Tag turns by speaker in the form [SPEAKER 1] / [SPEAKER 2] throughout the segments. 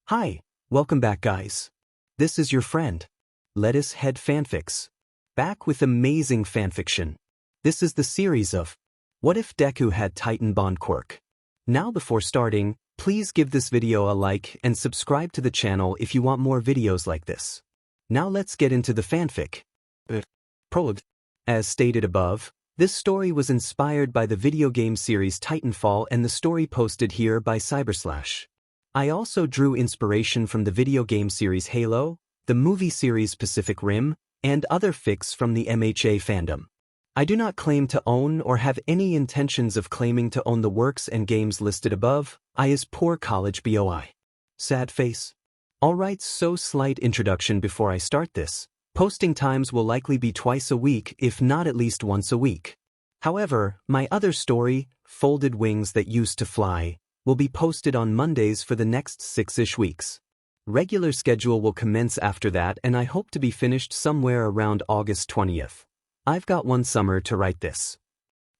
[SPEAKER 1] Hi, welcome back guys. This is your friend, Lettuce Head Fanfics. Back with amazing fanfiction. This is the series of What If Deku Had Titan Bond Quirk. Now before starting, please give this video a like and subscribe to the channel if you want more videos like this. Now let's get into the fanfic. Prologue. As stated above, this story was inspired by the video game series Titanfall and the story posted here by Cyberslash. I also drew inspiration from the video game series Halo, the movie series Pacific Rim, and other fics from the MHA fandom. I do not claim to own or have any intentions of claiming to own the works and games listed above. I is poor college BOI. Sad face. Alright, so slight introduction before I start this. Posting times will likely be twice a week, if not at least once a week. However, my other story, Folded Wings That Used to Fly, will be posted on Mondays for the next 6-ish weeks. Regular schedule will commence after that, and I hope to be finished somewhere around August 20th. I've got one summer to write this.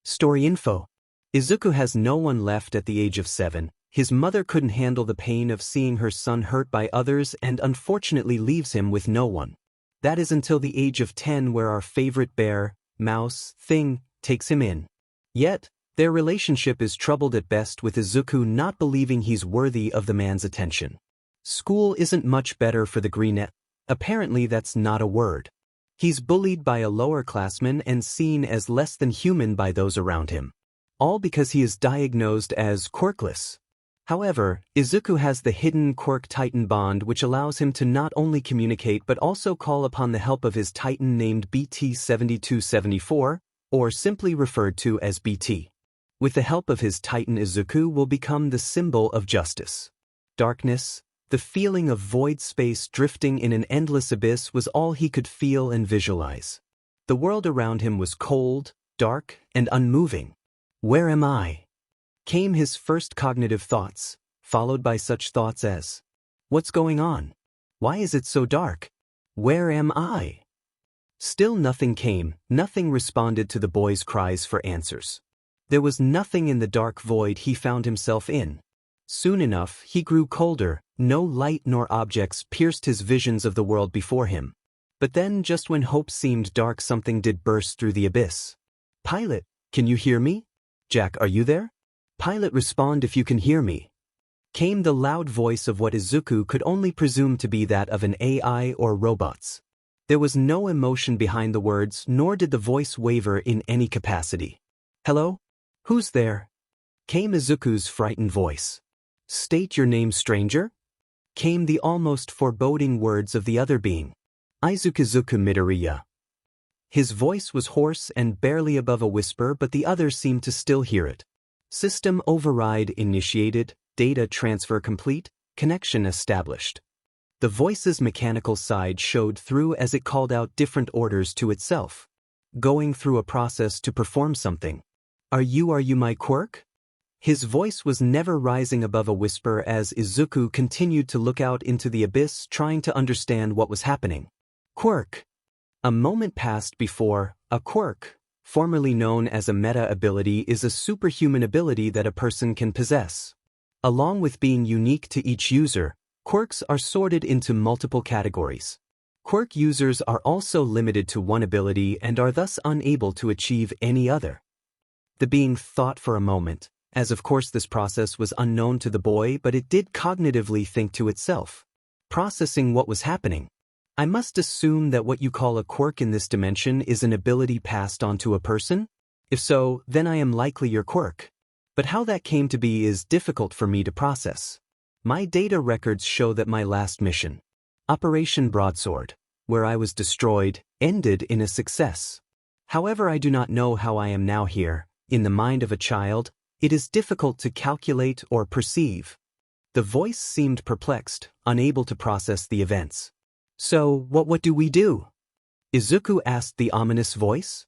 [SPEAKER 1] Story info. Izuku has no one left at the age of 7. His mother couldn't handle the pain of seeing her son hurt by others and unfortunately leaves him with no one. That is until the age of 10, where our favorite bear, mouse, thing, takes him in. Yet, their relationship is troubled at best, with Izuku not believing he's worthy of the man's attention. School isn't much better for the greenette. Apparently that's not a word. He's bullied by a lower-classman and seen as less than human by those around him. All because he is diagnosed as quirkless. However, Izuku has the hidden Quirk-Titan bond, which allows him to not only communicate but also call upon the help of his Titan named BT-7274, or simply referred to as BT. With the help of his Titan, Izuku will become the symbol of justice. Darkness, the feeling of void space drifting in an endless abyss, was all he could feel and visualize. The world around him was cold, dark, and unmoving. Where am I? Came his first cognitive thoughts, followed by such thoughts as, what's going on? Why is it so dark? Where am I? Still nothing came, nothing responded to the boy's cries for answers. There was nothing in the dark void he found himself in. Soon enough, he grew colder, no light nor objects pierced his visions of the world before him. But then, just when hope seemed dark, something did burst through the abyss. Pilot, can you hear me? Jack, are you there? Pilot, respond if you can hear me. Came the loud voice of what Izuku could only presume to be that of an AI or robots. There was no emotion behind the words, nor did the voice waver in any capacity. Hello? Who's there? Came Izuku's frightened voice. State your name, stranger? Came the almost foreboding words of the other being. Izuku Midoriya. His voice was hoarse and barely above a whisper, but the others seemed to still hear it. System override initiated, data transfer complete, connection established. The voice's mechanical side showed through as it called out different orders to itself. Going through a process to perform something. Are you my Quirk? His voice was never rising above a whisper as Izuku continued to look out into the abyss, trying to understand what was happening. Quirk. A moment passed before. A quirk, formerly known as a meta ability, is a superhuman ability that a person can possess. Along with being unique to each user, quirks are sorted into multiple categories. Quirk users are also limited to one ability and are thus unable to achieve any other. The being thought for a moment, as of course this process was unknown to the boy, but it did cognitively think to itself. Processing what was happening. I must assume that what you call a quirk in this dimension is an ability passed on to a person? If so, then I am likely your quirk. But how that came to be is difficult for me to process. My data records show that my last mission, Operation Broadsword, where I was destroyed, ended in a success. However, I do not know how I am now here. In the mind of a child, it is difficult to calculate or perceive. The voice seemed perplexed, unable to process the events. So, what do we do? Izuku asked the ominous voice.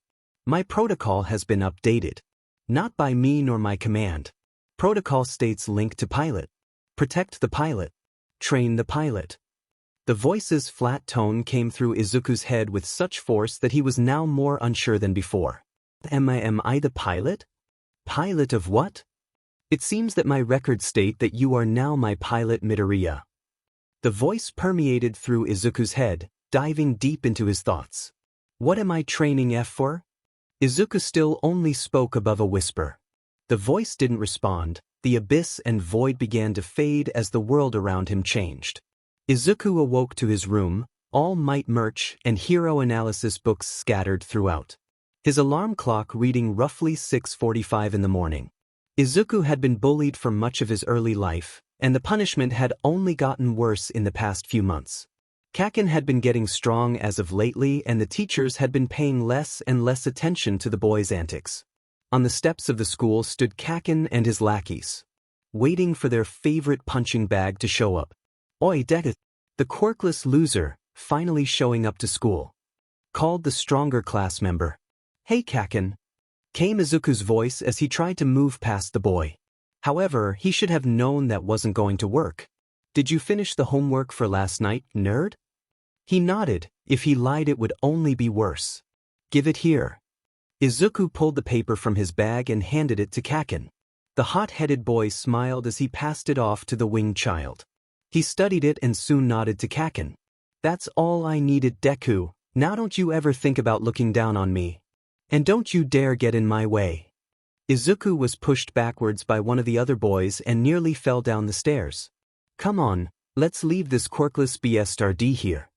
[SPEAKER 1] My protocol has been updated. Not by me nor my command. Protocol states link to pilot. Protect the pilot. Train the pilot. The voice's flat tone came through Izuku's head with such force that he was now more unsure than before. Am I the pilot? Pilot of what? It seems that my records state that you are now my pilot, Midoriya. The voice permeated through Izuku's head, diving deep into his thoughts. What am I training F for? Izuku still only spoke above a whisper. The voice didn't respond. The abyss and void began to fade as the world around him changed. Izuku awoke to his room, All Might merch and hero analysis books scattered throughout. His alarm clock reading roughly 6:45 in the morning. Izuku had been bullied for much of his early life, and the punishment had only gotten worse in the past few months. Kaken had been getting strong as of lately, and the teachers had been paying less and less attention to the boy's antics. On the steps of the school stood Kaken and his lackeys, waiting for their favorite punching bag to show up. Oi Deku, the quirkless loser, finally showing up to school. Called the stronger class member. Hey Kaken, came Izuku's voice as he tried to move past the boy. However, he should have known that wasn't going to work. Did you finish the homework for last night, nerd? He nodded. If he lied it would only be worse. Give it here. Izuku pulled the paper from his bag and handed it to Kaken. The hot-headed boy smiled as he passed it off to the winged child. He studied it and soon nodded to Kaken. That's all I needed, Deku. Now don't you ever think about looking down on me. And don't you dare get in my way. Izuku was pushed backwards by one of the other boys and nearly fell down the stairs. Come on, let's leave this quirkless BSRD here.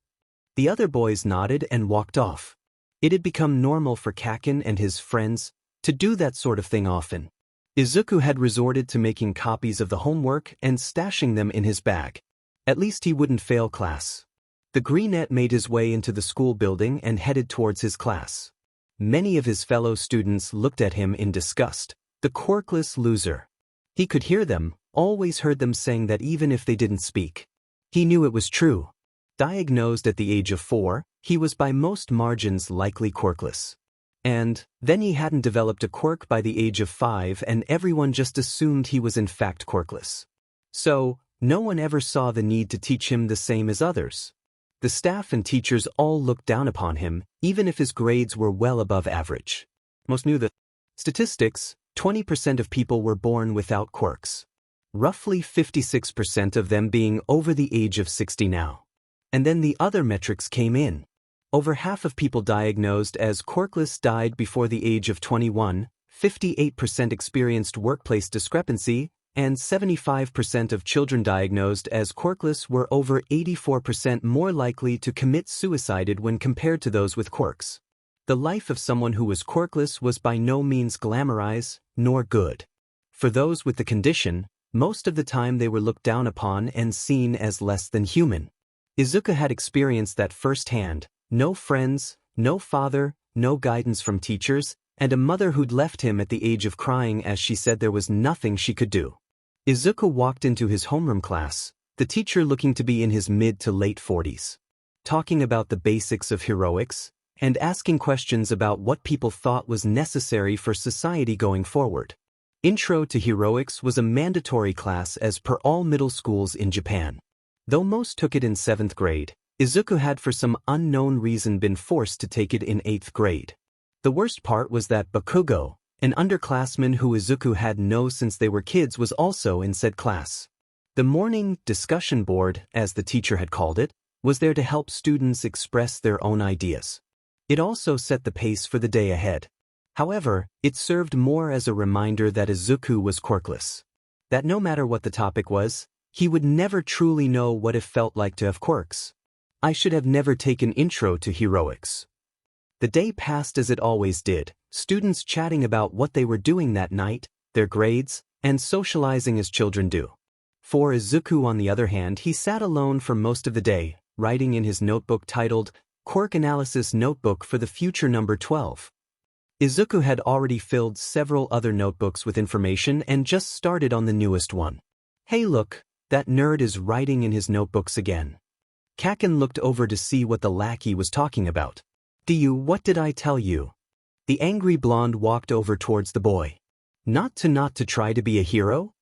[SPEAKER 1] The other boys nodded and walked off. It had become normal for Kaken and his friends to do that sort of thing often. Izuku had resorted to making copies of the homework and stashing them in his bag. At least he wouldn't fail class. The greenette made his way into the school building and headed towards his class. Many of his fellow students looked at him in disgust. The quirkless loser. He could hear them, always heard them saying that even if they didn't speak. He knew it was true. Diagnosed at the age of 4, he was by most margins likely quirkless. And then he hadn't developed a quirk by the age of 5 and everyone just assumed he was in fact quirkless. So, no one ever saw the need to teach him the same as others. The staff and teachers all looked down upon him, even if his grades were well above average. Most knew the statistics, 20% of people were born without quirks. Roughly 56% of them being over the age of 60 now. And then the other metrics came in. Over half of people diagnosed as quirkless died before the age of 21, 58% experienced workplace discrepancy, and 75% of children diagnosed as quirkless were over 84% more likely to commit suicide when compared to those with quirks. The life of someone who was quirkless was by no means glamorized, nor good. For those with the condition, most of the time they were looked down upon and seen as less than human. Izuku had experienced that firsthand. No friends, no father, no guidance from teachers, and a mother who'd left him at the age of crying as she said there was nothing she could do. Izuku walked into his homeroom class, the teacher looking to be in his mid to late 40s. Talking about the basics of heroics, and asking questions about what people thought was necessary for society going forward. Intro to Heroics was a mandatory class as per all middle schools in Japan. Though most took it in 7th grade, Izuku had for some unknown reason been forced to take it in 8th grade. The worst part was that Bakugo, an underclassman who Izuku had known since they were kids, was also in said class. The morning discussion board, as the teacher had called it, was there to help students express their own ideas. It also set the pace for the day ahead. However, it served more as a reminder that Izuku was quirkless. That no matter what the topic was, he would never truly know what it felt like to have quirks. I should have never taken Intro to Heroics. The day passed as it always did, students chatting about what they were doing that night, their grades, and socializing as children do. For Izuku, on the other hand, he sat alone for most of the day, writing in his notebook titled Quirk Analysis Notebook for the Future Number 12. Izuku had already filled several other notebooks with information and just started on the newest one. Hey look, that nerd is writing in his notebooks again. Kaken looked over to see what the lackey was talking about. What did I tell you? The angry blonde walked over towards the boy. Not to try to be a hero?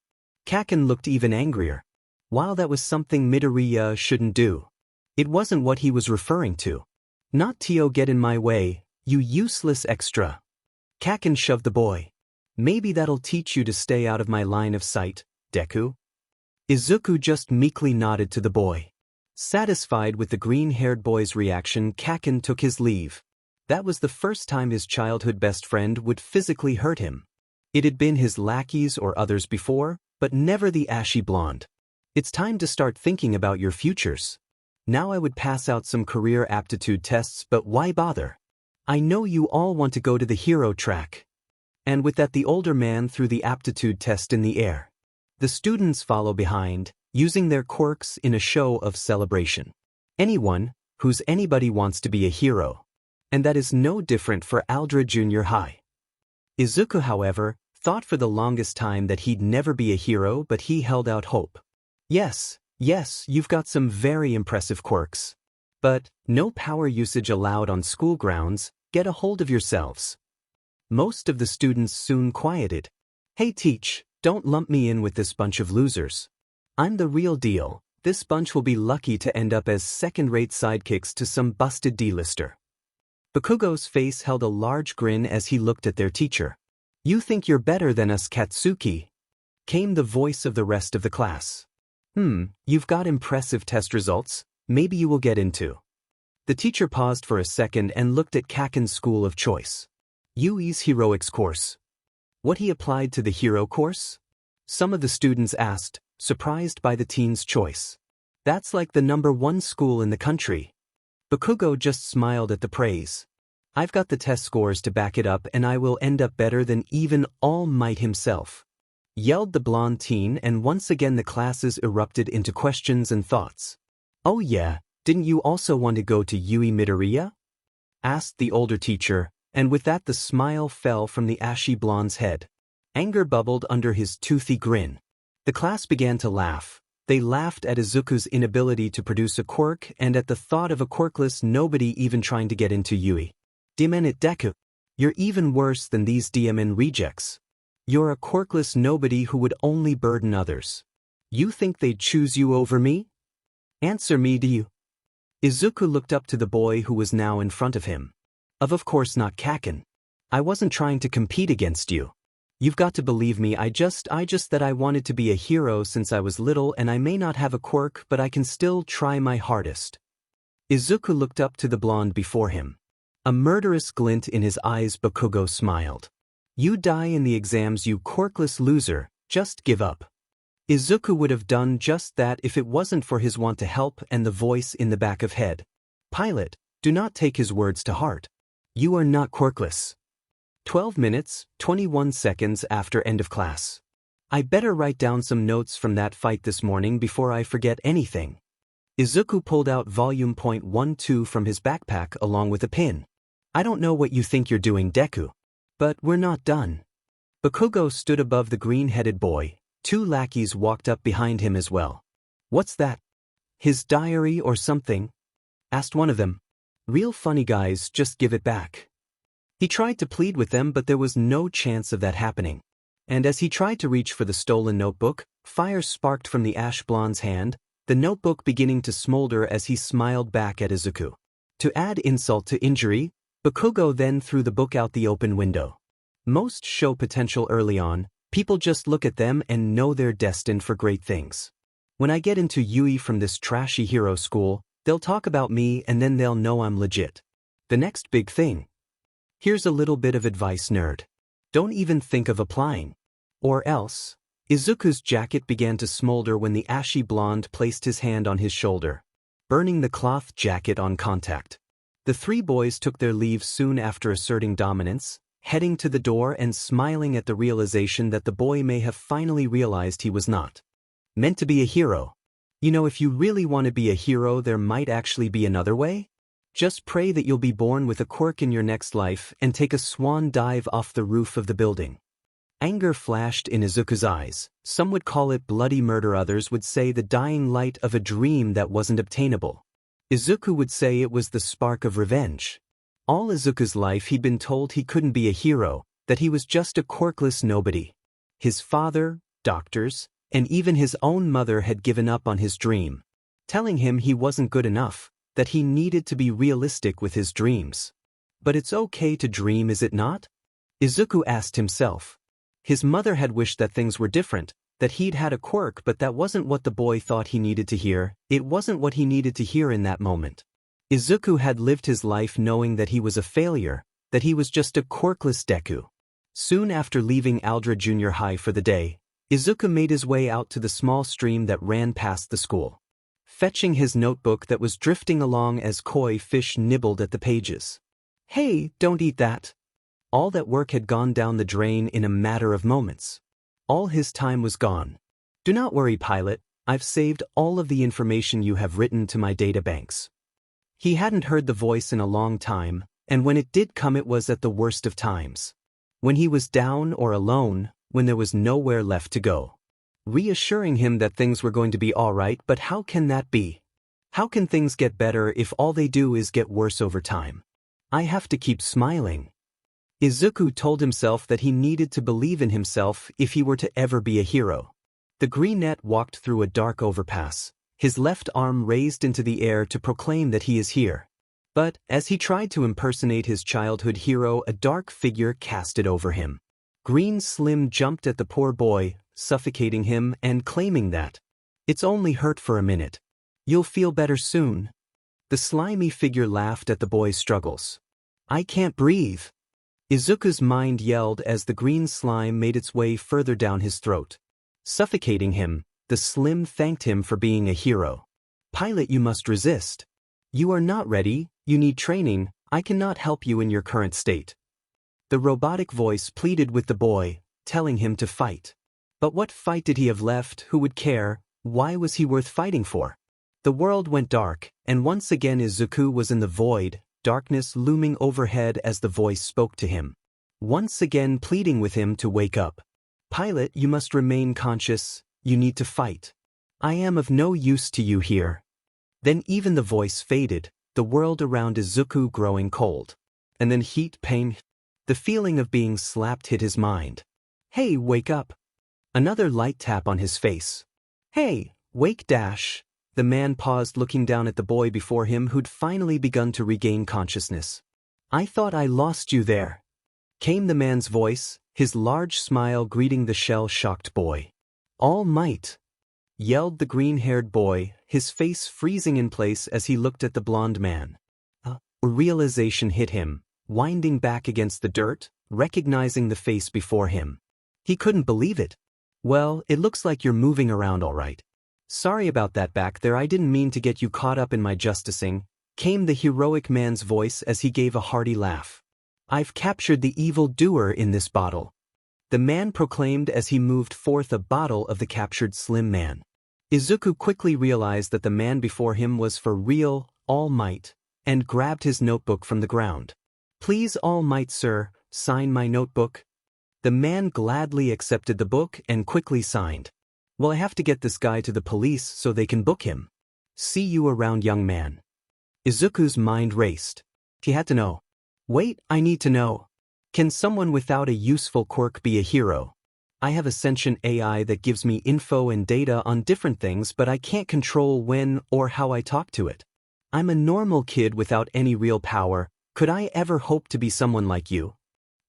[SPEAKER 1] Kaken looked even angrier. While that was something Midoriya shouldn't do, it wasn't what he was referring to. Not to get in my way, you useless extra. Kaken shoved the boy. Maybe that'll teach you to stay out of my line of sight, Deku. Izuku just meekly nodded to the boy. Satisfied with the green-haired boy's reaction, Kaken took his leave. That was the first time his childhood best friend would physically hurt him. It had been his lackeys or others before, but never the ashy blonde. It's time to start thinking about your futures. Now I would pass out some career aptitude tests, but why bother? I know you all want to go to the hero track. And with that, the older man threw the aptitude test in the air. The students follow behind, using their quirks in a show of celebration. Anyone who's anybody wants to be a hero. And that is no different for Aldra Junior High. Izuku, however, thought for the longest time that he'd never be a hero, but he held out hope. Yes, you've got some very impressive quirks. But no power usage allowed on school grounds. Get a hold of yourselves. Most of the students soon quieted. Hey teach, don't lump me in with this bunch of losers. I'm the real deal. This bunch will be lucky to end up as second-rate sidekicks to some busted D-lister. Bakugo's face held a large grin as he looked at their teacher. You think you're better than us, Katsuki? Came the voice of the rest of the class. You've got impressive test results. Maybe you will get into. The teacher paused for a second and looked at Kaken's school of choice. Yuuie's heroics course. What he applied to the hero course? Some of the students asked, surprised by the teen's choice. That's like the #1 school in the country. Bakugo just smiled at the praise. I've got the test scores to back it up, and I will end up better than even All Might himself. Yelled the blonde teen, and once again the classes erupted into questions and thoughts. Oh yeah, didn't you also want to go to Yuuie Midoriya? Asked the older teacher, and with that the smile fell from the ashy blonde's head. Anger bubbled under his toothy grin. The class began to laugh. They laughed at Izuku's inability to produce a quirk and at the thought of a quirkless nobody even trying to get into Yuuie. Damn it, Deku. You're even worse than these DMN rejects. You're a quirkless nobody who would only burden others. You think they'd choose you over me? Answer me, do you? Izuku looked up to the boy who was now in front of him. Of course not, Kaken. I wasn't trying to compete against you. You've got to believe me, I just that I wanted to be a hero since I was little, and I may not have a quirk, but I can still try my hardest. Izuku looked up to the blonde before him. A murderous glint in his eyes. Bakugo smiled. You die in the exams, you quirkless loser, just give up. Izuku would have done just that if it wasn't for his want to help and the voice in the back of head. Pilot, do not take his words to heart. You are not quirkless. 12 minutes, 21 seconds after end of class. I better write down some notes from that fight this morning before I forget anything. Izuku pulled out volume .12 from his backpack along with a pin. I don't know what you think you're doing, Deku. But we're not done. Bakugo stood above the green-headed boy. 2 lackeys walked up behind him as well. What's that? His diary or something? Asked one of them. Real funny guys, just give it back. He tried to plead with them, but there was no chance of that happening. And as he tried to reach for the stolen notebook, fire sparked from the ash blonde's hand, the notebook beginning to smolder as he smiled back at Izuku. To add insult to injury, Bakugo then threw the book out the open window. Most show potential early on, people just look at them and know they're destined for great things. When I get into Yuuie from this trashy hero school, they'll talk about me and then they'll know I'm legit. The next big thing. Here's a little bit of advice, nerd. Don't even think of applying. Or else. Izuku's jacket began to smolder when the ashy blonde placed his hand on his shoulder, burning the cloth jacket on contact. The 3 boys took their leave soon after asserting dominance, heading to the door and smiling at the realization that the boy may have finally realized he was not meant to be a hero. You know, if you really want to be a hero, there might actually be another way. Just pray that you'll be born with a quirk in your next life and take a swan dive off the roof of the building. Anger flashed in Izuku's eyes. Some would call it bloody murder, others would say the dying light of a dream that wasn't obtainable. Izuku would say it was the spark of revenge. All Izuku's life he'd been told he couldn't be a hero, that he was just a quirkless nobody. His father, doctors, and even his own mother had given up on his dream, telling him he wasn't good enough, that he needed to be realistic with his dreams. But it's okay to dream, is it not? Izuku asked himself. His mother had wished that things were different, that he'd had a quirk, but that wasn't what the boy thought he needed to hear. It wasn't what he needed to hear in that moment. Izuku had lived his life knowing that he was a failure, that he was just a quirkless Deku. Soon after leaving Aldra Junior High for the day, Izuku made his way out to the small stream that ran past the school, fetching his notebook that was drifting along as koi fish nibbled at the pages. "Hey, don't eat that." All that work had gone down the drain in a matter of moments. All his time was gone. "Do not worry, pilot, I've saved all of the information you have written to my databanks." He hadn't heard the voice in a long time, and when it did come it was at the worst of times. When he was down or alone, when there was nowhere left to go. Reassuring him that things were going to be alright, but how can that be? How can things get better if all they do is get worse over time? I have to keep smiling. Izuku told himself that he needed to believe in himself if he were to ever be a hero. The greenette walked through a dark overpass, his left arm raised into the air to proclaim that he is here. But, as he tried to impersonate his childhood hero, a dark figure casted over him. Green Slim jumped at the poor boy, suffocating him and claiming that, "It's only hurt for a minute. You'll feel better soon." The slimy figure laughed at the boy's struggles. "I can't breathe." Izuku's mind yelled as the green slime made its way further down his throat. Suffocating him, the Slim thanked him for being a hero. "Pilot, you must resist. You are not ready, you need training, I cannot help you in your current state." The robotic voice pleaded with the boy, telling him to fight. But what fight did he have left? Who would care? Why was he worth fighting for? The world went dark, and once again Izuku was in the void, darkness looming overhead as the voice spoke to him. Once again pleading with him to wake up. "Pilot, you must remain conscious, you need to fight. I am of no use to you here." Then even the voice faded, the world around Izuku growing cold. And then heat, pain. The feeling of being slapped hit his mind. "Hey, wake up." Another light tap on his face. "Hey, wake dash." The man paused, looking down at the boy before him who'd finally begun to regain consciousness. "I thought I lost you there," came the man's voice, his large smile greeting the shell-shocked boy. "All Might," yelled the green-haired boy, his face freezing in place as he looked at the blonde man. A realization hit him, winding back against the dirt, recognizing the face before him. He couldn't believe it. "Well, it looks like you're moving around all right. Sorry about that back there, I didn't mean to get you caught up in my justicing," came the heroic man's voice as he gave a hearty laugh. "I've captured the evil doer in this bottle," the man proclaimed as he moved forth a bottle of the captured Slim Man. Izuku quickly realized that the man before him was for real, All Might, and grabbed his notebook from the ground. "Please, All Might sir, sign my notebook." The man gladly accepted the book and quickly signed. "Well, I have to get this guy to the police so they can book him. See you around, young man." Izuku's mind raced. He had to know. Wait, I need to know. Can someone without a useful quirk be a hero? I have a sentient AI that gives me info and data on different things, but I can't control when or how I talk to it. I'm a normal kid without any real power. Could I ever hope to be someone like you?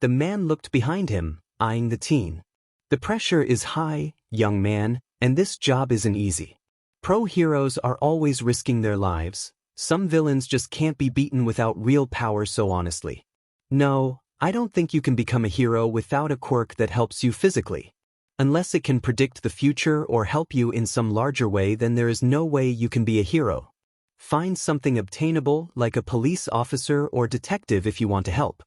[SPEAKER 1] The man looked behind him, eyeing the teen. The pressure is high, young man, and this job isn't easy. Pro heroes are always risking their lives. Some villains just can't be beaten without real power, so honestly. No, I don't think you can become a hero without a quirk that helps you physically. Unless it can predict the future or help you in some larger way, then there is no way you can be a hero. Find something obtainable, like a police officer or detective if you want to help.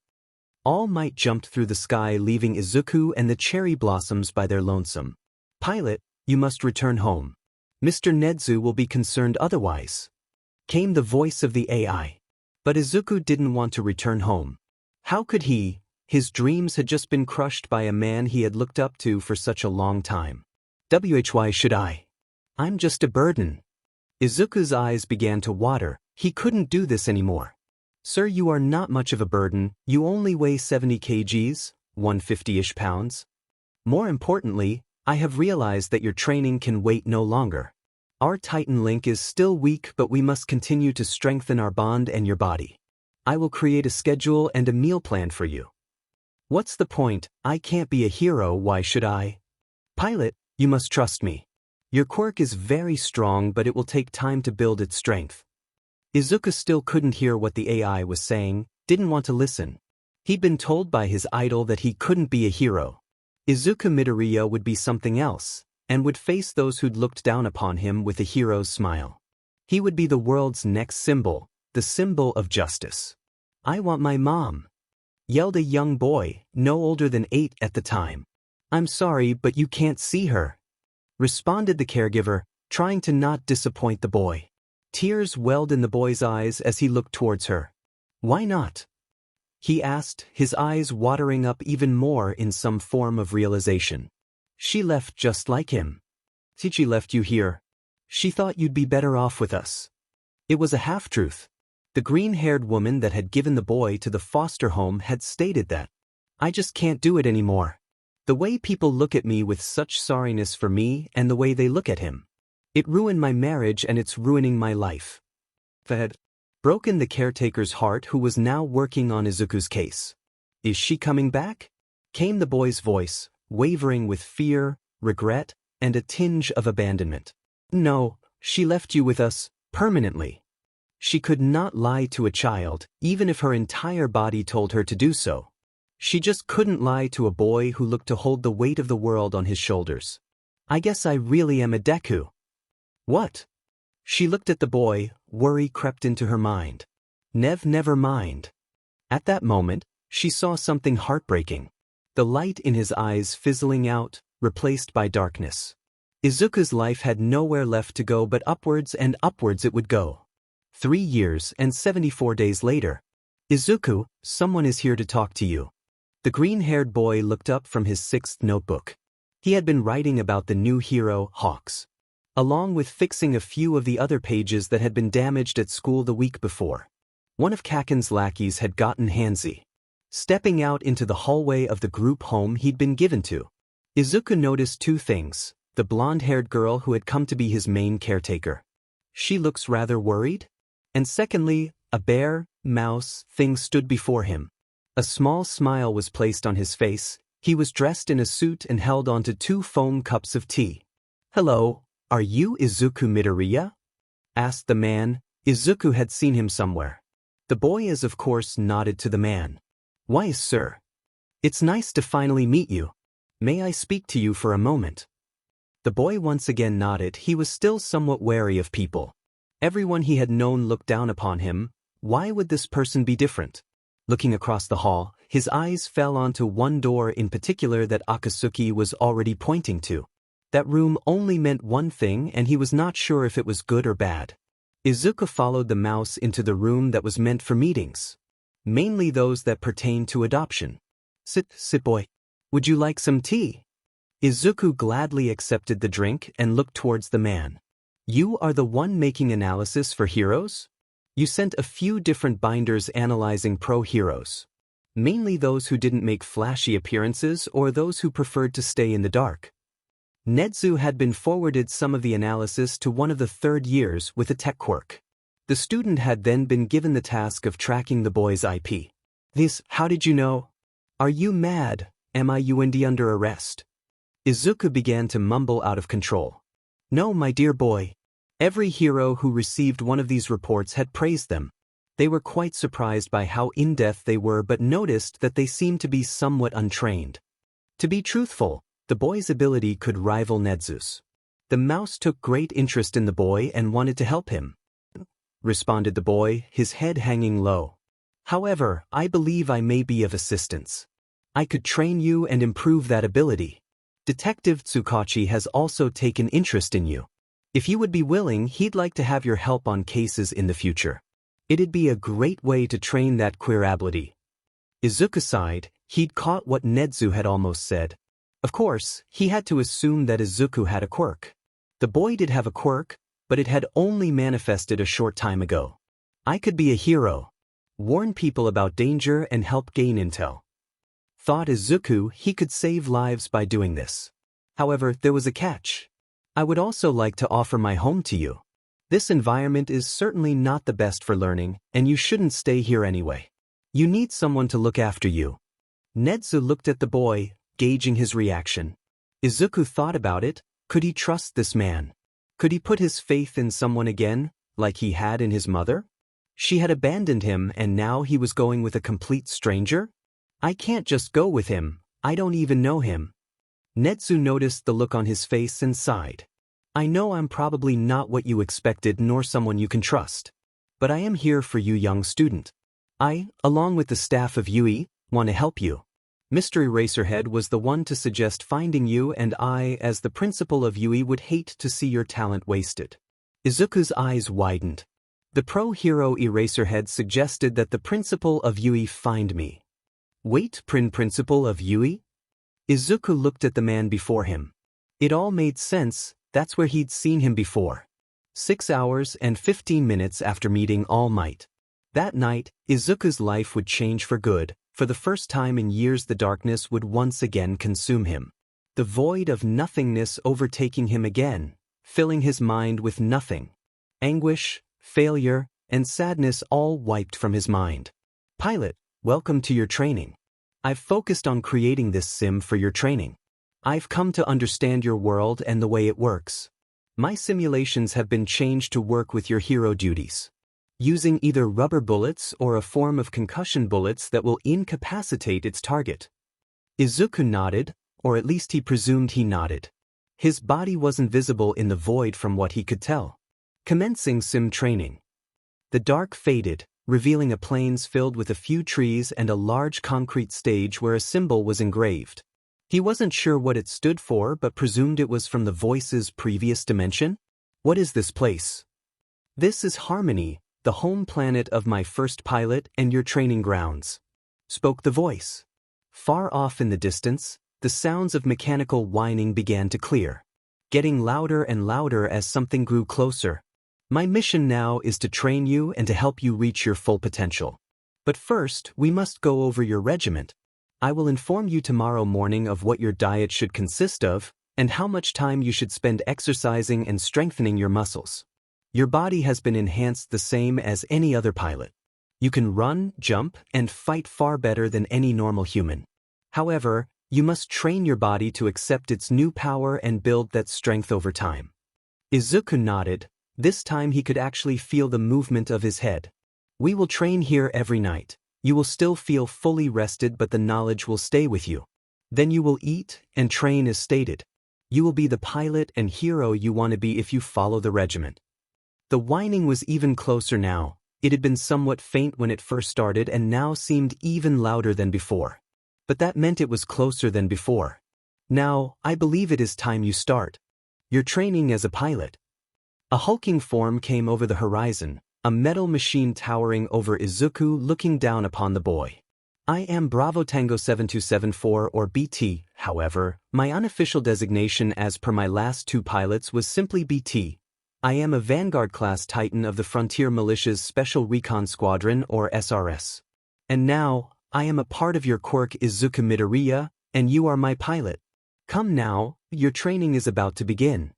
[SPEAKER 1] All Might jumped through the sky, leaving Izuku and the cherry blossoms by their lonesome. "Pilot, you must return home. Mr. Nedu will be concerned otherwise," came the voice of the AI. But Izuku didn't want to return home. How could he? His dreams had just been crushed by a man he had looked up to for such a long time. Why should I? I'm just a burden. Izuku's eyes began to water. He couldn't do this anymore. "Sir, you are not much of a burden. You only weigh 70 kgs, 150-ish pounds. More importantly, I have realized that your training can wait no longer. Our Titan link is still weak, but we must continue to strengthen our bond and your body. I will create a schedule and a meal plan for you." "What's the point? I can't be a hero, why should I?" "Pilot, You must trust me. Your quirk is very strong, but it will take time to build its strength. Izuku still couldn't hear what the AI was saying, didn't want to listen. He'd been told by his idol that he couldn't be a hero. Izuku Midoriya would be something else, and would face those who'd looked down upon him with a hero's smile. He would be the world's next symbol, the symbol of justice. I want my mom, yelled a young boy, no older than 8 at the time. I'm sorry, but you can't see her, responded the caregiver, trying to not disappoint the boy. Tears welled in the boy's eyes as he looked towards her. Why not? He asked, his eyes watering up even more in some form of realization. She left just like him. She left you here. She thought you'd be better off with us. It was a half-truth. The green-haired woman that had given the boy to the foster home had stated that, I just can't do it anymore. The way people look at me with such sorriness for me and the way they look at him. It ruined my marriage and it's ruining my life. Had broken the caretaker's heart, who was now working on Izuku's case. Is she coming back? Came the boy's voice, wavering with fear, regret, and a tinge of abandonment. No, she left you with us, permanently. She could not lie to a child, even if her entire body told her to do so. She just couldn't lie to a boy who looked to hold the weight of the world on his shoulders. I guess I really am a Deku. What? She looked at the boy, worry crept into her mind. Never mind. At that moment, she saw something heartbreaking. The light in his eyes fizzling out, replaced by darkness. Izuku's life had nowhere left to go but upwards, and upwards it would go. 3 years and 74 days later. Izuku, someone is here to talk to you. The green-haired boy looked up from his 6th notebook. He had been writing about the new hero, Hawks, along with fixing a few of the other pages that had been damaged at school the week before. One of Kaken's lackeys had gotten handsy, stepping out into the hallway of the group home he'd been given to. Izuku noticed 2 things, the blonde-haired girl who had come to be his main caretaker. She looks rather worried. And secondly, a bear, mouse, thing stood before him. A small smile was placed on his face. He was dressed in a suit and held onto 2 foam cups of tea. Hello. Are you Izuku Midoriya? Asked the man. Izuku had seen him somewhere. The boy of course nodded to the man. Why, sir? It's nice to finally meet you. May I speak to you for a moment? The boy once again nodded. He was still somewhat wary of people. Everyone he had known looked down upon him. Why would this person be different? Looking across the hall, his eyes fell onto one door in particular that Akatsuki was already pointing to. That room only meant one thing, and he was not sure if it was good or bad. Izuku followed the mouse into the room that was meant for meetings, mainly those that pertained to adoption. Sit boy. Would you like some tea? Izuku gladly accepted the drink and looked towards the man. You are the one making analysis for heroes? You sent a few different binders analyzing pro-heroes, mainly those who didn't make flashy appearances or those who preferred to stay in the dark. Nedu had been forwarded some of the analysis to one of the 3rd years with a tech quirk. The student had then been given the task of tracking the boy's IP. How did you know? Are you mad? Am I under arrest? Izuku began to mumble out of control. No, my dear boy. Every hero who received one of these reports had praised them. They were quite surprised by how in-depth they were, but noticed that they seemed to be somewhat untrained. To be truthful, the boy's ability could rival Nezu's. The mouse took great interest in the boy and wanted to help him, responded the boy, his head hanging low. However, I believe I may be of assistance. I could train you and improve that ability. Detective Tsukachi has also taken interest in you. If you would be willing, he'd like to have your help on cases in the future. It'd be a great way to train that queer ability. Izuku sighed. He'd caught what Nedu had almost said. Of course, he had to assume that Izuku had a quirk. The boy did have a quirk, but it had only manifested a short time ago. I could be a hero, warn people about danger and help gain intel. Thought Izuku he could save lives by doing this. However, there was a catch. I would also like to offer my home to you. This environment is certainly not the best for learning, and you shouldn't stay here anyway. You need someone to look after you. Nedu looked at the boy, gauging his reaction. Izuku thought about it. Could he trust this man? Could he put his faith in someone again, like he had in his mother? She had abandoned him and now he was going with a complete stranger? I can't just go with him, I don't even know him. Nedu noticed the look on his face and sighed. I know I'm probably not what you expected nor someone you can trust. But I am here for you, young student. I, along with the staff of Yuuie, want to help you. Mr. Eraserhead was the one to suggest finding you, and I, as the principal of Yuuie, would hate to see your talent wasted. Izuku's eyes widened. The pro-hero Eraserhead suggested that the principal of Yuuie find me. Wait, principal of Yuuie? Izuku looked at the man before him. It all made sense, that's where he'd seen him before. 6 hours and 15 minutes after meeting All Might. That night, Izuku's life would change for good. For the first time in years, the darkness would once again consume him. The void of nothingness overtaking him again, filling his mind with nothing. Anguish, failure, and sadness all wiped from his mind. Pilot, welcome to your training. I've focused on creating this sim for your training. I've come to understand your world and the way it works. My simulations have been changed to work with your hero duties. Using either rubber bullets or a form of concussion bullets that will incapacitate its target. Izuku nodded, or at least he presumed he nodded. His body wasn't visible in the void from what he could tell. Commencing sim training. The dark faded, revealing a plains filled with a few trees and a large concrete stage where a symbol was engraved. He wasn't sure what it stood for but presumed it was from the voice's previous dimension. What is this place? This is Harmony, the home planet of my first pilot and your training grounds, spoke the voice. Far off in the distance, the sounds of mechanical whining began to clear, getting louder and louder as something grew closer. My mission now is to train you and to help you reach your full potential. But first, we must go over your regiment. I will inform you tomorrow morning of what your diet should consist of and how much time you should spend exercising and strengthening your muscles. Your body has been enhanced the same as any other pilot. You can run, jump, and fight far better than any normal human. However, you must train your body to accept its new power and build that strength over time. Izuku nodded. This time he could actually feel the movement of his head. We will train here every night. You will still feel fully rested, but the knowledge will stay with you. Then you will eat and train as stated. You will be the pilot and hero you want to be if you follow the regiment. The whining was even closer now. It had been somewhat faint when it first started and now seemed even louder than before. But that meant it was closer than before. Now, I believe it is time you start. Your training as a pilot. A hulking form came over the horizon, a metal machine towering over Izuku looking down upon the boy. I am Bravo Tango 7274 or BT, however, my unofficial designation as per my last two pilots was simply BT. I am a Vanguard-class Titan of the Frontier Militia's Special Recon Squadron or SRS. And now, I am a part of your Quirk Izuku Midoriya, and you are my pilot. Come now, your training is about to begin.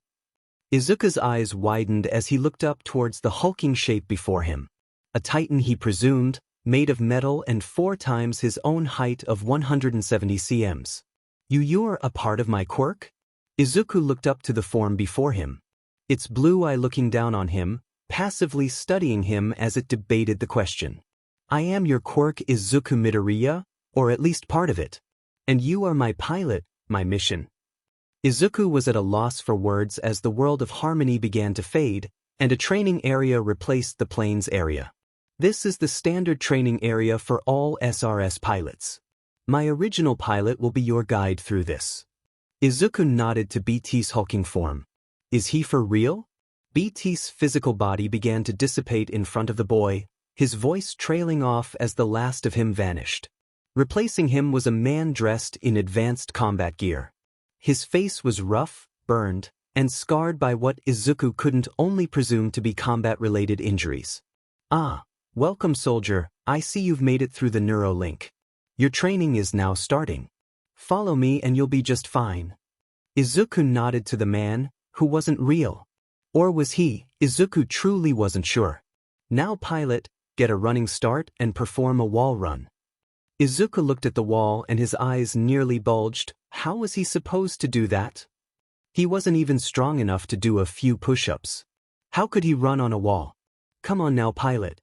[SPEAKER 1] Izuku's eyes widened as he looked up towards the hulking shape before him. A Titan, he presumed, made of metal and 4 times his own height of 170 cms. You're a part of my Quirk? Izuku looked up to the form before him. Its blue eye looking down on him, passively studying him as it debated the question. I am your Quirk Izuku Midoriya, or at least part of it. And you are my pilot, my mission. Izuku was at a loss for words as the world of Harmony began to fade, and a training area replaced the plains area. This is the standard training area for all SRS pilots. My original pilot will be your guide through this. Izuku nodded to BT's hulking form. Is he for real? BT's physical body began to dissipate in front of the boy, his voice trailing off as the last of him vanished. Replacing him was a man dressed in advanced combat gear. His face was rough, burned, and scarred by what Izuku couldn't only presume to be combat-related injuries. Ah, welcome soldier, I see you've made it through the Neurolink. Your training is now starting. Follow me and you'll be just fine. Izuku nodded to the man, who wasn't real. Or was he? Izuku truly wasn't sure. Now pilot, get a running start and perform a wall run. Izuku looked at the wall and his eyes nearly bulged. How was he supposed to do that? He wasn't even strong enough to do a few push-ups. How could he run on a wall? Come on now, pilot.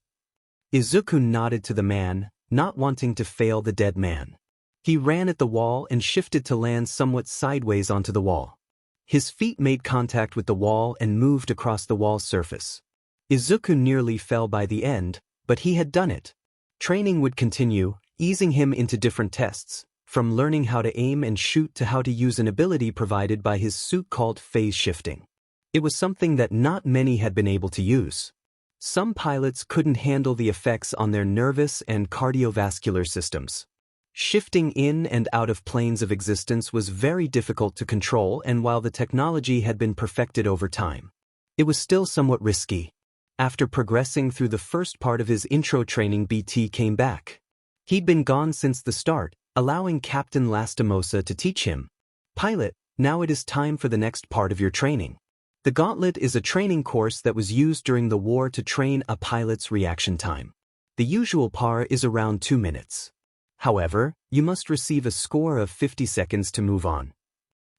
[SPEAKER 1] Izuku nodded to the man, not wanting to fail the dead man. He ran at the wall and shifted to land somewhat sideways onto the wall. His feet made contact with the wall and moved across the wall's surface. Izuku nearly fell by the end, but he had done it. Training would continue, easing him into different tests, from learning how to aim and shoot to how to use an ability provided by his suit called phase shifting. It was something that not many had been able to use. Some pilots couldn't handle the effects on their nervous and cardiovascular systems. Shifting in and out of planes of existence was very difficult to control, and while the technology had been perfected over time, it was still somewhat risky. After progressing through the first part of his intro training, BT came back. He'd been gone since the start, allowing Captain Lastimosa to teach him. Pilot, now it is time for the next part of your training. The Gauntlet is a training course that was used during the war to train a pilot's reaction time. The usual par is around 2 minutes. However, you must receive a score of 50 seconds to move on.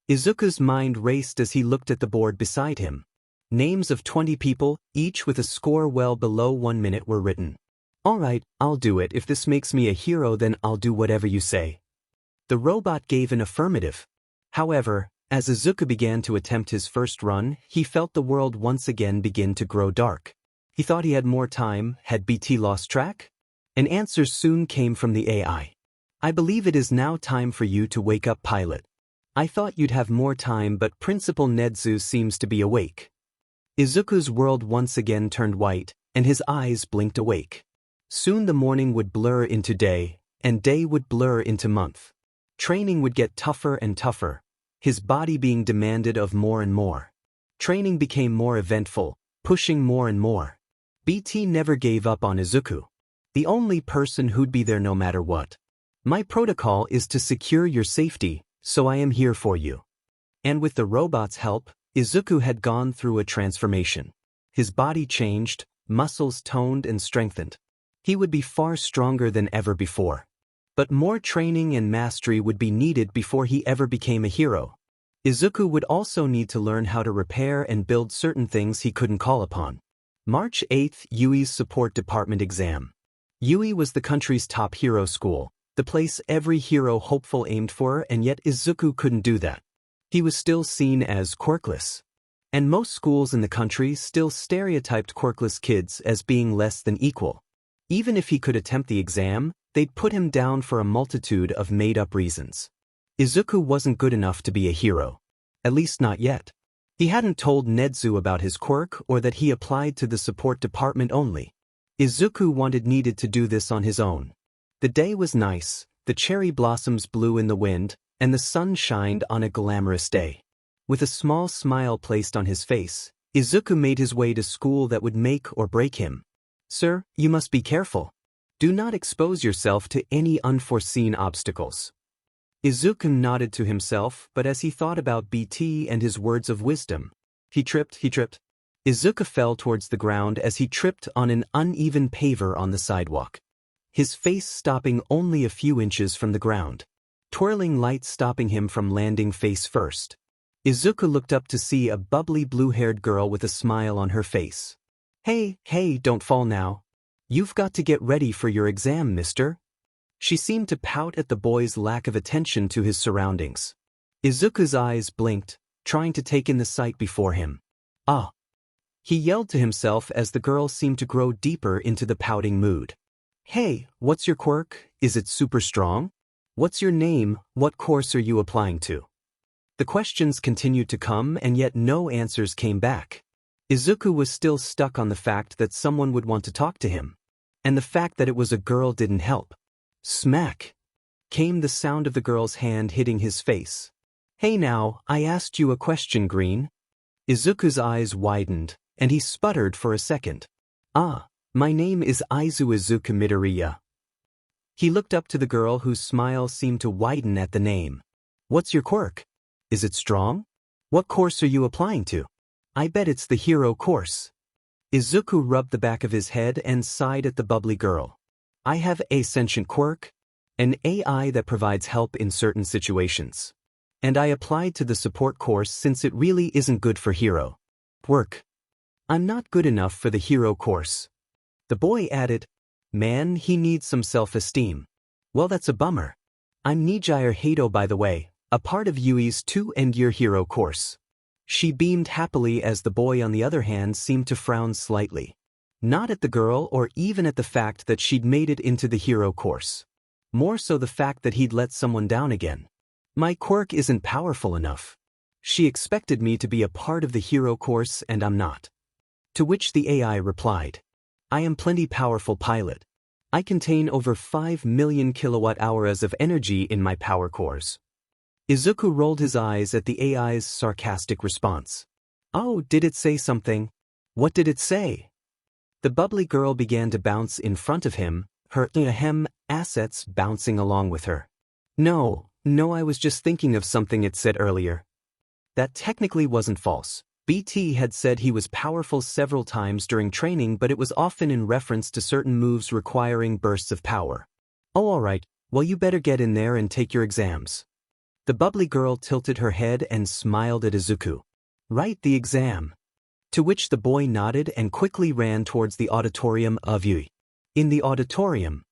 [SPEAKER 1] Izuku's mind raced as he looked at the board beside him. Names of 20 people, each with a score well below 1 minute, were written. Alright, I'll do it. If this makes me a hero, then I'll do whatever you say. The robot gave an affirmative. However, as Izuku began to attempt his first run, he felt the world once again begin to grow dark. He thought he had more time. Had BT lost track? An answer soon came from the AI. I believe it is now time for you to wake up, pilot. I thought you'd have more time, but Principal Nedu seems to be awake. Izuku's world once again turned white, and his eyes blinked awake. Soon the morning would blur into day, and day would blur into month. Training would get tougher and tougher, his body being demanded of more and more. Training became more eventful, pushing more and more. BT never gave up on Izuku. The only person who'd be there no matter what. My protocol is to secure your safety, so I am here for you. And with the robot's help, Izuku had gone through a transformation. His body changed, muscles toned and strengthened. He would be far stronger than ever before. But more training and mastery would be needed before he ever became a hero. Izuku would also need to learn how to repair and build certain things he couldn't call upon. March 8th, Yuuie's support department exam. Yuuie was the country's top hero school, the place every hero hopeful aimed for, and yet Izuku couldn't do that. He was still seen as quirkless. And most schools in the country still stereotyped quirkless kids as being less than equal. Even if he could attempt the exam, they'd put him down for a multitude of made-up reasons. Izuku wasn't good enough to be a hero. At least not yet. He hadn't told Nedu about his quirk or that he applied to the support department only. Izuku needed to do this on his own. The day was nice, the cherry blossoms blew in the wind, and the sun shined on a glamorous day. With a small smile placed on his face, Izuku made his way to school that would make or break him. Sir, you must be careful. Do not expose yourself to any unforeseen obstacles. Izuku nodded to himself, but as he thought about BT and his words of wisdom, he tripped. Izuku fell towards the ground as he tripped on an uneven paver on the sidewalk. His face stopping only a few inches from the ground. Twirling lights stopping him from landing face first. Izuku looked up to see a bubbly blue-haired girl with a smile on her face. Hey, don't fall now. You've got to get ready for your exam, mister. She seemed to pout at the boy's lack of attention to his surroundings. Izuku's eyes blinked, trying to take in the sight before him. Ah! He yelled to himself as the girl seemed to grow deeper into the pouting mood. Hey, what's your quirk? Is it super strong? What's your name? What course are you applying to? The questions continued to come, and yet no answers came back. Izuku was still stuck on the fact that someone would want to talk to him. And the fact that it was a girl didn't help. Smack! Came the sound of the girl's hand hitting his face. Hey now, I asked you a question, Green. Izuku's eyes widened, and he sputtered for a second. Ah, my name is Izuku Midoriya. He looked up to the girl whose smile seemed to widen at the name. What's your quirk? Is it strong? What course are you applying to? I bet it's the hero course. Izuku rubbed the back of his head and sighed at the bubbly girl. I have a sentient quirk. an AI that provides help in certain situations. And I applied to the support course since it really isn't good for hero work. I'm not good enough for the hero course. The boy added, man, he needs some self-esteem. Well, that's a bummer. I'm EagleEyedOne, by the way, a part of Yuuie's 2-end-year hero course. She beamed happily as the boy on the other hand seemed to frown slightly. Not at the girl or even at the fact that she'd made it into the hero course. More so the fact that he'd let someone down again. My quirk isn't powerful enough. She expected me to be a part of the hero course and I'm not. To which the AI replied, I am plenty powerful pilot. I contain over 5 million kilowatt-hours of energy in my power cores. Izuku rolled his eyes at the AI's sarcastic response. Oh, did it say something? What did it say? The bubbly girl began to bounce in front of him, her assets bouncing along with her. No, I was just thinking of something it said earlier. That technically wasn't false. BT had said he was powerful several times during training, but it was often in reference to certain moves requiring bursts of power. Oh, alright, well you better get in there and take your exams. The bubbly girl tilted her head and smiled at Izuku. Right, the exam. To which the boy nodded and quickly ran towards the auditorium of Yuuie. In the auditorium,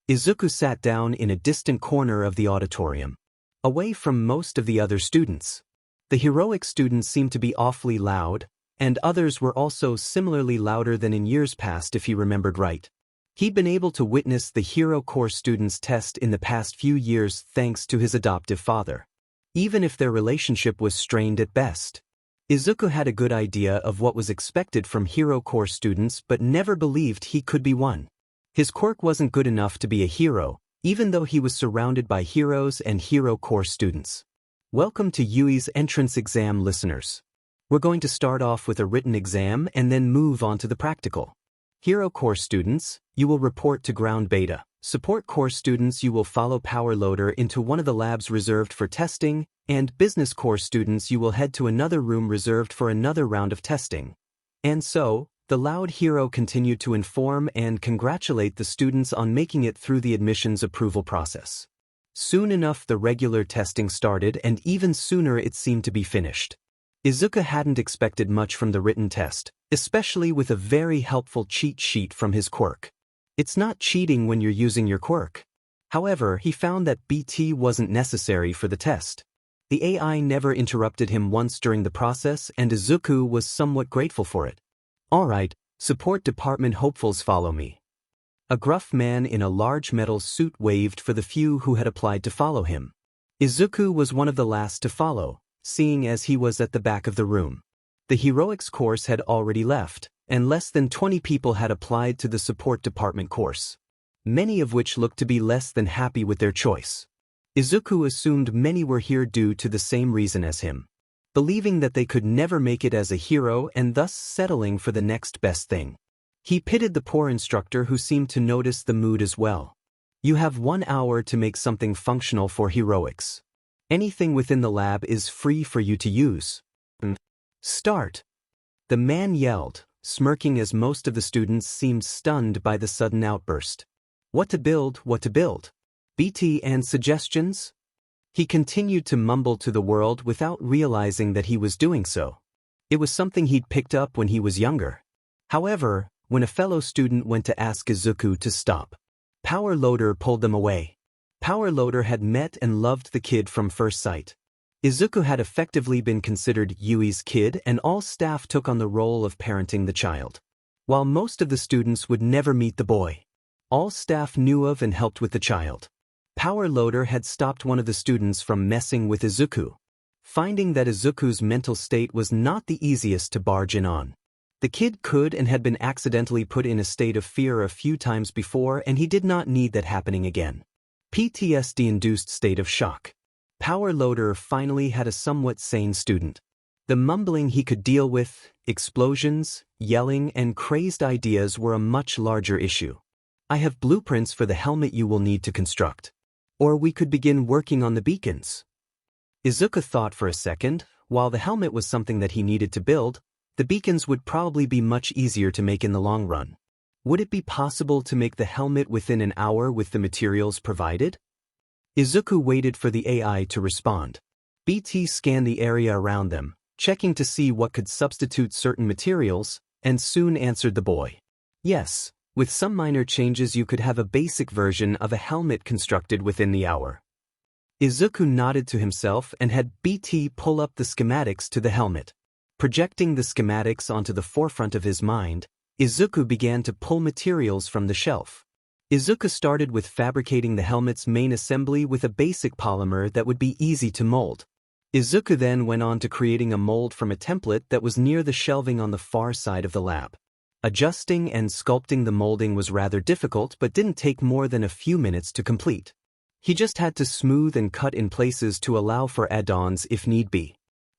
[SPEAKER 1] Izuku sat down in a distant corner of the auditorium, away from most of the other students. The heroic students seemed to be awfully loud, and others were also similarly louder than in years past if he remembered right. He'd been able to witness the hero course students' test in the past few years thanks to his adoptive father. Even if their relationship was strained at best. Izuku had a good idea of what was expected from hero course students but never believed he could be one. His quirk wasn't good enough to be a hero, even though he was surrounded by heroes and hero course students. Welcome to Yuuie's entrance exam, listeners. We're going to start off with a written exam and then move on to the practical. Hero course students, you will report to ground beta. Support course students, you will follow Power Loader into one of the labs reserved for testing, and business course students, you will head to another room reserved for another round of testing. And so, the loud hero continued to inform and congratulate the students on making it through the admissions approval process. Soon enough the regular testing started and even sooner it seemed to be finished. Izuku hadn't expected much from the written test, especially with a very helpful cheat sheet from his quirk. It's not cheating when you're using your quirk. However, he found that BT wasn't necessary for the test. The AI never interrupted him once during the process and Izuku was somewhat grateful for it. Alright, support department hopefuls, follow me. A gruff man in a large metal suit waved for the few who had applied to follow him. Izuku was one of the last to follow, seeing as he was at the back of the room. The heroics course had already left, and less than 20 people had applied to the support department course, many of which looked to be less than happy with their choice. Izuku assumed many were here due to the same reason as him, believing that they could never make it as a hero and thus settling for the next best thing. He pitied the poor instructor who seemed to notice the mood as well. You have 1 hour to make something functional for heroics. Anything within the lab is free for you to use. Start! The man yelled, smirking as most of the students seemed stunned by the sudden outburst. What to build, what to build? BT and suggestions? He continued to mumble to the world without realizing that he was doing so. It was something he'd picked up when he was younger. However, when a fellow student went to ask Izuku to stop, Power Loader pulled them away. Power Loader had met and loved the kid from first sight. Izuku had effectively been considered Yuuie's kid and all staff took on the role of parenting the child. While most of the students would never meet the boy, all staff knew of and helped with the child. Power Loader had stopped one of the students from messing with Izuku, finding that Izuku's mental state was not the easiest to barge in on. The kid could and had been accidentally put in a state of fear a few times before and he did not need that happening again. PTSD-induced state of shock. Power Loader finally had a somewhat sane student. The mumbling he could deal with, explosions, yelling, and crazed ideas were a much larger issue. I have blueprints for the helmet you will need to construct. Or we could begin working on the beacons. Izuku thought for a second. While the helmet was something that he needed to build, the beacons would probably be much easier to make in the long run. Would it be possible to make the helmet within an hour with the materials provided? Izuku waited for the AI to respond. BT scanned the area around them, checking to see what could substitute certain materials, and soon answered the boy. Yes, with some minor changes you could have a basic version of a helmet constructed within the hour. Izuku nodded to himself and had BT pull up the schematics to the helmet. Projecting the schematics onto the forefront of his mind, Izuku began to pull materials from the shelf. Izuku started with fabricating the helmet's main assembly with a basic polymer that would be easy to mold. Izuku then went on to creating a mold from a template that was near the shelving on the far side of the lab. Adjusting and sculpting the molding was rather difficult but didn't take more than a few minutes to complete. He just had to smooth and cut in places to allow for add-ons if need be.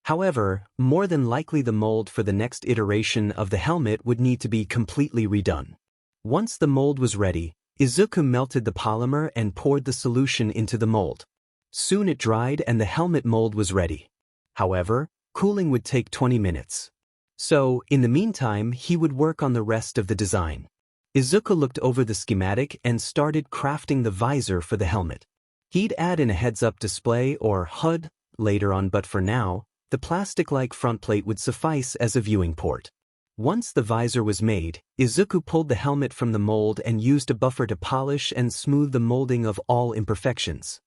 [SPEAKER 1] However, more than likely the mold for the next iteration of the helmet would need to be completely redone. Once the mold was ready, Izuku melted the polymer and poured the solution into the mold. Soon it dried and the helmet mold was ready. However, cooling would take 20 minutes. So, in the meantime, he would work on the rest of the design. Izuku looked over the schematic and started crafting the visor for the helmet. He'd add in a heads-up display or HUD later on, but for now, the plastic-like front plate would suffice as a viewing port. Once the visor was made, Izuku pulled the helmet from the mold and used a buffer to polish and smooth the molding of all imperfections.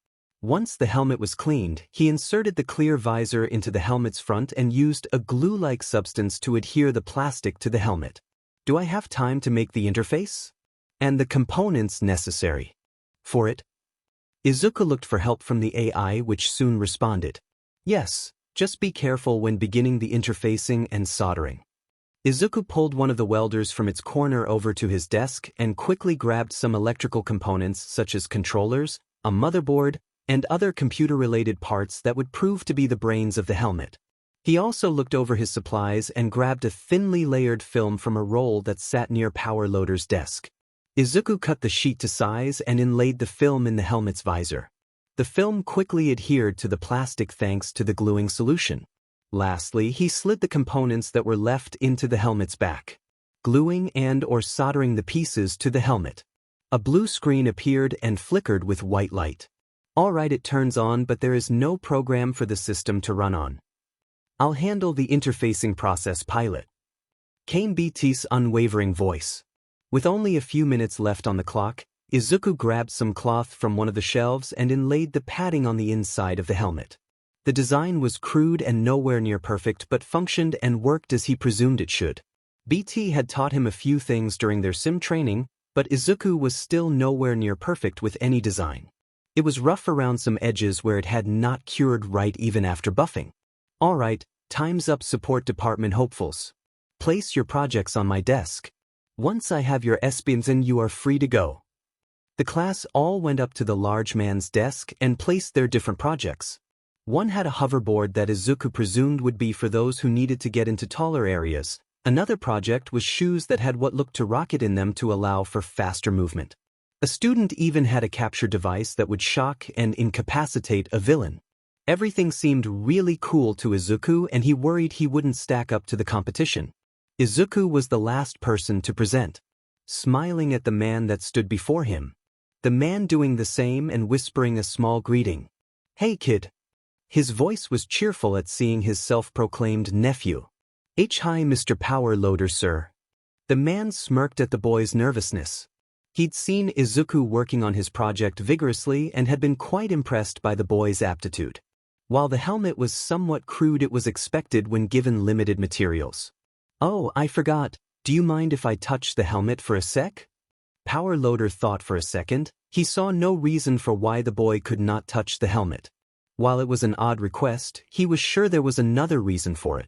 [SPEAKER 1] Once the helmet was cleaned, he inserted the clear visor into the helmet's front and used a glue-like substance to adhere the plastic to the helmet. Do I have time to make the interface? And the components necessary for it? Izuku looked for help from the AI, which soon responded. Yes, just be careful when beginning the interfacing and soldering. Izuku pulled one of the welders from its corner over to his desk and quickly grabbed some electrical components such as controllers, a motherboard, and other computer-related parts that would prove to be the brains of the helmet. He also looked over his supplies and grabbed a thinly layered film from a roll that sat near Power Loader's desk. Izuku cut the sheet to size and inlaid the film in the helmet's visor. The film quickly adhered to the plastic thanks to the gluing solution. Lastly, he slid the components that were left into the helmet's back, gluing and/or soldering the pieces to the helmet. A blue screen appeared and flickered with white light. Alright, it turns on, but there is no program for the system to run on. I'll handle the interfacing process, pilot, came BT's unwavering voice. With only a few minutes left on the clock, Izuku grabbed some cloth from one of the shelves and inlaid the padding on the inside of the helmet. The design was crude and nowhere near perfect, but functioned and worked as he presumed it should. BT had taught him a few things during their sim training, but Izuku was still nowhere near perfect with any design. It was rough around some edges where it had not cured right even after buffing. Alright, time's up, support department hopefuls. Place your projects on my desk. Once I have your SBMs in, you are free to go. The class all went up to the large man's desk and placed their different projects. One had a hoverboard that Izuku presumed would be for those who needed to get into taller areas. Another project was shoes that had what looked to rocket in them to allow for faster movement. A student even had a capture device that would shock and incapacitate a villain. Everything seemed really cool to Izuku, and he worried he wouldn't stack up to the competition. Izuku was the last person to present, smiling at the man that stood before him. The man doing the same and whispering a small greeting. Hey kid. His voice was cheerful at seeing his self-proclaimed nephew. Hi Mr. Power Loader, sir. The man smirked at the boy's nervousness. He'd seen Izuku working on his project vigorously and had been quite impressed by the boy's aptitude. While the helmet was somewhat crude, it was expected when given limited materials. Oh, I forgot. Do you mind if I touch the helmet for a sec? Power Loader thought for a second. He saw no reason for why the boy could not touch the helmet. While it was an odd request, he was sure there was another reason for it.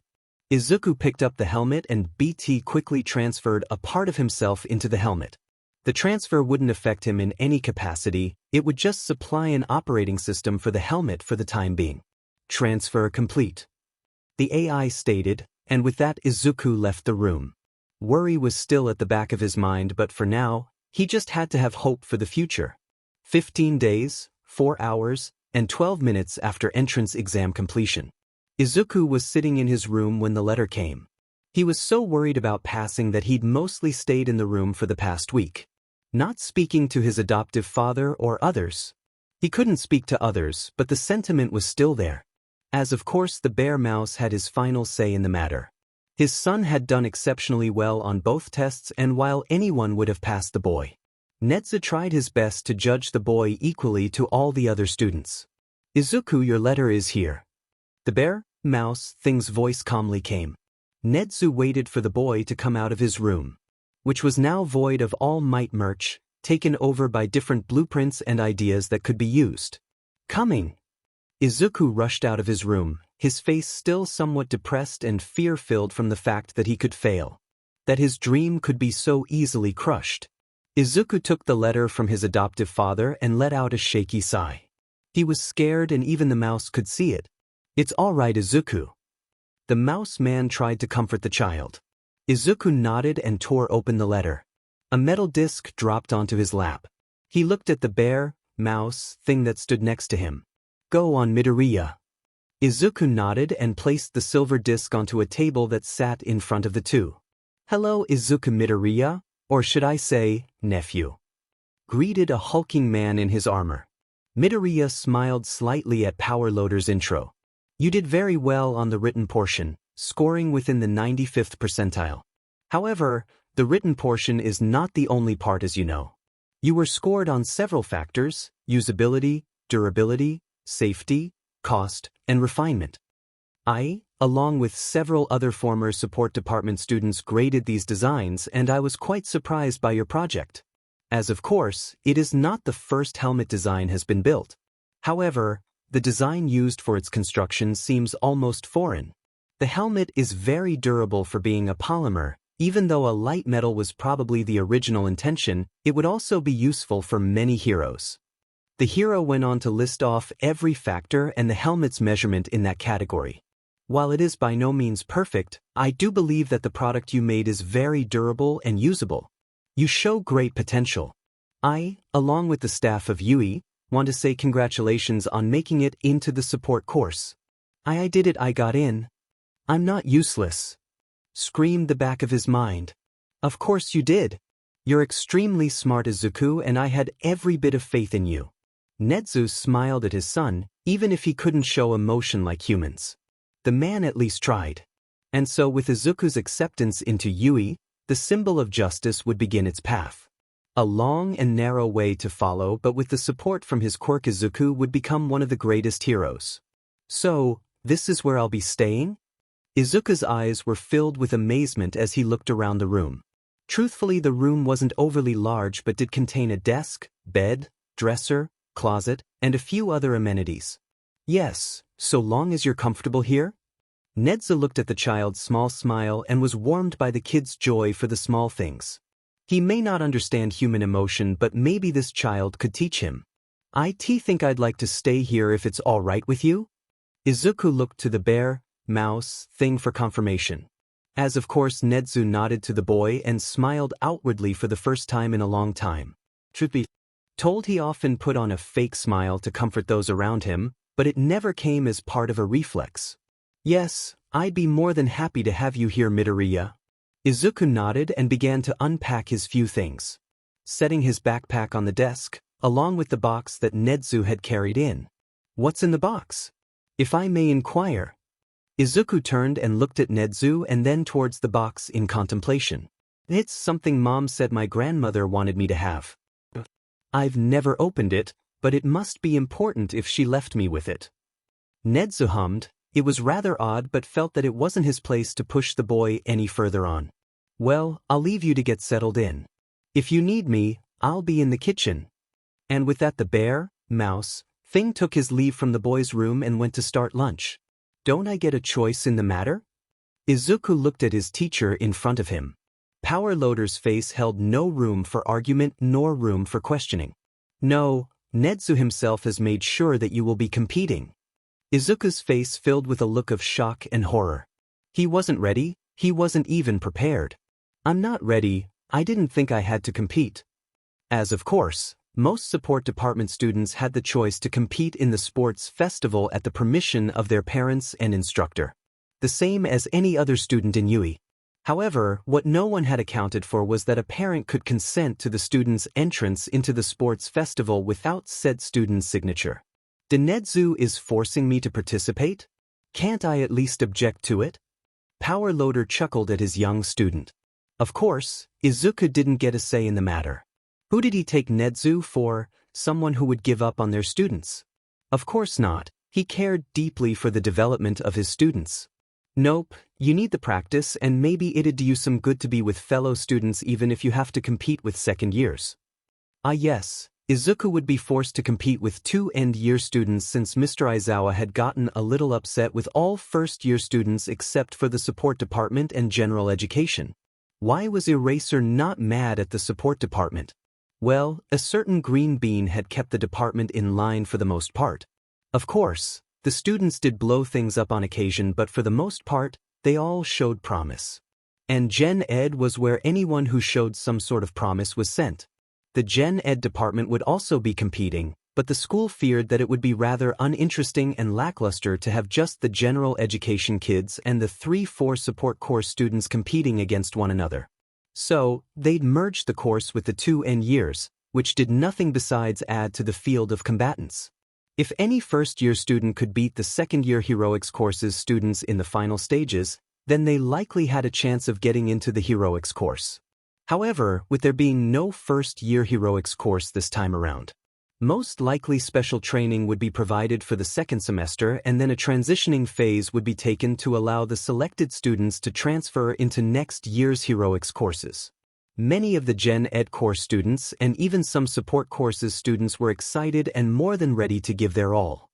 [SPEAKER 1] Izuku picked up the helmet and BT quickly transferred a part of himself into the helmet. The transfer wouldn't affect him in any capacity, it would just supply an operating system for the helmet for the time being. Transfer complete, the AI stated, and with that Izuku left the room. Worry was still at the back of his mind, but for now, he just had to have hope for the future. 15 days, 4 hours, and 12 minutes after entrance exam completion. Izuku was sitting in his room when the letter came. He was so worried about passing that he'd mostly stayed in the room for the past week, not speaking to his adoptive father or others. He couldn't speak to others, but the sentiment was still there. As of course the bear mouse had his final say in the matter. His son had done exceptionally well on both tests, and while anyone would have passed the boy, Nedu tried his best to judge the boy equally to all the other students. Izuku, your letter is here. The bear mouse thing's voice calmly came. Nedu waited for the boy to come out of his room, which was now void of all might merch, taken over by different blueprints and ideas that could be used. Coming! Izuku rushed out of his room, his face still somewhat depressed and fear-filled from the fact that he could fail, that his dream could be so easily crushed. Izuku took the letter from his adoptive father and let out a shaky sigh. He was scared, and even the mouse could see it. It's all right, Izuku. The mouse man tried to comfort the child. Izuku nodded and tore open the letter. A metal disc dropped onto his lap. He looked at the bear mouse thing that stood next to him. Go on, Midoriya. Izuku nodded and placed the silver disc onto a table that sat in front of the two. Hello, Izuku Midoriya, or should I say, nephew. Greeted a hulking man in his armor. Midoriya smiled slightly at Power Loader's intro. You did very well on the written portion, scoring within the 95th percentile. However, the written portion is not the only part, as you know. You were scored on several factors: usability, durability, safety, cost, and refinement. I, along with several other former support department students, graded these designs, and I was quite surprised by your project. As of course, it is not the first helmet design has been built. However, the design used for its construction seems almost foreign. The helmet is very durable for being a polymer. Even though a light metal was probably the original intention, it would also be useful for many heroes. The hero went on to list off every factor and the helmet's measurement in that category. While it is by no means perfect, I do believe that the product you made is very durable and usable. You show great potential. I, along with the staff of Yuuie, want to say congratulations on making it into the support course. I did it, I got in. I'm not useless. Screamed the back of his mind. Of course you did. You're extremely smart, Izuku, and I had every bit of faith in you. Nedu smiled at his son, even if he couldn't show emotion like humans. The man at least tried. And so with Izuku's acceptance into Yuuie, the symbol of justice would begin its path. A long and narrow way to follow, but with the support from his quirk, Izuku would become one of the greatest heroes. So, this is where I'll be staying? Izuku's eyes were filled with amazement as he looked around the room. Truthfully, the room wasn't overly large but did contain a desk, bed, dresser, closet, and a few other amenities. Yes, so long as you're comfortable here? Nedu looked at the child's small smile and was warmed by the kid's joy for the small things. He may not understand human emotion, but maybe this child could teach him. I think I'd like to stay here if it's all right with you? Izuku looked to the bear mouse thing for confirmation. As of course Nedu nodded to the boy and smiled outwardly for the first time in a long time. Truth be told, he often put on a fake smile to comfort those around him, but it never came as part of a reflex. Yes, I'd be more than happy to have you here, Midoriya. Izuku nodded and began to unpack his few things, setting his backpack on the desk, along with the box that Nedu had carried in. What's in the box? If I may inquire. Izuku turned and looked at Nedu and then towards the box in contemplation. It's something Mom said my grandmother wanted me to have. I've never opened it, but it must be important if she left me with it. Nedu hummed. It was rather odd, but felt that it wasn't his place to push the boy any further on. Well, I'll leave you to get settled in. If you need me, I'll be in the kitchen. And with that the bear mouse thing took his leave from the boy's room and went to start lunch. Don't I get a choice in the matter? Izuku looked at his teacher in front of him. Power Loader's face held no room for argument nor room for questioning. No, Nedu himself has made sure that you will be competing. Izuku's face filled with a look of shock and horror. He wasn't ready, he wasn't even prepared. I'm not ready, I didn't think I had to compete. As of course, most support department students had the choice to compete in the sports festival at the permission of their parents and instructor. The same as any other student in Yuuie. However, what no one had accounted for was that a parent could consent to the student's entrance into the sports festival without said student's signature. Nedu is forcing me to participate? Can't I at least object to it? Power Loader chuckled at his young student. Of course, Izuku didn't get a say in the matter. Who did he take Nedu for? Someone who would give up on their students? Of course not. He cared deeply for the development of his students. Nope, you need the practice and maybe it'd do you some good to be with fellow students even if you have to compete with second years. Ah yes, Izuku would be forced to compete with two end-year students since Mr. Aizawa had gotten a little upset with all first-year students except for the support department and general education. Why was Eraser not mad at the support department? Well, a certain green bean had kept the department in line for the most part. Of course, the students did blow things up on occasion, but for the most part, they all showed promise. And Gen Ed was where anyone who showed some sort of promise was sent. The Gen Ed department would also be competing, but the school feared that it would be rather uninteresting and lackluster to have just the general education kids and the 3-4 support course students competing against one another. So, they'd merged the course with the 2 end years, which did nothing besides add to the field of combatants. If any first-year student could beat the second-year heroics course's students in the final stages, then they likely had a chance of getting into the heroics course. However, with there being no first-year heroics course this time around, most likely special training would be provided for the second semester and then a transitioning phase would be taken to allow the selected students to transfer into next year's heroics courses. Many of the Gen Ed course students and even some support courses students were excited and more than ready to give their all.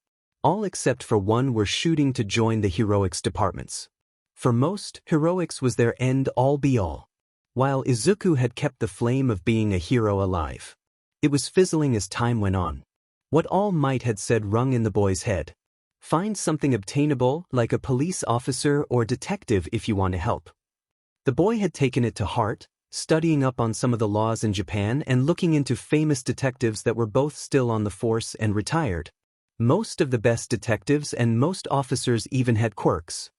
[SPEAKER 1] All except for one were shooting to join the heroics departments. For most, heroics was their end-all be-all. While Izuku had kept the flame of being a hero alive, it was fizzling as time went on. What All Might had said rung in the boy's head. Find something obtainable, like a police officer or detective if you want to help. The boy had taken it to heart, studying up on some of the laws in Japan and looking into famous detectives that were both still on the force and retired. Most of the best detectives and most officers even had quirks.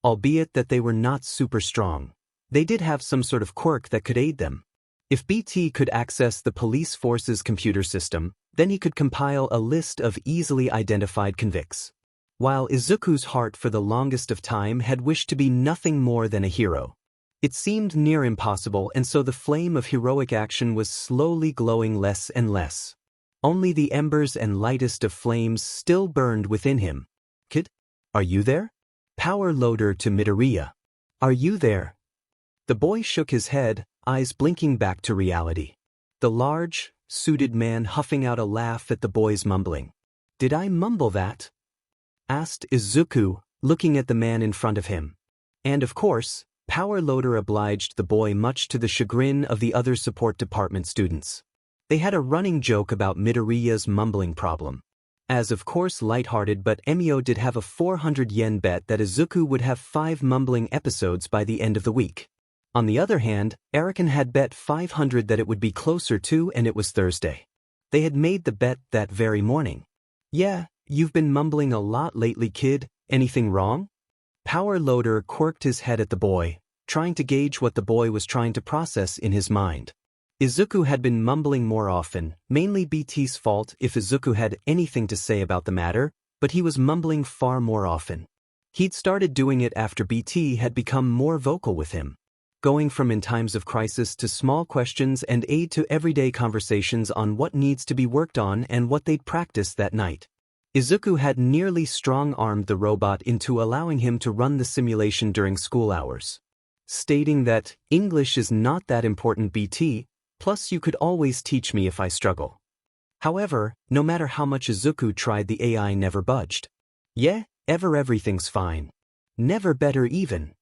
[SPEAKER 1] Albeit that they were not super strong. They did have some sort of quirk that could aid them. If BT could access the police force's computer system, then he could compile a list of easily identified convicts. While Izuku's heart for the longest of time had wished to be nothing more than a hero, it seemed near impossible, and so the flame of heroic action was slowly glowing less and less. Only the embers and lightest of flames still burned within him. Kid, are you there? Power Loader to Midoriya. Are you there? The boy shook his head, eyes blinking back to reality. The large, suited man huffing out a laugh at the boy's mumbling. Did I mumble that? Asked Izuku, looking at the man in front of him. And of course, Power Loader obliged the boy much to the chagrin of the other support department students. They had a running joke about Midoriya's mumbling problem. As of course lighthearted, but Emio did have a 400 yen bet that Izuku would have 5 mumbling episodes by the end of the week. On the other hand, Erican had bet 500 that it would be closer to, and it was Thursday. They had made the bet that very morning. Yeah, you've been mumbling a lot lately, kid. Anything wrong? Power Loader quirked his head at the boy, trying to gauge what the boy was trying to process in his mind. Izuku had been mumbling more often, mainly BT's fault if Izuku had anything to say about the matter, but he was mumbling far more often. He'd started doing it after BT had become more vocal with him, going from in times of crisis to small questions and aid to everyday conversations on what needs to be worked on and what they'd practiced that night. Izuku had nearly strong-armed the robot into allowing him to run the simulation during school hours, stating that, English is not that important, BT, plus you could always teach me if I struggle. However, no matter how much Izuku tried, the AI never budged. Yeah, everything's fine. Never better even.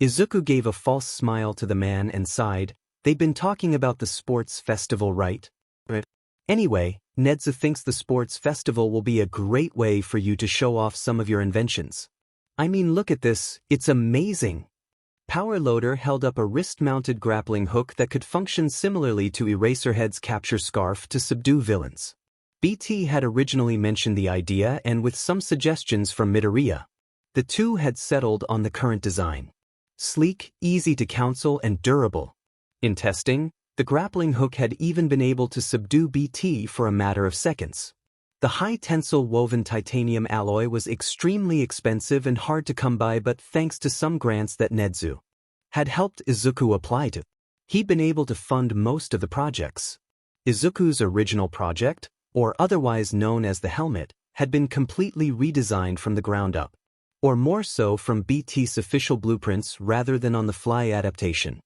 [SPEAKER 1] Izuku gave a false smile to the man and sighed. They'd been talking about the sports festival, right? Anyway, Nedu thinks the sports festival will be a great way for you to show off some of your inventions. I mean, look at this, it's amazing. Power Loader held up a wrist-mounted grappling hook that could function similarly to Eraserhead's capture scarf to subdue villains. BT had originally mentioned the idea, and with some suggestions from Midoriya, the two had settled on the current design. sleek, easy to counsel, and durable. In testing, the grappling hook had even been able to subdue BT for a matter of seconds. The high-tensile woven titanium alloy was extremely expensive and hard to come by, but thanks to some grants that Nedu had helped Izuku apply to, he'd been able to fund most of the projects. Izuku's original project, or otherwise known as the helmet, had been completely redesigned from the ground up, or more so from BT's official blueprints rather than on-the-fly adaptation.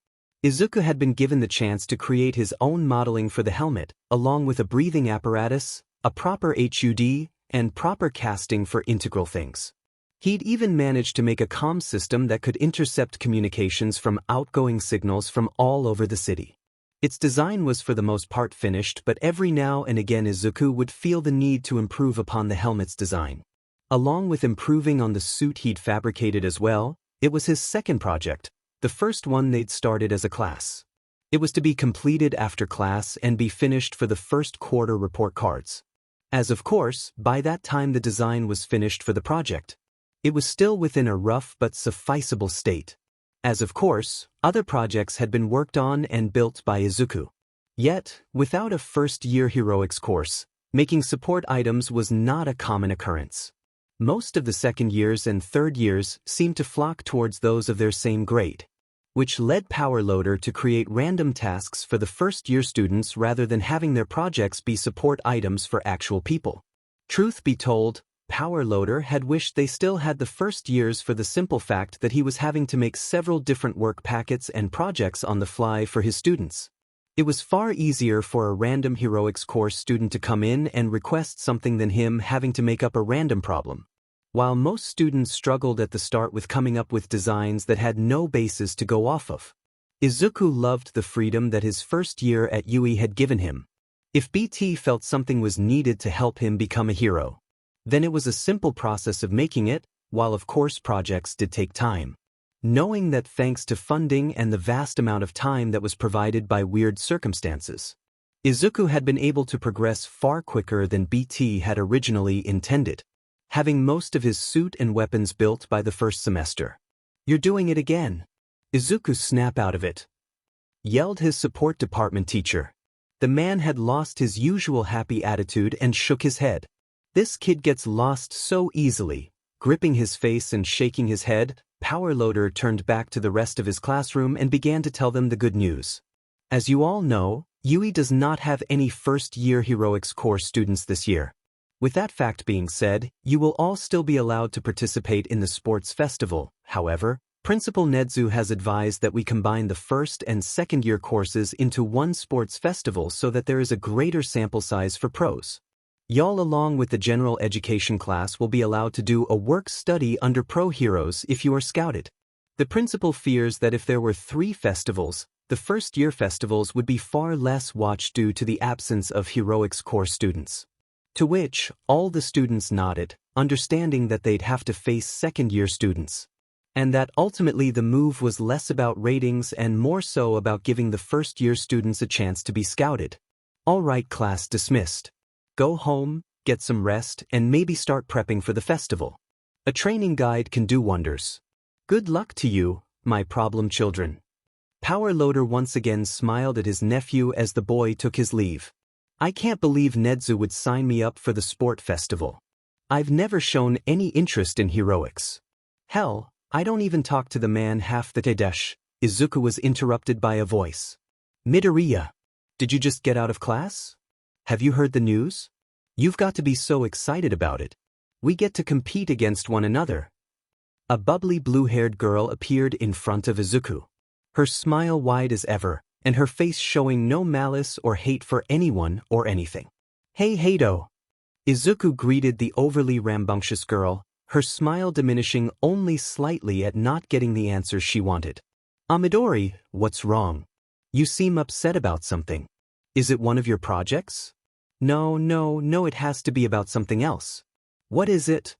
[SPEAKER 1] Izuku had been given the chance to create his own modeling for the helmet, along with a breathing apparatus, a proper HUD, and proper casting for integral things. He'd even managed to make a comm system that could intercept communications from outgoing signals from all over the city. Its design was for the most part finished, but every now and again Izuku would feel the need to improve upon the helmet's design. Along with improving on the suit he'd fabricated as well, it was his second project, the first one they'd started as a class. It was to be completed after class and be finished for the first quarter report cards. As of course, by that time the design was finished for the project. It was still within a rough but sufficeable state. As of course, other projects had been worked on and built by Izuku. Yet, without a first-year heroics course, making support items was not a common occurrence. Most of the second years and third years seemed to flock towards those of their same grade, which led Power Loader to create random tasks for the first-year students rather than having their projects be support items for actual people. Truth be told, Power Loader had wished they still had the first years for the simple fact that he was having to make several different work packets and projects on the fly for his students. It was far easier for a random heroics course student to come in and request something than him having to make up a random problem. While most students struggled at the start with coming up with designs that had no basis to go off of, Izuku loved the freedom that his first year at Yuuie had given him. If BT felt something was needed to help him become a hero, then it was a simple process of making it, while of course projects did take time. Knowing that thanks to funding and the vast amount of time that was provided by weird circumstances, Izuku had been able to progress far quicker than BT had originally intended, having most of his suit and weapons built by the first semester. "You're doing it again." Izuku snapped out of it, yelled his support department teacher. The man had lost his usual happy attitude and shook his head. This kid gets lost so easily. Gripping his face and shaking his head, Power Loader turned back to the rest of his classroom and began to tell them the good news. As you all know, Yuuie does not have any first-year heroics course students this year. With that fact being said, you will all still be allowed to participate in the sports festival. However, Principal Nedu has advised that we combine the first and second year courses into one sports festival so that there is a greater sample size for pros. Y'all along with the general education class will be allowed to do a work study under pro heroes if you are scouted. The principal fears that if there were 3 festivals, the first-year festivals would be far less watched due to the absence of heroics course students. To which, all the students nodded, understanding that they'd have to face second-year students. And that ultimately the move was less about ratings and more so about giving the first-year students a chance to be scouted. All right, class dismissed. Go home, get some rest, and maybe start prepping for the festival. A training guide can do wonders. Good luck to you, my problem children. Power Loader once again smiled at his nephew as the boy took his leave. I can't believe Nedu would sign me up for the sport festival. I've never shown any interest in heroics. Hell, I don't even talk to the man half the day. Izuku was interrupted by a voice. Midoriya, did you just get out of class? Have you heard the news? You've got to be so excited about it. We get to compete against one another. A bubbly blue-haired girl appeared in front of Izuku, her smile wide as ever, and her face showing no malice or hate for anyone or anything. Hey Hado! Izuku greeted the overly rambunctious girl, her smile diminishing only slightly at not getting the answer she wanted. Midori, what's wrong? You seem upset about something. Is it one of your projects? No, it has to be about something else. What is it?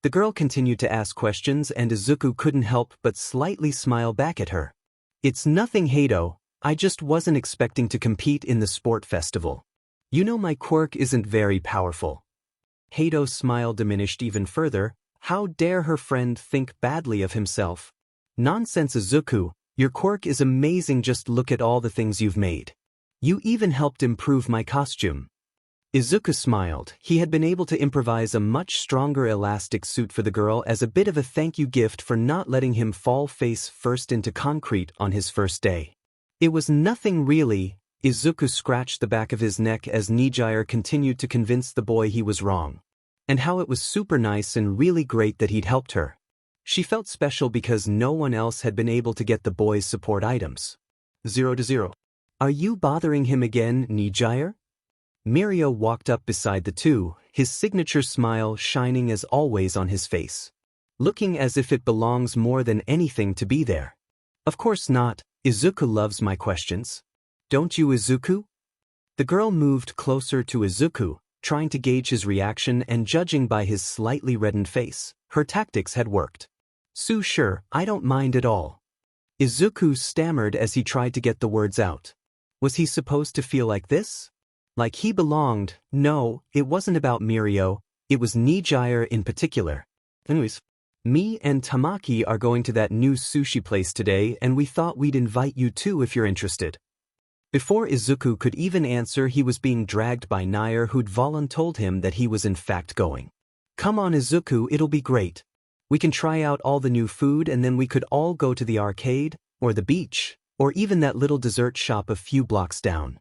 [SPEAKER 1] The girl continued to ask questions and Izuku couldn't help but slightly smile back at her. It's nothing, Hado. I just wasn't expecting to compete in the sport festival. You know my quirk isn't very powerful. Hado's smile diminished even further. How dare her friend think badly of himself? Nonsense Izuku, your quirk is amazing, just look at all the things you've made. You even helped improve my costume. Izuku smiled. He had been able to improvise a much stronger elastic suit for the girl as a bit of a thank you gift for not letting him fall face first into concrete on his first day. It was nothing really. Izuku scratched the back of his neck as Nijire continued to convince the boy he was wrong. And how it was super nice and really great that he'd helped her. She felt special because no one else had been able to get the boy's support items. 0-0. Are you bothering him again, Nijire? Mirio walked up beside the two, his signature smile shining as always on his face. Looking as if it belongs more than anything to be there. Of course not, Izuku loves my questions. Don't you, Izuku? The girl moved closer to Izuku, trying to gauge his reaction, and judging by his slightly reddened face, her tactics had worked. Sure, I don't mind at all. Izuku stammered as he tried to get the words out. Was he supposed to feel like this? Like he belonged? No, it wasn't about Mirio, it was Nijire in particular. Anyways, me and Tamaki are going to that new sushi place today, and we thought we'd invite you too if you're interested. Before Izuku could even answer, he was being dragged by Nair, who'd voluntold him that he was in fact going. Come on Izuku, it'll be great. We can try out all the new food and then we could all go to the arcade, or the beach, or even that little dessert shop a few blocks down.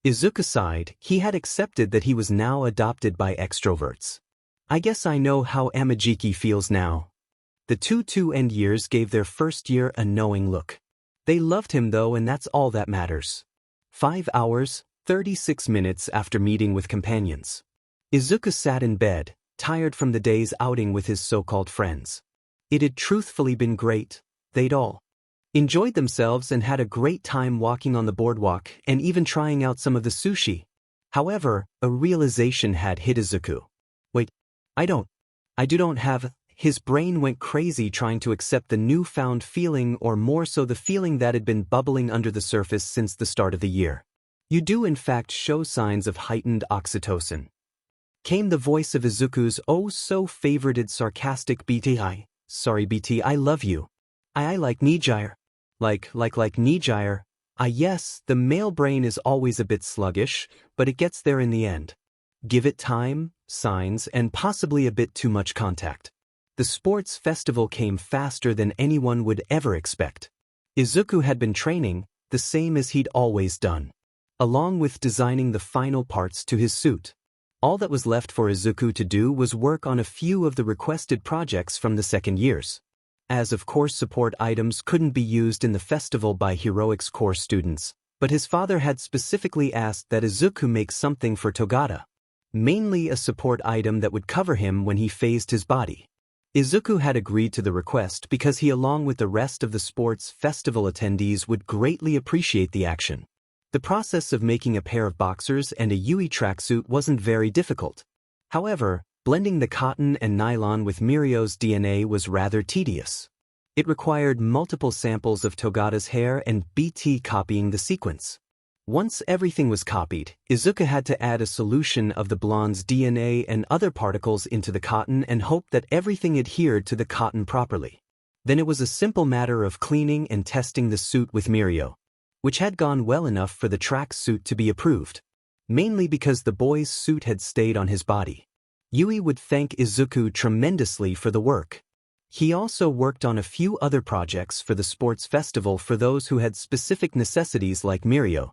[SPEAKER 1] Izuku sighed. He had accepted that he was now adopted by extroverts. I guess I know how Amajiki feels now. The two end years gave their first year a knowing look. They loved him though, and that's all that matters. 5 hours, 36 minutes after meeting with companions. Izuku sat in bed, tired from the day's outing with his so-called friends. It had truthfully been great. They'd all enjoyed themselves and had a great time walking on the boardwalk and even trying out some of the sushi. However, a realization had hit Izuku. Wait, I don't have. His brain went crazy trying to accept the newfound feeling, or more so the feeling that had been bubbling under the surface since the start of the year. You do in fact show signs of heightened oxytocin. Came the voice of Izuku's oh-so-favorited sarcastic BTI. Sorry BT, I love you. I like Nijire. Like Nijire. Yes, the male brain is always a bit sluggish, but it gets there in the end. Give it time, signs, and possibly a bit too much contact. The sports festival came faster than anyone would ever expect. Izuku had been training, the same as he'd always done, along with designing the final parts to his suit. All that was left for Izuku to do was work on a few of the requested projects from the second years. As of course support items couldn't be used in the festival by Heroics Core students, but his father had specifically asked that Izuku make something for Tagata. Mainly a support item that would cover him when he phased his body. Izuku had agreed to the request because he, along with the rest of the sports festival attendees, would greatly appreciate the action. The process of making a pair of boxers and a Yuuie tracksuit wasn't very difficult. However, blending the cotton and nylon with Mirio's DNA was rather tedious. It required multiple samples of Tagata's hair and BT copying the sequence. Once everything was copied, Izuku had to add a solution of the blonde's DNA and other particles into the cotton and hope that everything adhered to the cotton properly. Then it was a simple matter of cleaning and testing the suit with Mirio, which had gone well enough for the track suit to be approved, mainly because the boy's suit had stayed on his body. Yuuie would thank Izuku tremendously for the work. He also worked on a few other projects for the sports festival for those who had specific necessities like Mirio.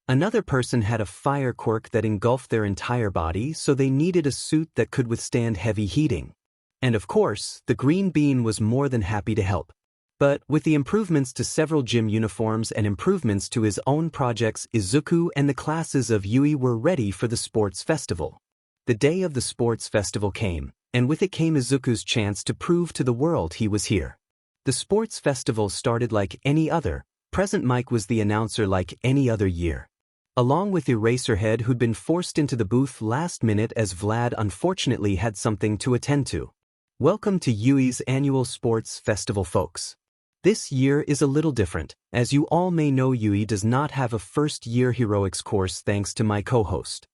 [SPEAKER 1] Another person had a fire quirk that engulfed their entire body, so they needed a suit that could withstand heavy heating. And of course, the Green Bean was more than happy to help. But with the improvements to several gym uniforms and improvements to his own projects, Izuku and the classes of Yuuie were ready for the sports festival. The day of the sports festival came, and with it came Izuku's chance to prove to the world he was here. The sports festival started like any other. Present Mike was the announcer like any other year, along with Eraserhead, who'd been forced into the booth last minute as Vlad unfortunately had something to attend to. Welcome to Yuuie's annual sports festival, folks. This year is a little different. As you all may know, Yuuie does not have a first-year heroics course thanks to my co-host.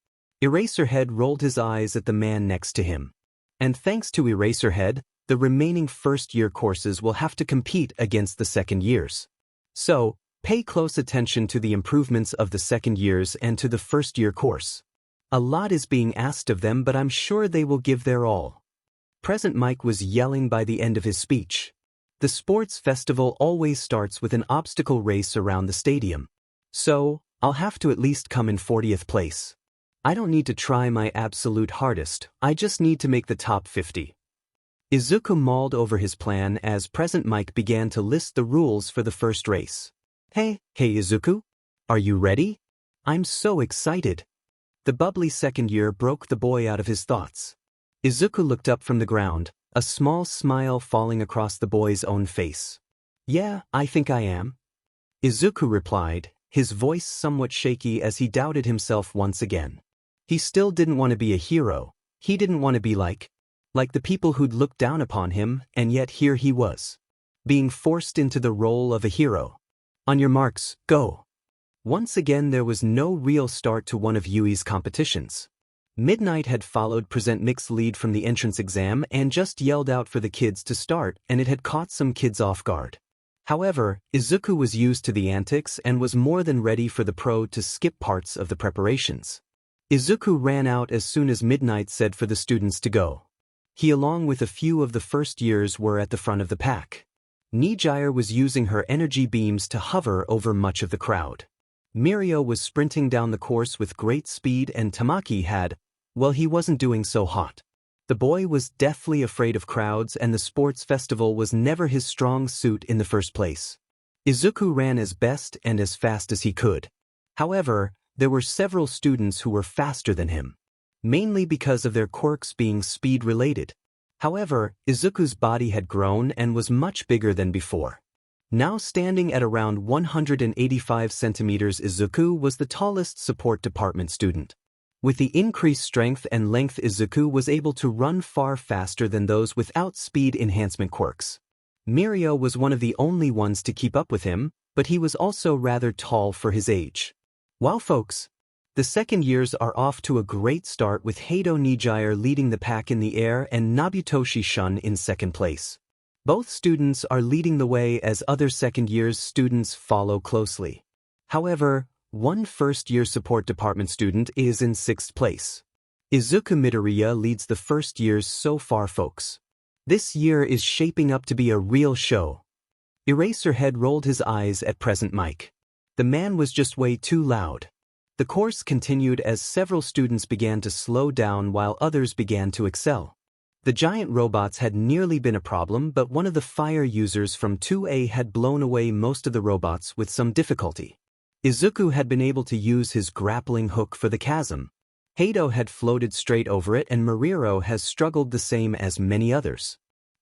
[SPEAKER 1] Eraserhead rolled his eyes at the man next to him. And thanks to Eraserhead, The remaining first-year courses will have to compete against the second years. So, pay close attention to the improvements of the second years and to the first-year course. A lot is being asked of them, but I'm sure they will give their all. Present Mike was yelling by the end of his speech. The sports festival always starts with an obstacle race around the stadium. So, I'll have to at least come in 40th place. I don't need to try my absolute hardest, I just need to make the top 50. Izuku mulled over his plan as Present Mike began to list the rules for the first race. Hey Izuku? Are you ready? I'm so excited. The bubbly second year broke the boy out of his thoughts. Izuku looked up from the ground, a small smile falling across the boy's own face. Yeah, I think I am. Izuku replied, his voice somewhat shaky as he doubted himself once again. He still didn't want to be a hero. He didn't want to be like the people who'd looked down upon him, and yet here he was, being forced into the role of a hero. On your marks, go. Once again there was no real start to one of Yuuie's competitions. Midnight had followed Present Mic's lead from the entrance exam and just yelled out for the kids to start, and it had caught some kids off guard. However, Izuku was used to the antics and was more than ready for the pro to skip parts of the preparations. Izuku ran out as soon as Midnight said for the students to go. He along with a few of the first years were at the front of the pack. Nijire was using her energy beams to hover over much of the crowd. Mirio was sprinting down the course with great speed, and Tamaki he wasn't doing so hot. The boy was deathly afraid of crowds, and the sports festival was never his strong suit in the first place. Izuku ran as best and as fast as he could. However, there were several students who were faster than him, mainly because of their quirks being speed-related. However, Izuku's body had grown and was much bigger than before. Now standing at around 185 centimeters, Izuku was the tallest support department student. With the increased strength and length, Izuku was able to run far faster than those without speed enhancement quirks. Mirio was one of the only ones to keep up with him, but he was also rather tall for his age. Wow folks! The second years are off to a great start with Heido Nijire leading the pack in the air and Nobutoshi Shun in second place. Both students are leading the way as other second years students follow closely. However, one first-year support department student is in 6th place. Izuku Midoriya leads the first years so far folks. This year is shaping up to be a real show. Eraserhead rolled his eyes at Present Mike. The man was just way too loud. The course continued as several students began to slow down while others began to excel. The giant robots had nearly been a problem, but one of the fire users from 2A had blown away most of the robots with some difficulty. Izuku had been able to use his grappling hook for the chasm. Heido had floated straight over it, and Mariro has struggled the same as many others.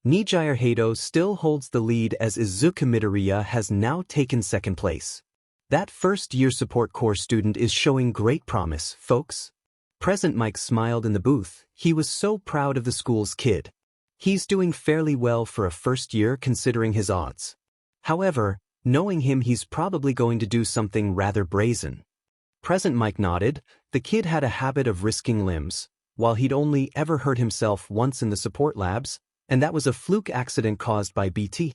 [SPEAKER 1] Nijire Heido still holds the lead as Izuku Midoriya has now taken second place. That first-year support course student is showing great promise, folks. Present Mike smiled in the booth. He was so proud of the school's kid. He's doing fairly well for a first year considering his odds. However, knowing him, he's probably going to do something rather brazen. Present Mike nodded. The kid had a habit of risking limbs. While he'd only ever hurt himself once in the support labs, and that was a fluke accident caused by BT.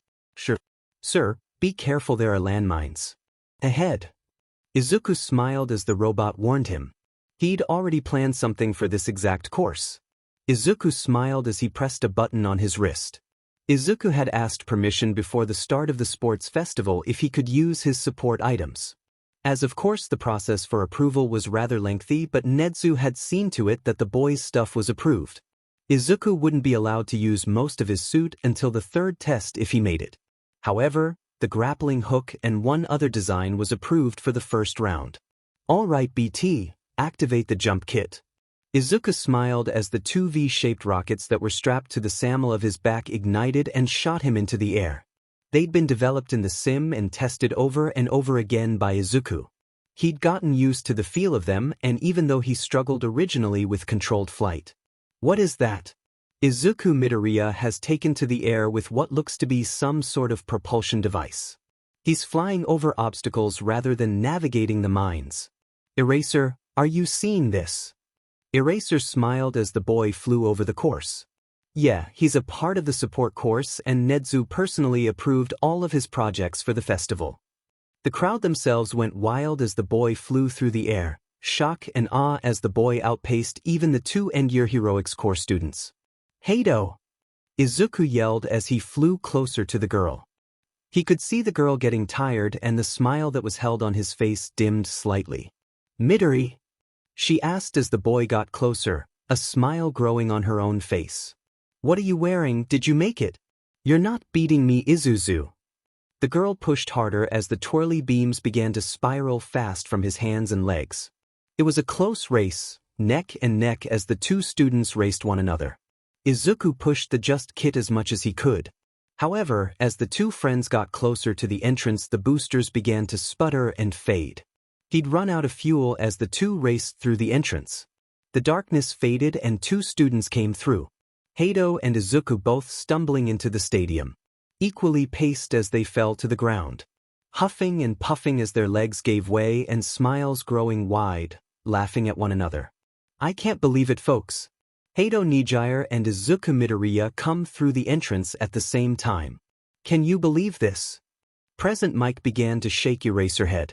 [SPEAKER 1] Sir, be careful, there are landmines ahead. Izuku smiled as the robot warned him. He'd already planned something for this exact course. Izuku smiled as he pressed a button on his wrist. Izuku had asked permission before the start of the sports festival if he could use his support items. As of course the process for approval was rather lengthy, but Nedu had seen to it that the boy's stuff was approved. Izuku wouldn't be allowed to use most of his suit until the third test if he made it. However, the grappling hook and one other design was approved for the first round. All right BT, activate the jump kit. Izuku smiled as the two V-shaped rockets that were strapped to the saddle of his back ignited and shot him into the air. They'd been developed in the sim and tested over and over again by Izuku. He'd gotten used to the feel of them, and even though he struggled originally with controlled flight. What is that? Izuku Midoriya has taken to the air with what looks to be some sort of propulsion device. He's flying over obstacles rather than navigating the mines. Eraser, are you seeing this? Eraser smiled as the boy flew over the course. Yeah, he's a part of the support course and Nedu personally approved all of his projects for the festival. The crowd themselves went wild as the boy flew through the air, shock and awe as the boy outpaced even the two end-year heroics course students. "Heido!" Izuku yelled as he flew closer to the girl. He could see the girl getting tired and the smile that was held on his face dimmed slightly. "Midori?" she asked as the boy got closer, a smile growing on her own face. "What are you wearing? Did you make it? You're not beating me, Izuzu." The girl pushed harder as the twirly beams began to spiral fast from his hands and legs. It was a close race, neck and neck as the two students raced one another. Izuku pushed the just kit as much as he could. However, as the two friends got closer to the entrance, the boosters began to sputter and fade. He'd run out of fuel as the two raced through the entrance. The darkness faded and two students came through. Heido and Izuku both stumbling into the stadium, equally paced as they fell to the ground, huffing and puffing as their legs gave way and smiles growing wide, laughing at one another. "I can't believe it, folks." Heido Nijire and Izuku Midoriya come through the entrance at the same time. "Can you believe this?" Present Mike began to shake Eraserhead.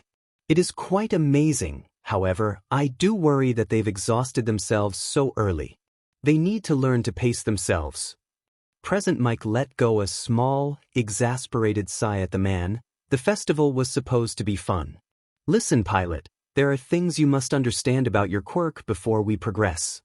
[SPEAKER 1] "It is quite amazing, however, I do worry that they've exhausted themselves so early. They need to learn to pace themselves." Present Mike let go a small, exasperated sigh at the man. The festival was supposed to be fun. "Listen, pilot, there are things you must understand about your quirk before we progress."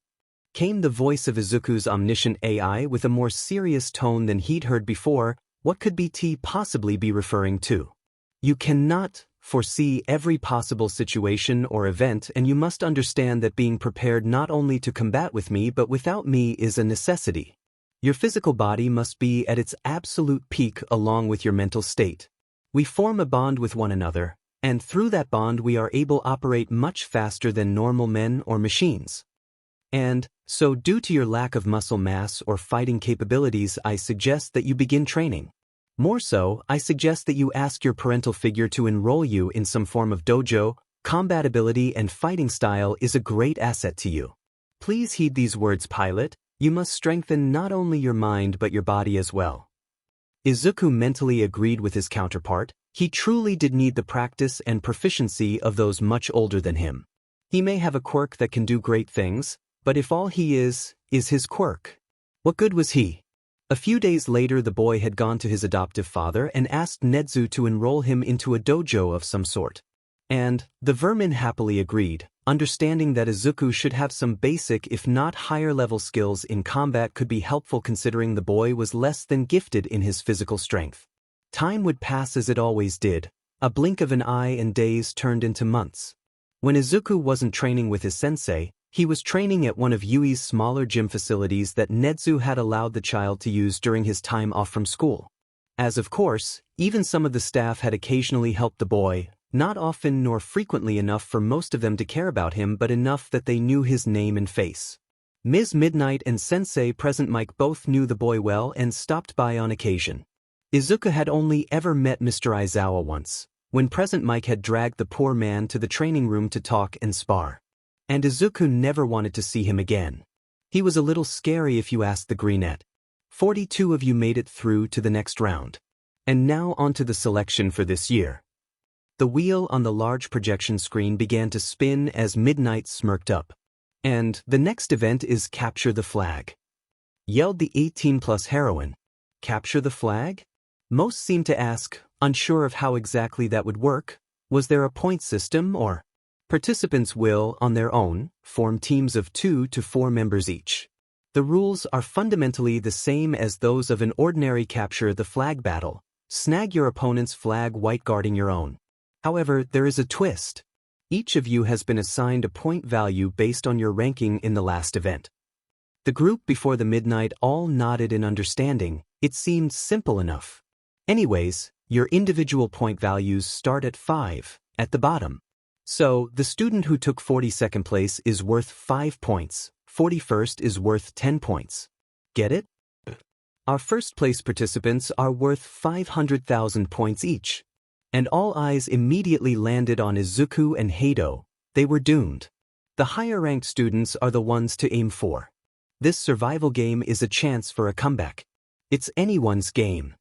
[SPEAKER 1] Came the voice of Izuku's omniscient AI with a more serious tone than he'd heard before. What could BT possibly be referring to? "You cannot foresee every possible situation or event, and you must understand that being prepared not only to combat with me but without me is a necessity. Your physical body must be at its absolute peak along with your mental state. We form a bond with one another, and through that bond we are able to operate much faster than normal men or machines. And so due to your lack of muscle mass or fighting capabilities, I suggest that you begin training. More so, I suggest that you ask your parental figure to enroll you in some form of dojo. Combatability and fighting style is a great asset to you. Please heed these words, pilot. You must strengthen not only your mind but your body as well." Izuku mentally agreed with his counterpart. He truly did need the practice and proficiency of those much older than him. He may have a quirk that can do great things, but if all he is his quirk, what good was he? A few days later, the boy had gone to his adoptive father and asked Nedu to enroll him into a dojo of some sort. And the vermin happily agreed, understanding that Izuku should have some basic if not higher level skills in combat could be helpful considering the boy was less than gifted in his physical strength. Time would pass as it always did. A blink of an eye and days turned into months. When Izuku wasn't training with his sensei, he was training at one of Yuuie's smaller gym facilities that Nedu had allowed the child to use during his time off from school. As of course, even some of the staff had occasionally helped the boy, not often nor frequently enough for most of them to care about him but enough that they knew his name and face. Ms. Midnight and Sensei Present Mike both knew the boy well and stopped by on occasion. Izuku had only ever met Mr. Aizawa once, when Present Mike had dragged the poor man to the training room to talk and spar. And Izuku never wanted to see him again. He was a little scary if you asked the Greenette. 42 of you made it through to the next round. And now onto the selection for this year. The wheel on the large projection screen began to spin as Midnight smirked up. "And the next event is Capture the Flag," yelled the 18-plus heroine. Capture the flag? Most seemed to ask, unsure of how exactly that would work. Was there a point system or? Participants will, on their own, form teams of 2 to 4 members each. The rules are fundamentally the same as those of an ordinary capture the flag battle. Snag your opponent's flag while guarding your own. However, there is a twist. Each of you has been assigned a point value based on your ranking in the last event. The group before the Midnight all nodded in understanding. It seemed simple enough. Anyways, your individual point values start at 5, at the bottom. So, the student who took 42nd place is worth 5 points, 41st is worth 10 points. Get it? Our first place participants are worth 500,000 points each. And all eyes immediately landed on Izuku and Heido. They were doomed. The higher ranked students are the ones to aim for. This survival game is a chance for a comeback. It's anyone's game,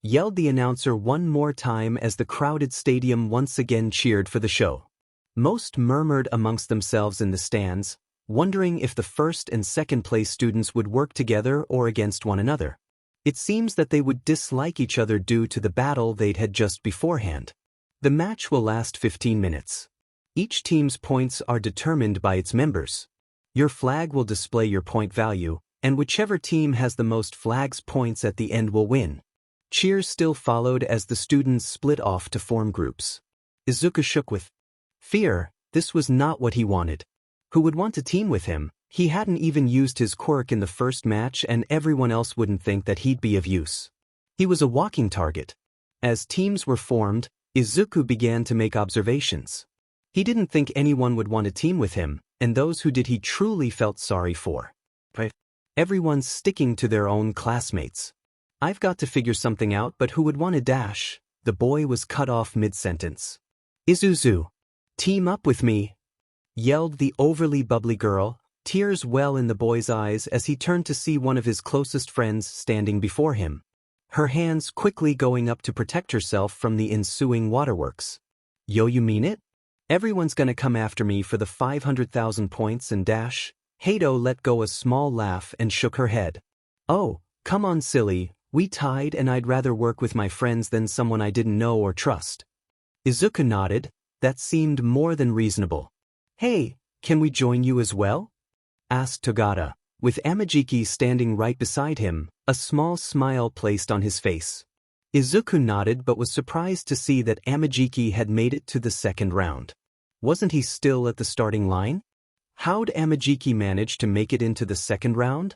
[SPEAKER 1] yelled the announcer one more time as the crowded stadium once again cheered for the show. Most murmured amongst themselves in the stands, wondering if the first and second place students would work together or against one another. It seems that they would dislike each other due to the battle they'd had just beforehand. The match will last 15 minutes. Each team's points are determined by its members. Your flag will display your point value, and whichever team has the most flags points at the end will win. Cheers still followed as the students split off to form groups. Izuku shook with fear. This was not what he wanted. Who would want to team with him? He hadn't even used his quirk in the first match and everyone else wouldn't think that he'd be of use. He was a walking target. As teams were formed, Izuku began to make observations. He didn't think anyone would want to team with him, and those who did he truly felt sorry for. Everyone's sticking to their own classmates. I've got to figure something out, but who would want to dash? The boy was cut off mid-sentence. Izuzu, team up with me, yelled the overly bubbly girl, tears well in the boy's eyes as he turned to see one of his closest friends standing before him, her hands quickly going up to protect herself from the ensuing waterworks. Yo, you mean it? Everyone's gonna come after me for the 500,000 points and dash? Hato let go a small laugh and shook her head. Oh, come on silly, we tied and I'd rather work with my friends than someone I didn't know or trust. Izuku nodded. That seemed more than reasonable. Hey, can we join you as well? Asked Tagata, with Amajiki standing right beside him, a small smile placed on his face. Izuku nodded but was surprised to see that Amajiki had made it to the second round. Wasn't he still at the starting line? How'd Amajiki manage to make it into the second round?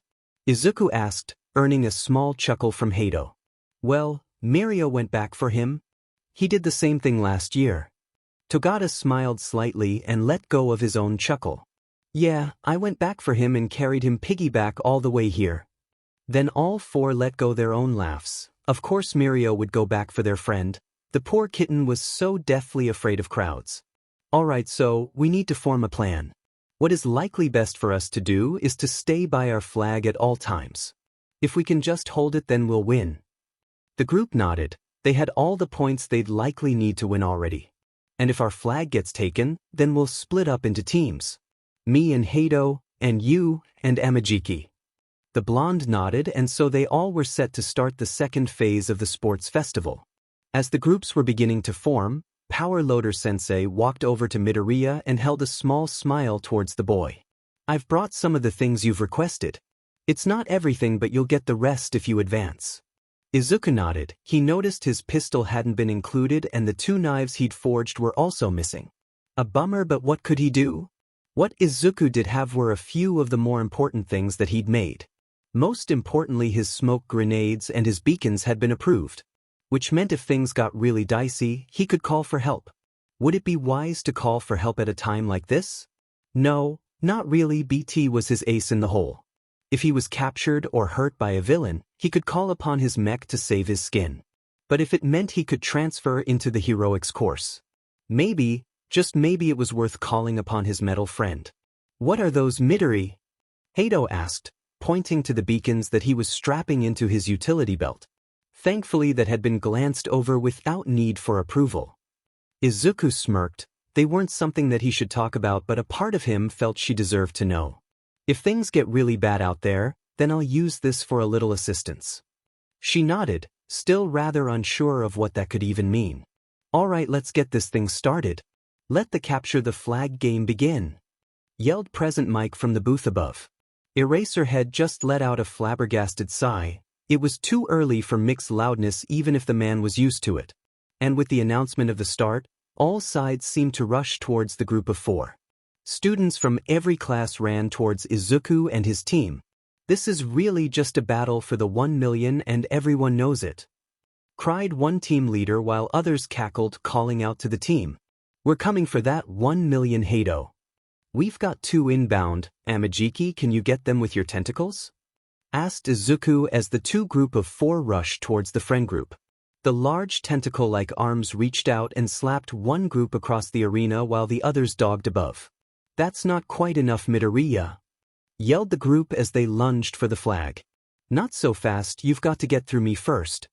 [SPEAKER 1] Izuku asked, earning a small chuckle from Hato. Well, Miria went back for him. He did the same thing last year. Tagata smiled slightly and let go of his own chuckle. Yeah, I went back for him and carried him piggyback all the way here. Then all four let go their own laughs. Of course Miria would go back for their friend. The poor kitten was so deathly afraid of crowds. Alright, so we need to form a plan. What is likely best for us to do is to stay by our flag at all times. If we can just hold it, then we'll win. The group nodded. They had all the points they'd likely need to win already. And if our flag gets taken, then we'll split up into teams. Me and Hato, and you, and Amajiki. The blonde nodded, and so they all were set to start the second phase of the sports festival. As the groups were beginning to form, Power Loader Sensei walked over to Midoriya and held a small smile towards the boy. I've brought some of the things you've requested. It's not everything, but you'll get the rest if you advance. Izuku nodded. He noticed his pistol hadn't been included and the two knives he'd forged were also missing. A bummer, but what could he do? What Izuku did have were a few of the more important things that he'd made. Most importantly, his smoke grenades and his beacons had been approved, which meant if things got really dicey, he could call for help. Would it be wise to call for help at a time like this? No, not really. BT was his ace in the hole. If he was captured or hurt by a villain, he could call upon his mech to save his skin. But if it meant he could transfer into the heroics course, maybe, just maybe it was worth calling upon his metal friend. What are those, Midori? Hato asked, pointing to the beacons that he was strapping into his utility belt. Thankfully that had been glanced over without need for approval. Izuku smirked. They weren't something that he should talk about, but a part of him felt she deserved to know. If things get really bad out there, then I'll use this for a little assistance. She nodded, still rather unsure of what that could even mean. Alright, let's get this thing started. Let the capture the flag game begin, yelled Present Mike from the booth above. Eraserhead just let out a flabbergasted sigh. It was too early for mixed loudness even if the man was used to it. And with the announcement of the start, all sides seemed to rush towards the group of four. Students from every class ran towards Izuku and his team. This is really just a battle for the 1 million and everyone knows it, cried one team leader while others cackled, calling out to the team. We're coming for that 1 million, Hato. We've got 2 inbound. Amajiki, can you get them with your tentacles? Asked Izuku as the 2 group of 4 rushed towards the friend group. The large tentacle-like arms reached out and slapped one group across the arena while the others dogged above. That's not quite enough, Midoriya, yelled the group as they lunged for the flag. Not so fast, you've got to get through me first,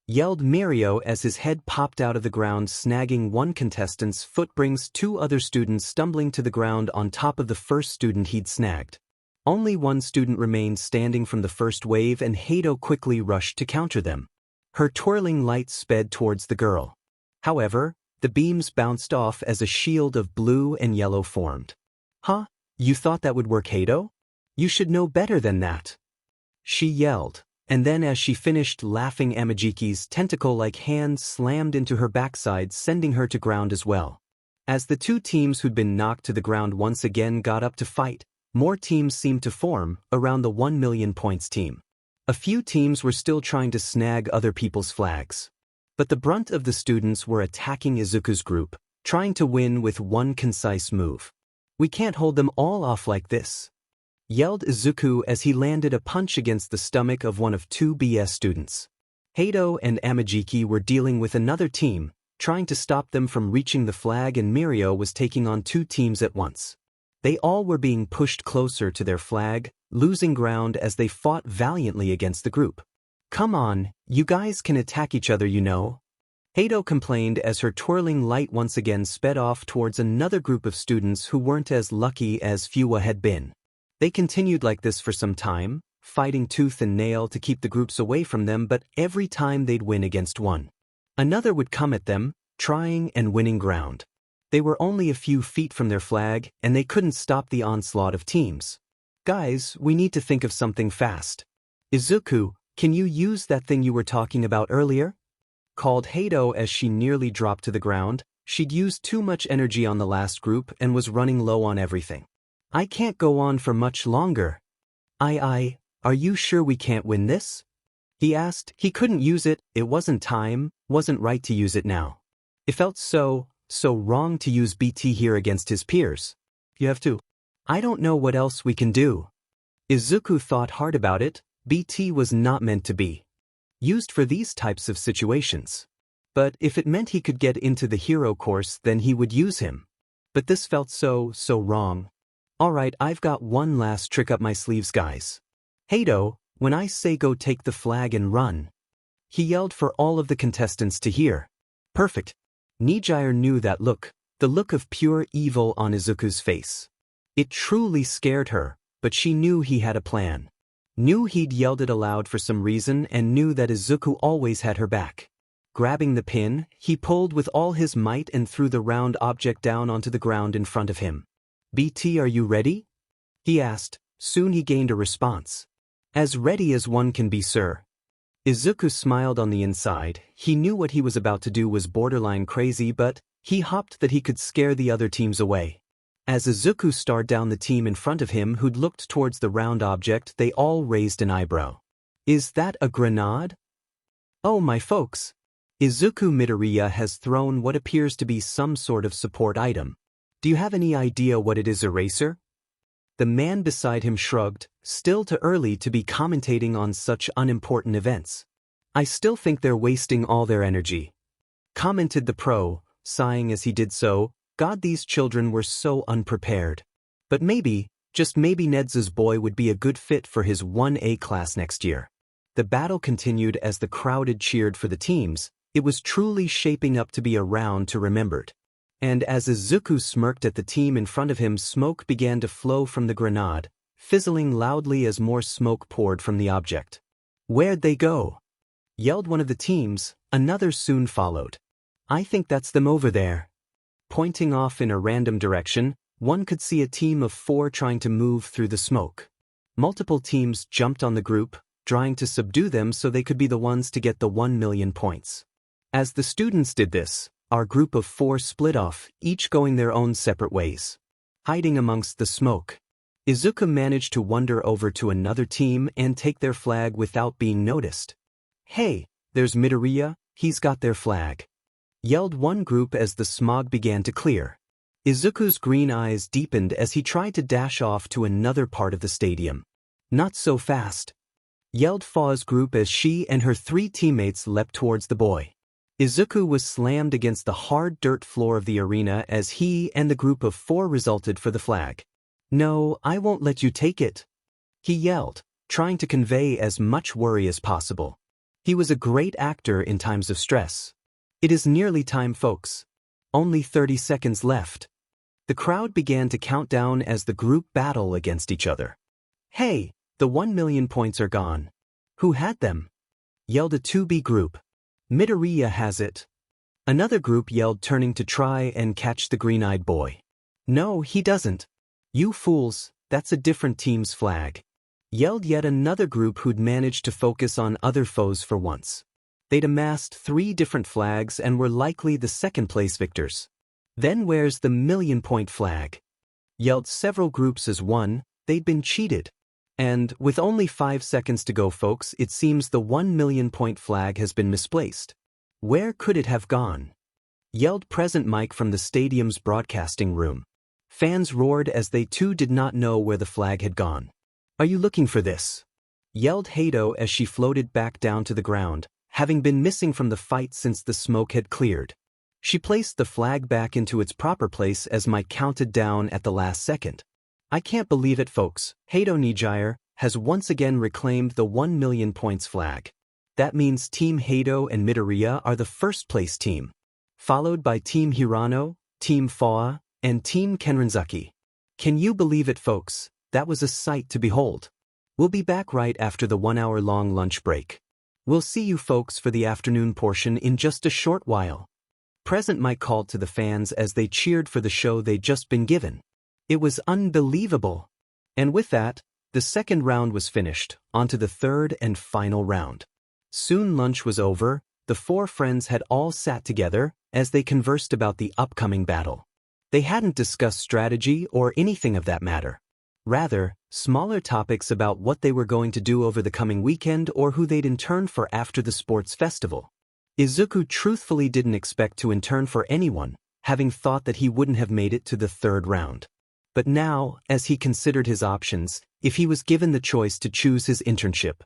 [SPEAKER 1] yelled Mirio as his head popped out of the ground, snagging one contestant's foot, brings two other students stumbling to the ground on top of the first student he'd snagged. Only one student remained standing from the first wave, and Hato quickly rushed to counter them. Her twirling light sped towards the girl. However, the beams bounced off as a shield of blue and yellow formed. Huh? You thought that would work, Hato? You should know better than that, she yelled, and then as she finished laughing, Amajiki's tentacle-like hand slammed into her backside, sending her to ground as well. As the two teams who'd been knocked to the ground once again got up to fight, more teams seemed to form around the 1 million points team. A few teams were still trying to snag other people's flags. But the brunt of the students were attacking Izuku's group, trying to win with one concise move. We can't hold them all off like this, yelled Izuku as he landed a punch against the stomach of one of two BS students. Hato and Amajiki were dealing with another team, trying to stop them from reaching the flag, and Mirio was taking on two teams at once. They all were being pushed closer to their flag, losing ground as they fought valiantly against the group. Come on, you guys can attack each other, you know, Hato complained as her twirling light once again sped off towards another group of students who weren't as lucky as Fuwa had been. They continued like this for some time, fighting tooth and nail to keep the groups away from them, but every time they'd win against one, another would come at them, trying and winning ground. They were only a few feet from their flag, and they couldn't stop the onslaught of teams. Guys, we need to think of something fast. Izuku, can you use that thing you were talking about earlier? Called Hato as she nearly dropped to the ground. She'd used too much energy on the last group and was running low on everything. I can't go on for much longer. Are you sure we can't win this? He asked. He couldn't use it, it wasn't time, wasn't right to use it now. It felt so wrong to use BT here against his peers. You have to. I don't know what else we can do. Izuku thought hard about it. BT was not meant to be used for these types of situations. But if it meant he could get into the hero course, then he would use him. But this felt so wrong. Alright, I've got one last trick up my sleeves, guys. Hato, when I say go, take the flag and run, he yelled for all of the contestants to hear. Perfect. Nijire knew that look, the look of pure evil on Izuku's face. It truly scared her, but she knew he had a plan. Knew he'd yelled it aloud for some reason, and knew that Izuku always had her back. Grabbing the pin, he pulled with all his might and threw the round object down onto the ground in front of him. BT, are you ready? He asked. Soon he gained a response. As ready as one can be, sir. Izuku smiled on the inside. He knew what he was about to do was borderline crazy, but he hoped that he could scare the other teams away. As Izuku stared down the team in front of him who'd looked towards the round object, they all raised an eyebrow. Is that a grenade? Oh my folks. Izuku Midoriya has thrown what appears to be some sort of support item. Do you have any idea what it is, Eraser? The man beside him shrugged, still too early to be commentating on such unimportant events. I still think they're wasting all their energy, commented the pro, sighing as he did so. God, these children were so unprepared. But maybe, just maybe Ned's boy would be a good fit for his 1A class next year. The battle continued as the crowd cheered for the teams. It was truly shaping up to be a round to remembered. And as Izuku smirked at the team in front of him, smoke began to flow from the grenade, fizzling loudly as more smoke poured from the object. Where'd they go? Yelled one of the teams. Another soon followed. I think that's them over there. Pointing off in a random direction, one could see a team of 4 trying to move through the smoke. Multiple teams jumped on the group, trying to subdue them so they could be the ones to get the 1 million points. As the students did this, our group of 4 split off, each going their own separate ways. Hiding amongst the smoke, Izuku managed to wander over to another team and take their flag without being noticed. Hey, there's Midoriya, he's got their flag, yelled one group as the smog began to clear. Izuku's green eyes deepened as he tried to dash off to another part of the stadium. Not so fast, yelled Fa's group as she and her 3 teammates leapt towards the boy. Izuku was slammed against the hard dirt floor of the arena as he and the group of 4 resulted for the flag. "No, I won't let you take it," he yelled, trying to convey as much worry as possible. He was a great actor in times of stress. "It is nearly time, folks. Only 30 seconds left." The crowd began to count down as the group battle against each other. "Hey, the 1 million points are gone." "Who had them?" yelled a 2B group. "Midoriya has it." Another group yelled, turning to try and catch the green-eyed boy. "No, he doesn't." "You fools, that's a different team's flag," yelled yet another group who'd managed to focus on other foes for once. They'd amassed 3 different flags and were likely the second-place victors. "Then where's the million-point flag?" yelled several groups as one. They'd been cheated. "And with only 5 seconds to go, folks, it seems the 1 million-point flag has been misplaced." "Where could it have gone?" yelled Present Mike from the stadium's broadcasting room. Fans roared as they too did not know where the flag had gone. "Are you looking for this?" yelled Hato as she floated back down to the ground, having been missing from the fight since the smoke had cleared. She placed the flag back into its proper place as Mike counted down at the last second. "I can't believe it, folks. Hato Nijire has once again reclaimed the 1 million points flag. That means Team Hato and Midoriya are the first-place team, followed by Team Hirano, Team Fawa, and Team Kenranzuki. Can you believe it, folks? That was a sight to behold." "We'll be back right after the 1-hour-long lunch break. We'll see you folks for the afternoon portion in just a short while." Present Mike called to the fans as they cheered for the show they'd just been given. It was unbelievable. And with that, the second round was finished, onto the third and final round. Soon lunch was over. The 4 friends had all sat together as they conversed about the upcoming battle. They hadn't discussed strategy or anything of that matter. Rather, smaller topics about what they were going to do over the coming weekend or who they'd intern for after the sports festival. Izuku truthfully didn't expect to intern for anyone, having thought that he wouldn't have made it to the 3rd round. But now, as he considered his options, if he was given the choice to choose his internship,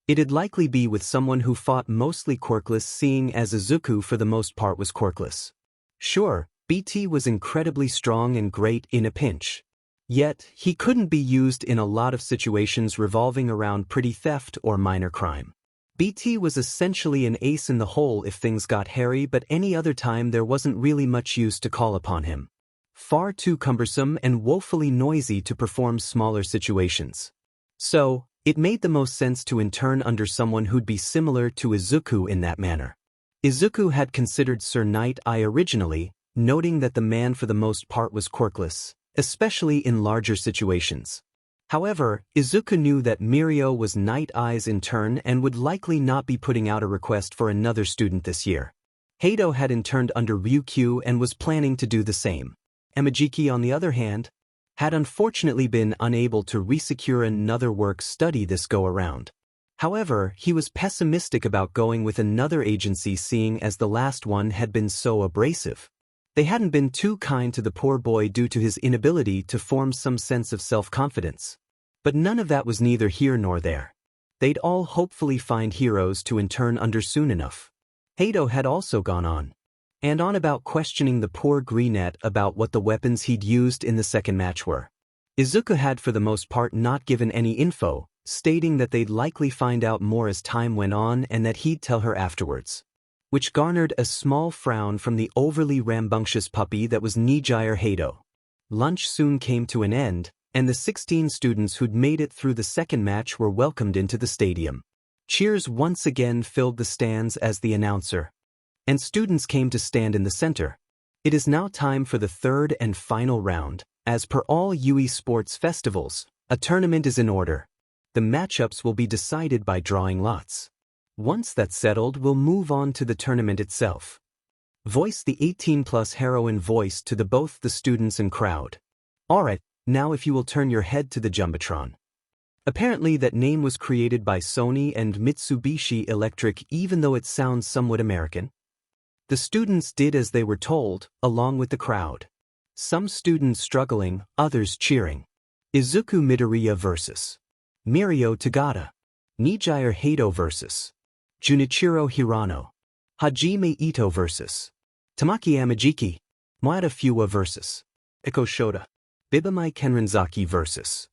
[SPEAKER 1] it'd likely be with someone who fought mostly quirkless, seeing as Izuku for the most part was quirkless. Sure, BT was incredibly strong and great in a pinch. Yet, he couldn't be used in a lot of situations revolving around petty theft or minor crime. BT was essentially an ace in the hole if things got hairy, but any other time there wasn't really much use to call upon him. Far too cumbersome and woefully noisy to perform smaller situations. So, it made the most sense to intern under someone who'd be similar to Izuku in that manner. Izuku had considered Sir Night Eye originally, noting that the man for the most part was quirkless, especially in larger situations. However, Izuku knew that Mirio was Night Eye's intern and would likely not be putting out a request for another student this year. Hato had interned under Ryukyu and was planning to do the same. Emijiki, on the other hand, had unfortunately been unable to resecure another work-study this go-around. However, he was pessimistic about going with another agency, seeing as the last one had been so abrasive. They hadn't been too kind to the poor boy due to his inability to form some sense of self-confidence. But none of that was neither here nor there. They'd all hopefully find heroes to intern under soon enough. Hato had also gone on and on about questioning the poor Greenette about what the weapons he'd used in the second match were. Izuku had for the most part not given any info, stating that they'd likely find out more as time went on and that he'd tell her afterwards, which garnered a small frown from the overly rambunctious puppy that was Nijire Hato. Lunch soon came to an end, and the 16 students who'd made it through the second match were welcomed into the stadium. Cheers once again filled the stands as the announcer, and students came to stand in the center. It is now time for the 3rd and final round. As per all Yuuie sports festivals, a tournament is in order. The matchups will be decided by drawing lots. Once that's settled, we'll move on to the tournament itself. Voice the 18-plus heroine voice to both the students and crowd. Alright, now if you will turn your head to the Jumbotron. Apparently that name was created by Sony and Mitsubishi Electric, even though it sounds somewhat American. The students did as they were told, along with the crowd. Some students struggling, others cheering. Izuku Midoriya vs. Mirio Tagata. Nijire Hato vs. Junichiro Hirano. Hajime Ito vs. Tamaki Amajiki. Maeda Fuwa vs. Iko Shota. BGMI Kenranzaki vs.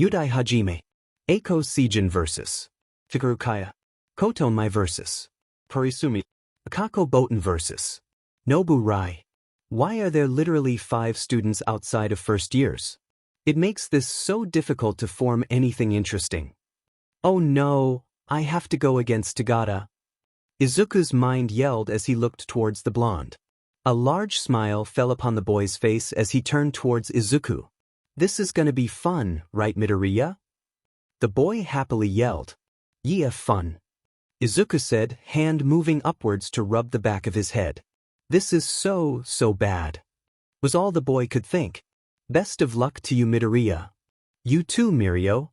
[SPEAKER 1] Yudai Hajime. Eiko Seijin vs. Figurukaya. Kotonmai vs. Porisumi. Akako Boten vs. Nobu Rai. Why are there literally 5 students outside of first years? It makes this so difficult to form anything interesting. Oh no, I have to go against Tagata. Izuku's mind yelled as he looked towards the blonde. A large smile fell upon the boy's face as he turned towards Izuku. This is gonna be fun, right Midoriya? The boy happily yelled. Yeah, fun. Izuku said, hand moving upwards to rub the back of his head. This is so bad. Was all the boy could think. Best of luck to you Midoriya. You too Mirio.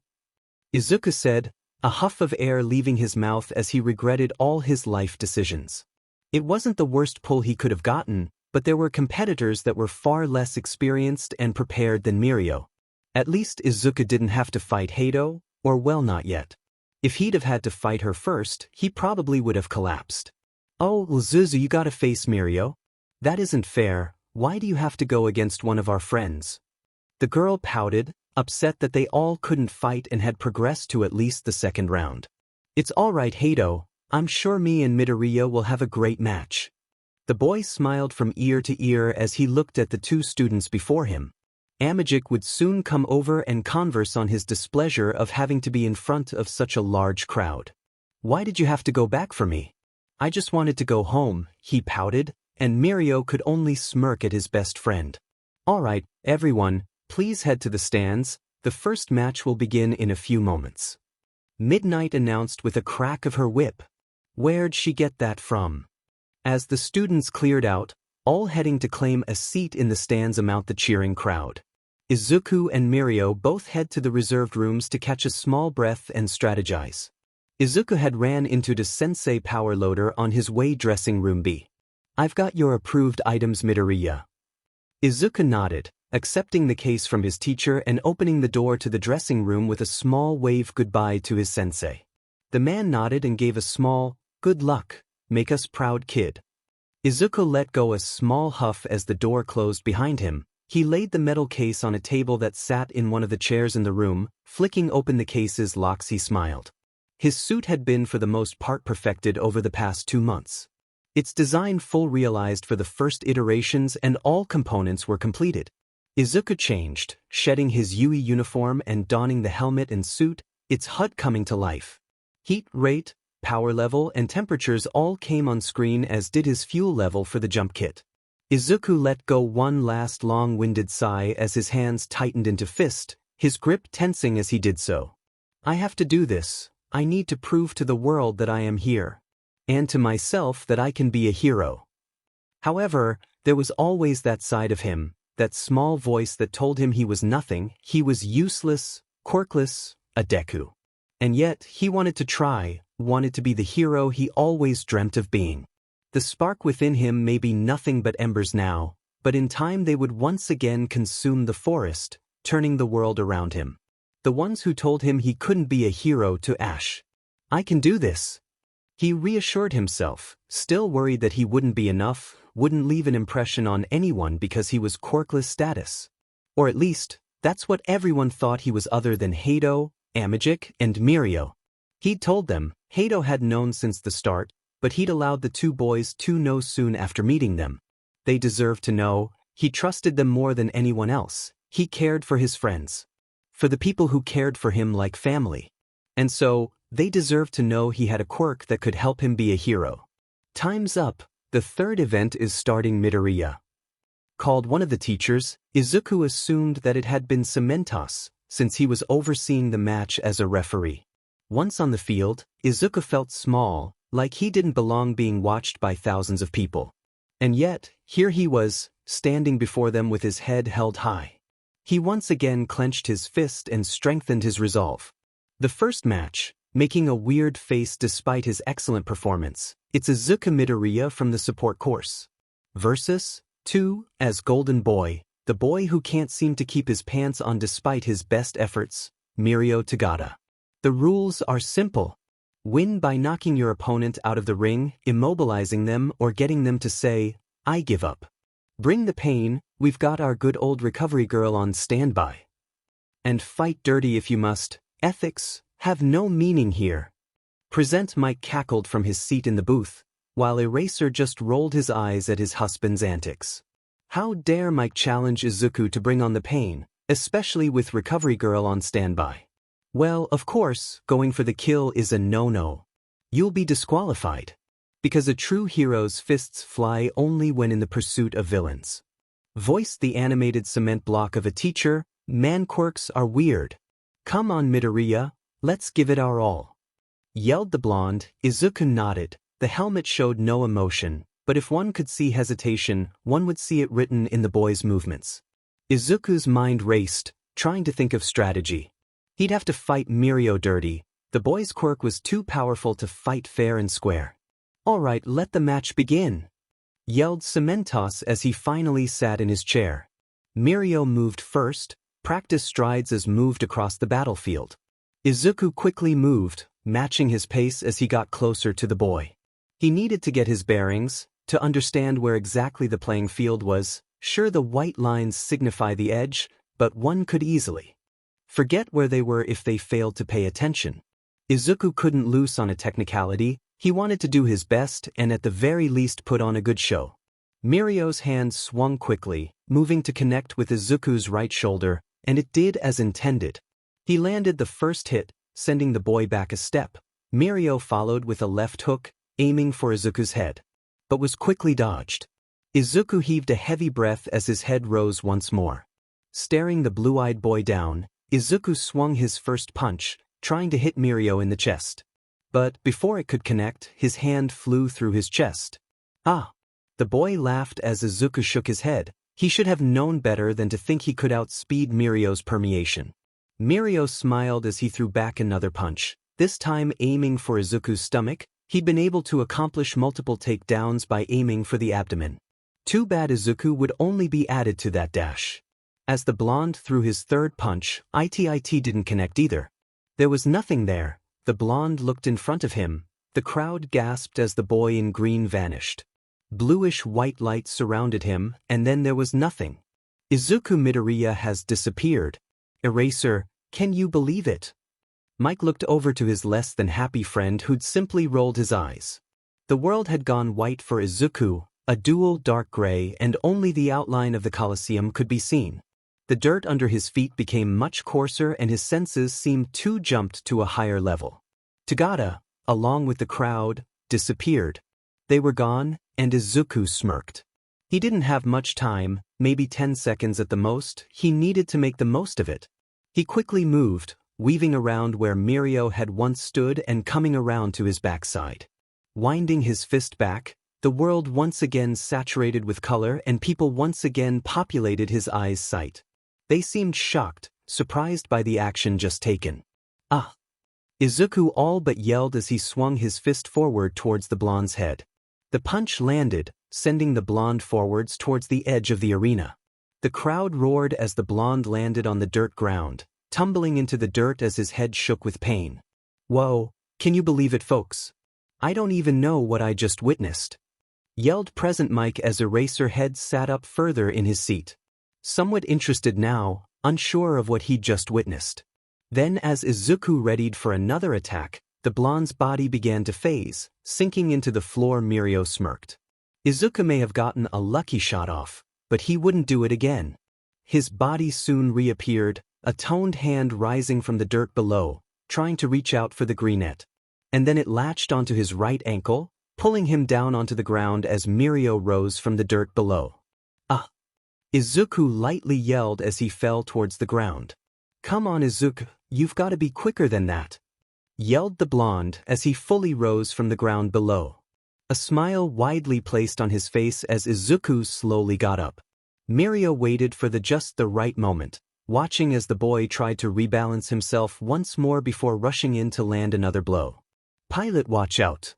[SPEAKER 1] Izuku said, a huff of air leaving his mouth as he regretted all his life decisions. It wasn't the worst pull he could have gotten, but there were competitors that were far less experienced and prepared than Mirio. At least Izuku didn't have to fight Hato, or well not yet. If he'd have had to fight her first, he probably would have collapsed. Oh, Zuzu, you gotta face Mirio. That isn't fair, why do you have to go against one of our friends? The girl pouted, upset that they all couldn't fight and had progressed to at least the second round. It's alright Hato, I'm sure me and Midoriya will have a great match. The boy smiled from ear to ear as he looked at the 2 students before him. Amajik would soon come over and converse on his displeasure of having to be in front of such a large crowd. Why did you have to go back for me? I just wanted to go home, he pouted, and Mirio could only smirk at his best friend. Alright, everyone, please head to the stands, the first match will begin in a few moments. Midnight announced with a crack of her whip. Where'd she get that from? As the students cleared out, all heading to claim a seat in the stands amount the cheering crowd. Izuku and Mirio both head to the reserved rooms to catch a small breath and strategize. Izuku had ran into the sensei power loader on his way dressing room B. I've got your approved items Midoriya. Izuku nodded, accepting the case from his teacher and opening the door to the dressing room with a small wave goodbye to his sensei. The man nodded and gave a small, good luck, make us proud kid. Izuku let go a small huff as the door closed behind him. He laid the metal case on a table that sat in one of the chairs in the room, flicking open the case's locks he smiled. His suit had been for the most part perfected over the past 2 months. Its design full realized for the first iterations and all components were completed. Izuku changed, shedding his Yuuie uniform and donning the helmet and suit, its HUD coming to life. Heat rate, power level and temperatures all came on screen as did his fuel level for the jump kit. Izuku let go one last long-winded sigh as his hands tightened into fist, his grip tensing as he did so. I have to do this, I need to prove to the world that I am here. And to myself that I can be a hero. However, there was always that side of him, that small voice that told him he was nothing, he was useless, quirkless, a Deku. And yet, he wanted to try, wanted to be the hero he always dreamt of being. The spark within him may be nothing but embers now, but in time they would once again consume the forest, turning the world around him. The ones who told him he couldn't be a hero to ash. I can do this. He reassured himself, still worried that he wouldn't be enough, wouldn't leave an impression on anyone because he was quirkless status. Or at least, that's what everyone thought he was other than Hato, Amajik, and Mirio. He'd told them, Hato had known since the start, but he'd allowed the 2 boys to know soon after meeting them. They deserved to know, he trusted them more than anyone else, he cared for his friends. For the people who cared for him like family. And so, they deserved to know he had a quirk that could help him be a hero. Time's up, the 3rd event is starting Midoriya. Called one of the teachers, Izuku assumed that it had been Cementos, since he was overseeing the match as a referee. Once on the field, Izuku felt small, like he didn't belong being watched by thousands of people. And yet, here he was, standing before them with his head held high. He once again clenched his fist and strengthened his resolve. The first match, making a weird face despite his excellent performance, it's Izuku Midoriya from the support course. Versus 2, as Golden Boy, the boy who can't seem to keep his pants on despite his best efforts, Mirio Tagata. The rules are simple. Win by knocking your opponent out of the ring, immobilizing them or getting them to say, I give up. Bring the pain, we've got our good old recovery girl on standby. And fight dirty if you must. Ethics have no meaning here. Present Mike cackled from his seat in the booth, while Eraser just rolled his eyes at his husband's antics. How dare Mike challenge Izuku to bring on the pain, especially with recovery girl on standby? Well, of course, going for the kill is a no-no. You'll be disqualified. Because a true hero's fists fly only when in the pursuit of villains. Voiced the animated cement block of a teacher, man quirks are weird. Come on Midoriya, let's give it our all. Yelled the blonde. Izuku nodded. The helmet showed no emotion, but if one could see hesitation, one would see it written in the boy's movements. Izuku's mind raced, trying to think of strategy. He'd have to fight Mirio dirty. The boy's quirk was too powerful to fight fair and square. All right, let the match begin, yelled Cementos as he finally sat in his chair. Mirio moved first, practiced strides as moved across the battlefield. Izuku quickly moved, matching his pace as he got closer to the boy. He needed to get his bearings, to understand where exactly the playing field was. Sure, the white lines signify the edge, but one could easily forget where they were if they failed to pay attention. Izuku couldn't lose on a technicality. He wanted to do his best and at the very least put on a good show. Mirio's hand swung quickly, moving to connect with Izuku's right shoulder, and it did as intended. He landed the first hit, sending the boy back a step. Mirio followed with a left hook, aiming for Izuku's head, but was quickly dodged. Izuku heaved a heavy breath as his head rose once more. Staring the blue-eyed boy down, Izuku swung his first punch, trying to hit Mirio in the chest. But before it could connect, his hand flew through his chest. Ah! The boy laughed as Izuku shook his head. He should have known better than to think he could outspeed Mirio's permeation. Mirio smiled as he threw back another punch, this time aiming for Izuku's stomach. He'd been able to accomplish multiple takedowns by aiming for the abdomen. Too bad Izuku would only be added to that dash. As the blonde threw his third punch, it didn't connect either. There was nothing there. The blonde looked in front of him. The crowd gasped as the boy in green vanished. Bluish-white light surrounded him, and then there was nothing. Izuku Midoriya has disappeared. Eraser, can you believe it? Mike looked over to his less-than-happy friend who'd simply rolled his eyes. The world had gone white for Izuku, a dual dark gray, and only the outline of the Colosseum could be seen. The dirt under his feet became much coarser and his senses seemed to jumped to a higher level. Tagata, along with the crowd, disappeared. They were gone, and Izuku smirked. He didn't have much time, maybe 10 seconds at the most. He needed to make the most of it. He quickly moved, weaving around where Mirio had once stood and coming around to his backside. Winding his fist back, the world once again saturated with color and people once again populated his eyes' sight. They seemed shocked, surprised by the action just taken. Ah! Izuku all but yelled as he swung his fist forward towards the blonde's head. The punch landed, sending the blonde forwards towards the edge of the arena. The crowd roared as the blonde landed on the dirt ground, tumbling into the dirt as his head shook with pain. Whoa, can you believe it, folks? I don't even know what I just witnessed. Yelled Present Mike as Eraser Head sat up further in his seat. Somewhat interested now, unsure of what he'd just witnessed. Then as Izuku readied for another attack, the blonde's body began to phase, sinking into the floor. Mirio smirked. Izuku may have gotten a lucky shot off, but he wouldn't do it again. His body soon reappeared, a toned hand rising from the dirt below, trying to reach out for the greenette. And then it latched onto his right ankle, pulling him down onto the ground as Mirio rose from the dirt below. Ah! Izuku lightly yelled as he fell towards the ground. Come on Izuku, you've got to be quicker than that, yelled the blonde as he fully rose from the ground below. A smile widely placed on his face as Izuku slowly got up. Mirio waited for just the right moment, watching as the boy tried to rebalance himself once more before rushing in to land another blow. Pilot, watch out!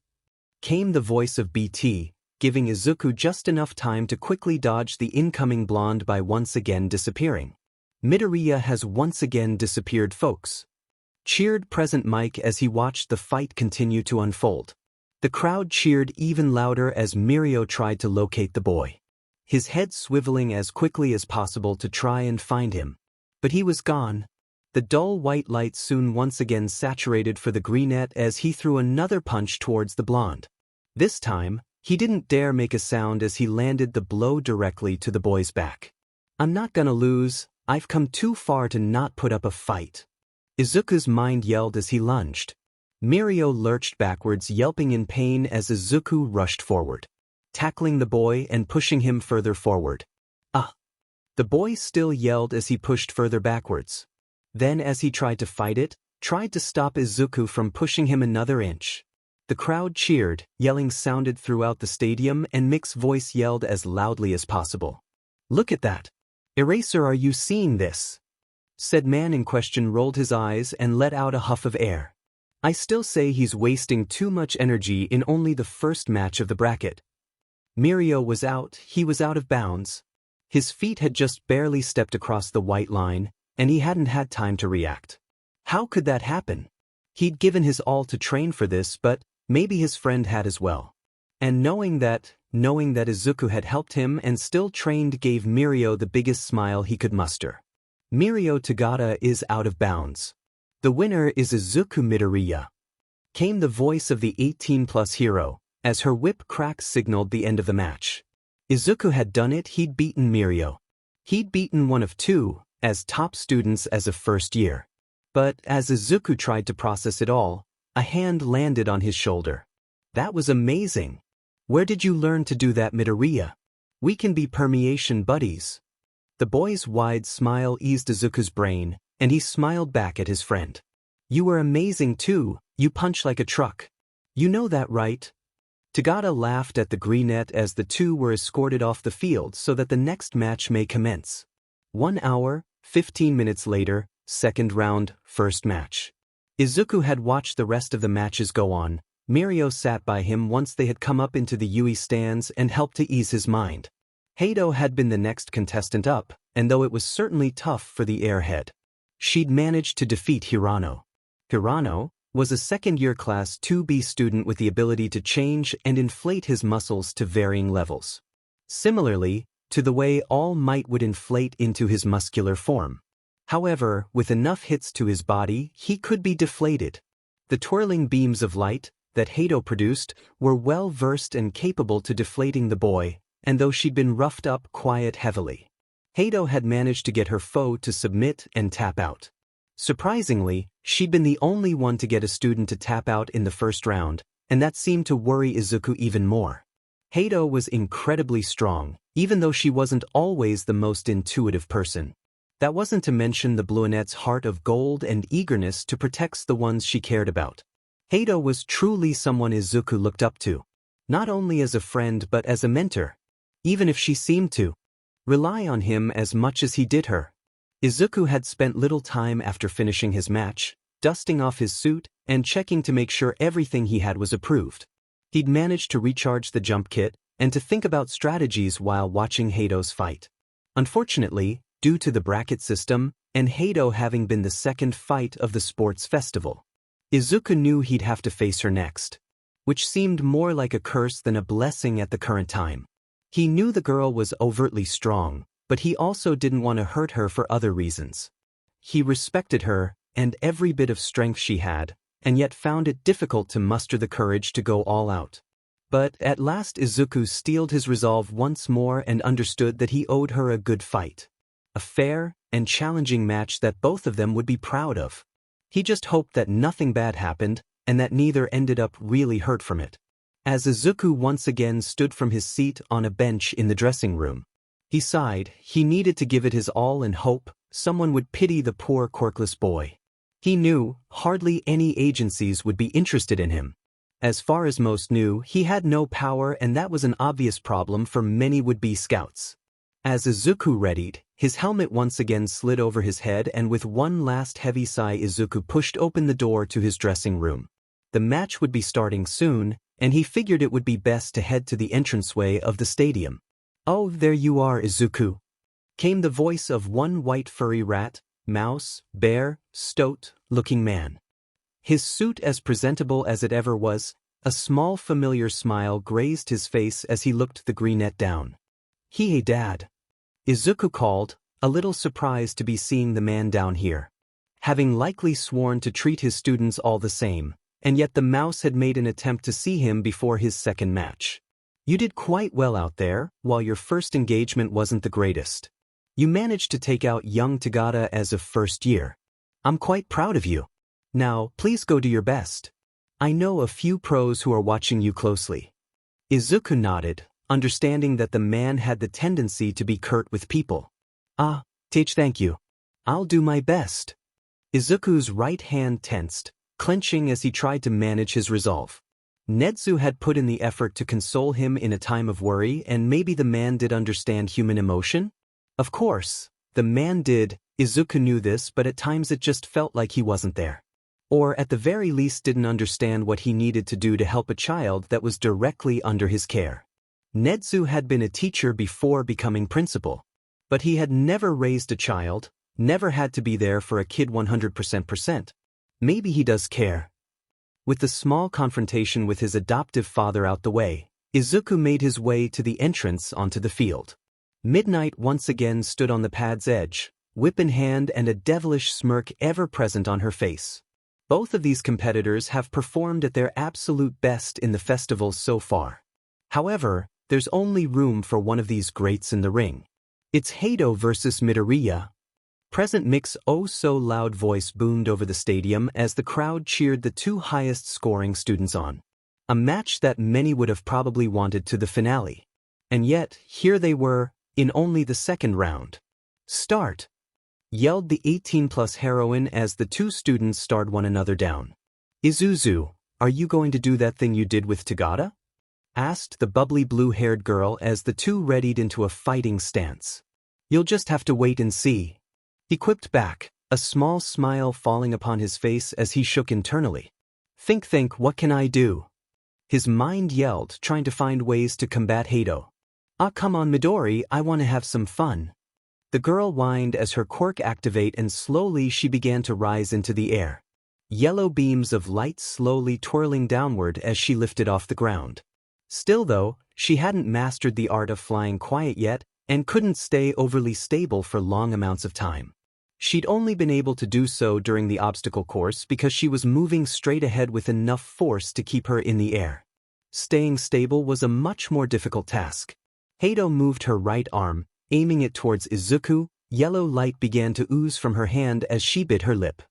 [SPEAKER 1] Came the voice of BT, giving Izuku just enough time to quickly dodge the incoming blonde by once again disappearing. Midoriya has once again disappeared, folks. Cheered Present Mike as he watched the fight continue to unfold. The crowd cheered even louder as Mirio tried to locate the boy. his head swiveling as quickly as possible to try and find him. But he was gone. The dull white light soon once again saturated for the greenette as he threw another punch towards the blonde. This time, he didn't dare make a sound as he landed the blow directly to the boy's back. "I'm not gonna lose, I've come too far to not put up a fight," Izuku's mind yelled as he lunged. Mirio lurched backwards, yelping in pain as Izuku rushed forward, tackling the boy and pushing him further forward. "Ah!" The boy still yelled as he pushed further backwards. Then as he tried to fight it, tried to stop Izuku from pushing him another inch. The crowd cheered, yelling sounded throughout the stadium and Mick's voice yelled as loudly as possible. "Look at that! Eraser, are you seeing this?" Said man in question rolled his eyes and let out a huff of air. "I still say he's wasting too much energy in only the first match of the bracket." Mirio was out, he was out of bounds. His feet had just barely stepped across the white line, and he hadn't had time to react. How could that happen? He'd given his all to train for this, but maybe his friend had as well. And knowing that Izuku had helped him and still trained gave Mirio the biggest smile he could muster. Mirio Tagata is out of bounds. The winner is Izuku Midoriya. Came the voice of the 18-plus hero, as her whip crack signaled the end of the match. Izuku had done it, he'd beaten Mirio. He'd beaten one of two, as top students as of first year. But as Izuku tried to process it all, a hand landed on his shoulder. "That was amazing. Where did you learn to do that, Midoriya? We can be permeation buddies." The boy's wide smile eased Izuku's brain, and he smiled back at his friend. "You were amazing too, you punch like a truck. You know that, right?" Tagata laughed at the greenette as the two were escorted off the field so that the next match may commence. 1 hour, 15 minutes later, second round, first match. Izuku had watched the rest of the matches go on. Mirio sat by him once they had come up into the Yuuie stands and helped to ease his mind. Heido had been the next contestant up, and though it was certainly tough for the airhead, she'd managed to defeat Hirano. Hirano was a second-year Class 2B student with the ability to change and inflate his muscles to varying levels. Similarly to the way All Might would inflate into his muscular form. However, with enough hits to his body, he could be deflated. The twirling beams of light that Heido produced were well-versed and capable to deflating the boy, and though she'd been roughed up quite heavily, Heido had managed to get her foe to submit and tap out. Surprisingly, she'd been the only one to get a student to tap out in the first round, and that seemed to worry Izuku even more. Heido was incredibly strong, even though she wasn't always the most intuitive person. That wasn't to mention the brunette's heart of gold and eagerness to protect the ones she cared about. Heido was truly someone Izuku looked up to, not only as a friend but as a mentor, even if she seemed to rely on him as much as he did her. Izuku had spent little time after finishing his match, dusting off his suit and checking to make sure everything he had was approved. He'd managed to recharge the jump kit and to think about strategies while watching Heido's fight. Unfortunately, due to the bracket system, and Heido having been the second fight of the sports festival, Izuku knew he'd have to face her next, which seemed more like a curse than a blessing at the current time. He knew the girl was overtly strong, but he also didn't want to hurt her for other reasons. He respected her and every bit of strength she had, and yet found it difficult to muster the courage to go all out. But at last Izuku steeled his resolve once more and understood that he owed her a good fight. A fair and challenging match that both of them would be proud of. He just hoped that nothing bad happened and that neither ended up really hurt from it. As Izuku once again stood from his seat on a bench in the dressing room, he sighed. He needed to give it his all and hope someone would pity the poor quirkless boy. He knew hardly any agencies would be interested in him. As far as most knew, he had no power, and that was an obvious problem for many would-be scouts. As Izuku readied, his helmet once again slid over his head, and with one last heavy sigh Izuku pushed open the door to his dressing room. The match would be starting soon, and he figured it would be best to head to the entranceway of the stadium. "Oh, there you are, Izuku," came the voice of one white furry rat, mouse, bear, stoat-looking man. His suit as presentable as it ever was, a small familiar smile grazed his face as he looked the greenette down. Hey Dad. Izuku called, a little surprised to be seeing the man down here. Having likely sworn to treat his students all the same, and yet the mouse had made an attempt to see him before his second match. You did quite well out there, while your first engagement wasn't the greatest. You managed to take out young Tagata as of first year. I'm quite proud of you. Now, please go do your best. I know a few pros who are watching you closely. Izuku nodded, understanding that the man had the tendency to be curt with people. Thank you. I'll do my best. Izuku's right hand tensed, clenching as he tried to manage his resolve. Nedu had put in the effort to console him in a time of worry, and maybe the man did understand human emotion? Of course, the man did. Izuku knew this, but at times it just felt like he wasn't there. Or at the very least didn't understand what he needed to do to help a child that was directly under his care. Nedu had been a teacher before becoming principal. But he had never raised a child, never had to be there for a kid 100%. Maybe he does care. With the small confrontation with his adoptive father out the way, Izuku made his way to the entrance onto the field. Midnight once again stood on the pad's edge, whip in hand and a devilish smirk ever present on her face. Both of these competitors have performed at their absolute best in the festival so far. However, there's only room for one of these greats in the ring. It's Hado versus Midoriya. Present Mick's oh-so-loud voice boomed over the stadium as the crowd cheered the two highest-scoring students on. A match that many would have probably wanted to the finale. And yet, here they were, in only the second round. Start! Yelled the 18-plus heroine as the two students stared one another down. Izuzu, are you going to do that thing you did with Tagata? Asked the bubbly blue-haired girl as the two readied into a fighting stance. You'll just have to wait and see. He quipped back, a small smile falling upon his face as he shook internally. Think, what can I do? His mind yelled, trying to find ways to combat Hado. Come on Midori, I want to have some fun. The girl whined as her quirk activate and slowly she began to rise into the air. Yellow beams of light slowly twirling downward as she lifted off the ground. Still though, she hadn't mastered the art of flying quiet yet, and couldn't stay overly stable for long amounts of time. She'd only been able to do so during the obstacle course because she was moving straight ahead with enough force to keep her in the air. Staying stable was a much more difficult task. Hado moved her right arm, aiming it towards Izuku. Yellow light began to ooze from her hand as she bit her lip,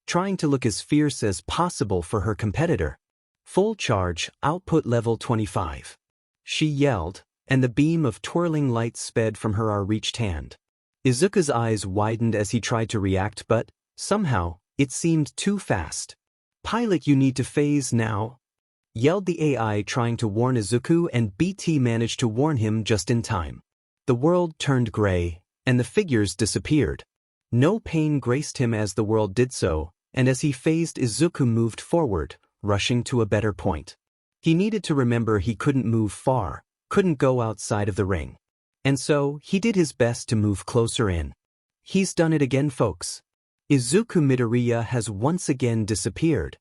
[SPEAKER 1] trying to look as fierce as possible for her competitor. Full charge, output level 25. She yelled, and the beam of twirling light sped from her outreached hand. Izuku's eyes widened as he tried to react, but, somehow, it seemed too fast. Pilot, you need to phase now, yelled the AI trying to warn Izuku, and BT managed to warn him just in time. The world turned gray, and the figures disappeared. No pain graced him as the world did so, and as he phased, Izuku moved forward, rushing to a better point. He needed to remember he couldn't move far, couldn't go outside of the ring. And so, he did his best to move closer in. He's done it again, folks. Izuku Midoriya has once again disappeared,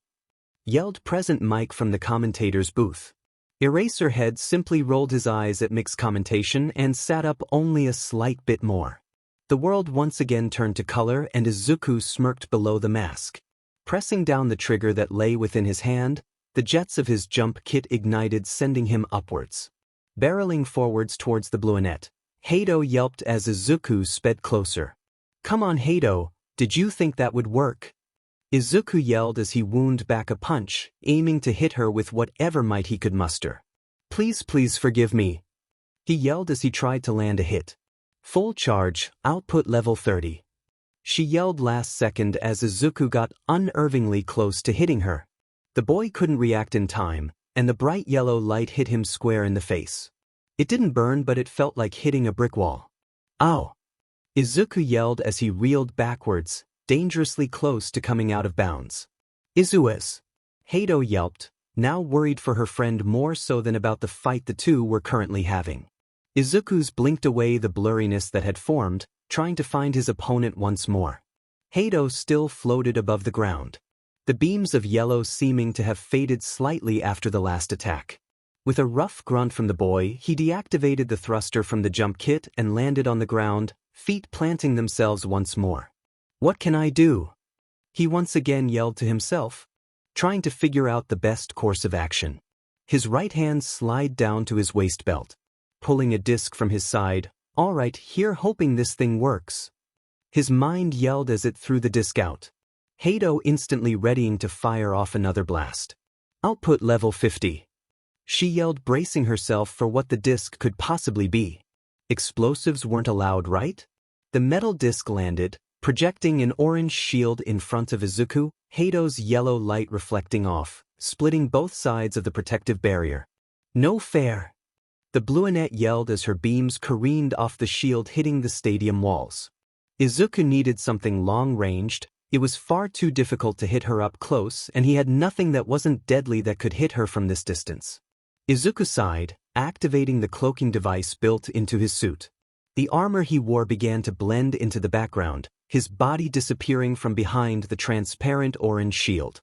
[SPEAKER 1] yelled Present Mike from the commentator's booth. Eraserhead simply rolled his eyes at Mick's commentation and sat up only a slight bit more. The world once again turned to color and Izuku smirked below the mask. Pressing down the trigger that lay within his hand, the jets of his jump kit ignited, sending him upwards. Barreling forwards towards the bluenet, Hado yelped as Izuku sped closer. Come on Hado, did you think that would work? Izuku yelled as he wound back a punch, aiming to hit her with whatever might he could muster. Please forgive me, he yelled as he tried to land a hit. Full charge, output level 30. She yelled last second as Izuku got unnervingly close to hitting her. The boy couldn't react in time, and the bright yellow light hit him square in the face. It didn't burn, but it felt like hitting a brick wall. Ow! Izuku yelled as he reeled backwards, dangerously close to coming out of bounds. Izues! Hado yelped, now worried for her friend more so than about the fight the two were currently having. Izuku's blinked away the blurriness that had formed, trying to find his opponent once more. Hado still floated above the ground, the beams of yellow seeming to have faded slightly after the last attack. With a rough grunt from the boy, he deactivated the thruster from the jump kit and landed on the ground, feet planting themselves once more. What can I do? He once again yelled to himself, trying to figure out the best course of action. His right hand slid down to his waist belt, pulling a disc from his side. All right, here, hoping this thing works. His mind yelled as it threw the disc out. Hato instantly readying to fire off another blast. Output level 50. She yelled, bracing herself for what the disc could possibly be. Explosives weren't allowed, right? The metal disc landed, projecting an orange shield in front of Izuku, Hato's yellow light reflecting off, splitting both sides of the protective barrier. No fair. The Blueonette yelled as her beams careened off the shield, hitting the stadium walls. Izuku needed something long-ranged. It was far too difficult to hit her up close, and he had nothing that wasn't deadly that could hit her from this distance. Izuku sighed, activating the cloaking device built into his suit. The armor he wore began to blend into the background, his body disappearing from behind the transparent orange shield.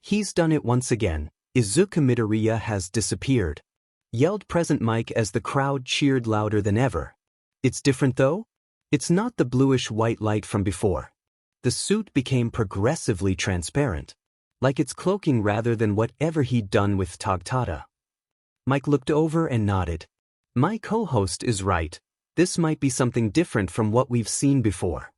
[SPEAKER 1] He's done it once again. Izuku Midoriya has disappeared, yelled Present Mike as the crowd cheered louder than ever. It's different though? It's not the bluish-white light from before. The suit became progressively transparent, like it's cloaking rather than whatever he'd done with Tagata. Mike looked over and nodded. My co-host is right. This might be something different from what we've seen before.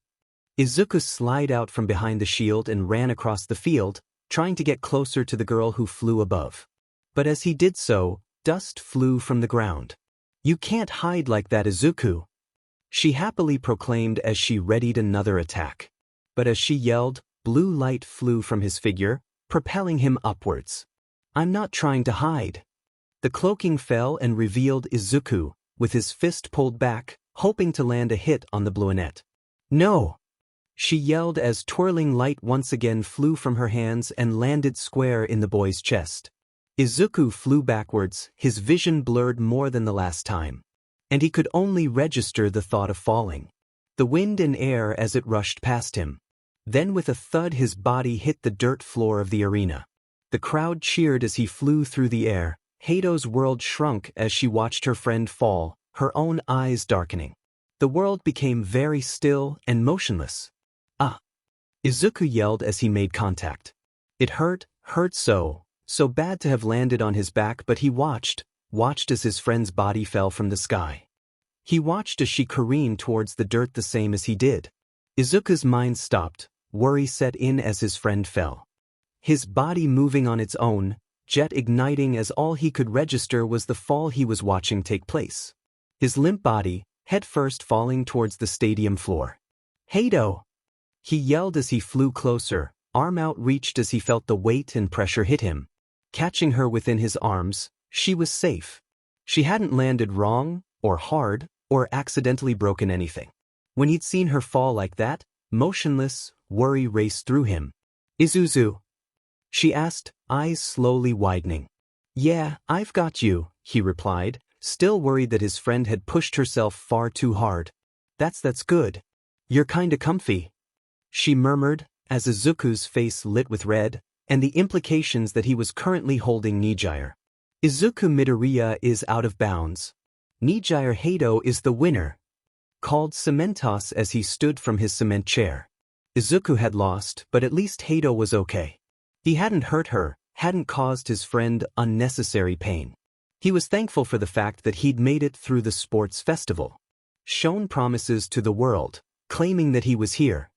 [SPEAKER 1] Izuku slid out from behind the shield and ran across the field, trying to get closer to the girl who flew above. But as he did so, dust flew from the ground. You can't hide like that, Izuku, she happily proclaimed as she readied another attack. But as she yelled, blue light flew from his figure, propelling him upwards. I'm not trying to hide. The cloaking fell and revealed Izuku, with his fist pulled back, hoping to land a hit on the Blueonette. No! She yelled as twirling light once again flew from her hands and landed square in the boy's chest. Izuku flew backwards, his vision blurred more than the last time, and he could only register the thought of falling. The wind and air as it rushed past him. Then with a thud his body hit the dirt floor of the arena. The crowd cheered as he flew through the air. Hato's world shrunk as she watched her friend fall, her own eyes darkening. The world became very still and motionless. Ah! Izuku yelled as he made contact. It hurt so bad to have landed on his back, but he watched as his friend's body fell from the sky. He watched as she careened towards the dirt the same as he did. Izuku's mind stopped, worry set in as his friend fell. His body moving on its own, jet igniting as all he could register was the fall he was watching take place. His limp body, head first falling towards the stadium floor. Hato! He yelled as he flew closer, arm outreached as he felt the weight and pressure hit him. Catching her within his arms, she was safe. She hadn't landed wrong, or hard, or accidentally broken anything. When he'd seen her fall like that, motionless, worry raced through him. Izuzu? She asked, eyes slowly widening. Yeah, I've got you, he replied, still worried that his friend had pushed herself far too hard. That's good. You're kinda comfy, she murmured, as Izuku's face lit with red, and the implications that he was currently holding Nijire. Izuku Midoriya is out of bounds. Nijire Hato is the winner, called Cementos as he stood from his cement chair. Izuku had lost, but at least Hato was okay. He hadn't hurt her, hadn't caused his friend unnecessary pain. He was thankful for the fact that he'd made it through the sports festival, shown promises to the world, claiming that he was here.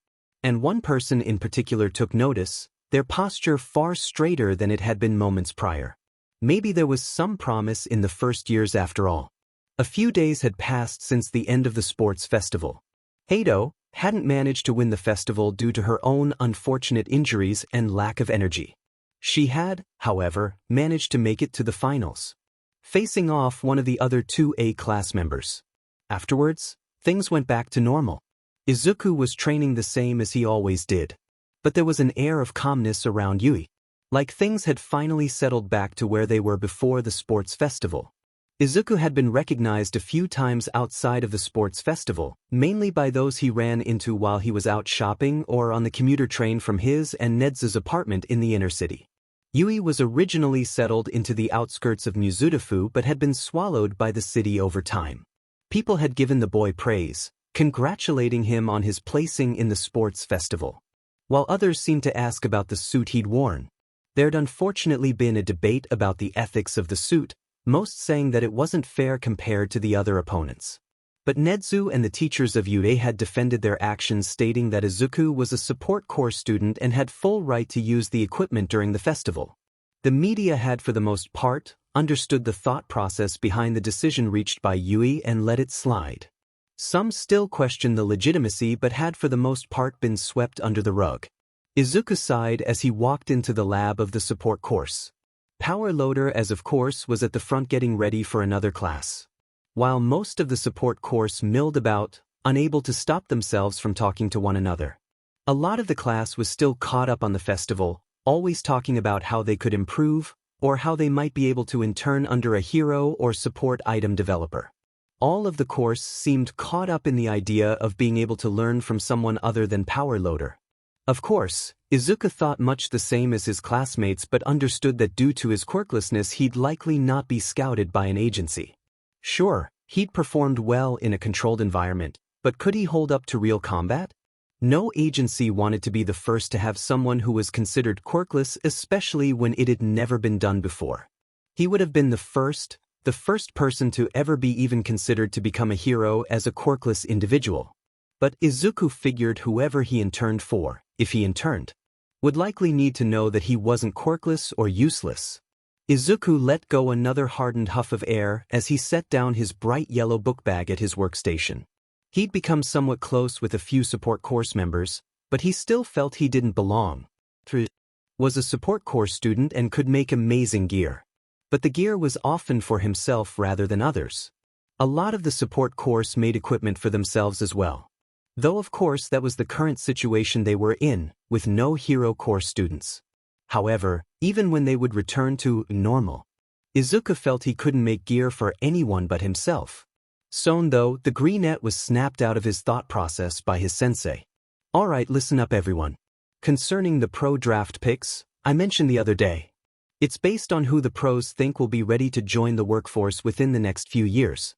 [SPEAKER 1] And one person in particular took notice, their posture far straighter than it had been moments prior. Maybe there was some promise in the first years after all. A few days had passed since the end of the sports festival. Hato hadn't managed to win the festival due to her own unfortunate injuries and lack of energy. She had, however, managed to make it to the finals, facing off one of the other 2A class members. Afterwards, things went back to normal. Izuku was training the same as he always did. But there was an air of calmness around Yuuie, like things had finally settled back to where they were before the sports festival. Izuku had been recognized a few times outside of the sports festival, mainly by those he ran into while he was out shopping or on the commuter train from his and Ned's apartment in the inner city. Yuuie was originally settled into the outskirts of Mizudafu but had been swallowed by the city over time. People had given the boy praise, congratulating him on his placing in the sports festival, while others seemed to ask about the suit he'd worn. There'd unfortunately been a debate about the ethics of the suit, most saying that it wasn't fair compared to the other opponents. But Nedu and the teachers of Yuuie had defended their actions, stating that Izuku was a support corps student and had full right to use the equipment during the festival. The media had for the most part understood the thought process behind the decision reached by Yuuie and let it slide. Some still questioned the legitimacy but had for the most part been swept under the rug. Izuku sighed as he walked into the lab of the support course. Power Loader, as of course, was at the front getting ready for another class. While most of the support course milled about, unable to stop themselves from talking to one another. A lot of the class was still caught up on the festival, always talking about how they could improve, or how they might be able to intern under a hero or support item developer. All of the course seemed caught up in the idea of being able to learn from someone other than Power Loader. Of course, Izuku thought much the same as his classmates but understood that due to his quirklessness he'd likely not be scouted by an agency. Sure, he'd performed well in a controlled environment, but could he hold up to real combat? No agency wanted to be the first to have someone who was considered quirkless, especially when it had never been done before. He would have been the first person to ever be even considered to become a hero as a quirkless individual. But Izuku figured whoever he interned for, if he interned, would likely need to know that he wasn't quirkless or useless. Izuku let go another hardened huff of air as he set down his bright yellow book bag at his workstation. He'd become somewhat close with a few support course members, but he still felt he didn't belong. Was a support course student and could make amazing gear. But the gear was often for himself rather than others. A lot of the support course made equipment for themselves as well. Though of course that was the current situation they were in, with no hero course students. However, even when they would return to normal, Izuku felt he couldn't make gear for anyone but himself. Soon though, the green net was snapped out of his thought process by his sensei. Alright, listen up everyone. Concerning the pro draft picks, I mentioned the other day. It's based on who the pros think will be ready to join the workforce within the next few years.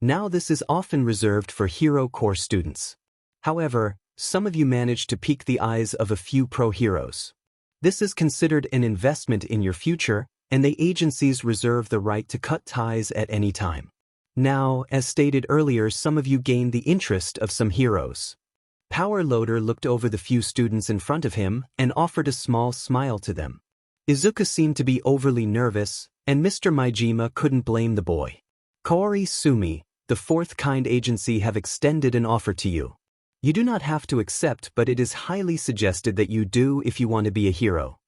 [SPEAKER 1] Now this is often reserved for hero course students. However, some of you managed to pique the eyes of a few pro heroes. This is considered an investment in your future, and the agencies reserve the right to cut ties at any time. Now, as stated earlier, some of you gained the interest of some heroes. Power Loader looked over the few students in front of him and offered a small smile to them. Izuku seemed to be overly nervous, and Mr. Maijima couldn't blame the boy. Kaori Sumi, the fourth kind agency, have extended an offer to you. You do not have to accept, but it is highly suggested that you do if you want to be a hero.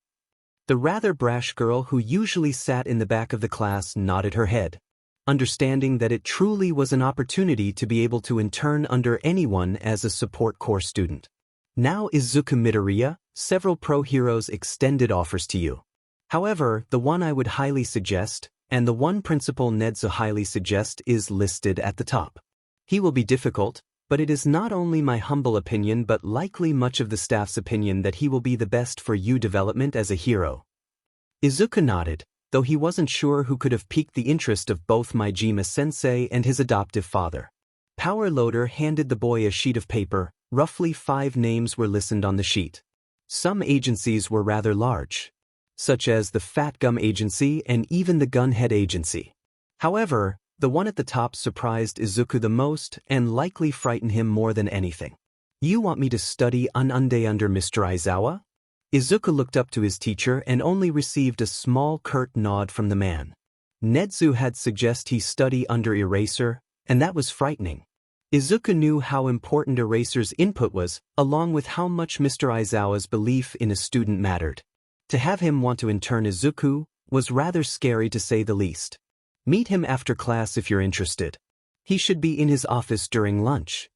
[SPEAKER 1] The rather brash girl who usually sat in the back of the class nodded her head, understanding that it truly was an opportunity to be able to intern under anyone as a support corps student. Now Izuku Midoriya, several pro heroes extended offers to you. However, the one I would highly suggest, and the one Principal Nedu highly suggest, is listed at the top. He will be difficult, but it is not only my humble opinion but likely much of the staff's opinion that he will be the best for you development as a hero. Izuku nodded, though he wasn't sure who could have piqued the interest of both Maijima-sensei and his adoptive father. Power Loader handed the boy a sheet of paper. Roughly 5 names were listed on the sheet. Some agencies were rather large, such as the Fat Gum Agency and even the Gunhead Agency. However, the one at the top surprised Izuku the most and likely frightened him more than anything. You want me to study under Mr. Aizawa? Izuku looked up to his teacher and only received a small curt nod from the man. Nedu had suggested he study under Eraser, and that was frightening. Izuku knew how important Eraser's input was, along with how much Mr. Aizawa's belief in a student mattered. To have him want to intern Izuku was rather scary to say the least. Meet him after class if you're interested. He should be in his office during lunch.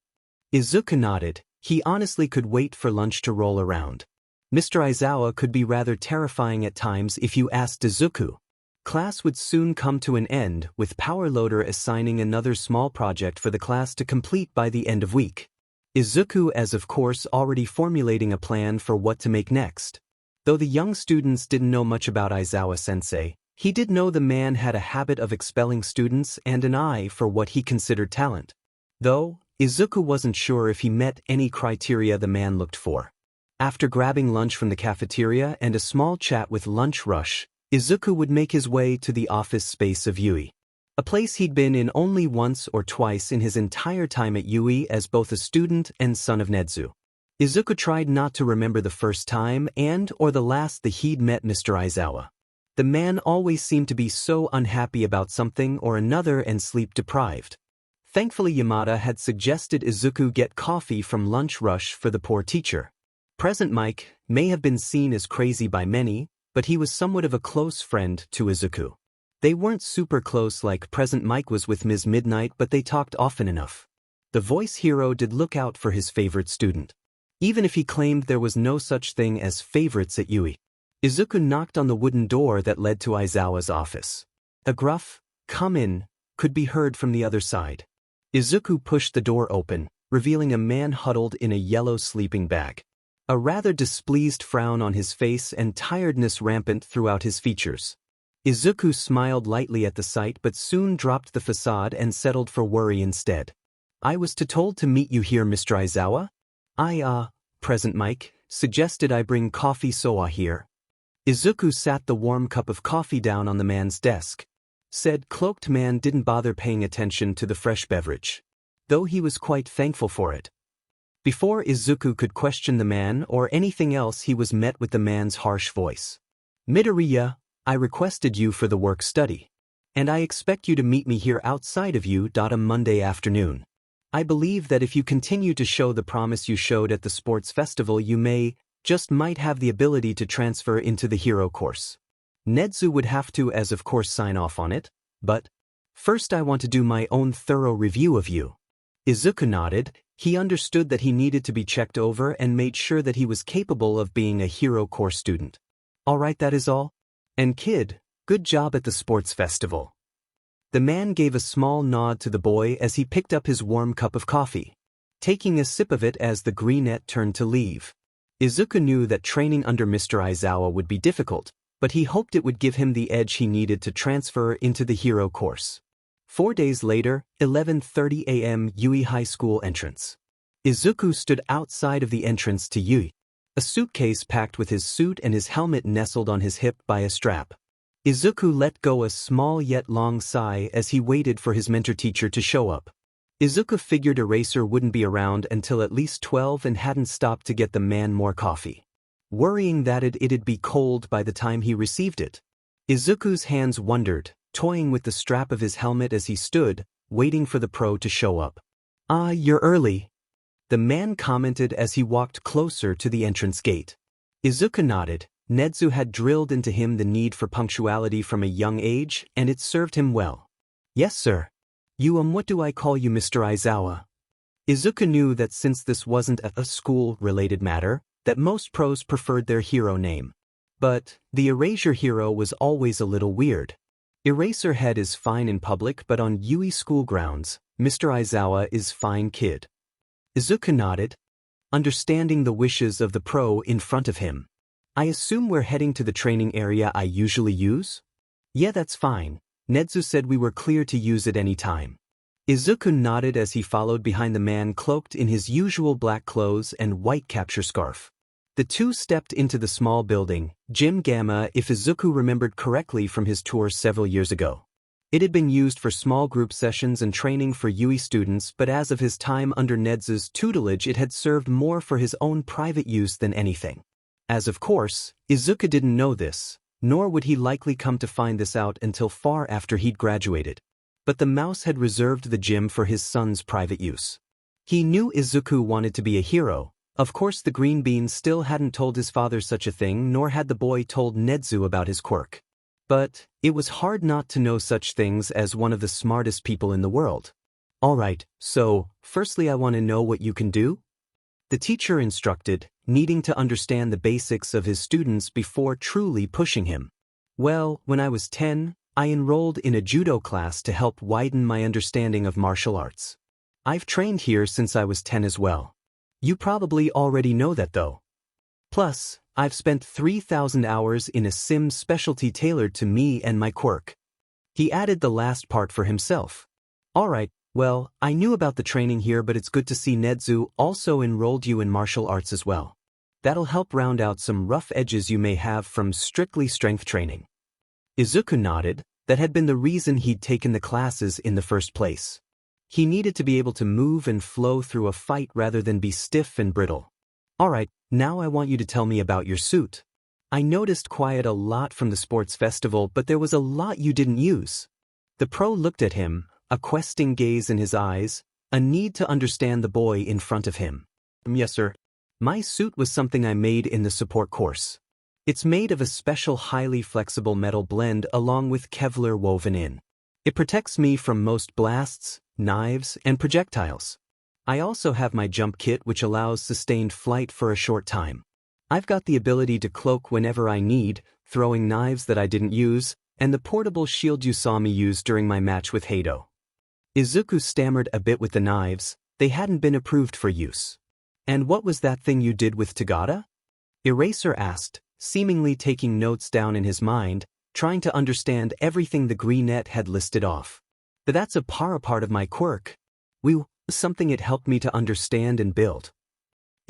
[SPEAKER 1] Izuku nodded. He honestly could wait for lunch to roll around. Mr. Aizawa could be rather terrifying at times if you asked Izuku. Class would soon come to an end, with Power Loader assigning another small project for the class to complete by the end of week. Izuku as of course already formulating a plan for what to make next. Though the young students didn't know much about Aizawa-sensei, he did know the man had a habit of expelling students and an eye for what he considered talent. Though, Izuku wasn't sure if he met any criteria the man looked for. After grabbing lunch from the cafeteria and a small chat with Lunch Rush, Izuku would make his way to the office space of Yuuie. A place he'd been in only once or twice in his entire time at Yuuie as both a student and son of Nedu. Izuku tried not to remember the first time or the last that he'd met Mr. Aizawa. The man always seemed to be so unhappy about something or another and sleep-deprived. Thankfully Yamada had suggested Izuku get coffee from Lunch Rush for the poor teacher. Present Mike may have been seen as crazy by many, but he was somewhat of a close friend to Izuku. They weren't super close like Present Mike was with Ms. Midnight, but they talked often enough. The voice hero did look out for his favorite student. Even if he claimed there was no such thing as favorites at Yuuie. Izuku knocked on the wooden door that led to Aizawa's office. A gruff, "Come in," could be heard from the other side. Izuku pushed the door open, revealing a man huddled in a yellow sleeping bag. A rather displeased frown on his face and tiredness rampant throughout his features. Izuku smiled lightly at the sight but soon dropped the facade and settled for worry instead. "I was told to meet you here, Mr. Aizawa? Present Mike, suggested I bring coffee soa here." Izuku sat the warm cup of coffee down on the man's desk. Said cloaked man didn't bother paying attention to the fresh beverage, though he was quite thankful for it. Before Izuku could question the man or anything else, he was met with the man's harsh voice. "Midoriya, I requested you for the work study. And I expect you to meet me here outside of you on Monday afternoon. I believe that if you continue to show the promise you showed at the sports festival, you might have the ability to transfer into the hero course. Nedu would have to, as of course, sign off on it, but first I want to do my own thorough review of you." Izuku nodded. He understood that he needed to be checked over and made sure that he was capable of being a hero course student. "All right, that is all. And kid, good job at the sports festival." The man gave a small nod to the boy as he picked up his warm cup of coffee, taking a sip of it as the greenette turned to leave. Izuku knew that training under Mr. Aizawa would be difficult, but he hoped it would give him the edge he needed to transfer into the hero course. 4 days later, 11:30 a.m. Yuuie High School entrance. Izuku stood outside of the entrance to Yuuie, a suitcase packed with his suit and his helmet nestled on his hip by a strap. Izuku let go a small yet long sigh as he waited for his mentor-teacher to show up. Izuku figured Eraser wouldn't be around until at least 12 and hadn't stopped to get the man more coffee, worrying that it'd be cold by the time he received it. Izuku's hands wandered, toying with the strap of his helmet as he stood, waiting for the pro to show up. "You're early," the man commented as he walked closer to the entrance gate. Izuku nodded. Nedu had drilled into him the need for punctuality from a young age, and it served him well. "Yes, sir. What do I call you, Mr. Aizawa?" Izuku knew that since this wasn't a school-related matter, that most pros preferred their hero name. But the Erasure hero was always a little weird. Eraserhead is fine in public, but on Yuuie school grounds, Mr. Aizawa is fine kid. Izuku nodded, understanding the wishes of the pro in front of him. "I assume we're heading to the training area I usually use?" "Yeah, that's fine. Nedu said we were clear to use it any time." Izuku nodded as he followed behind the man cloaked in his usual black clothes and white capture scarf. The two stepped into the small building, Gym Gamma, if Izuku remembered correctly from his tour several years ago. It had been used for small group sessions and training for Yuuie students, but as of his time under Nedu's tutelage, it had served more for his own private use than anything. As of course, Izuku didn't know this, nor would he likely come to find this out until far after he'd graduated. But the mouse had reserved the gym for his son's private use. He knew Izuku wanted to be a hero. Of course, the green bean still hadn't told his father such a thing, nor had the boy told Nedu about his quirk. But it was hard not to know such things as one of the smartest people in the world. "All right, so, firstly I want to know what you can do?" The teacher instructed, needing to understand the basics of his students before truly pushing him. "Well, when I was 10, I enrolled in a judo class to help widen my understanding of martial arts. I've trained here since I was 10 as well. You probably already know that though." Plus, I've spent 3,000 hours in a sim specialty tailored to me and my quirk. He added the last part for himself. Alright, well, I knew about the training here, but it's good to see Nedu also enrolled you in martial arts as well. That'll help round out some rough edges you may have from strictly strength training. Izuku nodded. That had been the reason he'd taken the classes in the first place. He needed to be able to move and flow through a fight rather than be stiff and brittle. Alright, now I want you to tell me about your suit. I noticed quite a lot from the sports festival, but there was a lot you didn't use. The pro looked at him, a questing gaze in his eyes, a need to understand the boy in front of him. Yes, sir. My suit was something I made in the support course. It's made of a special highly flexible metal blend along with Kevlar woven in. It protects me from most blasts, knives, and projectiles. I also have my jump kit, which allows sustained flight for a short time. I've got the ability to cloak whenever I need, throwing knives that I didn't use, and the portable shield you saw me use during my match with Hado. Izuku stammered a bit with the knives. They hadn't been approved for use. And what was that thing you did with Tagata? Eraser asked, seemingly taking notes down in his mind, trying to understand everything the greenette had listed off. But that's a part of my quirk. Something it helped me to understand and build.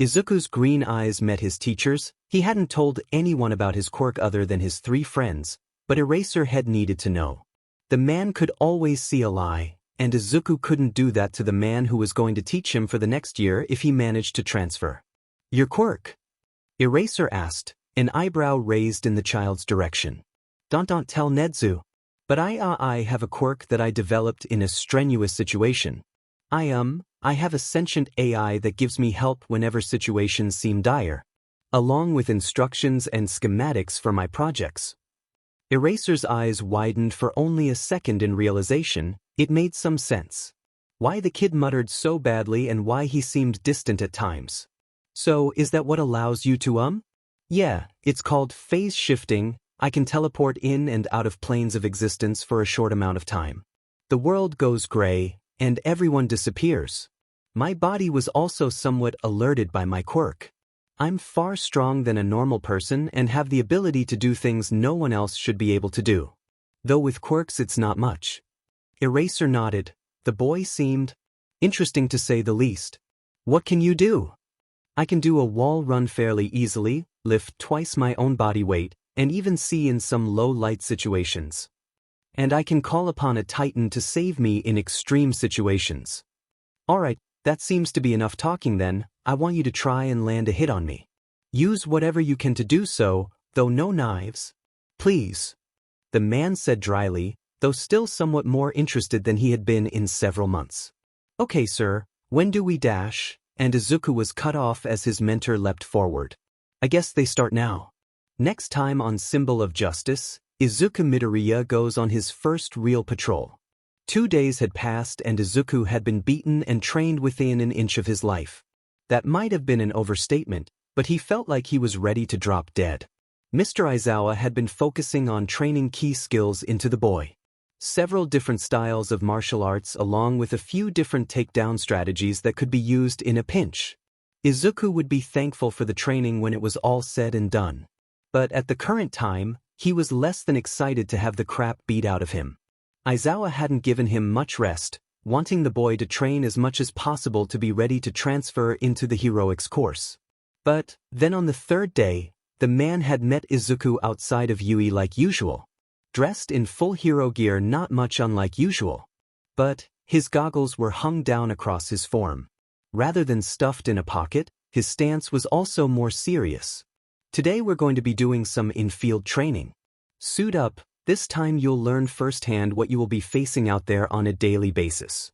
[SPEAKER 1] Izuku's green eyes met his teacher's. He hadn't told anyone about his quirk other than his 3 friends, but Eraser had needed to know. The man could always see a lie, and Izuku couldn't do that to the man who was going to teach him for the next year if he managed to transfer. Your quirk? Eraser asked, an eyebrow raised in the child's direction. Don't tell Nedu. But I have a quirk that I developed in a strenuous situation. I have a sentient AI that gives me help whenever situations seem dire, along with instructions and schematics for my projects. Eraser's eyes widened for only a second in realization. It made some sense. Why the kid muttered so badly and why he seemed distant at times. So, is that what allows you to Yeah, it's called phase shifting. I can teleport in and out of planes of existence for a short amount of time. The world goes gray, and everyone disappears. My body was also somewhat alerted by my quirk. I'm far strong than a normal person and have the ability to do things no one else should be able to do. Though with quirks it's not much. Eraser nodded. The boy seemed interesting to say the least. What can you do? I can do a wall run fairly easily, lift twice my own body weight, and even see in some low-light situations. And I can call upon a titan to save me in extreme situations. Alright, that seems to be enough talking then. I want you to try and land a hit on me. Use whatever you can to do so, though no knives. Please. The man said dryly, though still somewhat more interested than he had been in several months. Okay, sir, when do we dash? And Izuku was cut off as his mentor leapt forward. I guess they start now. Next time on Symbol of Justice, Izuku Midoriya goes on his first real patrol. 2 days had passed and Izuku had been beaten and trained within an inch of his life. That might have been an overstatement, but he felt like he was ready to drop dead. Mr. Aizawa had been focusing on training key skills into the boy. Several different styles of martial arts along with a few different takedown strategies that could be used in a pinch. Izuku would be thankful for the training when it was all said and done. But at the current time, he was less than excited to have the crap beat out of him. Aizawa hadn't given him much rest, wanting the boy to train as much as possible to be ready to transfer into the heroics course. But then on the 3rd day, the man had met Izuku outside of Yuuie like usual. Dressed in full hero gear, not much unlike usual. But his goggles were hung down across his form. Rather than stuffed in a pocket, his stance was also more serious. Today we're going to be doing some in-field training. Suit up, this time you'll learn firsthand what you will be facing out there on a daily basis.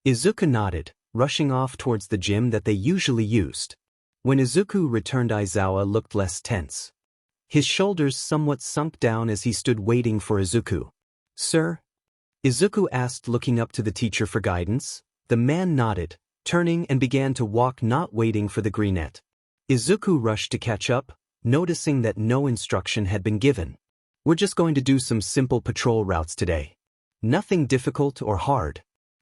[SPEAKER 1] Izuku nodded, rushing off towards the gym that they usually used. When Izuku returned, Aizawa looked less tense. His shoulders somewhat sunk down as he stood waiting for Izuku. Sir? Izuku asked, looking up to the teacher for guidance. The man nodded, turning and began to walk, not waiting for the greenette. Izuku rushed to catch up, noticing that no instruction had been given. We're just going to do some simple patrol routes today. Nothing difficult or hard.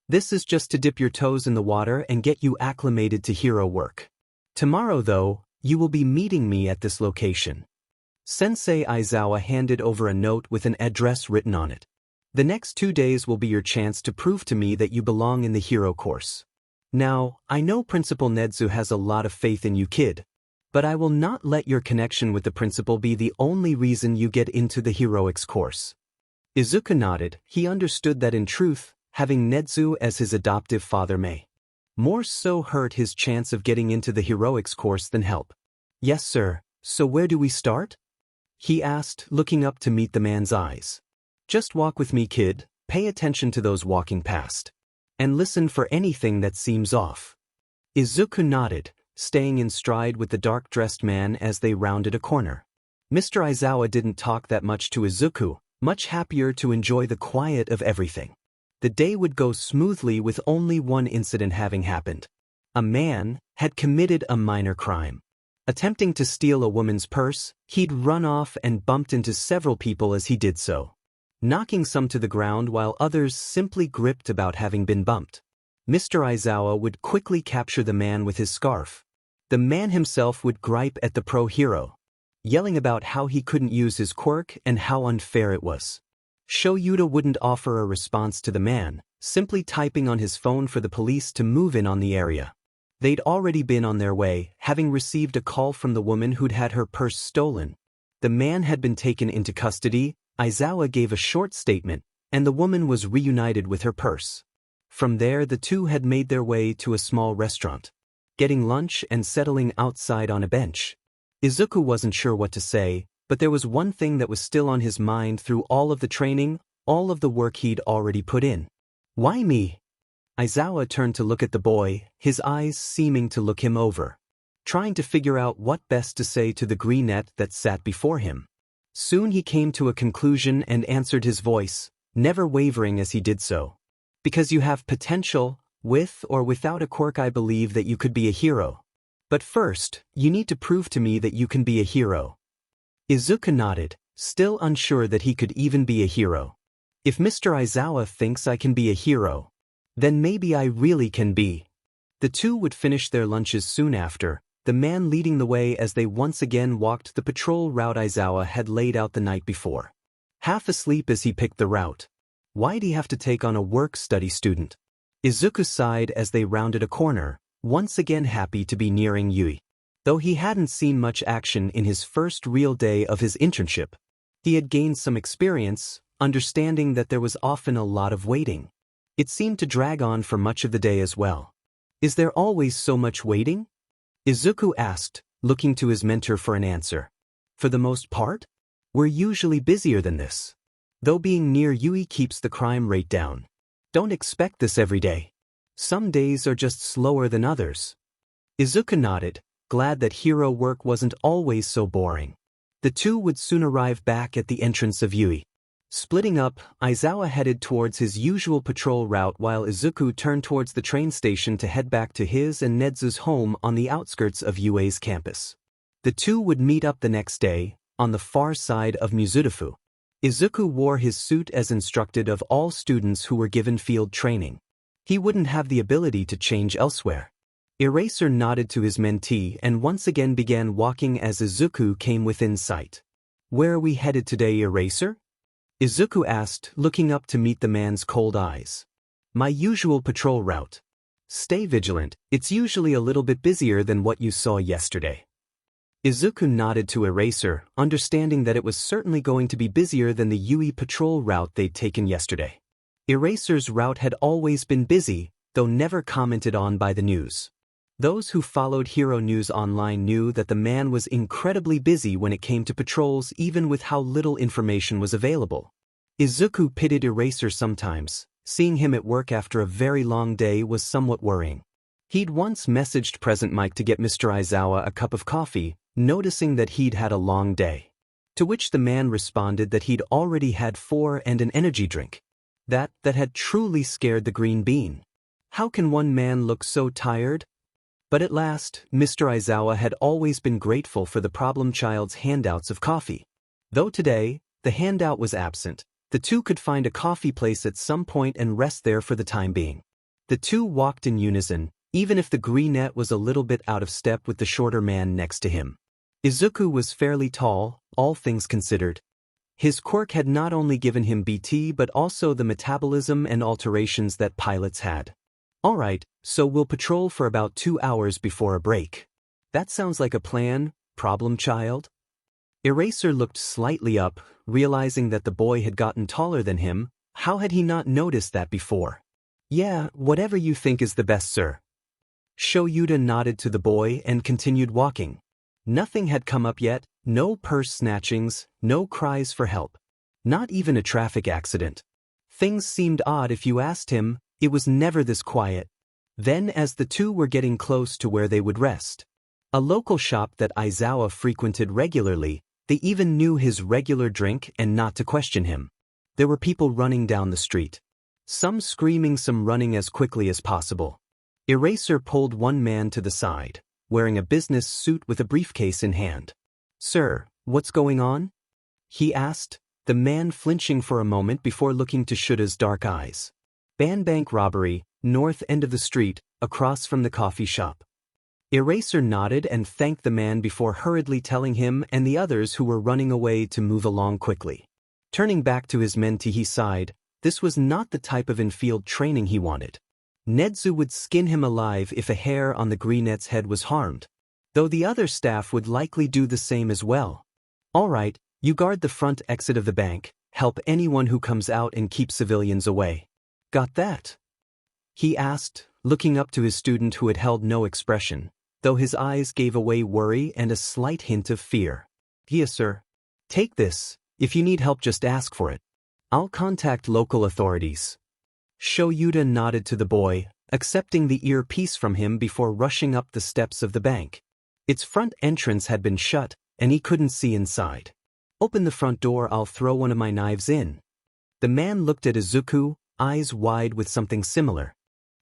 [SPEAKER 1] This is just to dip your toes in the water and get you acclimated to hero work. Tomorrow though, You will be meeting me at this location. Sensei Aizawa handed over a note with an address written on it. The next 2 days will be your chance to prove to me that you belong in the hero course. Now, I know Principal Nedu has a lot of faith in you, kid, but I will not let your connection with the principal be the only reason you get into the heroics course. Izuku nodded. He understood that in truth, having Nedu as his adoptive father may more so hurt his chance of getting into the heroics course than help. Yes, sir. So where do we start? He asked, looking up to meet the man's eyes. Just walk with me, kid. Pay attention to those walking past. And listen for anything that seems off. Izuku nodded, staying in stride with the dark-dressed man as they rounded a corner. Mr. Aizawa didn't talk that much to Izuku, much happier to enjoy the quiet of everything. The day would go smoothly with only one incident having happened. A man had committed a minor crime. Attempting to steal a woman's purse, he'd run off and bumped into several people as he did so, knocking some to the ground while others simply gripped about having been bumped. Mr. Aizawa would quickly capture the man with his scarf. The man himself would gripe at the pro-hero, yelling about how he couldn't use his quirk and how unfair it was. Yuuie wouldn't offer a response to the man, simply typing on his phone for the police to move in on the area. They'd already been on their way, having received a call from the woman who'd had her purse stolen. The man had been taken into custody. Aizawa gave a short statement, and the woman was reunited with her purse. From there, the two had made their way to a small restaurant, getting lunch and settling outside on a bench. Izuku wasn't sure what to say, but there was one thing that was still on his mind through all of the training, all of the work he'd already put in. Why me? Aizawa turned to look at the boy, his eyes seeming to look him over, trying to figure out what best to say to the greenette that sat before him. Soon he came to a conclusion and answered his voice, never wavering as he did so. Because you have potential, with or without a quirk, I believe that you could be a hero. But first, you need to prove to me that you can be a hero. Izuku nodded, still unsure that he could even be a hero. If Mr. Aizawa thinks I can be a hero, then maybe I really can be. The two would finish their lunches soon after, the man leading the way as they once again walked the patrol route Aizawa had laid out the night before. Half asleep as he picked the route. Why'd he have to take on a work-study student? Izuku sighed as they rounded a corner, once again happy to be nearing Yuuie. Though he hadn't seen much action in his first real day of his internship, he had gained some experience, understanding that there was often a lot of waiting. It seemed to drag on for much of the day as well. Is there always so much waiting? Izuku asked, looking to his mentor for an answer. For the most part, we're usually busier than this. Though being near Yuuie keeps the crime rate down. Don't expect this every day. Some days are just slower than others. Izuku nodded, glad that hero work wasn't always so boring. The two would soon arrive back at the entrance of Yuuie. Splitting up, Aizawa headed towards his usual patrol route while Izuku turned towards the train station to head back to his and Nezu's home on the outskirts of UA's campus. The two would meet up the next day, on the far side of Mizudafu. Izuku wore his suit as instructed of all students who were given field training. He wouldn't have the ability to change elsewhere. Eraser nodded to his mentee and once again began walking as Izuku came within sight. Where are we headed today, Eraser? Izuku asked, looking up to meet the man's cold eyes. My usual patrol route. Stay vigilant, it's usually a little bit busier than what you saw yesterday. Izuku nodded to Eraser, understanding that it was certainly going to be busier than the Yuuie patrol route they'd taken yesterday. Eraser's route had always been busy, though never commented on by the news. Those who followed Hero News online knew that the man was incredibly busy when it came to patrols, even with how little information was available. Izuku pitied Eraser sometimes. Seeing him at work after a very long day was somewhat worrying. He'd once messaged Present Mike to get Mr. Aizawa a cup of coffee, noticing that he'd had a long day. To which the man responded that he'd already had 4 and an energy drink. That had truly scared the green bean. How can one man look so tired? But at last, Mr. Aizawa had always been grateful for the problem child's handouts of coffee. Though today, the handout was absent, the two could find a coffee place at some point and rest there for the time being. The two walked in unison, even if the greenette was a little bit out of step with the shorter man next to him. Izuku was fairly tall, all things considered. His quirk had not only given him BT but also the metabolism and alterations that pilots had. Alright, so we'll patrol for about 2 hours before a break. That sounds like a plan, problem child? Eraser looked slightly up, realizing that the boy had gotten taller than him. How had he not noticed that before? Yeah, whatever you think is the best, sir. Shoyuta nodded to the boy and continued walking. Nothing had come up yet, no purse snatchings, no cries for help. Not even a traffic accident. Things seemed odd if you asked him, it was never this quiet. Then as the two were getting close to where they would rest, a local shop that Aizawa frequented regularly, they even knew his regular drink and not to question him. There were people running down the street. Some screaming, some running as quickly as possible. Eraser pulled one man to the side, wearing a business suit with a briefcase in hand. Sir, what's going on? He asked, the man flinching for a moment before looking to Shuta's dark eyes. Bank robbery, north end of the street, across from the coffee shop. Eraser nodded and thanked the man before hurriedly telling him and the others who were running away to move along quickly. Turning back to his mentee, he sighed. This was not the type of in-field training he wanted. Nedu would skin him alive if a hair on the greenette's head was harmed, though the other staff would likely do the same as well. Alright, you guard the front exit of the bank, help anyone who comes out and keep civilians away. Got that? He asked, looking up to his student who had held no expression, though his eyes gave away worry and a slight hint of fear. Yes, sir. Take this. If you need help, just ask for it. I'll contact local authorities. Shoyuta nodded to the boy, accepting the earpiece from him before rushing up the steps of the bank. Its front entrance had been shut, and he couldn't see inside. Open the front door, I'll throw one of my knives in. The man looked at Izuku, eyes wide with something similar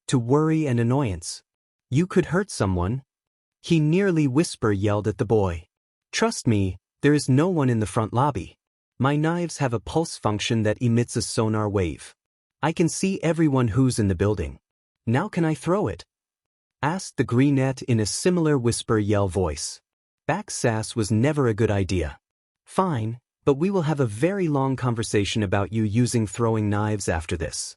[SPEAKER 1] to worry and annoyance. You could hurt someone. He nearly yelled at the boy. Trust me, there is no one in the front lobby. My knives have a pulse function that emits a sonar wave. I can see everyone who's in the building. Now can I throw it? Asked the greenette in a similar whisper-yell voice. Back sass was never a good idea. Fine, but we will have a very long conversation about you using throwing knives after this.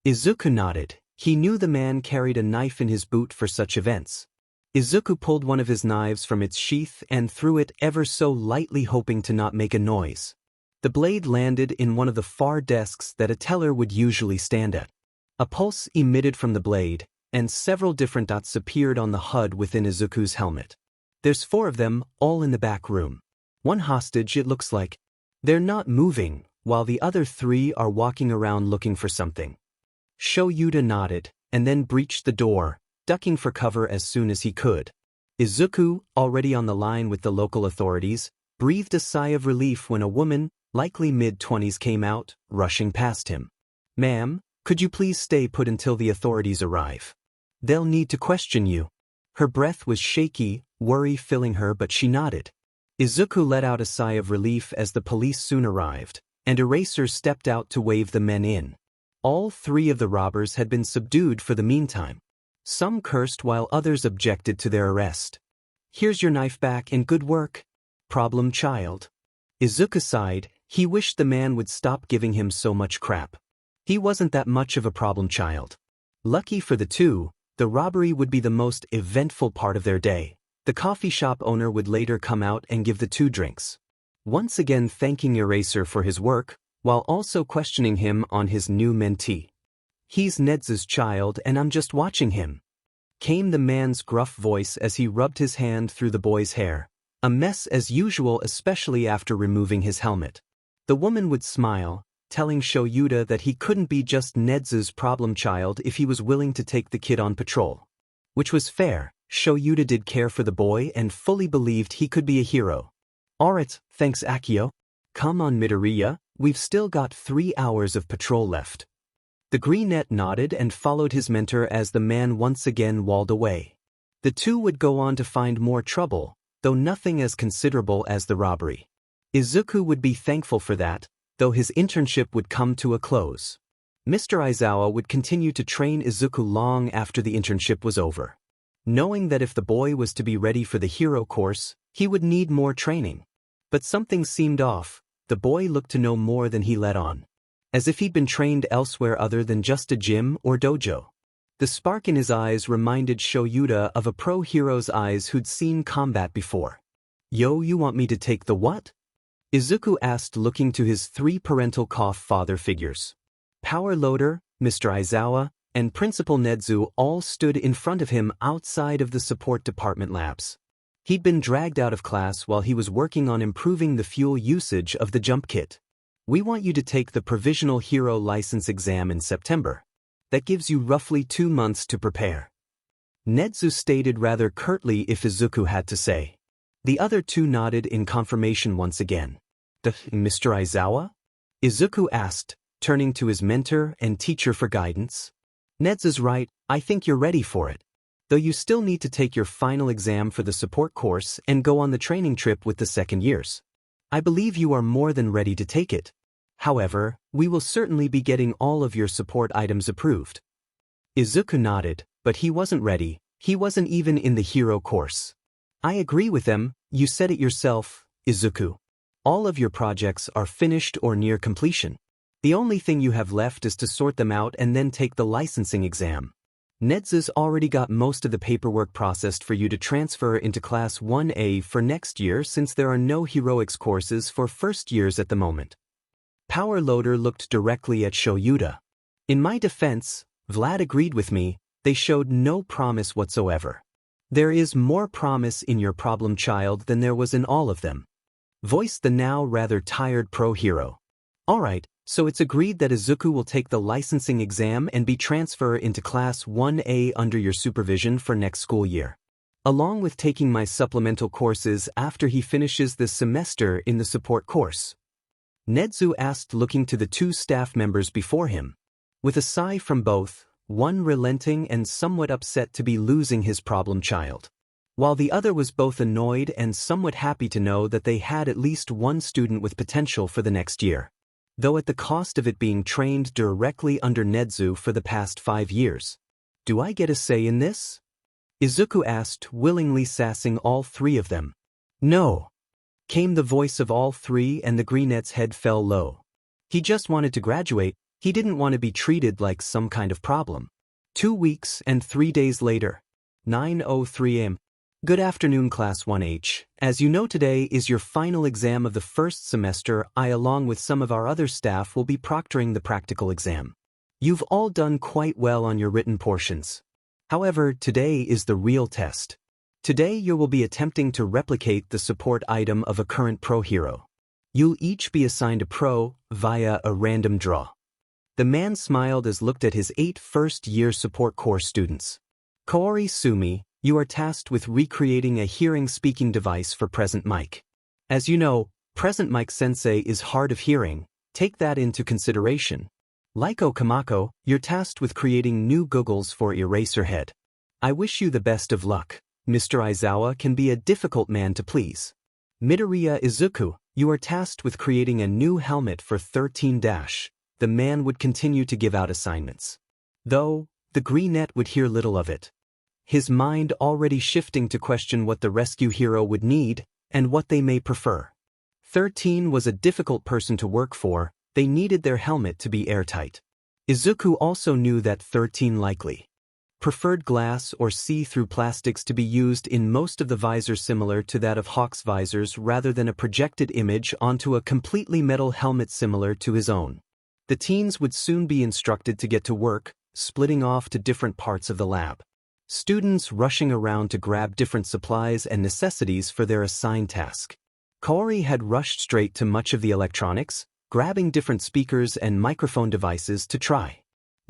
[SPEAKER 1] Izuku nodded. He knew the man carried a knife in his boot for such events. Izuku pulled one of his knives from its sheath and threw it ever so lightly, hoping to not make a noise. The blade landed in one of the far desks that a teller would usually stand at. A pulse emitted from the blade, and several different dots appeared on the HUD within Izuku's helmet. There's 4 of them, all in the back room. One hostage, it looks like. They're not moving, while the other 3 are walking around looking for something. Shoyuta nodded, and then breached the door, ducking for cover as soon as he could. Izuku, already on the line with the local authorities, breathed a sigh of relief when a woman, likely mid-20s, came out, rushing past him. Ma'am, could you please stay put until the authorities arrive? They'll need to question you. Her breath was shaky, worry filling her, but she nodded. Izuku let out a sigh of relief as the police soon arrived, and Eraser stepped out to wave the men in. All 3 of the robbers had been subdued for the meantime. Some cursed while others objected to their arrest. Here's your knife back and good work, problem child. Izuku sighed. He wished the man would stop giving him so much crap. He wasn't that much of a problem child. Lucky for the 2, the robbery would be the most eventful part of their day. The coffee shop owner would later come out and give the 2 drinks. Once again thanking Eraser for his work, while also questioning him on his new mentee. He's Ned's child and I'm just watching him, came the man's gruff voice as he rubbed his hand through the boy's hair. A mess as usual, especially after removing his helmet. The woman would smile, telling Shoyuta that he couldn't be just Ned's problem child if he was willing to take the kid on patrol. Which was fair. Shoyuta did care for the boy and fully believed he could be a hero. Alright, thanks Akio. Come on Midoriya, we've still got 3 hours of patrol left. The greenette nodded and followed his mentor as the man once again walled away. The 2 would go on to find more trouble, though nothing as considerable as the robbery. Izuku would be thankful for that, though his internship would come to a close. Mr. Aizawa would continue to train Izuku long after the internship was over. Knowing that if the boy was to be ready for the hero course, he would need more training. But something seemed off. The boy looked to know more than he let on. As if he'd been trained elsewhere other than just a gym or dojo. The spark in his eyes reminded Shoyuta of a pro hero's eyes who'd seen combat before. "Yo, you want me to take the what?" Izuku asked, looking to his 3 parental father figures. Power Loader, Mr. Aizawa, and Principal Nedu all stood in front of him outside of the support department labs. He'd been dragged out of class while he was working on improving the fuel usage of the jump kit. "We want you to take the Provisional Hero License exam in September. That gives you roughly 2 months to prepare," Nedu stated rather curtly if Izuku had to say. The other 2 nodded in confirmation once again. "Mr. Aizawa?" Izuku asked, turning to his mentor and teacher for guidance. "Nedu's right, I think you're ready for it. Though you still need to take your final exam for the support course and go on the training trip with the second years. I believe you are more than ready to take it. However, we will certainly be getting all of your support items approved." Izuku nodded, but he wasn't ready. He wasn't even in the hero course. "I agree with them, you said it yourself, Izuku. All of your projects are finished or near completion. The only thing you have left is to sort them out and then take the licensing exam. Nedu's already got most of the paperwork processed for you to transfer into Class 1A for next year since there are no heroics courses for first years at the moment." Power Loader looked directly at Shoyuta. "In my defense, Vlad agreed with me, they showed no promise whatsoever. There is more promise in your problem child than there was in all of them," voiced the now rather tired pro-hero. "Alright, so it's agreed that Izuku will take the licensing exam and be transferred into Class 1A under your supervision for next school year, along with taking my supplemental courses after he finishes this semester in the support course?" Nedu asked, looking to the 2 staff members before him. With a sigh from both, one relenting and somewhat upset to be losing his problem child, while the other was both annoyed and somewhat happy to know that they had at least one student with potential for the next year. Though at the cost of it being trained directly under Nedu for the past 5 years. "Do I get a say in this?" Izuku asked, willingly sassing all 3 of them. "No," came the voice of all 3, and the greenette's head fell low. He just wanted to graduate, he didn't want to be treated like some kind of problem. 2 weeks and 3 days later. 9:03 am. "Good afternoon, Class 1H. As you know, today is your final exam of the first semester. I, along with some of our other staff, will be proctoring the practical exam. You've all done quite well on your written portions. However, today is the real test. Today you will be attempting to replicate the support item of a current pro hero. You'll each be assigned a pro via a random draw." The man smiled as looked at his 8 first-year support course students. "Kaori Sumi, you are tasked with recreating a hearing-speaking device for Present Mike. As you know, Present Mike Sensei is hard of hearing, take that into consideration. Laiko Kamako, you're tasked with creating new goggles for Eraserhead. I wish you the best of luck. Mr. Aizawa can be a difficult man to please. Midoriya Izuku, you are tasked with creating a new helmet for 13-. The man would continue to give out assignments. Though, the greenette would hear little of it. His mind already shifting to question what the rescue hero would need, and what they may prefer. 13 was a difficult person to work for, they needed their helmet to be airtight. Izuku also knew that 13 likely preferred glass or see-through plastics to be used in most of the visors similar to that of Hawk's visors rather than a projected image onto a completely metal helmet similar to his own. The teens would soon be instructed to get to work, splitting off to different parts of the lab. Students rushing around to grab different supplies and necessities for their assigned task. Kaori had rushed straight to much of the electronics, grabbing different speakers and microphone devices to try.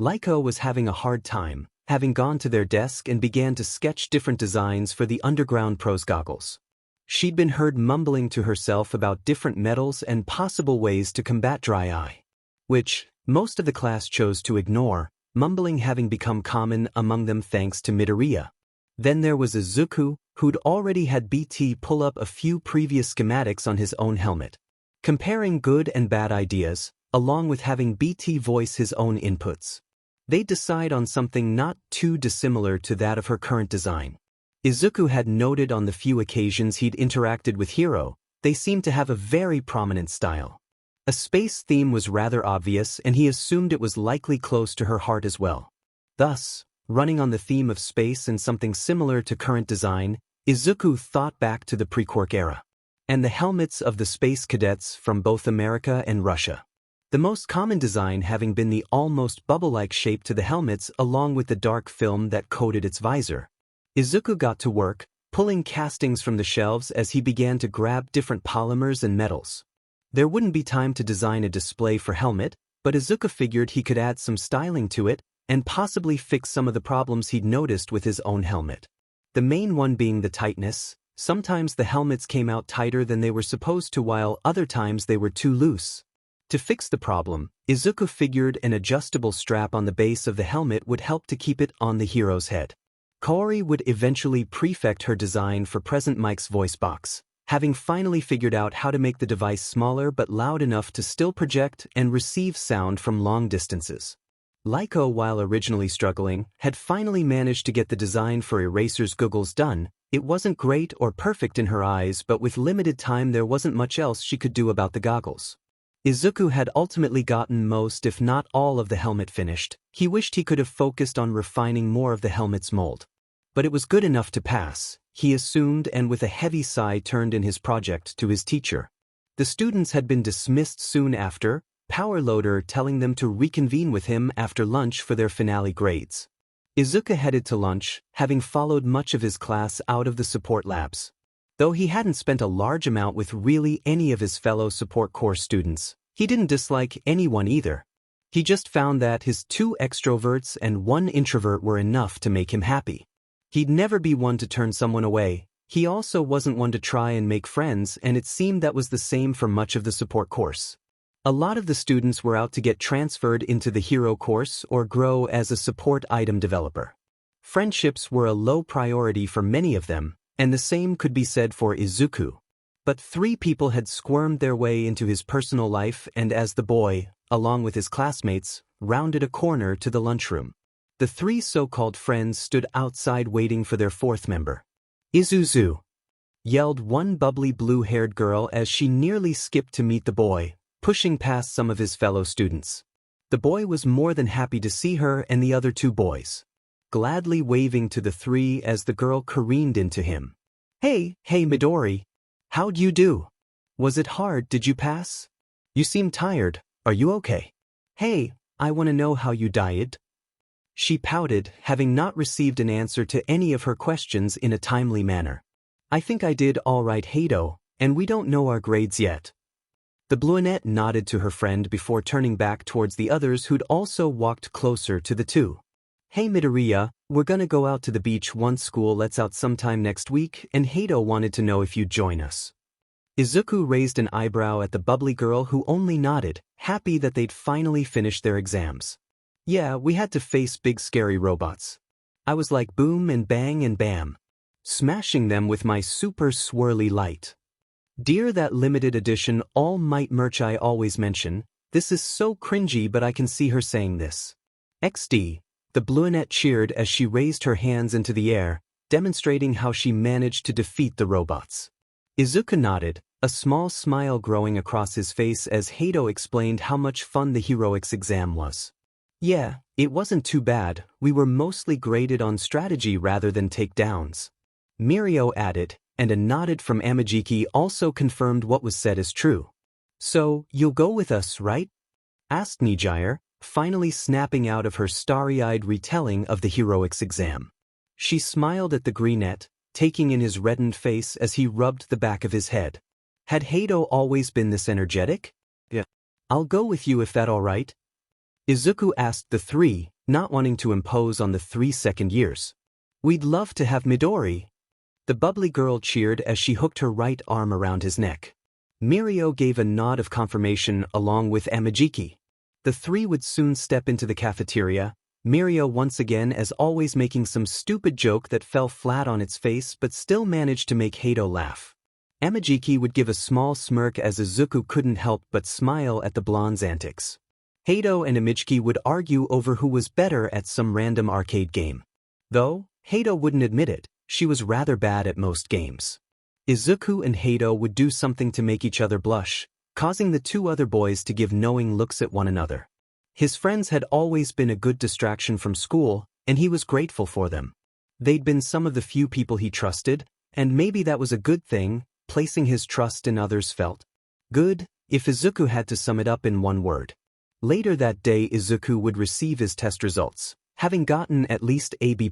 [SPEAKER 1] Laiko was having a hard time, having gone to their desk and began to sketch different designs for the Underground Pros goggles. She'd been heard mumbling to herself about different metals and possible ways to combat dry eye, which most of the class chose to ignore, mumbling having become common among them thanks to Midoriya. Then there was Izuku, who'd already had BT pull up a few previous schematics on his own helmet. Comparing good and bad ideas, along with having BT voice his own inputs. They decide on something not too dissimilar to that of her current design. Izuku had noted on the few occasions he'd interacted with Hiro, they seemed to have a very prominent style. A space theme was rather obvious, and he assumed it was likely close to her heart as well. Thus, running on the theme of space and something similar to current design, Izuku thought back to the pre-Quirk era, and the helmets of the space cadets from both America and Russia. The most common design having been the almost bubble-like shape to the helmets along with the dark film that coated its visor. Izuku got to work, pulling castings from the shelves as he began to grab different polymers and metals. There wouldn't be time to design a display for helmet, but Izuku figured he could add some styling to it and possibly fix some of the problems he'd noticed with his own helmet. The main one being the tightness. Sometimes the helmets came out tighter than they were supposed to, while other times they were too loose. To fix the problem, Izuku figured an adjustable strap on the base of the helmet would help to keep it on the hero's head. Kaori would eventually prefect her design for present Mike's voice box, having finally figured out how to make the device smaller but loud enough to still project and receive sound from long distances. Laiko, while originally struggling, had finally managed to get the design for Eraser's goggles done. It wasn't great or perfect in her eyes, but with limited time there wasn't much else she could do about the goggles. Izuku had ultimately gotten most if not all of the helmet finished. He wished he could have focused on refining more of the helmet's mold. But it was good enough to pass, he assumed, and with a heavy sigh turned in his project to his teacher. The students had been dismissed soon after, Powerloader telling them to reconvene with him after lunch for their finale grades. Izuku headed to lunch, having followed much of his class out of the support labs. Though he hadn't spent a large amount with really any of his fellow support course students, he didn't dislike anyone either. He just found that his 2 extroverts and 1 introvert were enough to make him happy. He'd never be one to turn someone away. He also wasn't one to try and make friends, and it seemed that was the same for much of the support course. A lot of the students were out to get transferred into the hero course or grow as a support item developer. Friendships were a low priority for many of them, and the same could be said for Izuku. But 3 people had squirmed their way into his personal life, and as the boy, along with his classmates, rounded a corner to the lunchroom, the 3 so-called friends stood outside waiting for their 4th member. "Izuzu!" yelled one bubbly blue-haired girl as she nearly skipped to meet the boy, pushing past some of his fellow students. The boy was more than happy to see her and the other 2 boys, gladly waving to the 3 as the girl careened into him. Hey Midori. How'd you do? Was it hard? Did you pass? You seem tired. Are you okay? Hey, I want to know how you died." She pouted, having not received an answer to any of her questions in a timely manner. "I think I did all right, Hado, and we don't know our grades yet." The brunette nodded to her friend before turning back towards the others who'd also walked closer to the 2. "Hey Midoriya, we're gonna go out to the beach once school lets out sometime next week, and Hado wanted to know if you'd join us." Izuku raised an eyebrow at the bubbly girl who only nodded, happy that they'd finally finished their exams. "Yeah, we had to face big scary robots. I was like boom and bang and bam, smashing them with my super swirly light. Dear that limited edition All Might merch I always mention, this is so cringy but I can see her saying this. XD, the brunette cheered as she raised her hands into the air, demonstrating how she managed to defeat the robots. Izuku nodded, a small smile growing across his face as Hado explained how much fun the heroics exam was. "Yeah, it wasn't too bad, we were mostly graded on strategy rather than takedowns." Mirio added, and a nodded from Amajiki also confirmed what was said as true. "So, you'll go with us, right?" asked Nijire, finally snapping out of her starry-eyed retelling of the heroics exam. She smiled at the greenette, taking in his reddened face as he rubbed the back of his head. Had Hado always been this energetic? "Yeah. I'll go with you if that all right?" Izuku asked the 3, not wanting to impose on the 3 second years. "We'd love to have Midori." The bubbly girl cheered as she hooked her right arm around his neck. Mirio gave a nod of confirmation along with Amajiki. The 3 would soon step into the cafeteria, Mirio once again as always making some stupid joke that fell flat on its face but still managed to make Hado laugh. Amajiki would give a small smirk as Izuku couldn't help but smile at the blonde's antics. Hato and Amichiki would argue over who was better at some random arcade game. Though, Hato wouldn't admit it, she was rather bad at most games. Izuku and Hato would do something to make each other blush, causing the two other boys to give knowing looks at one another. His friends had always been a good distraction from school, and he was grateful for them. They'd been some of the few people he trusted, and maybe that was a good thing, placing his trust in others felt good, if Izuku had to sum it up in one word. Later that day Izuku would receive his test results, having gotten at least a B+.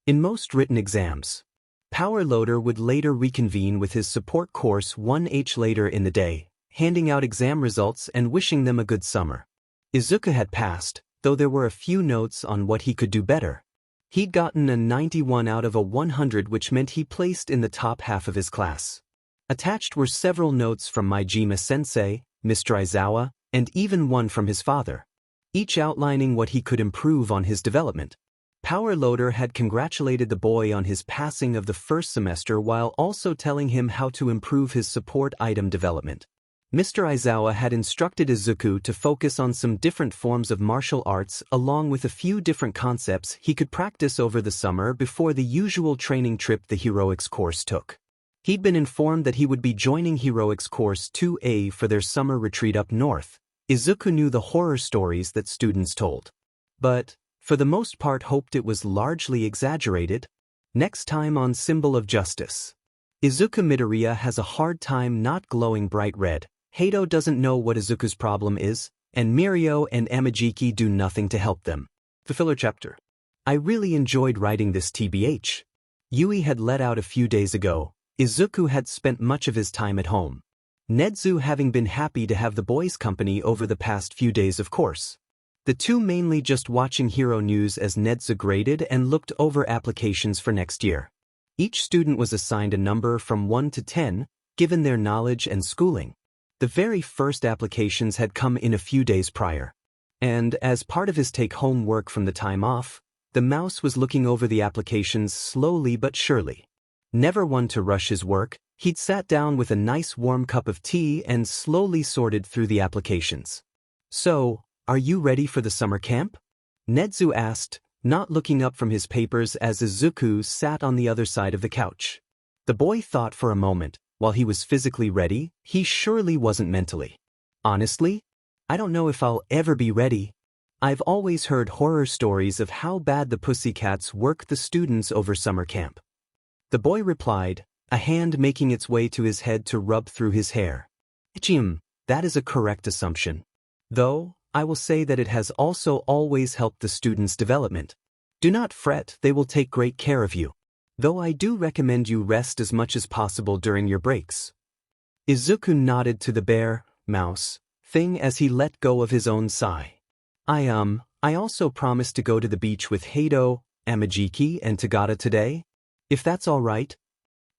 [SPEAKER 1] In most written exams. Power Loader would later reconvene with his support course 1H later in the day, handing out exam results and wishing them a good summer. Izuku had passed, though there were a few notes on what he could do better. He'd gotten a 91 out of a 100, which meant he placed in the top half of his class. Attached were several notes from Majima-sensei, Mr. Aizawa, and even one from his father, each outlining what he could improve on his development. Power Loader had congratulated the boy on his passing of the first semester while also telling him how to improve his support item development. Mr. Aizawa had instructed Izuku to focus on some different forms of martial arts along with a few different concepts he could practice over the summer before the usual training trip the Heroics course took. He'd been informed that he would be joining Heroics Course 2A for their summer retreat up north. Izuku knew the horror stories that students told, but, for the most part, hoped it was largely exaggerated. Next time on Symbol of Justice. Izuku Midoriya has a hard time not glowing bright red. Hato doesn't know what Izuku's problem is, and Mirio and Amajiki do nothing to help them. The filler chapter. I really enjoyed writing this TBH. Yuuie had let out a few days ago. Izuku had spent much of his time at home. Nedu having been happy to have the boys' company over the past few days, of course. The two mainly just watching Hero News as Nedu graded and looked over applications for next year. Each student was assigned a number from 1 to 10, given their knowledge and schooling. The very first applications had come in a few days prior. And, as part of his take-home work from the time off, the mouse was looking over the applications slowly but surely. Never one to rush his work, he'd sat down with a nice warm cup of tea and slowly sorted through the applications. So, are you ready for the summer camp? Nedu asked, not looking up from his papers as Izuku sat on the other side of the couch. The boy thought for a moment. While he was physically ready, he surely wasn't mentally. Honestly? I don't know if I'll ever be ready. I've always heard horror stories of how bad the pussycats work the students over summer camp. The boy replied, a hand making its way to his head to rub through his hair. That is a correct assumption. Though, I will say that it has also always helped the students' development. Do not fret, they will take great care of you. Though I do recommend you rest as much as possible during your breaks. Izuku nodded to the bear, mouse, thing as he let go of his own sigh. I also promised to go to the beach with Hato, Amajiki, and Tagata today. If that's all right?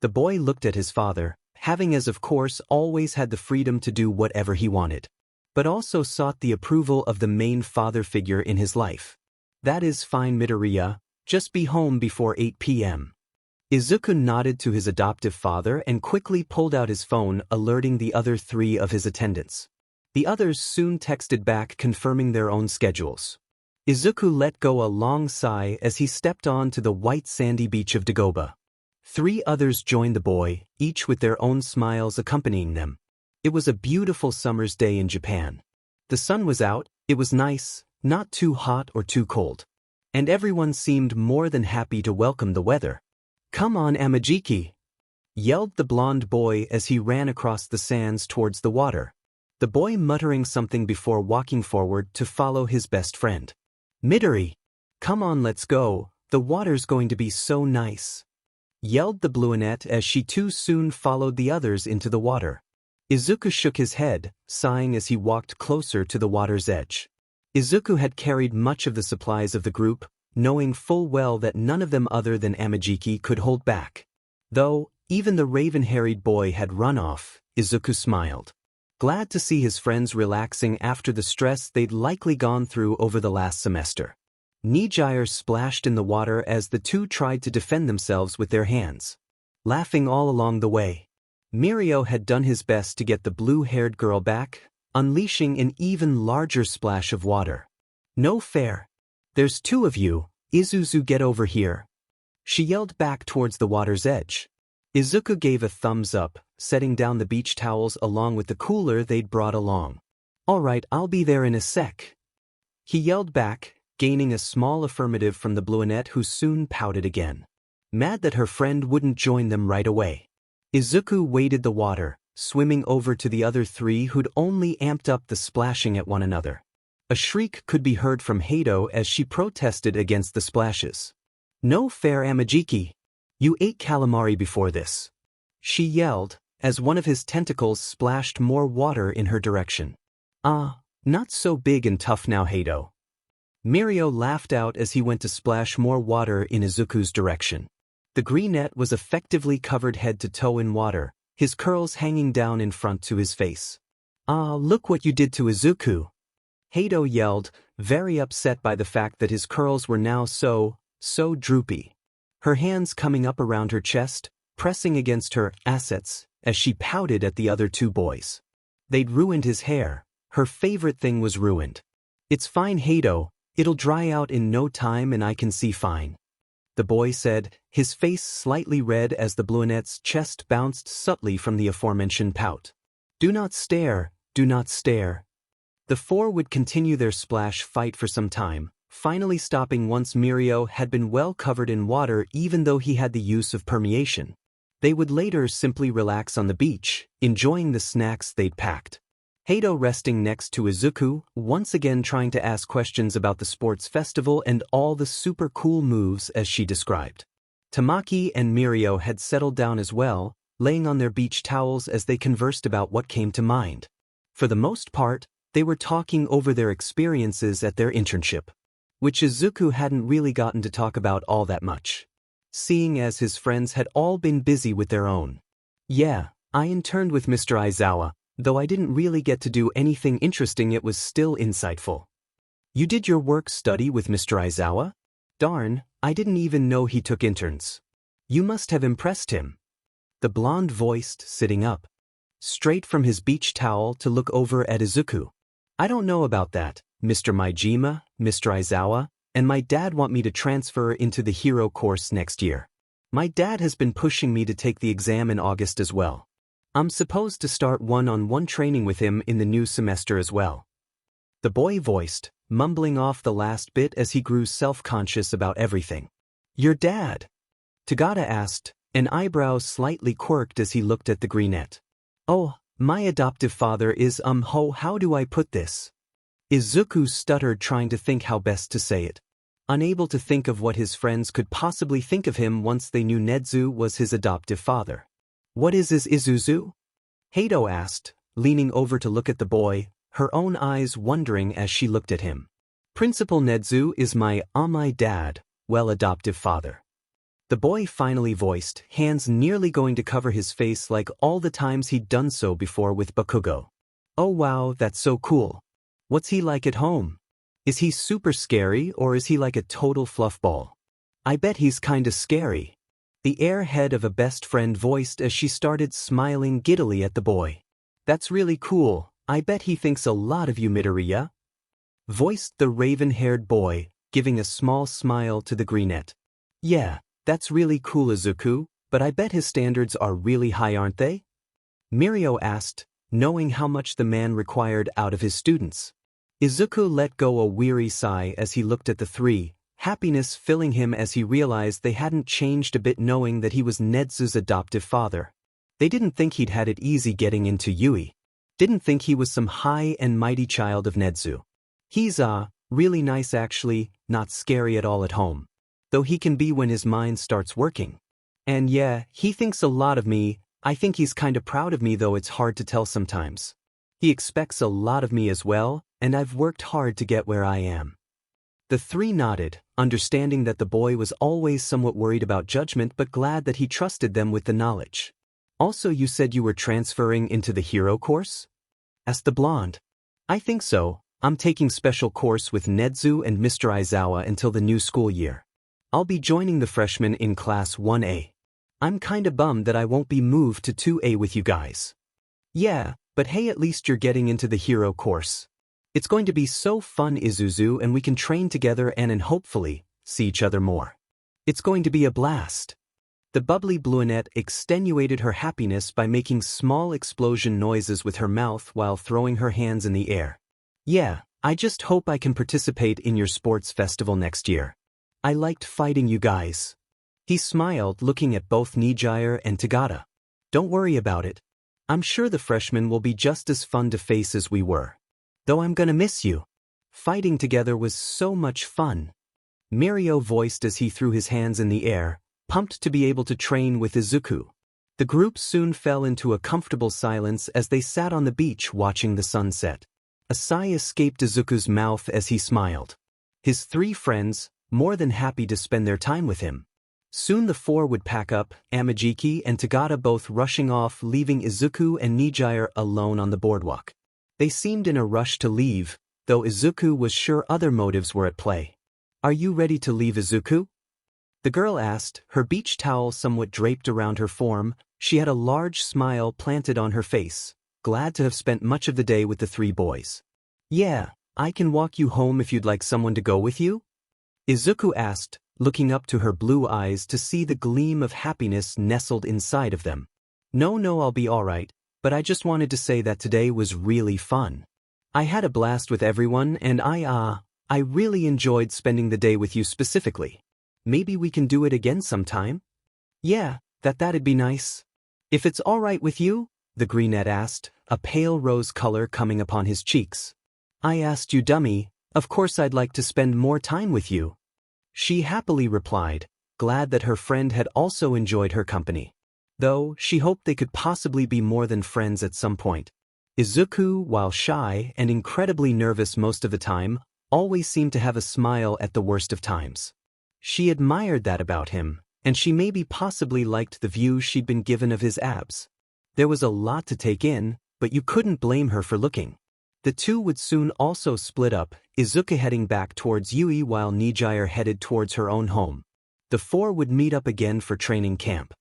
[SPEAKER 1] The boy looked at his father, having as of course always had the freedom to do whatever he wanted, but also sought the approval of the main father figure in his life. That is fine, Midoriya, just be home before 8 p.m. Izuku nodded to his adoptive father and quickly pulled out his phone, alerting the other three of his attendance. The others soon texted back confirming their own schedules. Izuku let go a long sigh as he stepped on to the white sandy beach of Dagoba. 3 others joined the boy, each with their own smiles accompanying them. It was a beautiful summer's day in Japan. The sun was out, it was nice, not too hot or too cold. And everyone seemed more than happy to welcome the weather. Come on, Amajiki! Yelled the blonde boy as he ran across the sands towards the water. The boy muttering something before walking forward to follow his best friend. Midori! Come on, let's go, the water's going to be so nice! Yelled the brunette as she too soon followed the others into the water. Izuku shook his head, sighing as he walked closer to the water's edge. Izuku had carried much of the supplies of the group, knowing full well that none of them other than Amajiki could hold back. Though, even the raven-haired boy had run off, Izuku smiled. Glad to see his friends relaxing after the stress they'd likely gone through over the last semester. Nijire splashed in the water as the two tried to defend themselves with their hands, laughing all along the way. Mirio had done his best to get the blue-haired girl back, unleashing an even larger splash of water. No fair. There's two of you, Izuzu, get over here. She yelled back towards the water's edge. Izuku gave a thumbs up, setting down the beach towels along with the cooler they'd brought along. All right, I'll be there in a sec. He yelled back, gaining a small affirmative from the brunette who soon pouted again. Mad that her friend wouldn't join them right away. Izuku waded the water, swimming over to the other three who'd only amped up the splashing at one another. A shriek could be heard from Hato as she protested against the splashes. No fair, Amajiki. You ate calamari before this. She yelled, as one of his tentacles splashed more water in her direction. Not so big and tough now, Hato. Mirio laughed out as he went to splash more water in Izuku's direction. The greenette was effectively covered head to toe in water, his curls hanging down in front to his face. Look what you did to Izuku. Hato yelled, very upset by the fact that his curls were now so droopy. Her hands coming up around her chest, pressing against her assets, as she pouted at the other two boys. They'd ruined his hair. Her favorite thing was ruined. It's fine, Hato, it'll dry out in no time and I can see fine. The boy said, his face slightly red as the brunette's chest bounced subtly from the aforementioned pout. Do not stare, do not stare. The four would continue their splash fight for some time, finally stopping once Mirio had been well covered in water even though he had the use of permeation. They would later simply relax on the beach, enjoying the snacks they'd packed. Hato resting next to Izuku, once again trying to ask questions about the sports festival and all the super cool moves as she described. Tamaki and Mirio had settled down as well, laying on their beach towels as they conversed about what came to mind. For the most part, they were talking over their experiences at their internship, which Izuku hadn't really gotten to talk about all that much, seeing as his friends had all been busy with their own. Yeah, I interned with Mr. Aizawa, though I didn't really get to do anything interesting. It was still insightful. You did your work study with Mr. Aizawa? Darn, I didn't even know he took interns. You must have impressed him. The blonde voiced, sitting up, straight from his beach towel to look over at Izuku. I don't know about that, Mr. Maijima, Mr. Aizawa, and my dad want me to transfer into the hero course next year. My dad has been pushing me to take the exam in August as well. I'm supposed to start one-on-one training with him in the new semester as well. The boy voiced, mumbling off the last bit as he grew self-conscious about everything. Your dad? Tagata asked, an eyebrow slightly quirked as he looked at the greenette. Oh, my adoptive father is how do I put this? Izuku stuttered, trying to think how best to say it. Unable to think of what his friends could possibly think of him once they knew Nedu was his adoptive father. What is Izuzu? Hato asked, leaning over to look at the boy, her own eyes wondering as she looked at him. Principal Nedu is my dad, adoptive father. The boy finally voiced, hands nearly going to cover his face like all the times he'd done so before with Bakugo. Oh wow, that's so cool. What's he like at home? Is he super scary or is he like a total fluffball? I bet he's kinda scary. The airhead of a best friend voiced as she started smiling giddily at the boy. That's really cool, I bet he thinks a lot of you, Midoriya. Voiced the raven-haired boy, giving a small smile to the greenette. Yeah, that's really cool, Izuku, but I bet his standards are really high, aren't they? Mirio asked, knowing how much the man required out of his students. Izuku let go a weary sigh as he looked at the three, happiness filling him as he realized they hadn't changed a bit, knowing that he was Nezu's adoptive father. They didn't think he'd had it easy getting into Yuuie. Didn't think he was some high and mighty child of Nedu. He's really nice actually, not scary at all at home. Though he can be when his mind starts working. And yeah, he thinks a lot of me. I think he's kinda proud of me, though it's hard to tell sometimes. He expects a lot of me as well, and I've worked hard to get where I am. The three nodded, understanding that the boy was always somewhat worried about judgment but glad that he trusted them with the knowledge. Also, you said you were transferring into the hero course? Asked the blonde. I think so. I'm taking special course with Nedu and Mr. Aizawa until the new school year. I'll be joining the freshmen in class 1A. I'm kinda bummed that I won't be moved to 2A with you guys. Yeah, but hey, at least you're getting into the hero course. It's going to be so fun, Isuzu, and we can train together and hopefully see each other more. It's going to be a blast. The bubbly brunette extenuated her happiness by making small explosion noises with her mouth while throwing her hands in the air. Yeah, I just hope I can participate in your sports festival next year. I liked fighting you guys. He smiled, looking at both Nijire and Tagata. Don't worry about it. I'm sure the freshmen will be just as fun to face as we were. Though I'm gonna miss you. Fighting together was so much fun. Mirio voiced as he threw his hands in the air, pumped to be able to train with Izuku. The group soon fell into a comfortable silence as they sat on the beach watching the sunset. A sigh escaped Izuku's mouth as he smiled. His 3 friends, more than happy to spend their time with him. Soon the 4 would pack up, Amajiki and Tagata both rushing off, leaving Izuku and Nijire alone on the boardwalk. They seemed in a rush to leave, though Izuku was sure other motives were at play. Are you ready to leave, Izuku? The girl asked, her beach towel somewhat draped around her form. She had a large smile planted on her face, glad to have spent much of the day with the 3 boys. Yeah, I can walk you home if you'd like someone to go with you? Izuku asked, looking up to her blue eyes to see the gleam of happiness nestled inside of them. No, I'll be alright, but I just wanted to say that today was really fun. I had a blast with everyone and I really enjoyed spending the day with you specifically. Maybe we can do it again sometime? Yeah, that'd be nice. If it's alright with you? The greenette asked, a pale rose color coming upon his cheeks. I asked you, dummy, of course I'd like to spend more time with you. She happily replied, glad that her friend had also enjoyed her company. Though, she hoped they could possibly be more than friends at some point. Izuku, while shy and incredibly nervous most of the time, always seemed to have a smile at the worst of times. She admired that about him, and she maybe possibly liked the view she'd been given of his abs. There was a lot to take in, but you couldn't blame her for looking. The 2 would soon also split up, Izuku heading back towards Yuuie while Nijire headed towards her own home. The 4 would meet up again for training camp.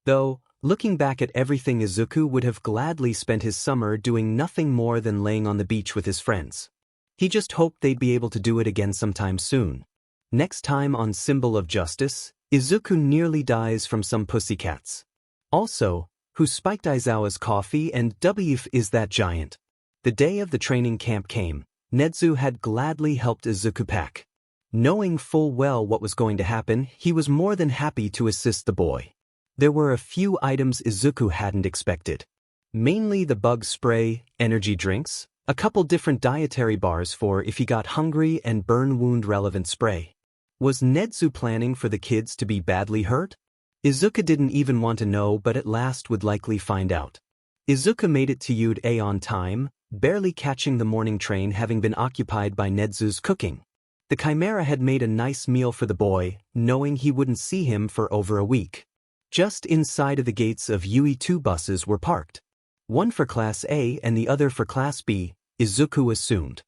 [SPEAKER 1] Though, looking back at everything, Izuku would have gladly spent his summer doing nothing more than laying on the beach with his friends. He just hoped they'd be able to do it again sometime soon. Next time on Symbol of Justice, Izuku nearly dies from some pussycats. Also, who spiked Aizawa's coffee and WF is that giant? The day of the training camp came. Nedu had gladly helped Izuku pack. Knowing full well what was going to happen, he was more than happy to assist the boy. There were a few items Izuku hadn't expected. Mainly the bug spray, energy drinks, a couple different dietary bars for if he got hungry, and burn wound relevant spray. Was Nedu planning for the kids to be badly hurt? Izuku didn't even want to know, but at last would likely find out. Izuku made it to USJ on time, barely catching the morning train having been occupied by Nezu's cooking. The Chimera had made a nice meal for the boy, knowing he wouldn't see him for over a week. Just inside of the gates of USJ 2 buses were parked. One for Class A and the other for Class B, Izuku assumed.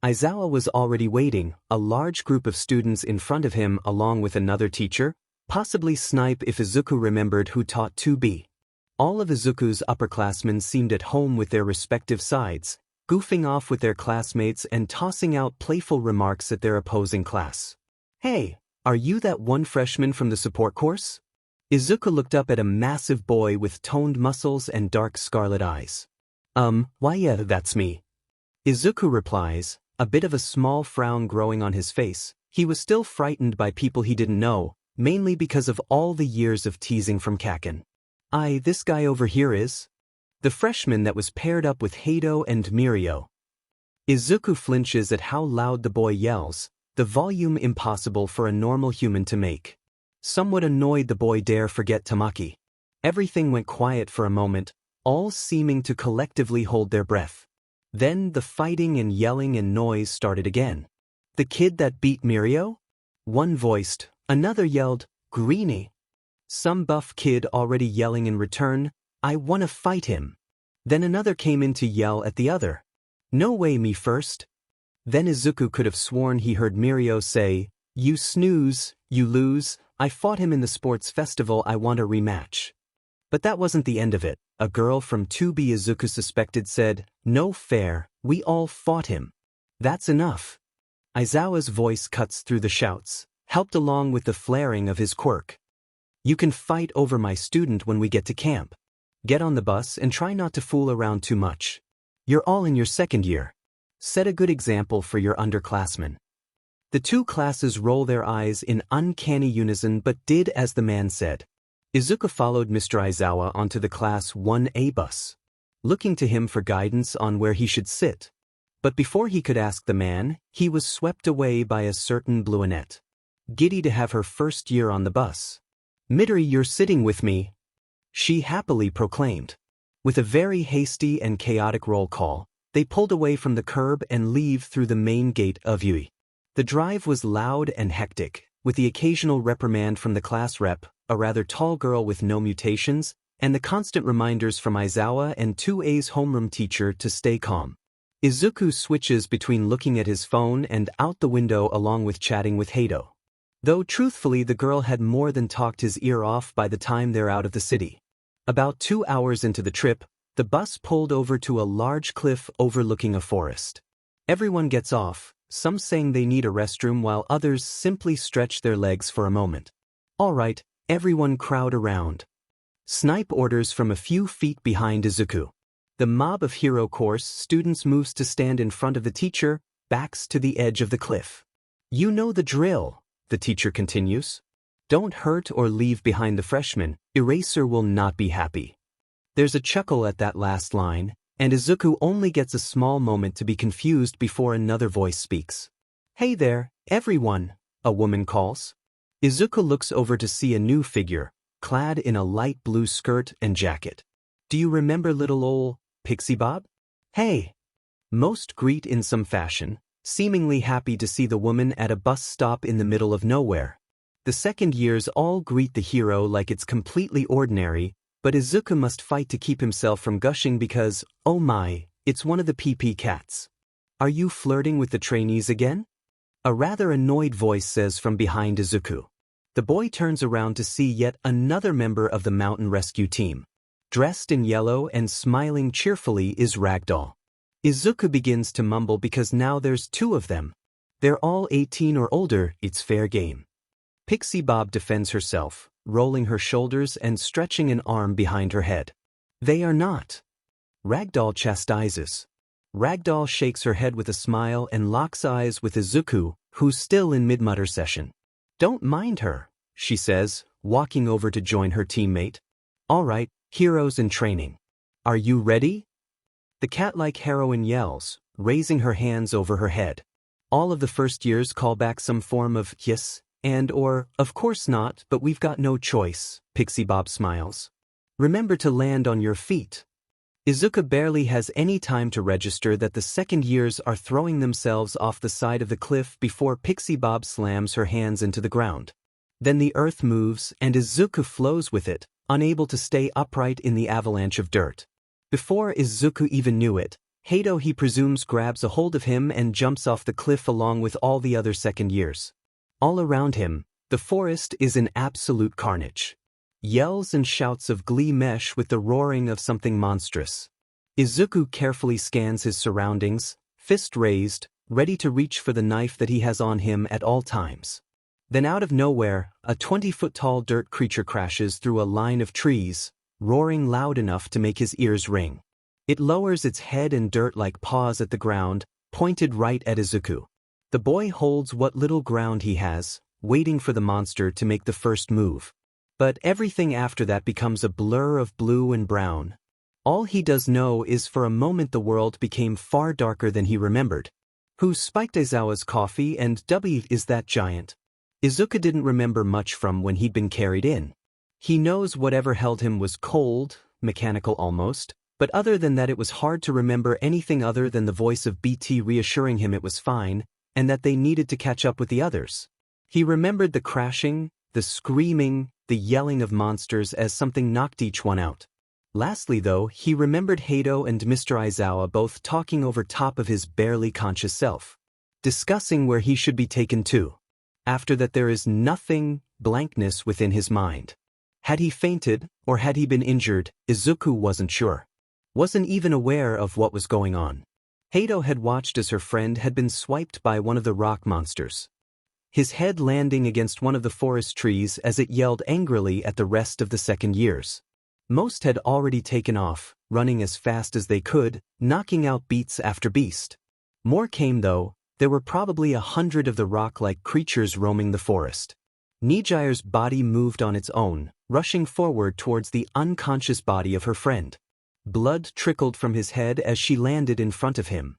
[SPEAKER 1] Aizawa was already waiting, a large group of students in front of him along with another teacher, possibly Snipe if Izuku remembered who taught 2B. All of Izuku's upperclassmen seemed at home with their respective sides, goofing off with their classmates and tossing out playful remarks at their opposing class. Hey, are you that one freshman from the support course? Izuku looked up at a massive boy with toned muscles and dark scarlet eyes. Why yeah, that's me. Izuku replies, a bit of a small frown growing on his face. He was still frightened by people he didn't know, mainly because of all the years of teasing from Kaken. This guy over here is the freshman that was paired up with Hado and Mirio. Izuku flinches at how loud the boy yells, the volume impossible for a normal human to make. Somewhat annoyed, the boy dare forget Tamaki. Everything went quiet for a moment, all seeming to collectively hold their breath. Then the fighting and yelling and noise started again. The kid that beat Mirio? One voiced, another yelled, Greenie. Some buff kid already yelling in return, I wanna fight him. Then another came in to yell at the other. No way, me first. Then Izuku could have sworn he heard Mirio say, you snooze, you lose, I fought him in the sports festival. I want a rematch. But that wasn't the end of it. A girl from 2B Izuku suspected said, "No fair, we all fought him." "That's enough." Aizawa's voice cuts through the shouts, helped along with the flaring of his quirk. "You can fight over my student when we get to camp. Get on the bus and try not to fool around too much. You're all in your second year. Set a good example for your underclassmen." The two classes roll their eyes in uncanny unison but did as the man said. Izuku followed Mr. Aizawa onto the Class 1A bus, looking to him for guidance on where he should sit. But before he could ask the man, he was swept away by a certain brunette, giddy to have her first year on the bus. "Midori, you're sitting with me," she happily proclaimed. With a very hasty and chaotic roll call, they pulled away from the curb and leave through the main gate of Yuuie. The drive was loud and hectic, with the occasional reprimand from the class rep, a rather tall girl with no mutations, and the constant reminders from Aizawa and 2A's homeroom teacher to stay calm. Izuku switches between looking at his phone and out the window along with chatting with Hato. Though truthfully the girl had more than talked his ear off by the time they're out of the city. About 2 hours into the trip, the bus pulled over to a large cliff overlooking a forest. Everyone gets off, some saying they need a restroom while others simply stretch their legs for a moment. "All right, everyone crowd around." Snipe orders from a few feet behind Izuku. The mob of hero course students moves to stand in front of the teacher, backs to the edge of the cliff. "You know the drill," the teacher continues. "Don't hurt or leave behind the freshmen, Eraser will not be happy." There's a chuckle at that last line, and Izuku only gets a small moment to be confused before another voice speaks. "Hey there, everyone," a woman calls. Izuku looks over to see a new figure, clad in a light blue skirt and jacket. "Do you remember little ol' Pixie Bob?" "Hey." Most greet in some fashion, seemingly happy to see the woman at a bus stop in the middle of nowhere. The second years all greet the hero like it's completely ordinary, but Izuku must fight to keep himself from gushing because, oh my, it's one of the PP cats. "Are you flirting with the trainees again?" a rather annoyed voice says from behind Izuku. The boy turns around to see yet another member of the mountain rescue team. Dressed in yellow and smiling cheerfully is Ragdoll. Izuku begins to mumble because now there's 2 of them. They're all 18 or older, it's fair game. Pixie Bob defends herself, rolling her shoulders and stretching an arm behind her head. "They are not." Ragdoll chastises. Ragdoll shakes her head with a smile and locks eyes with Izuku, who's still in mid-mutter session. "Don't mind her," she says, walking over to join her teammate. "All right, heroes in training. Are you ready?" The cat-like heroine yells, raising her hands over her head. All of the first years call back some form of yes and or of course not, but we've got no choice, Pixie Bob smiles. "Remember to land on your feet." Izuku barely has any time to register that the second years are throwing themselves off the side of the cliff before Pixie Bob slams her hands into the ground. Then the earth moves and Izuku flows with it, unable to stay upright in the avalanche of dirt. Before Izuku even knew it, Hato he presumes grabs a hold of him and jumps off the cliff along with all the other second years. All around him, the forest is in absolute carnage. Yells and shouts of glee mesh with the roaring of something monstrous. Izuku carefully scans his surroundings, fist raised, ready to reach for the knife that he has on him at all times. Then out of nowhere, a 20-foot-tall dirt creature crashes through a line of trees, roaring loud enough to make his ears ring. It lowers its head and dirt-like paws at the ground, pointed right at Izuku. The boy holds what little ground he has, waiting for the monster to make the first move. But everything after that becomes a blur of blue and brown. All he does know is for a moment the world became far darker than he remembered. Who spiked Aizawa's coffee and W is that giant? Izuku didn't remember much from when he'd been carried in. He knows whatever held him was cold, mechanical almost, but other than that it was hard to remember anything other than the voice of BT reassuring him it was fine, and that they needed to catch up with the others. He remembered the crashing, the screaming, the yelling of monsters as something knocked each one out. Lastly though, he remembered Hato and Mr. Aizawa both talking over top of his barely conscious self, discussing where he should be taken to. After that there is nothing, blankness within his mind. Had he fainted, or had he been injured? Izuku wasn't sure. Wasn't even aware of what was going on. Hato had watched as her friend had been swiped by one of the rock monsters. His head landing against one of the forest trees as it yelled angrily at the rest of the second years. Most had already taken off, running as fast as they could, knocking out beast after beast. More came though. There were probably 100 of the rock-like creatures roaming the forest. Nijire's body moved on its own, rushing forward towards the unconscious body of her friend. Blood trickled from his head as she landed in front of him.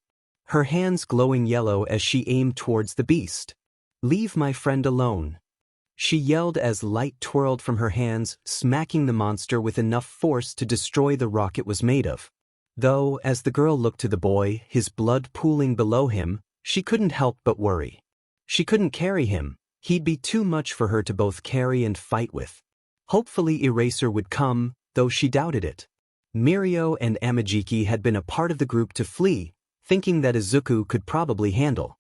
[SPEAKER 1] Her hands glowing yellow as she aimed towards the beast. "Leave my friend alone," she yelled as light twirled from her hands, smacking the monster with enough force to destroy the rock it was made of. Though, as the girl looked to the boy, his blood pooling below him, she couldn't help but worry. She couldn't carry him. He'd be too much for her to both carry and fight with. Hopefully Eraser would come, though she doubted it. Mirio and Amajiki had been a part of the group to flee, thinking that Izuku could probably handle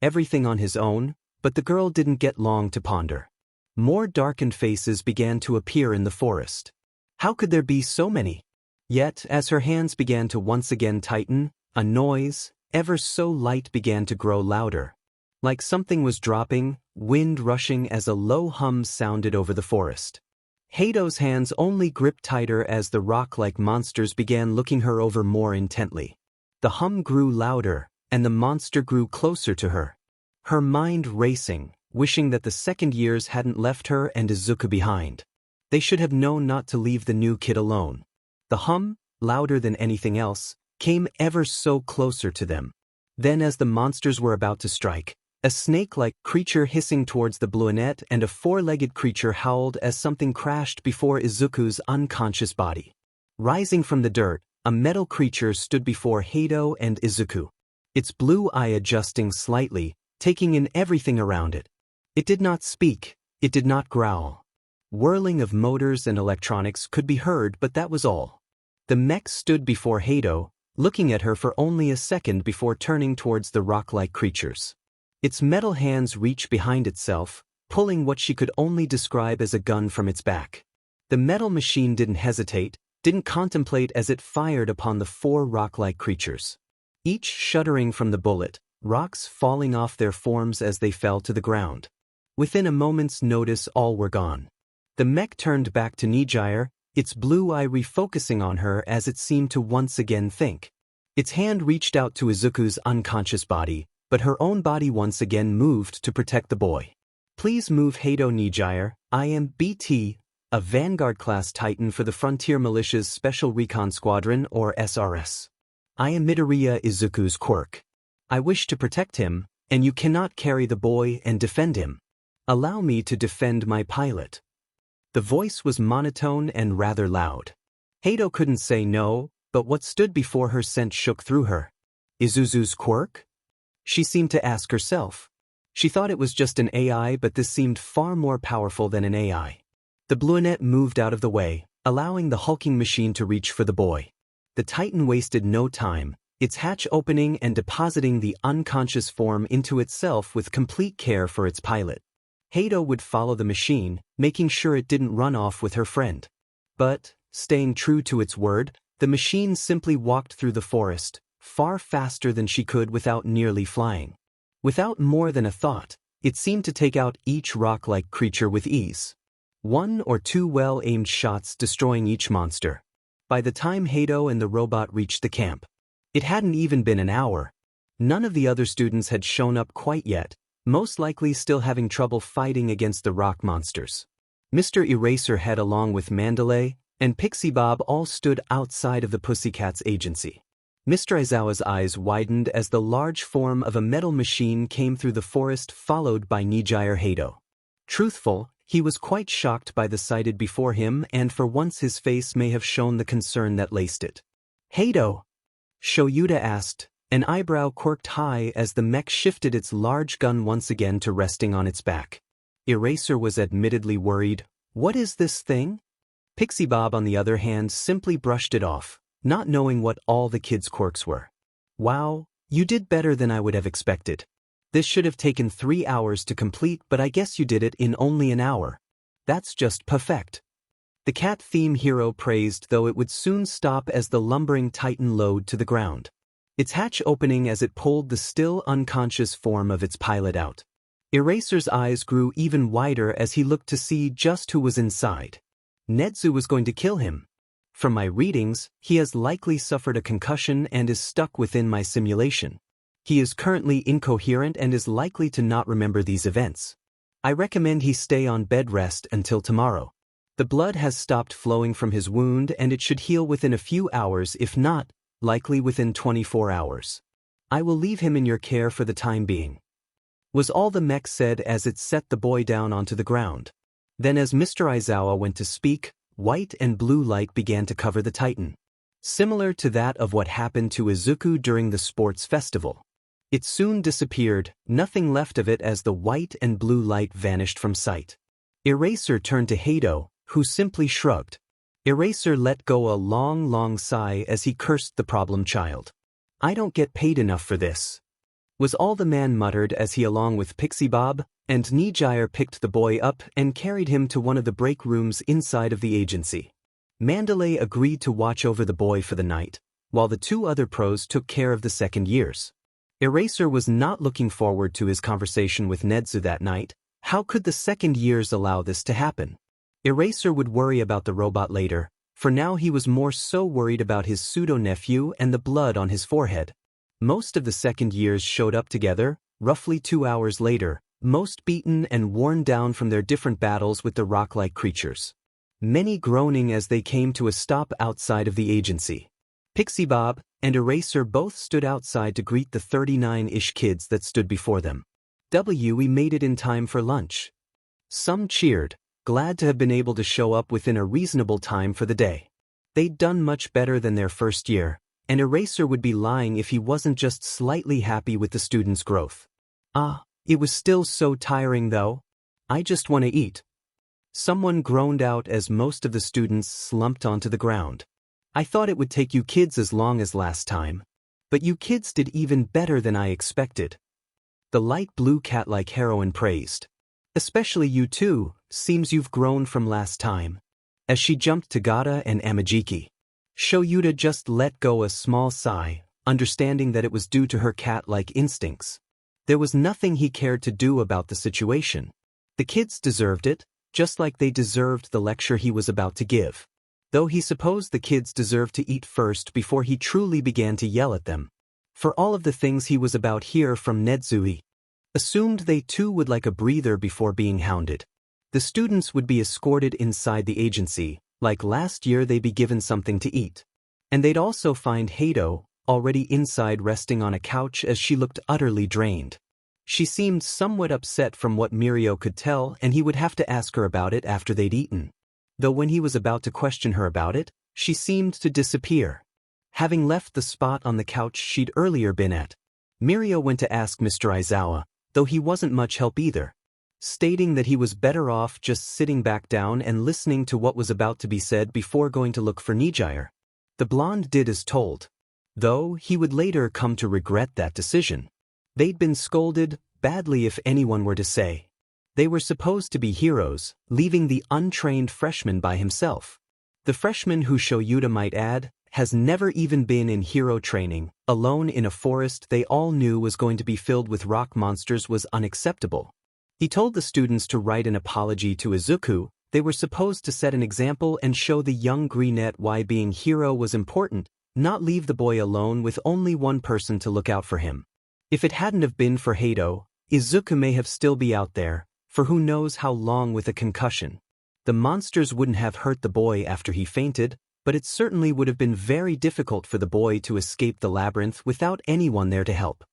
[SPEAKER 1] everything on his own, but the girl didn't get long to ponder. More darkened faces began to appear in the forest. How could there be so many? Yet, as her hands began to once again tighten, a noise, ever so light, began to grow louder. Like something was dropping, wind rushing as a low hum sounded over the forest. Hato's hands only gripped tighter as the rock-like monsters began looking her over more intently. The hum grew louder, and the monster grew closer to her. Her mind racing, wishing that the second years hadn't left her and Izuku behind. They should have known not to leave the new kid alone. The hum, louder than anything else, came ever so closer to them. Then as the monsters were about to strike, a snake-like creature hissing towards the bluenet and a four-legged creature howled as something crashed before Izuku's unconscious body. Rising from the dirt, a metal creature stood before Hato and Izuku. Its blue eye adjusting slightly, taking in everything around it. It did not speak, it did not growl. Whirling of motors and electronics could be heard, but that was all. The mech stood before Hato, looking at her for only a second before turning towards the rock-like creatures. Its metal hands reached behind itself, pulling what she could only describe as a gun from its back. The metal machine didn't hesitate, didn't contemplate as it fired upon the four rock-like creatures. Each shuddering from the bullet, rocks falling off their forms as they fell to the ground. Within a moment's notice all were gone. The mech turned back to Nijire, its blue eye refocusing on her as it seemed to once again think. Its hand reached out to Izuku's unconscious body, but her own body once again moved to protect the boy. "Please move Hato Nijire, I am BT, a Vanguard-class Titan for the Frontier Militia's Special Recon Squadron or SRS. I am Midoriya, Izuku's Quirk. I wish to protect him, and you cannot carry the boy and defend him. Allow me to defend my pilot." The voice was monotone and rather loud. Hato couldn't say no, but what stood before her sent shook through her. Izuku's Quirk? She seemed to ask herself. She thought it was just an AI, but this seemed far more powerful than an AI. The bluenet moved out of the way, allowing the hulking machine to reach for the boy. The Titan wasted no time, its hatch opening and depositing the unconscious form into itself with complete care for its pilot. Hato would follow the machine, making sure it didn't run off with her friend. But, staying true to its word, the machine simply walked through the forest, far faster than she could without nearly flying. Without more than a thought, it seemed to take out each rock-like creature with ease. One or two well-aimed shots destroying each monster. By the time Hato and the robot reached the camp, it hadn't even been an hour. None of the other students had shown up quite yet, most likely still having trouble fighting against the rock monsters. Mr. Eraserhead along with Mandalay and Pixie Bob all stood outside of the Pussycats agency. Mr. Aizawa's eyes widened as the large form of a metal machine came through the forest followed by Nijire Hato. Truthful, he was quite shocked by the sighted before him and for once his face may have shown the concern that laced it. "Hato?" Shoyuta asked, an eyebrow quirked high as the mech shifted its large gun once again to resting on its back. Eraser was admittedly worried. "What is this thing?" Pixie Bob on the other hand simply brushed it off, not knowing what all the kids' quirks were. "Wow, you did better than I would have expected. This should have taken 3 hours to complete, but I guess you did it in only an hour. That's just perfect. The cat theme hero praised, though it would soon stop as the lumbering titan lowered to the ground, its hatch opening as it pulled the still unconscious form of its pilot out. Eraser's eyes grew even wider as he looked to see just who was inside. Nedu was going to kill him. From my readings, he has likely suffered a concussion and is stuck within my simulation. He is currently incoherent and is likely to not remember these events. I recommend he stay on bed rest until tomorrow. The blood has stopped flowing from his wound and it should heal within a few hours, if not, likely within 24 hours. I will leave him in your care for the time being, was all the mech said as it set the boy down onto the ground. Then as Mr. Aizawa went to speak, white and blue light began to cover the titan, similar to that of what happened to Izuku during the sports festival. It soon disappeared, nothing left of it as the white and blue light vanished from sight. Eraser turned to Hato, who simply shrugged. Eraser let go a long sigh as he cursed the problem child. I don't get paid enough for this, was all the man muttered as he, along with Pixie Bob and Nedu, picked the boy up and carried him to one of the break rooms inside of the agency. Mandalay agreed to watch over the boy for the night, while the two other pros took care of the second years. Eraser was not looking forward to his conversation with Nedu that night. How could the second years allow this to happen? Eraser would worry about the robot later. For now he was more so worried about his pseudo-nephew and the blood on his forehead. Most of the second years showed up together, roughly 2 hours later, most beaten and worn down from their different battles with the rock-like creatures. Many groaning as they came to a stop outside of the agency. Pixie Bob and Eraser both stood outside to greet the 39-ish kids that stood before them. We made it in time for lunch. Some cheered, glad to have been able to show up within a reasonable time for the day. They'd done much better than their first year, and Eraser would be lying if he wasn't just slightly happy with the students' growth. It was still so tiring though. I just want to eat. Someone groaned out as most of the students slumped onto the ground. I thought it would take you kids as long as last time. But you kids did even better than I expected. The light blue cat-like heroine praised. Especially you two, seems you've grown from last time. As she jumped Tagata and Amajiki. Shoyuta just let go a small sigh, understanding that it was due to her cat-like instincts. There was nothing he cared to do about the situation. The kids deserved it, just like they deserved the lecture he was about to give. Though he supposed the kids deserved to eat first before he truly began to yell at them. For all of the things he was about hear from Nedu. Assumed they too would like a breather before being hounded. The students would be escorted inside the agency, like last year they'd be given something to eat. And they'd also find Hato, already inside resting on a couch as she looked utterly drained. She seemed somewhat upset from what Mirio could tell, and he would have to ask her about it after they'd eaten. Though when he was about to question her about it, she seemed to disappear. Having left the spot on the couch she'd earlier been at, Mirio went to ask Mr. Aizawa, though he wasn't much help either, stating that he was better off just sitting back down and listening to what was about to be said before going to look for Nedu. The blonde did as told, though he would later come to regret that decision. They'd been scolded badly if anyone were to say. They were supposed to be heroes, leaving the untrained freshman by himself. The freshman who Shoyuta might add, has never even been in hero training, alone in a forest they all knew was going to be filled with rock monsters was unacceptable. He told the students to write an apology to Izuku. They were supposed to set an example and show the young greenette why being hero was important, not leave the boy alone with only one person to look out for him. If it hadn't have been for Hato, Izuku may have still be out there, for who knows how long with a concussion. The monsters wouldn't have hurt the boy after he fainted, but it certainly would have been very difficult for the boy to escape the labyrinth without anyone there to help.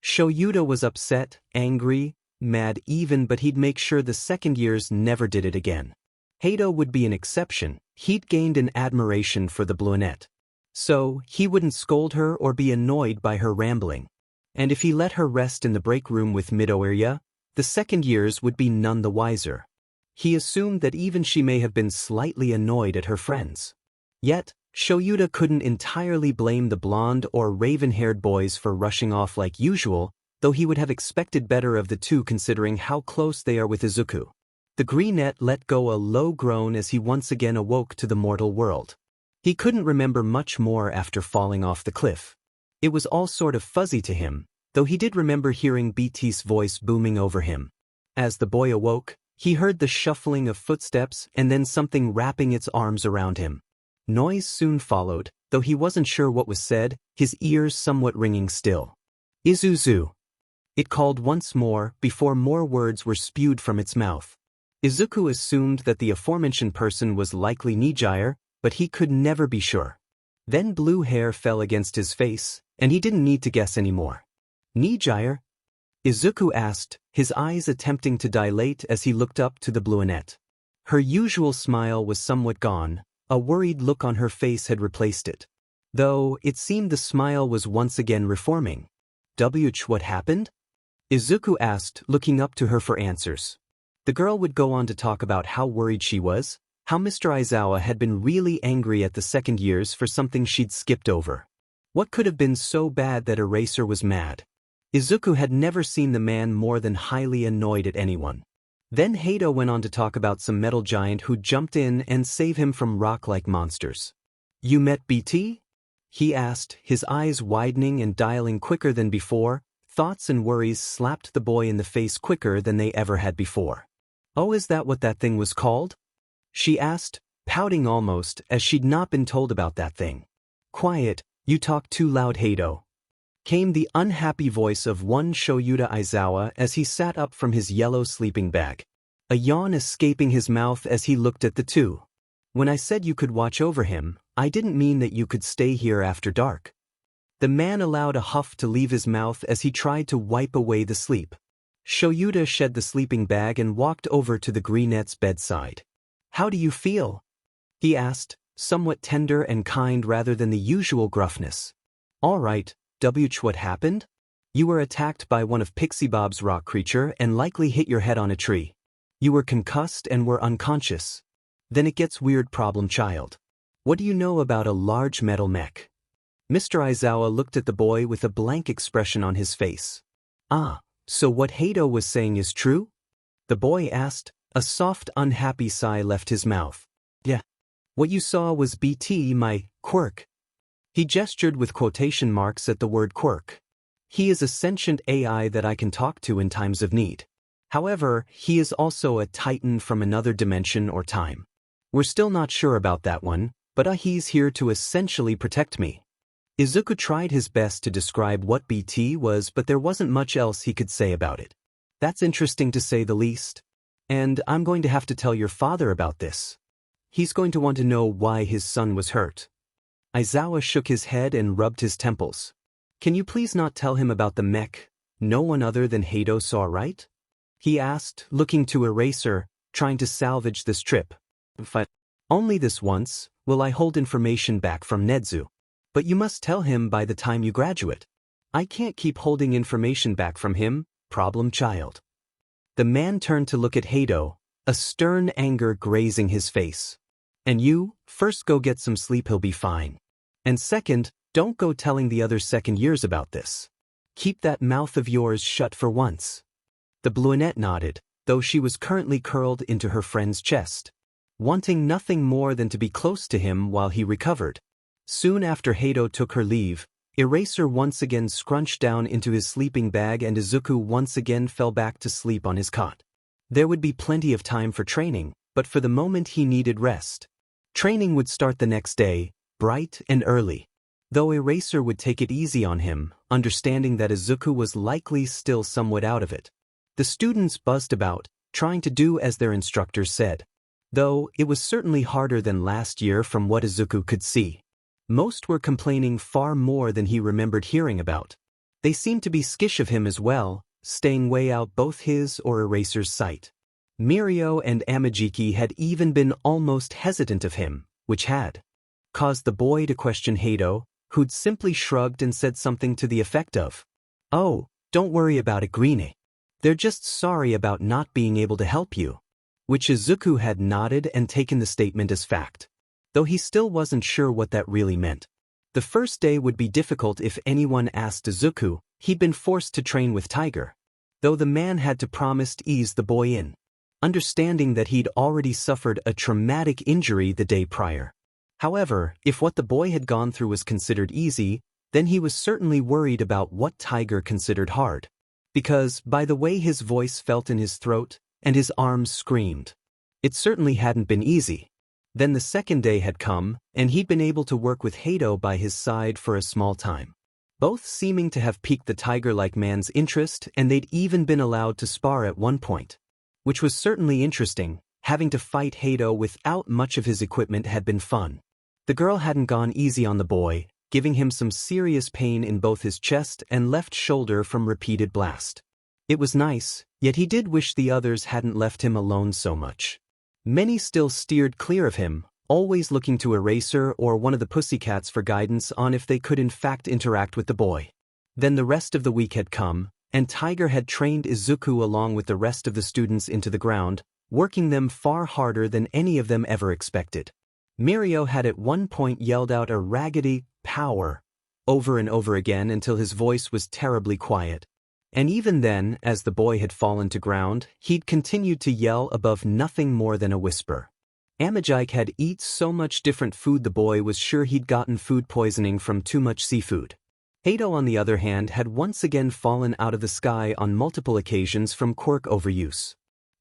[SPEAKER 1] Shoyuta was upset, angry, mad even, but he'd make sure the second years never did it again. Hato would be an exception. He'd gained an admiration for the brunette. So, he wouldn't scold her or be annoyed by her rambling. And if he let her rest in the break room with Midoria, the second years would be none the wiser. He assumed that even she may have been slightly annoyed at her friends. Yet, Shoyuta couldn't entirely blame the blonde or raven-haired boys for rushing off like usual, though he would have expected better of the two considering how close they are with Izuku. The greenette let go a low groan as he once again awoke to the mortal world. He couldn't remember much more after falling off the cliff. It was all sort of fuzzy to him, though he did remember hearing BT's voice booming over him. As the boy awoke, he heard the shuffling of footsteps and then something wrapping its arms around him. Noise soon followed, though he wasn't sure what was said, his ears somewhat ringing still. Izuzu! It called once more, before more words were spewed from its mouth. Izuku assumed that the aforementioned person was likely Nijire, but he could never be sure. Then blue hair fell against his face, and he didn't need to guess anymore. Nijire? Izuku asked, his eyes attempting to dilate as he looked up to the bluenette. Her usual smile was somewhat gone, a worried look on her face had replaced it. Though, it seemed the smile was once again reforming. What happened? Izuku asked, looking up to her for answers. The girl would go on to talk about how worried she was, how Mr. Aizawa had been really angry at the second years for something she'd skipped over. What could have been so bad that Eraser was mad? Izuku had never seen the man more than highly annoyed at anyone. Then Hato went on to talk about some metal giant who jumped in and saved him from rock-like monsters. You met BT? He asked, his eyes widening and dialing quicker than before. Thoughts and worries slapped the boy in the face quicker than they ever had before. Oh, is that what that thing was called? She asked, pouting almost, as she'd not been told about that thing. Quiet, you talk too loud, Hato. Came the unhappy voice of one Shoyuta Aizawa as he sat up from his yellow sleeping bag. A yawn escaping his mouth as he looked at the two. When I said you could watch over him, I didn't mean that you could stay here after dark. The man allowed a huff to leave his mouth as he tried to wipe away the sleep. Shoyuta shed the sleeping bag and walked over to the greenette's bedside. How do you feel? He asked, somewhat tender and kind rather than the usual gruffness. All right, what happened? You were attacked by one of Pixie Bob's rock creature and likely hit your head on a tree. You were concussed and were unconscious. Then it gets weird, problem child. What do you know about a large metal mech? Mr. Aizawa looked at the boy with a blank expression on his face. Ah, so what Hato was saying is true? The boy asked. A soft, unhappy sigh left his mouth. Yeah. What you saw was BT, my Quirk. He gestured with quotation marks at the word Quirk. He is a sentient AI that I can talk to in times of need. However, he is also a titan from another dimension or time. We're still not sure about that one, but he's here to essentially protect me. Izuku tried his best to describe what BT was, but there wasn't much else he could say about it. That's interesting to say the least. And I'm going to have to tell your father about this. He's going to want to know why his son was hurt. Aizawa shook his head and rubbed his temples. Can you please not tell him about the mech? No one other than Hato saw, right? He asked, looking to Eraser, trying to salvage this trip. But only this once will I hold information back from Nedu. But you must tell him by the time you graduate. I can't keep holding information back from him, problem child. The man turned to look at Hato, a stern anger grazing his face. And you, first go get some sleep, he'll be fine. And second, don't go telling the other second years about this. Keep that mouth of yours shut for once. The brunette nodded, though she was currently curled into her friend's chest, wanting nothing more than to be close to him while he recovered. Soon after Hato took her leave, Eraser once again scrunched down into his sleeping bag and Izuku once again fell back to sleep on his cot. There would be plenty of time for training, but for the moment he needed rest. Training would start the next day, bright and early. Though Eraser would take it easy on him, understanding that Izuku was likely still somewhat out of it. The students buzzed about, trying to do as their instructors said. Though, it was certainly harder than last year from what Izuku could see. Most were complaining far more than he remembered hearing about. They seemed to be skittish of him as well, staying way out both his or Eraser's sight. Mirio and Amajiki had even been almost hesitant of him, which had caused the boy to question Hato, who'd simply shrugged and said something to the effect of, "Oh, don't worry about it, Greenie. They're just sorry about not being able to help you." Which Izuku had nodded and taken the statement as fact. Though he still wasn't sure what that really meant. The first day would be difficult if anyone asked Izuku, He'd been forced to train with Tiger, though the man had to promise to ease the boy in, understanding that he'd already suffered a traumatic injury the day prior. However, if what the boy had gone through was considered easy, then he was certainly worried about what Tiger considered hard. Because, by the way his voice felt in his throat, and his arms screamed, it certainly hadn't been easy. Then the second day had come, and he'd been able to work with Hato by his side for a small time. Both seeming to have piqued the tiger-like man's interest, and they'd even been allowed to spar at one point. Which was certainly interesting. Having to fight Hato without much of his equipment had been fun. The girl hadn't gone easy on the boy, giving him some serious pain in both his chest and left shoulder from repeated blast. It was nice, yet he did wish the others hadn't left him alone so much. Many still steered clear of him, always looking to Eraser or one of the pussycats for guidance on if they could in fact interact with the boy. Then the rest of the week had come, and Tiger had trained Izuku along with the rest of the students into the ground, working them far harder than any of them ever expected. Mirio had at one point yelled out a raggedy "power" over and over again until his voice was terribly quiet. And even then, as the boy had fallen to ground, he'd continued to yell above nothing more than a whisper. Amajike had eaten so much different food the boy was sure he'd gotten food poisoning from too much seafood. Hato on the other hand had once again fallen out of the sky on multiple occasions from quirk overuse.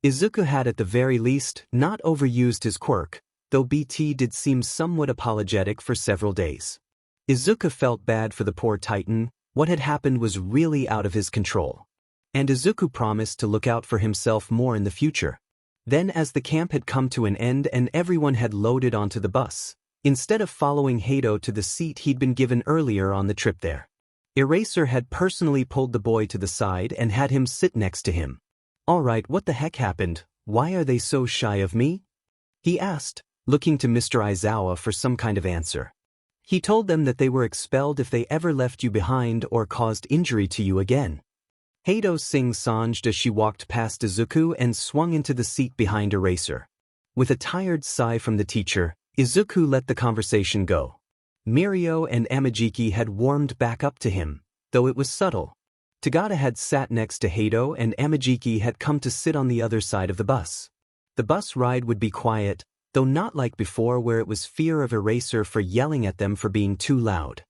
[SPEAKER 1] Izuku had at the very least not overused his quirk, though BT did seem somewhat apologetic for several days. Izuku felt bad for the poor Titan. What had happened was really out of his control. And Izuku promised to look out for himself more in the future. Then as the camp had come to an end and everyone had loaded onto the bus, instead of following Hato to the seat he'd been given earlier on the trip there, Eraser had personally pulled the boy to the side and had him sit next to him. "Alright, what the heck happened? Why are they so shy of me?" he asked, looking to Mr. Aizawa for some kind of answer. He told them that they were expelled if they ever left you behind or caused injury to you again. Hato sing-songed as she walked past Izuku and swung into the seat behind Eraser. With a tired sigh from the teacher, Izuku let the conversation go. Mirio and Amajiki had warmed back up to him, though it was subtle. Tagata had sat next to Hato and Amajiki had come to sit on the other side of the bus. The bus ride would be quiet, though not like before where it was fear of Eraser for yelling at them for being too loud.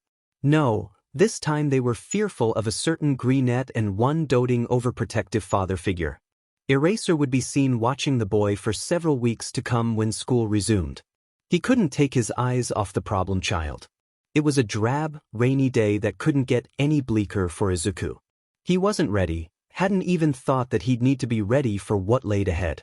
[SPEAKER 1] No, this time they were fearful of a certain greenette and one doting overprotective father figure. Eraser would be seen watching the boy for several weeks to come when school resumed. He couldn't take his eyes off the problem child. It was a drab, rainy day that couldn't get any bleaker for Izuku. He wasn't ready, hadn't even thought that he'd need to be ready for what laid ahead.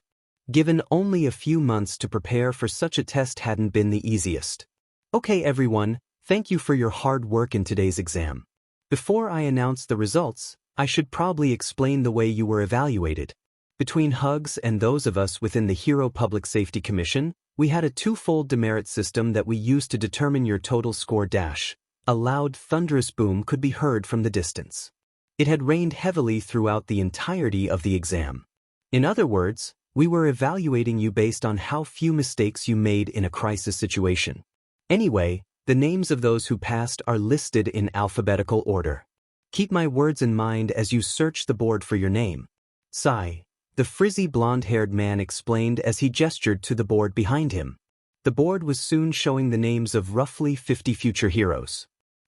[SPEAKER 1] Given only a few months to prepare for such a test hadn't been the easiest. Okay everyone, thank you for your hard work in today's exam. Before I announce the results, I should probably explain the way you were evaluated. Between Hugs and those of us within the Hero Public Safety Commission, we had a twofold demerit system that we used to determine your total score dash. A loud, thunderous boom could be heard from the distance. It had rained heavily throughout the entirety of the exam. In other words, we were evaluating you based on how few mistakes you made in a crisis situation. Anyway, the names of those who passed are listed in alphabetical order. Keep my words in mind as you search the board for your name. Sigh, the frizzy blonde-haired man explained as he gestured to the board behind him. The board was soon showing the names of roughly 50 future heroes.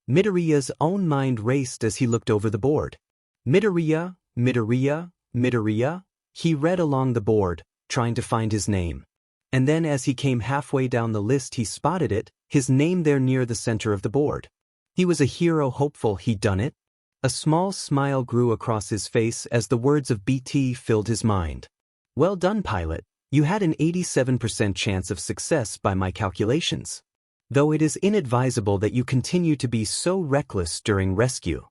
[SPEAKER 1] Midoriya's own mind raced as he looked over the board. Midoriya, Midoriya, Midoriya. He read along the board, trying to find his name. And then as he came halfway down the list he spotted it, his name there near the center of the board. He was a hero hopeful he'd done it. A small smile grew across his face as the words of BT filled his mind. Well done, pilot. You had an 87% chance of success by my calculations. Though it is inadvisable that you continue to be so reckless during rescue.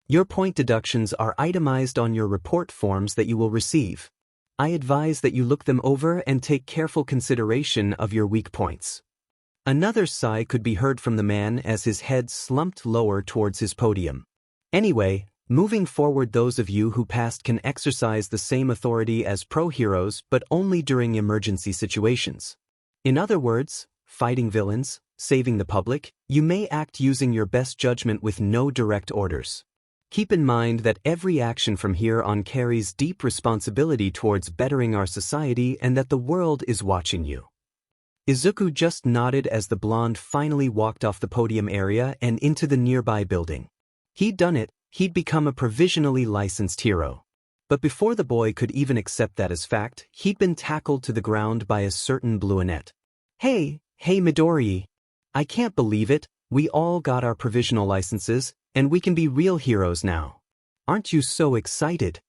[SPEAKER 1] Your point deductions are itemized on your report forms that you will receive. I advise that you look them over and take careful consideration of your weak points. Another sigh could be heard from the man as his head slumped lower towards his podium. Anyway, moving forward, those of you who passed can exercise the same authority as pro-heroes but only during emergency situations. In other words, fighting villains, saving the public, you may act using your best judgment with no direct orders. Keep in mind that every action from here on carries deep responsibility towards bettering our society and that the world is watching you. Izuku just nodded as the blonde finally walked off the podium area and into the nearby building. He'd done it, he'd become a provisionally licensed hero. But before the boy could even accept that as fact, he'd been tackled to the ground by a certain blueonette. Hey Midoriya. I can't believe it, we all got our provisional licenses, and we can be real heroes now. Aren't you so excited?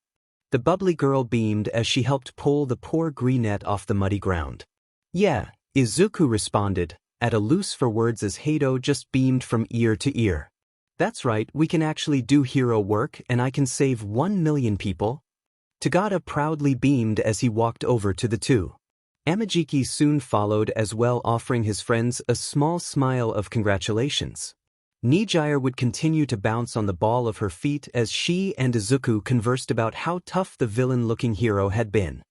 [SPEAKER 1] The bubbly girl beamed as she helped pull the poor greenette off the muddy ground. Yeah, Izuku responded, at a loose for words as Hato just beamed from ear to ear. That's right, we can actually do hero work and I can save 1 million people. Tagata proudly beamed as he walked over to the two. Amajiki soon followed as well, offering his friends a small smile of congratulations. Nijire would continue to bounce on the ball of her feet as she and Izuku conversed about how tough the villain-looking hero had been.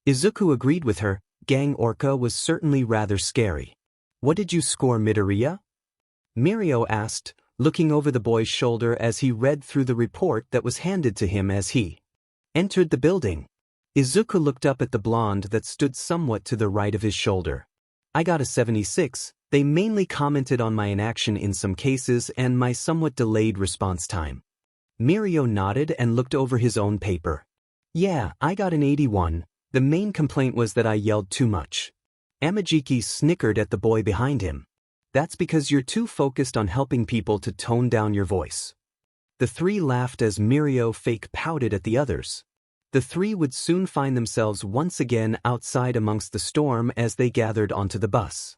[SPEAKER 1] Izuku agreed with her, Gang Orca was certainly rather scary. What did you score, Midoriya? Mirio asked, looking over the boy's shoulder as he read through the report that was handed to him as he entered the building. Izuku looked up at the blonde that stood somewhat to the right of his shoulder. I got a 76, they mainly commented on my inaction in some cases and my somewhat delayed response time. Mirio nodded and looked over his own paper. Yeah, I got an 81, the main complaint was that I yelled too much. Amajiki snickered at the boy behind him. That's because you're too focused on helping people to tone down your voice. The three laughed as Mirio fake pouted at the others. The three would soon find themselves once again outside amongst the storm as they gathered onto the bus.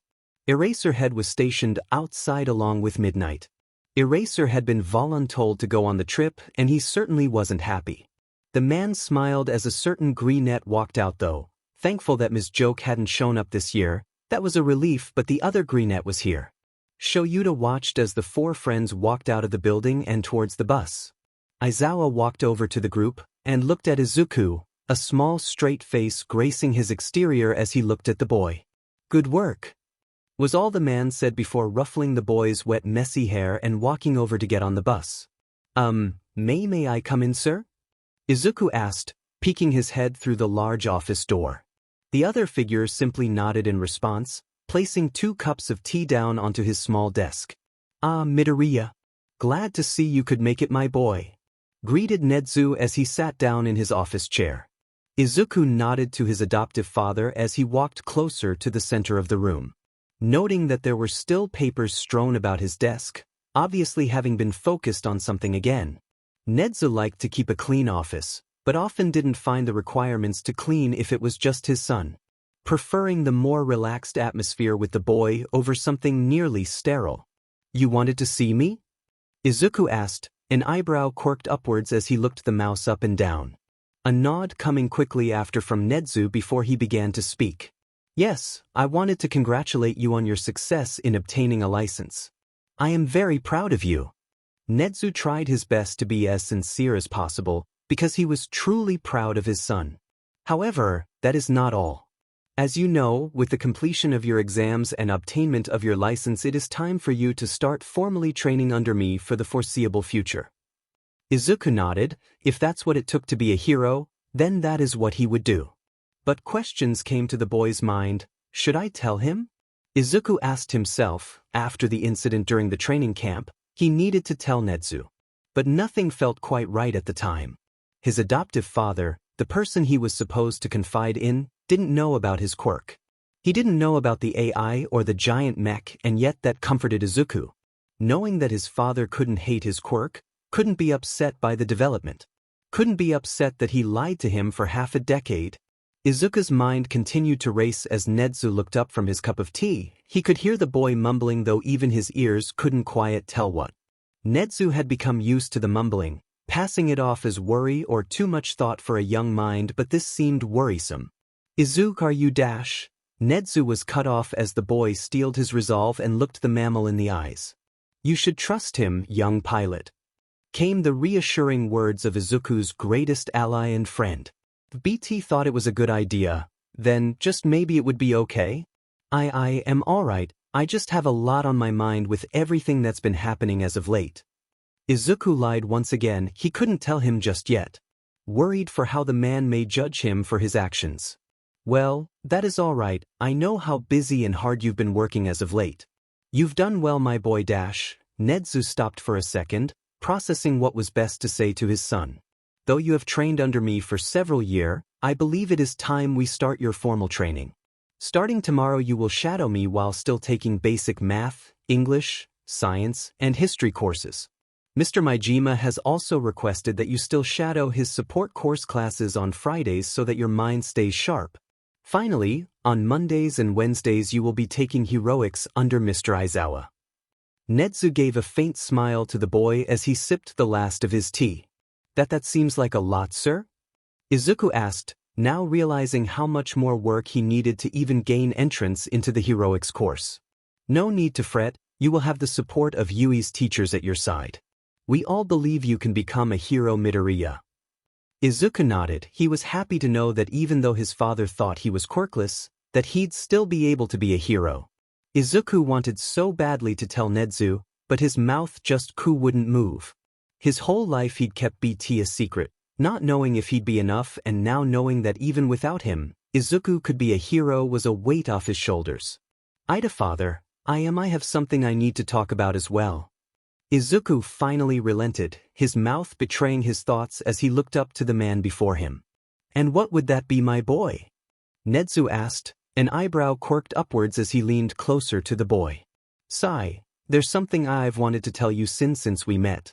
[SPEAKER 1] Eraserhead was stationed outside along with Midnight. Eraser had been voluntold to go on the trip and he certainly wasn't happy. The man smiled as a certain greenette walked out though, thankful that Ms. Joke hadn't shown up this year. That was a relief, but the other greenette was here. Shoyuta watched as the four friends walked out of the building and towards the bus. Aizawa walked over to the group and looked at Izuku, a small straight face gracing his exterior as he looked at the boy. Good work, was all the man said before ruffling the boy's wet messy hair and walking over to get on the bus. May I come in, sir? Izuku asked, peeking his head through the large office door. The other figure simply nodded in response, placing 2 cups of tea down onto his small desk. Ah, Midoriya. Glad to see you could make it, my boy. Greeted Nedu as he sat down in his office chair. Izuku nodded to his adoptive father as he walked closer to the center of the room. Noting that there were still papers strewn about his desk, obviously having been focused on something again. Nedu liked to keep a clean office, but often didn't find the requirements to clean if it was just his son, preferring the more relaxed atmosphere with the boy over something nearly sterile. You wanted to see me? Izuku asked, an eyebrow quirked upwards as he looked the mouse up and down. A nod coming quickly after from Nedu before he began to speak. Yes, I wanted to congratulate you on your success in obtaining a license. I am very proud of you. Nedu tried his best to be as sincere as possible because he was truly proud of his son. However, that is not all. As you know, with the completion of your exams and obtainment of your license, it is time for you to start formally training under me for the foreseeable future. Izuku nodded. If that's what it took to be a hero, then that is what he would do. But questions came to the boy's mind. Should I tell him? Izuku asked himself. After the incident during the training camp, he needed to tell Nedu. But nothing felt quite right at the time. His adoptive father, the person he was supposed to confide in, didn't know about his quirk. He didn't know about the AI or the giant mech, and yet that comforted Izuku. Knowing that his father couldn't hate his quirk, couldn't be upset by the development, couldn't be upset that he lied to him for half a decade. Izuku's mind continued to race as Nedu looked up from his cup of tea. He could hear the boy mumbling, though even his ears couldn't quite tell what. Nedu had become used to the mumbling, passing it off as worry or too much thought for a young mind, but this seemed worrisome. Izuku, are you dash? Nedu was cut off as the boy steeled his resolve and looked the mammal in the eyes. You should trust him, young pilot. Came the reassuring words of Izuku's greatest ally and friend. If BT thought it was a good idea, then just maybe it would be okay. I am alright, I just have a lot on my mind with everything that's been happening as of late. Izuku lied once again. He couldn't tell him just yet. Worried for how the man may judge him for his actions. Well, that is all right. I know how busy and hard you've been working as of late. You've done well, my boy. Nedu stopped for a second, processing what was best to say to his son. Though you have trained under me for several years, I believe it is time we start your formal training. Starting tomorrow you will shadow me while still taking basic math, English, science, and history courses. Mr. Maijima has also requested that you still shadow his support course classes on Fridays so that your mind stays sharp. Finally, on Mondays and Wednesdays you will be taking heroics under Mr. Aizawa. Nedu gave a faint smile to the boy as he sipped the last of his tea. That seems like a lot, sir? Izuku asked, now realizing how much more work he needed to even gain entrance into the heroics course. No need to fret, you will have the support of Yuuie's teachers at your side. We all believe you can become a hero, Midoriya. Izuku nodded. He was happy to know that even though his father thought he was quirkless, that he'd still be able to be a hero. Izuku wanted so badly to tell Nedu, but his mouth just wouldn't move. His whole life he'd kept BT a secret, not knowing if he'd be enough, and now knowing that even without him, Izuku could be a hero was a weight off his shoulders. Father, I have something I need to talk about as well. Izuku finally relented, his mouth betraying his thoughts as he looked up to the man before him. And what would that be, my boy? Nedu asked, an eyebrow quirked upwards as he leaned closer to the boy. Sigh, there's something I've wanted to tell you since we met.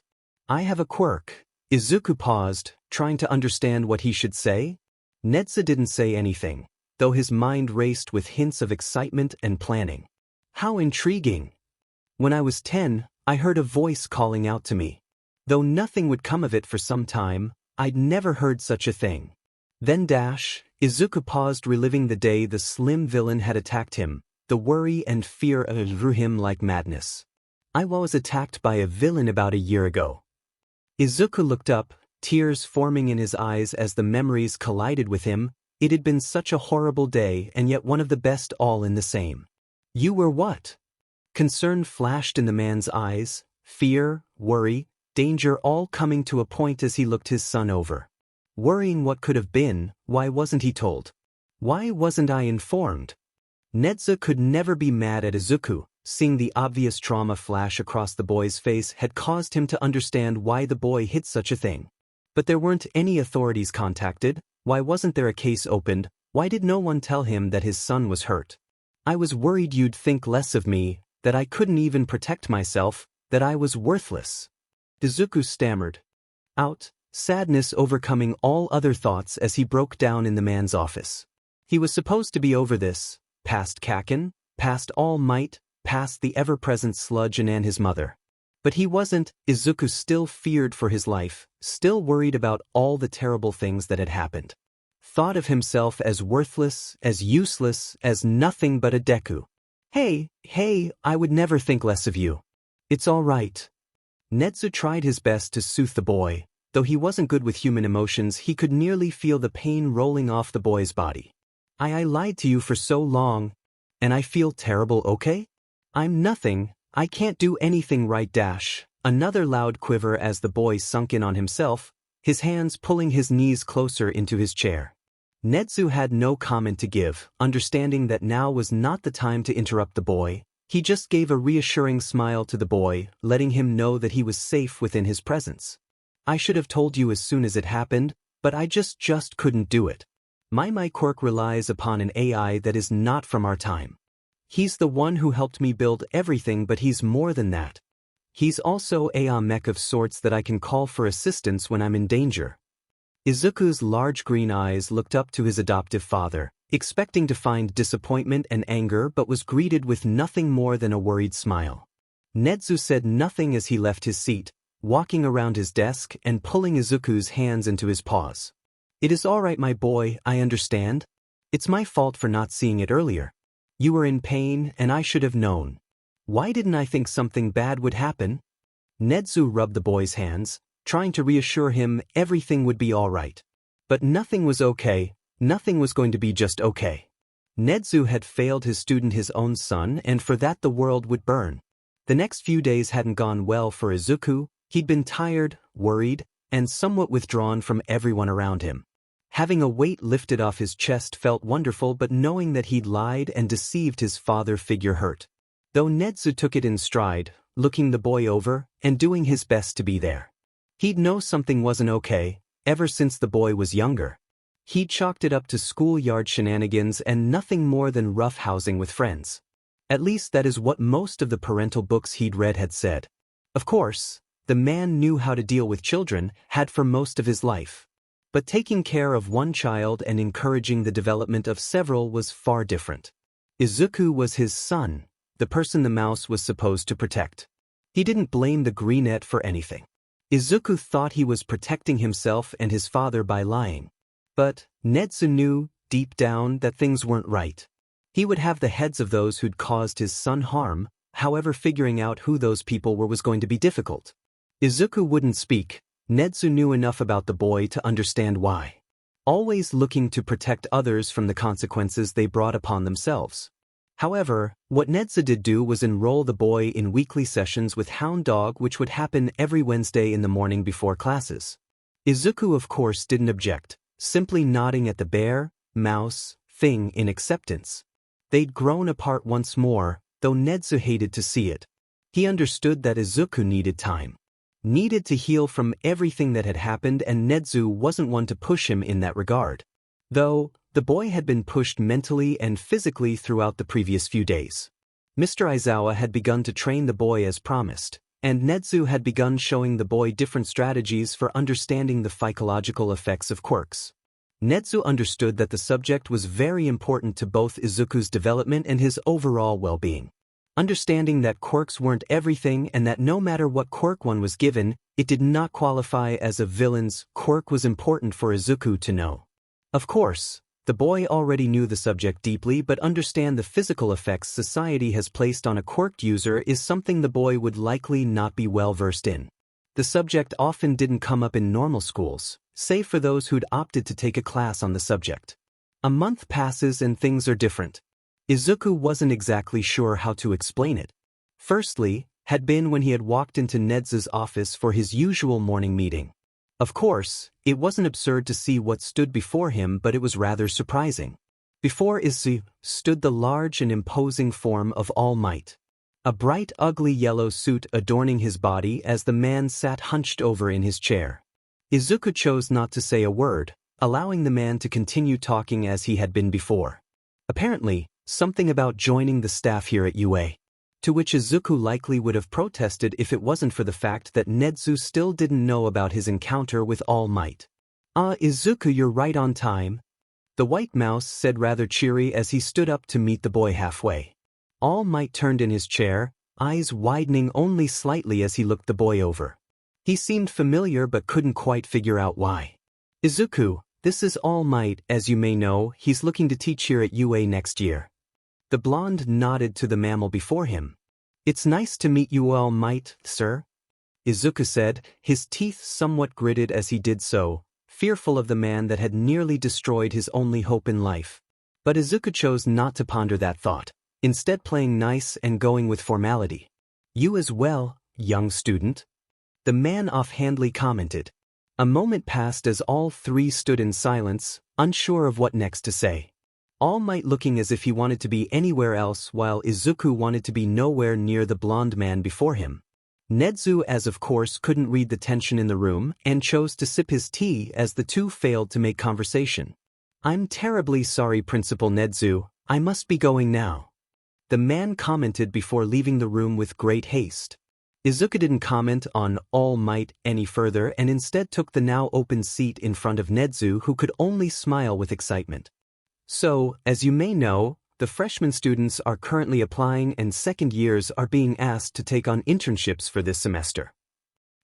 [SPEAKER 1] I have a quirk. Izuku paused, trying to understand what he should say. Nedu didn't say anything, though his mind raced with hints of excitement and planning. How intriguing! When I was 10, I heard a voice calling out to me. Though nothing would come of it for some time, I'd never heard such a thing. Then Izuku paused, reliving the day the slim villain had attacked him. The worry and fear drew him like madness. I was attacked by a villain about a year ago. Izuku looked up, tears forming in his eyes as the memories collided with him. It had been such a horrible day and yet one of the best all in the same. You were what? Concern flashed in the man's eyes, fear, worry, danger all coming to a point as he looked his son over. Worrying what could have been, why wasn't he told? Why wasn't I informed? Nedu could never be mad at Izuku. Seeing the obvious trauma flash across the boy's face had caused him to understand why the boy hid such a thing. But there weren't any authorities contacted. Why wasn't there a case opened? Why did no one tell him that his son was hurt? I was worried you'd think less of me, that I couldn't even protect myself, that I was worthless. Izuku stammered out, sadness overcoming all other thoughts as he broke down in the man's office. He was supposed to be over this, past Kaken, past All Might, past the ever-present Sludge and his mother. But he wasn't. Izuku still feared for his life, still worried about all the terrible things that had happened. Thought of himself as worthless, as useless, as nothing but a Deku. Hey, I would never think less of you. It's all right. Nedu tried his best to soothe the boy. Though he wasn't good with human emotions, he could nearly feel the pain rolling off the boy's body. I lied to you for so long, and I feel terrible, okay? I'm nothing, I can't do anything right. Another loud quiver as the boy sunk in on himself, his hands pulling his knees closer into his chair. Nedu had no comment to give, understanding that now was not the time to interrupt the boy. He just gave a reassuring smile to the boy, letting him know that he was safe within his presence. I should have told you as soon as it happened, but I just couldn't do it. My quirk relies upon an AI that is not from our time. He's the one who helped me build everything, but he's more than that. He's also a mech of sorts that I can call for assistance when I'm in danger. Izuku's large green eyes looked up to his adoptive father, expecting to find disappointment and anger, but was greeted with nothing more than a worried smile. Nedu said nothing as he left his seat, walking around his desk and pulling Izuku's hands into his paws. It is all right, my boy, I understand. It's my fault for not seeing it earlier. You were in pain and I should have known. Why didn't I think something bad would happen? Nedu rubbed the boy's hands, trying to reassure him everything would be all right. But nothing was okay, nothing was going to be just okay. Nedu had failed his student, his own son, and for that the world would burn. The next few days hadn't gone well for Izuku, He'd been tired, worried, and somewhat withdrawn from everyone around him. Having a weight lifted off his chest felt wonderful, but knowing that he'd lied and deceived his father figure hurt. Though Nedu took it in stride, looking the boy over and doing his best to be there. He'd know something wasn't okay, ever since the boy was younger. He'd chalked it up to schoolyard shenanigans and nothing more than roughhousing with friends. At least that is what most of the parental books he'd read had said. Of course, the man knew how to deal with children, had for most of his life. But taking care of one child and encouraging the development of several was far different. Izuku was his son, the person the mouse was supposed to protect. He didn't blame the greenette for anything. Izuku thought he was protecting himself and his father by lying. But Nedu knew, deep down, that things weren't right. He would have the heads of those who'd caused his son harm, however figuring out who those people were was going to be difficult. Izuku wouldn't speak. Nedu knew enough about the boy to understand why. Always looking to protect others from the consequences they brought upon themselves. However, what Nedu did do was enroll the boy in weekly sessions with Hound Dog, which would happen every Wednesday in the morning before classes. Izuku of course didn't object, simply nodding at the bear, mouse, thing in acceptance. They'd grown apart once more, though Nedu hated to see it. He understood that Izuku needed time. Needed to heal from everything that had happened, and Nedu wasn't one to push him in that regard. Though, the boy had been pushed mentally and physically throughout the previous few days. Mr. Aizawa had begun to train the boy as promised, and Nedu had begun showing the boy different strategies for understanding the psychological effects of quirks. Nedu understood that the subject was very important to both Izuku's development and his overall well-being. Understanding that quirks weren't everything and that no matter what quirk one was given, it did not qualify as a villain's quirk was important for Izuku to know. Of course, the boy already knew the subject deeply, but understand the physical effects society has placed on a quirked user is something the boy would likely not be well versed in. The subject often didn't come up in normal schools, save for those who'd opted to take a class on the subject. A month passes and things are different. Izuku wasn't exactly sure how to explain it. Firstly, had been when he had walked into Nedu's office for his usual morning meeting. Of course, it wasn't absurd to see what stood before him, but it was rather surprising. Before Izuku stood the large and imposing form of All Might. A bright ugly yellow suit adorning his body as the man sat hunched over in his chair. Izuku chose not to say a word, allowing the man to continue talking as he had been before. Apparently, something about joining the staff here at UA. To which Izuku likely would have protested if it wasn't for the fact that Nedu still didn't know about his encounter with All Might. Izuku, you're right on time," the white mouse said rather cheery as he stood up to meet the boy halfway. All Might turned in his chair, eyes widening only slightly as he looked the boy over. He seemed familiar but couldn't quite figure out why. "Izuku, this is All Might. As you may know, he's looking to teach here at UA next year." The blonde nodded to the mammal before him. "It's nice to meet you, All Might, sir," Izuku said, his teeth somewhat gritted as he did so, fearful of the man that had nearly destroyed his only hope in life. But Izuku chose not to ponder that thought, instead playing nice and going with formality. "You as well, young student," the man offhandedly commented. A moment passed as all three stood in silence, unsure of what next to say. All Might looking as if he wanted to be anywhere else while Izuku wanted to be nowhere near the blonde man before him. Nedu as of course couldn't read the tension in the room and chose to sip his tea as the two failed to make conversation. "I'm terribly sorry, Principal Nedu, I must be going now," the man commented before leaving the room with great haste. Izuku didn't comment on All Might any further and instead took the now open seat in front of Nedu, who could only smile with excitement. "So, as you may know, the freshman students are currently applying and second years are being asked to take on internships for this semester."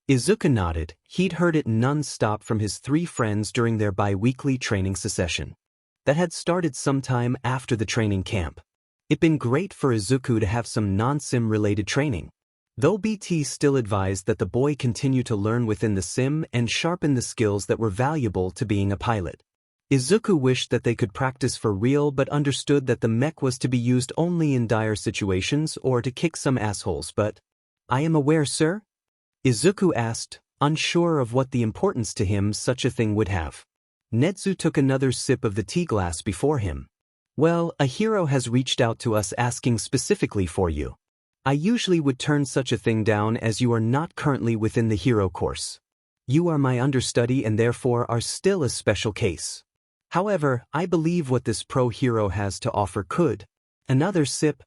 [SPEAKER 1] Izuku nodded. He'd heard it non-stop from his three friends during their bi-weekly training session. That had started sometime after the training camp. It'd been great for Izuku to have some non-sim related training. Though BT still advised that the boy continue to learn within the sim and sharpen the skills that were valuable to being a pilot. Izuku wished that they could practice for real but understood that the mech was to be used only in dire situations or to kick some assholes, but, "I am aware, sir." Izuku asked, unsure of what the importance to him such a thing would have. Nedu took another sip of the tea glass before him. Well, a hero has reached out to us asking specifically for you. I usually would turn such a thing down as you are not currently within the hero course. You are my understudy and therefore are still a special case. However, I believe what this pro-hero has to offer could, another sip,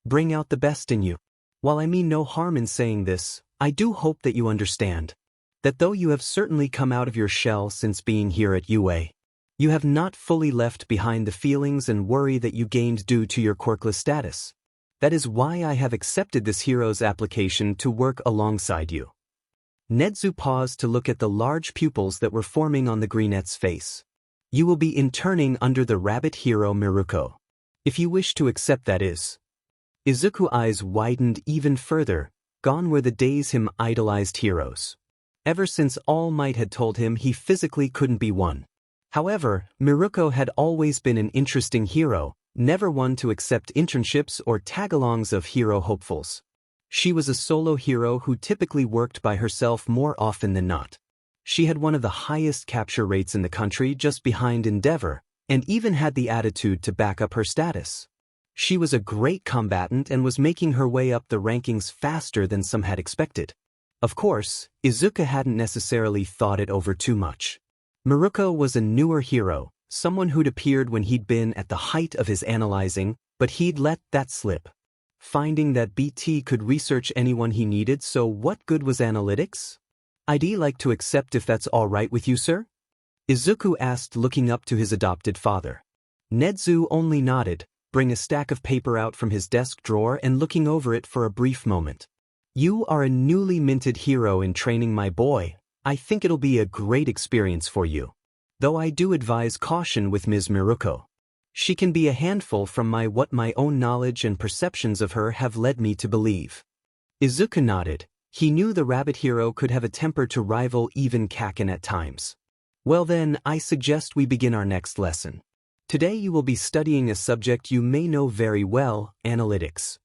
[SPEAKER 1] bring out the best in you. While I mean no harm in saying this, I do hope that you understand that though you have certainly come out of your shell since being here at UA, you have not fully left behind the feelings and worry that you gained due to your quirkless status. That is why I have accepted this hero's application to work alongside you. Nedu paused to look at the large pupils that were forming on the greenette's face. You will be interning under the rabbit hero Miruko. If you wish to accept, that is. Izuku's eyes widened even further. Gone were the days him idolized heroes. Ever since All Might had told him he physically couldn't be one. However, Miruko had always been an interesting hero, never one to accept internships or tag-alongs of hero hopefuls. She was a solo hero who typically worked by herself more often than not. She had one of the highest capture rates in the country just behind Endeavor, and even had the attitude to back up her status. She was a great combatant and was making her way up the rankings faster than some had expected. Of course, Izuku hadn't necessarily thought it over too much. Miruko was a newer hero, someone who'd appeared when he'd been at the height of his analyzing, but he'd let that slip. Finding that BT could research anyone he needed, so what good was analytics? I'd like to accept if that's all right with you, sir? Izuku asked, looking up to his adopted father. Nedu only nodded, bring a stack of paper out from his desk drawer and looking over it for a brief moment. You are a newly minted hero in training, my boy. I think it'll be a great experience for you. Though I do advise caution with Ms. Miruko. She can be a handful from what my own knowledge and perceptions of her have led me to believe. Izuku nodded. He knew the rabbit hero could have a temper to rival even Kaken at times. Well then, I suggest we begin our next lesson. Today you will be studying a subject you may know very well, analytics.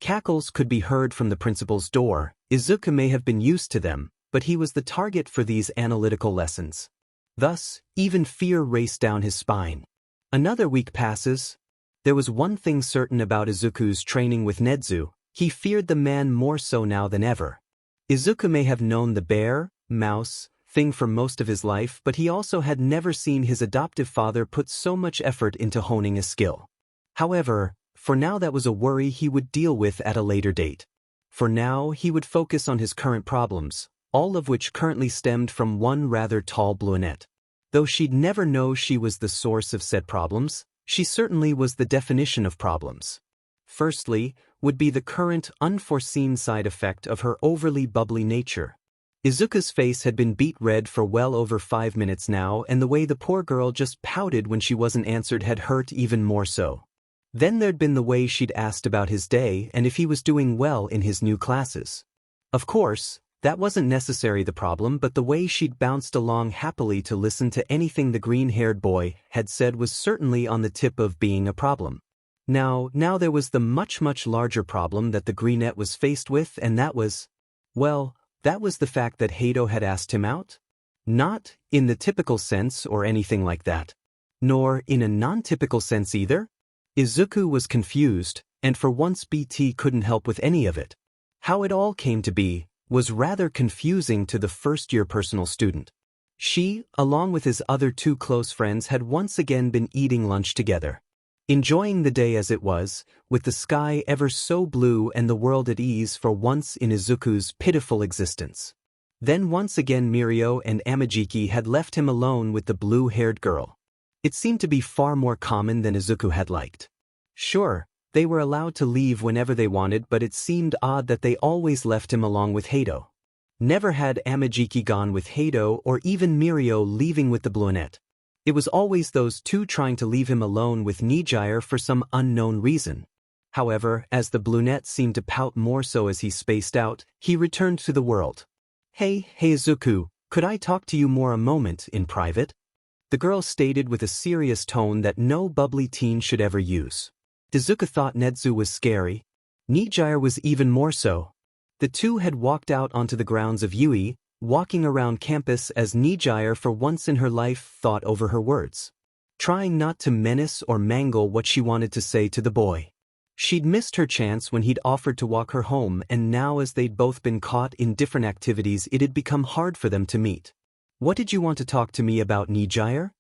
[SPEAKER 1] Cackles could be heard from the principal's door. Izuku may have been used to them, but he was the target for these analytical lessons. Thus, even fear raced down his spine. Another week passes. There was one thing certain about Izuku's training with Nedu. He feared the man more so now than ever. Izuku may have known the bear, mouse, thing for most of his life, but he also had never seen his adoptive father put so much effort into honing a skill. However, for now that was a worry he would deal with at a later date. For now, he would focus on his current problems, all of which currently stemmed from one rather tall brunette. Though she'd never know she was the source of said problems, she certainly was the definition of problems. Firstly, would be the current unforeseen side effect of her overly bubbly nature. Izuku's face had been beet red for well over 5 minutes now, and the way the poor girl just pouted when she wasn't answered had hurt even more so. Then there'd been the way she'd asked about his day and if he was doing well in his new classes. Of course, that wasn't necessarily the problem, but the way she'd bounced along happily to listen to anything the green-haired boy had said was certainly on the tip of being a problem. Now there was the much larger problem that the greenette was faced with, and that was, well, that was the fact that Hado had asked him out. Not in the typical sense or anything like that. Nor in a non-typical sense either. Izuku was confused, and for once BT couldn't help with any of it. How it all came to be was rather confusing to the first-year personal student. She, along with his other 2 close friends, had once again been eating lunch together. Enjoying the day as it was, with the sky ever so blue and the world at ease for once in Izuku's pitiful existence. Then once again Mirio and Amajiki had left him alone with the blue-haired girl. It seemed to be far more common than Izuku had liked. Sure, they were allowed to leave whenever they wanted, but it seemed odd that they always left him along with Hado. Never had Amajiki gone with Hado or even Mirio leaving with the brunette. It was always those 2 trying to leave him alone with Nijire for some unknown reason. However, as the brunette seemed to pout more so as he spaced out, he returned to the world. Hey Izuku, could I talk to you more a moment in private? The girl stated with a serious tone that no bubbly teen should ever use. Izuku thought Nedu was scary. Nijire was even more so. The two had walked out onto the grounds of Yuuie, walking around campus as Nijire for once in her life thought over her words, trying not to menace or mangle what she wanted to say to the boy. She'd missed her chance when he'd offered to walk her home, and now as they'd both been caught in different activities it had become hard for them to meet. "What did you want to talk to me about, Nijire?"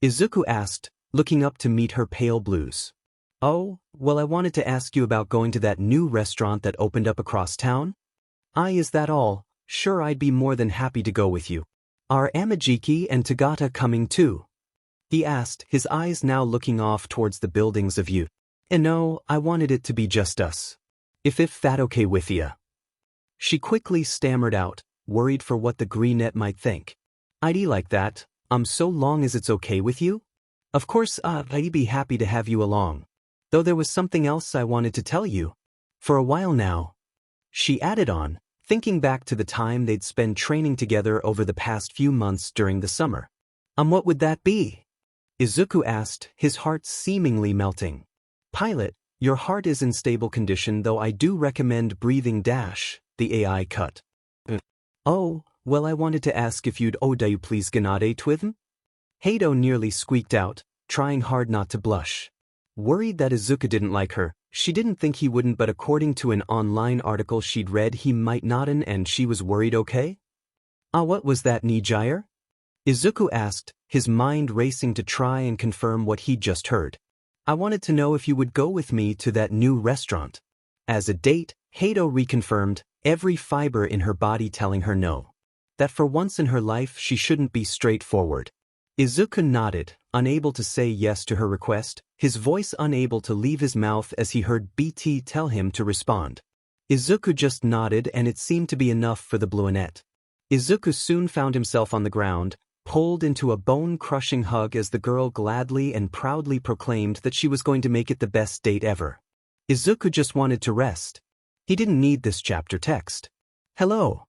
[SPEAKER 1] Izuku asked, looking up to meet her pale blues. "Oh, well, I wanted to ask you about going to that new restaurant that opened up across town." Is that all? Sure, I'd be more than happy to go with you." "Are Amajiki and Tagata coming too?" he asked, his eyes now looking off towards the buildings of Yuuie. "No, I wanted it to be just us. If that okay with ya." She quickly stammered out, worried for what the greenette might think. "I'd like that, so long as it's okay with you? Of course, I'd be happy to have you along. Though there was something else I wanted to tell you. For a while now," she added on, thinking back to the time they'd spent training together over the past few months during the summer. What would that be?" Izuku asked, his heart seemingly melting. "Pilot, your heart is in stable condition, though I do recommend breathing dash," the AI cut. "Oh, well, I wanted to ask if you'd you please ganade twithm?" Hato nearly squeaked out, trying hard not to blush. Worried that Izuku didn't like her, she didn't think he wouldn't, but according to an online article she'd read he might not, and she was worried. Okay? What was that, Nijire?" Izuku asked, his mind racing to try and confirm what he'd just heard. "I wanted to know if you would go with me to that new restaurant." As a date, Hato reconfirmed, every fiber in her body telling her no. That for once in her life she shouldn't be straightforward. Izuku nodded, unable to say yes to her request, his voice unable to leave his mouth as he heard BT tell him to respond. Izuku just nodded, and it seemed to be enough for the bluenette. Izuku soon found himself on the ground, pulled into a bone-crushing hug as the girl gladly and proudly proclaimed that she was going to make it the best date ever. Izuku just wanted to rest. He didn't need this chapter text. "Hello,"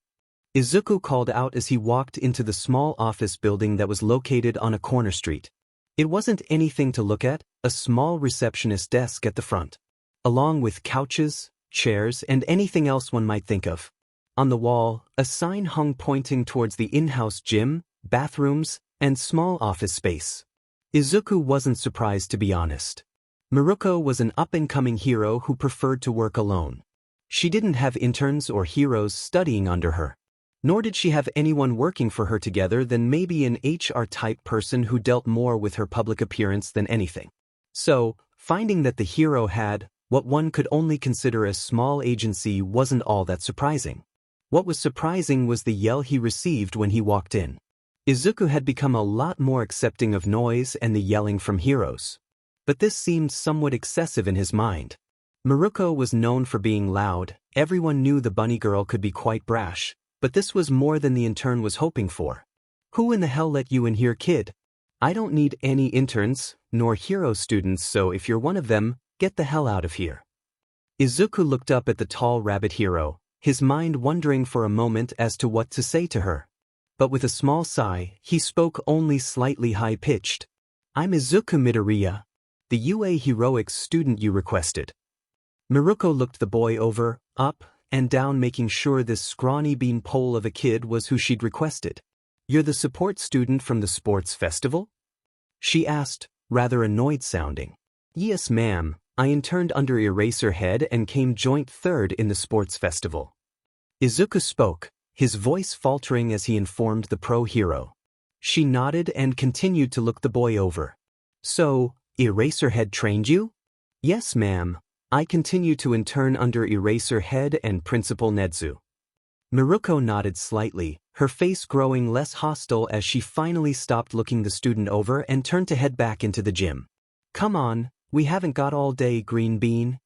[SPEAKER 1] Izuku called out as he walked into the small office building that was located on a corner street. It wasn't anything to look at, a small receptionist desk at the front, along with couches, chairs, and anything else one might think of. On the wall, a sign hung pointing towards the in-house gym, bathrooms, and small office space. Izuku wasn't surprised, to be honest. Miruko was an up-and-coming hero who preferred to work alone. She didn't have interns or heroes studying under her. Nor did she have anyone working for her together than maybe an HR-type person who dealt more with her public appearance than anything. So, finding that the hero had what one could only consider a small agency wasn't all that surprising. What was surprising was the yell he received when he walked in. Izuku had become a lot more accepting of noise and the yelling from heroes. But this seemed somewhat excessive in his mind. Miruko was known for being loud, everyone knew the bunny girl could be quite brash, but this was more than the intern was hoping for. "Who in the hell let you in here, kid? I don't need any interns, nor hero students, so if you're one of them, get the hell out of here." Izuku looked up at the tall rabbit hero, his mind wondering for a moment as to what to say to her. But with a small sigh, he spoke only slightly high-pitched. "I'm Izuku Midoriya, the UA heroics student you requested." Miruko looked the boy over, up, and down, making sure this scrawny beanpole of a kid was who she'd requested. "You're the support student from the sports festival?" she asked, rather annoyed sounding. "Yes, ma'am. I interned under Eraserhead and came joint third in the sports festival." Izuku spoke, his voice faltering as he informed the pro hero. She nodded and continued to look the boy over. "So, Eraserhead trained you?" "Yes, ma'am. I continue to intern under Eraserhead and Principal Nedu." Miruko nodded slightly, her face growing less hostile as she finally stopped looking the student over and turned to head back into the gym. "Come on, we haven't got all day, Green Bean,"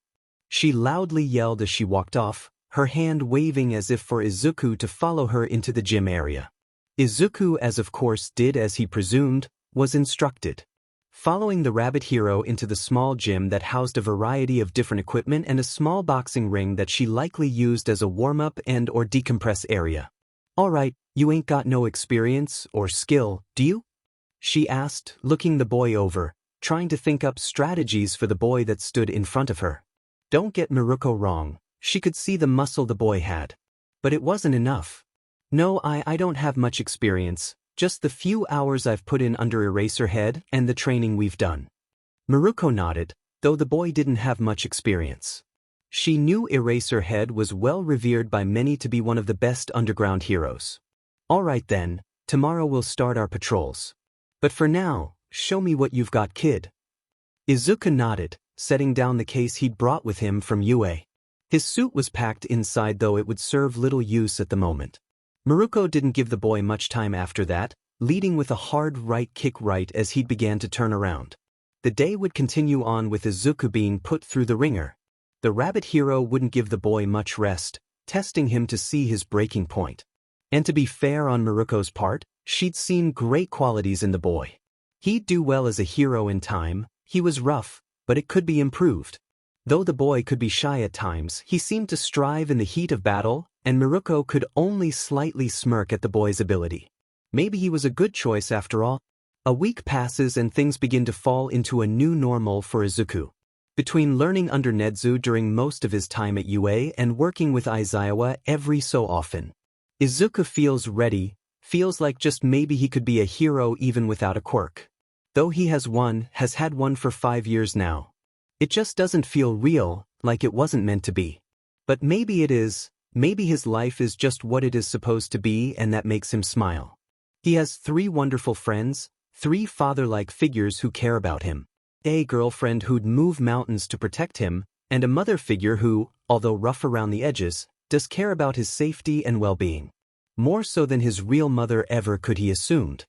[SPEAKER 1] she loudly yelled as she walked off, her hand waving as if for Izuku to follow her into the gym area. Izuku, as of course did as he presumed, was instructed. Following the rabbit hero into the small gym that housed a variety of different equipment and a small boxing ring that she likely used as a warm-up and/or decompress area. "Alright, you ain't got no experience or skill, do you?" she asked, looking the boy over, trying to think up strategies for the boy that stood in front of her. Don't get Miruko wrong, She could see the muscle the boy had. But it wasn't enough. No, I don't have much experience, just the few hours I've put in under Eraserhead and the training we've done. Miruko nodded, though the boy didn't have much experience. She knew Eraserhead was well revered by many to be one of the best underground heroes. All right then, tomorrow we'll start our patrols. But for now, show me what you've got, kid. Izuku nodded, setting down the case he'd brought with him from Yuuie. His suit was packed inside, though it would serve little use at the moment. Miruko didn't give the boy much time after that, leading with a hard right kick right as he began to turn around. The day would continue on with Izuku being put through the ringer. The rabbit hero wouldn't give the boy much rest, testing him to see his breaking point. And to be fair on Miruko's part, she'd seen great qualities in the boy. He'd do well as a hero in time. He was rough, but it could be improved. Though the boy could be shy at times, he seemed to strive in the heat of battle, and Miruko could only slightly smirk at the boy's ability. Maybe he was a good choice after all. A week passes and things begin to fall into a new normal for Izuku. Between learning under Nedu during most of his time at Yuuie and working with Aizawa every so often, Izuku feels ready, feels like just maybe he could be a hero even without a quirk. Though he has had one for 5 years now. It just doesn't feel real, like it wasn't meant to be. But maybe it is, maybe his life is just what it is supposed to be, and that makes him smile. He has 3 wonderful friends, 3 father-like figures who care about him. A girlfriend who'd move mountains to protect him, and a mother figure who, although rough around the edges, does care about his safety and well-being. More so than his real mother ever could, he assumed.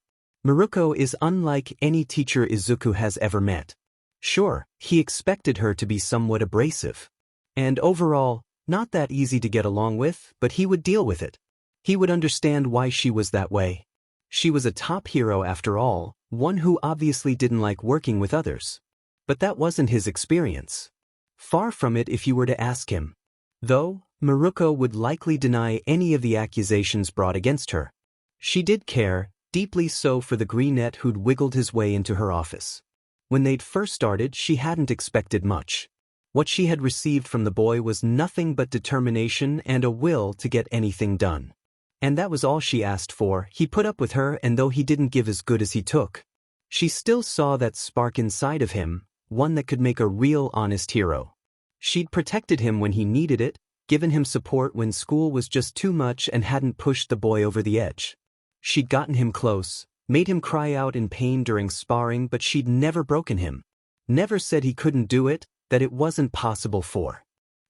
[SPEAKER 1] Miruko is unlike any teacher Izuku has ever met. Sure, he expected her to be somewhat abrasive. And overall, not that easy to get along with, but he would deal with it. He would understand why she was that way. She was a top hero after all, one who obviously didn't like working with others. But that wasn't his experience. Far from it if you were to ask him. Though, Miruko would likely deny any of the accusations brought against her. She did care, deeply so, for the greenette who'd wiggled his way into her office. When they'd first started, she hadn't expected much. What she had received from the boy was nothing but determination and a will to get anything done. And that was all she asked for. He put up with her, and though he didn't give as good as he took, she still saw that spark inside of him, one that could make a real honest hero. She'd protected him when he needed it, given him support when school was just too much, and hadn't pushed the boy over the edge. She'd gotten him close, made him cry out in pain during sparring, but she'd never broken him. Never said he couldn't do it, that it wasn't possible for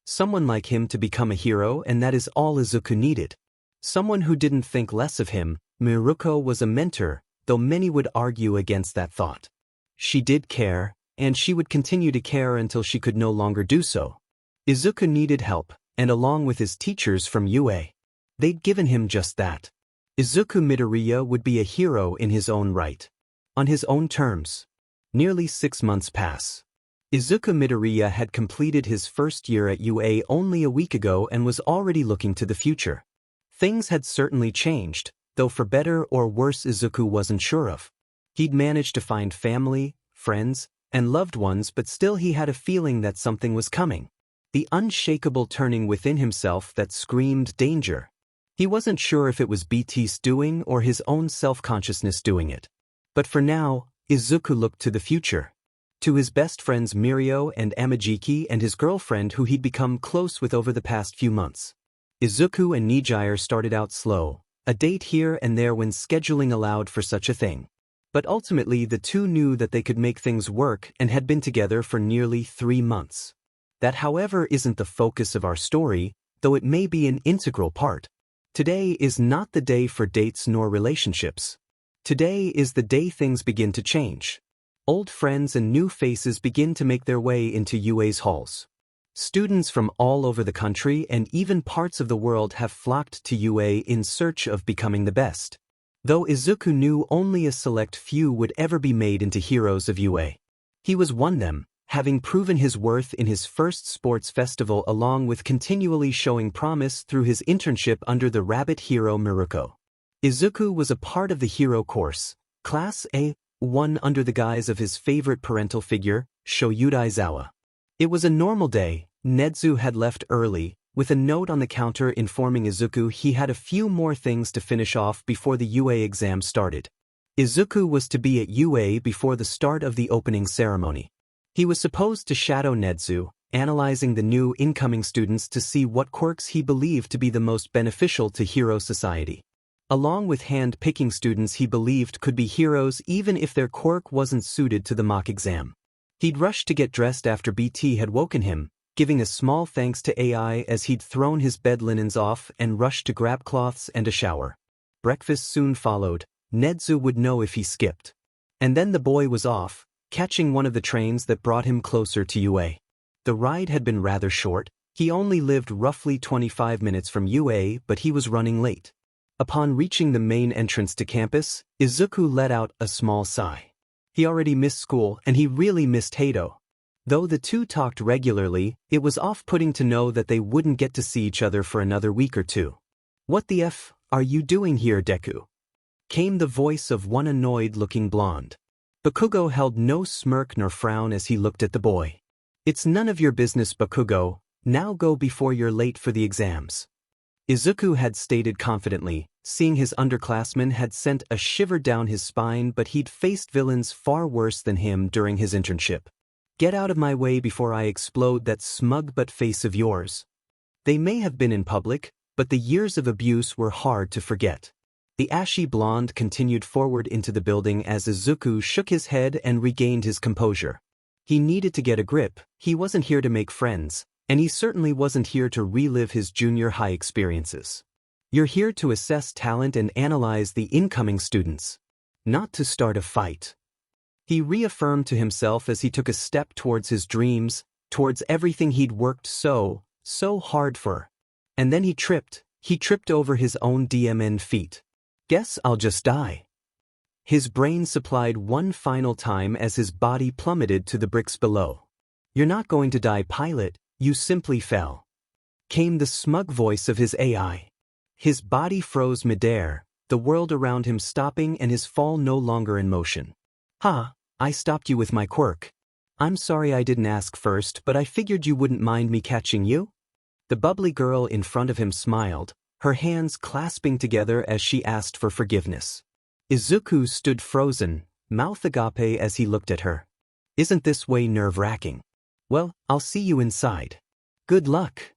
[SPEAKER 1] someone like him to become a hero, and that is all Izuku needed. Someone who didn't think less of him. Miruko was a mentor, though many would argue against that thought. She did care, and she would continue to care until she could no longer do so. Izuku needed help, and along with his teachers from Yuuie, they'd given him just that. Izuku Midoriya would be a hero in his own right. On his own terms. Nearly 6 months pass. Izuku Midoriya had completed his first year at Yuuie only a week ago and was already looking to the future. Things had certainly changed, though for better or worse Izuku wasn't sure of. He'd managed to find family, friends, and loved ones, but still he had a feeling that something was coming. The unshakable turning within himself that screamed danger. He wasn't sure if it was BT's doing or his own self-consciousness doing it. But for now, Izuku looked to the future. To his best friends Mirio and Amajiki, and his girlfriend who he'd become close with over the past few months. Izuku and Nijire started out slow, a date here and there when scheduling allowed for such a thing. But ultimately the two knew that they could make things work and had been together for nearly 3 months. That, however, isn't the focus of our story, though it may be an integral part. Today is not the day for dates nor relationships. Today is the day things begin to change. Old friends and new faces begin to make their way into Yuuie's halls. Students from all over the country and even parts of the world have flocked to Yuuie in search of becoming the best. Though Izuku knew only a select few would ever be made into heroes of Yuuie. He was one of them, having proven his worth in his first sports festival along with continually showing promise through his internship under the rabbit hero Miruko. Izuku was a part of the hero course, Class A1, under the guise of his favorite parental figure, Aizawa. It was a normal day. Nedu had left early, with a note on the counter informing Izuku he had a few more things to finish off before the UA exam started. Izuku was to be at UA before the start of the opening ceremony. He was supposed to shadow Nedu, analyzing the new incoming students to see what quirks he believed to be the most beneficial to hero society. Along with hand-picking students he believed could be heroes even if their quirk wasn't suited to the mock exam. He'd rushed to get dressed after BT had woken him, giving a small thanks to AI as he'd thrown his bed linens off and rushed to grab cloths and a shower. Breakfast soon followed. Nedu would know if he skipped. And then the boy was off, catching one of the trains that brought him closer to UA. The ride had been rather short. He only lived roughly 25 minutes from UA, but he was running late. Upon reaching the main entrance to campus, Izuku let out a small sigh. He already missed school and he really missed Hato. Though the two talked regularly, it was off-putting to know that they wouldn't get to see each other for another week or two. "What the F are you doing here, Deku?" came the voice of one annoyed-looking blonde. Bakugo held no smirk nor frown as he looked at the boy. "It's none of your business, Bakugo. Now go before you're late for the exams." Izuku had stated confidently, seeing his underclassmen had sent a shiver down his spine, but he'd faced villains far worse than him during his internship. "Get out of my way before I explode that smug butt face of yours." They may have been in public, but the years of abuse were hard to forget. The ashy blonde continued forward into the building as Izuku shook his head and regained his composure. He needed to get a grip. He wasn't here to make friends, and he certainly wasn't here to relive his junior high experiences. "You're here to assess talent and analyze the incoming students, not to start a fight." He reaffirmed to himself as he took a step towards his dreams, towards everything he'd worked so hard for. And then he tripped over his own DMN feet. "Guess I'll just die." His brain supplied one final time as his body plummeted to the bricks below. "You're not going to die, pilot, you simply fell," came the smug voice of his AI. His body froze midair, the world around him stopping and his fall no longer in motion. "Ha, I stopped you with my quirk. I'm sorry I didn't ask first, but I figured you wouldn't mind me catching you." The bubbly girl in front of him smiled, her hands clasping together as she asked for forgiveness. Izuku stood frozen, mouth agape as he looked at her. "Isn't this way nerve-wracking? Well, I'll see you inside. Good luck."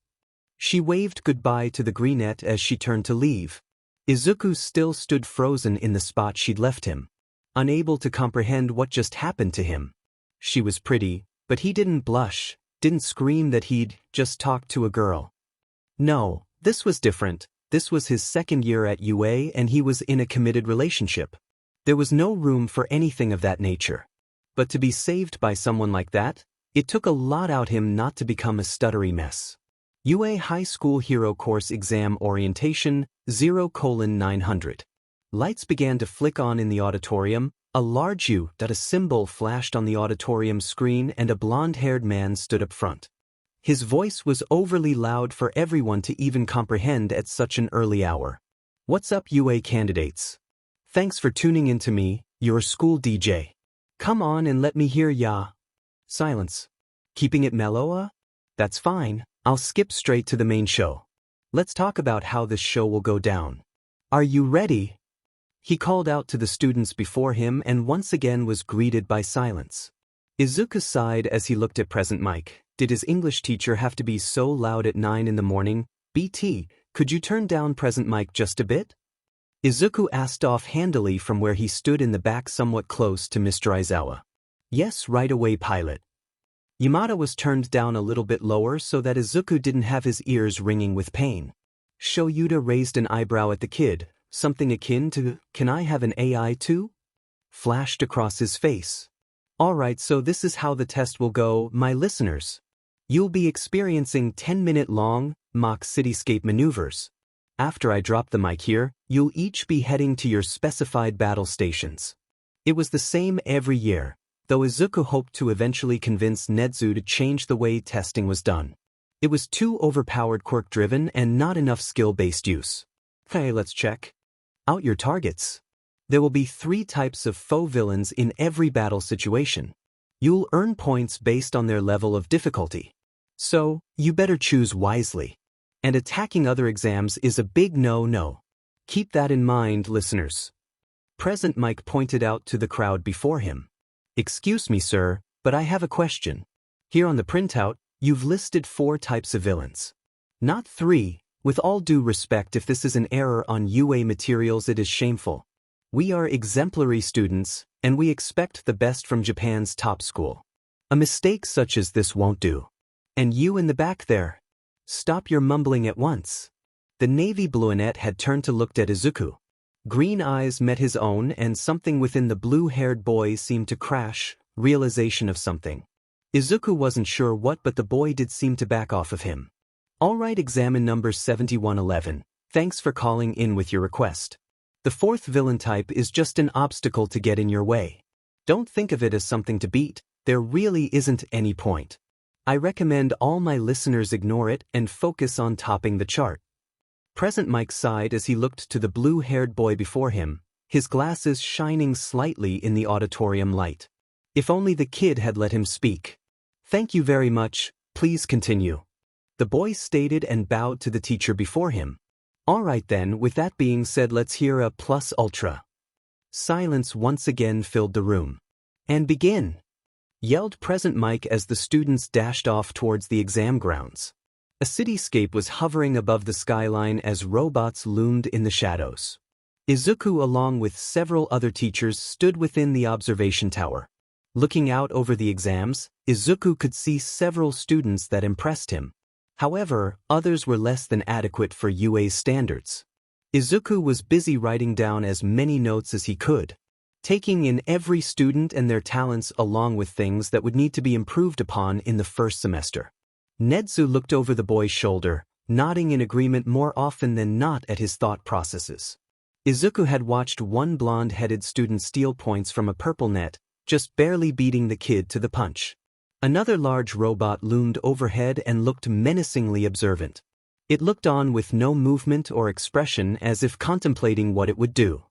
[SPEAKER 1] She waved goodbye to the greenette as she turned to leave. Izuku still stood frozen in the spot she'd left him, unable to comprehend what just happened to him. She was pretty, but he didn't blush, didn't scream that he'd just talked to a girl. No, this was different. This was his second year at UA and he was in a committed relationship. There was no room for anything of that nature. But to be saved by someone like that, it took a lot out him not to become a stuttery mess. UA High School Hero Course Exam Orientation 0:900. Lights began to flick on in the auditorium, a large U symbol flashed on the auditorium screen and a blonde-haired man stood up front. His voice was overly loud for everyone to even comprehend at such an early hour. "What's up, UA candidates? Thanks for tuning in to me, your school DJ. Come on and let me hear ya." Silence. "Keeping it mellow? That's fine, I'll skip straight to the main show. Let's talk about how this show will go down. Are you ready?" He called out to the students before him and once again was greeted by silence. Izuku sighed as he looked at present mic. Did his English teacher have to be so loud at 9 in the morning? "BT, could you turn down present mic just a bit?" Izuku asked off-handedly from where he stood in the back somewhat close to Mr. Aizawa. "Yes, right away, pilot." Yamada was turned down a little bit lower so that Izuku didn't have his ears ringing with pain. Shoyuta raised an eyebrow at the kid, something akin to, "Can I have an AI too?" flashed across his face. "Alright, so this is how the test will go, my listeners. You'll be experiencing 10-minute-long, mock cityscape maneuvers. After I drop the mic here, you'll each be heading to your specified battle stations." It was the same every year, though Izuku hoped to eventually convince Nedu to change the way testing was done. It was too overpowered quirk-driven and not enough skill-based use. "Hey, let's check out your targets. There will be 3 types of foe villains in every battle situation. You'll earn points based on their level of difficulty. So, you better choose wisely. and attacking other exams is a big no-no. Keep that in mind, listeners. Present Mike pointed out to the crowd before him. Excuse me, sir, but I have a question. Here on the printout, you've listed 4 types of villains. Not 3. With all due respect, if this is an error on UA materials, it is shameful. We are exemplary students, and we expect the best from Japan's top school. A mistake such as this won't do. And you in the back there. Stop your mumbling at once. The navy brunette had turned to look at Izuku. Green eyes met his own, and something within the blue-haired boy seemed to crash, realization of something. Izuku wasn't sure what, but the boy did seem to back off of him. All right, examine number 7111. Thanks for calling in with your request. The 4th villain type is just an obstacle to get in your way. Don't think of it as something to beat, there really isn't any point. I recommend all my listeners ignore it and focus on topping the chart. Present Mike sighed as he looked to the blue-haired boy before him, his glasses shining slightly in the auditorium light. If only the kid had let him speak. Thank you very much, please continue. The boy stated and bowed to the teacher before him. All right then, with that being said, let's hear a plus ultra. Silence once again filled the room. And begin! Yelled Present Mike as the students dashed off towards the exam grounds. A cityscape was hovering above the skyline as robots loomed in the shadows. Izuku, along with several other teachers, stood within the observation tower. Looking out over the exams, Izuku could see several students that impressed him. However, others were less than adequate for UA's standards. Izuku was busy writing down as many notes as he could, taking in every student and their talents along with things that would need to be improved upon in the first semester. Nedu looked over the boy's shoulder, nodding in agreement more often than not at his thought processes. Izuku had watched one blonde-headed student steal points from a purple net, just barely beating the kid to the punch. Another large robot loomed overhead and looked menacingly observant. It looked on with no movement or expression, as if contemplating what it would do.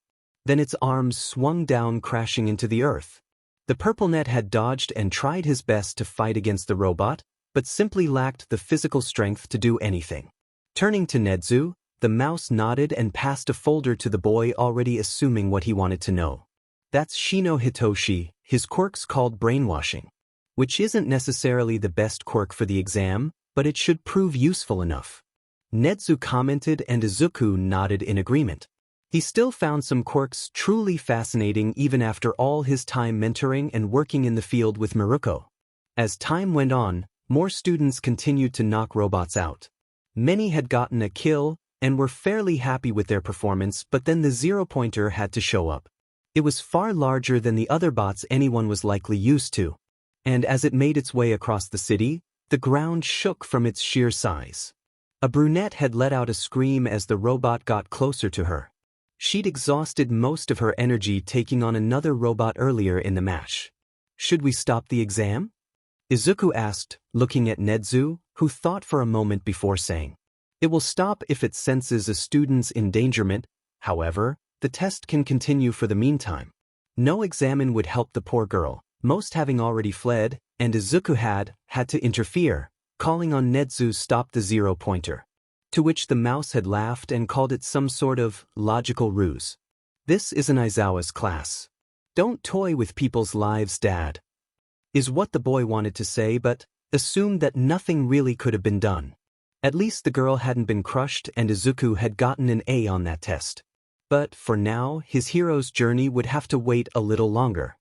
[SPEAKER 1] Then its arms swung down, crashing into the earth. The purple net had dodged and tried his best to fight against the robot, but simply lacked the physical strength to do anything. Turning to Nedu, the mouse nodded and passed a folder to the boy, already assuming what he wanted to know. That's Shino Hitoshi, his quirk's called brainwashing. Which isn't necessarily the best quirk for the exam, but it should prove useful enough. Nedu commented and Izuku nodded in agreement. He still found some quirks truly fascinating even after all his time mentoring and working in the field with Miruko. As time went on, more students continued to knock robots out. Many had gotten a kill and were fairly happy with their performance, but then the zero-pointer had to show up. It was far larger than the other bots anyone was likely used to. And as it made its way across the city, the ground shook from its sheer size. A brunette had let out a scream as the robot got closer to her. She'd exhausted most of her energy taking on another robot earlier in the match. Should we stop the exam? Izuku asked, looking at Nedu, who thought for a moment before saying. It will stop if it senses a student's endangerment. However, the test can continue for the meantime. No examen would help the poor girl, most having already fled, and Izuku had to interfere, calling on Nedu stop the zero-pointer. To which the mouse had laughed and called it some sort of logical ruse. This isn't Aizawa's class. Don't toy with people's lives, Dad. Is what the boy wanted to say, but assumed that nothing really could have been done. At least the girl hadn't been crushed and Izuku had gotten an A on that test. But for now, his hero's journey would have to wait a little longer.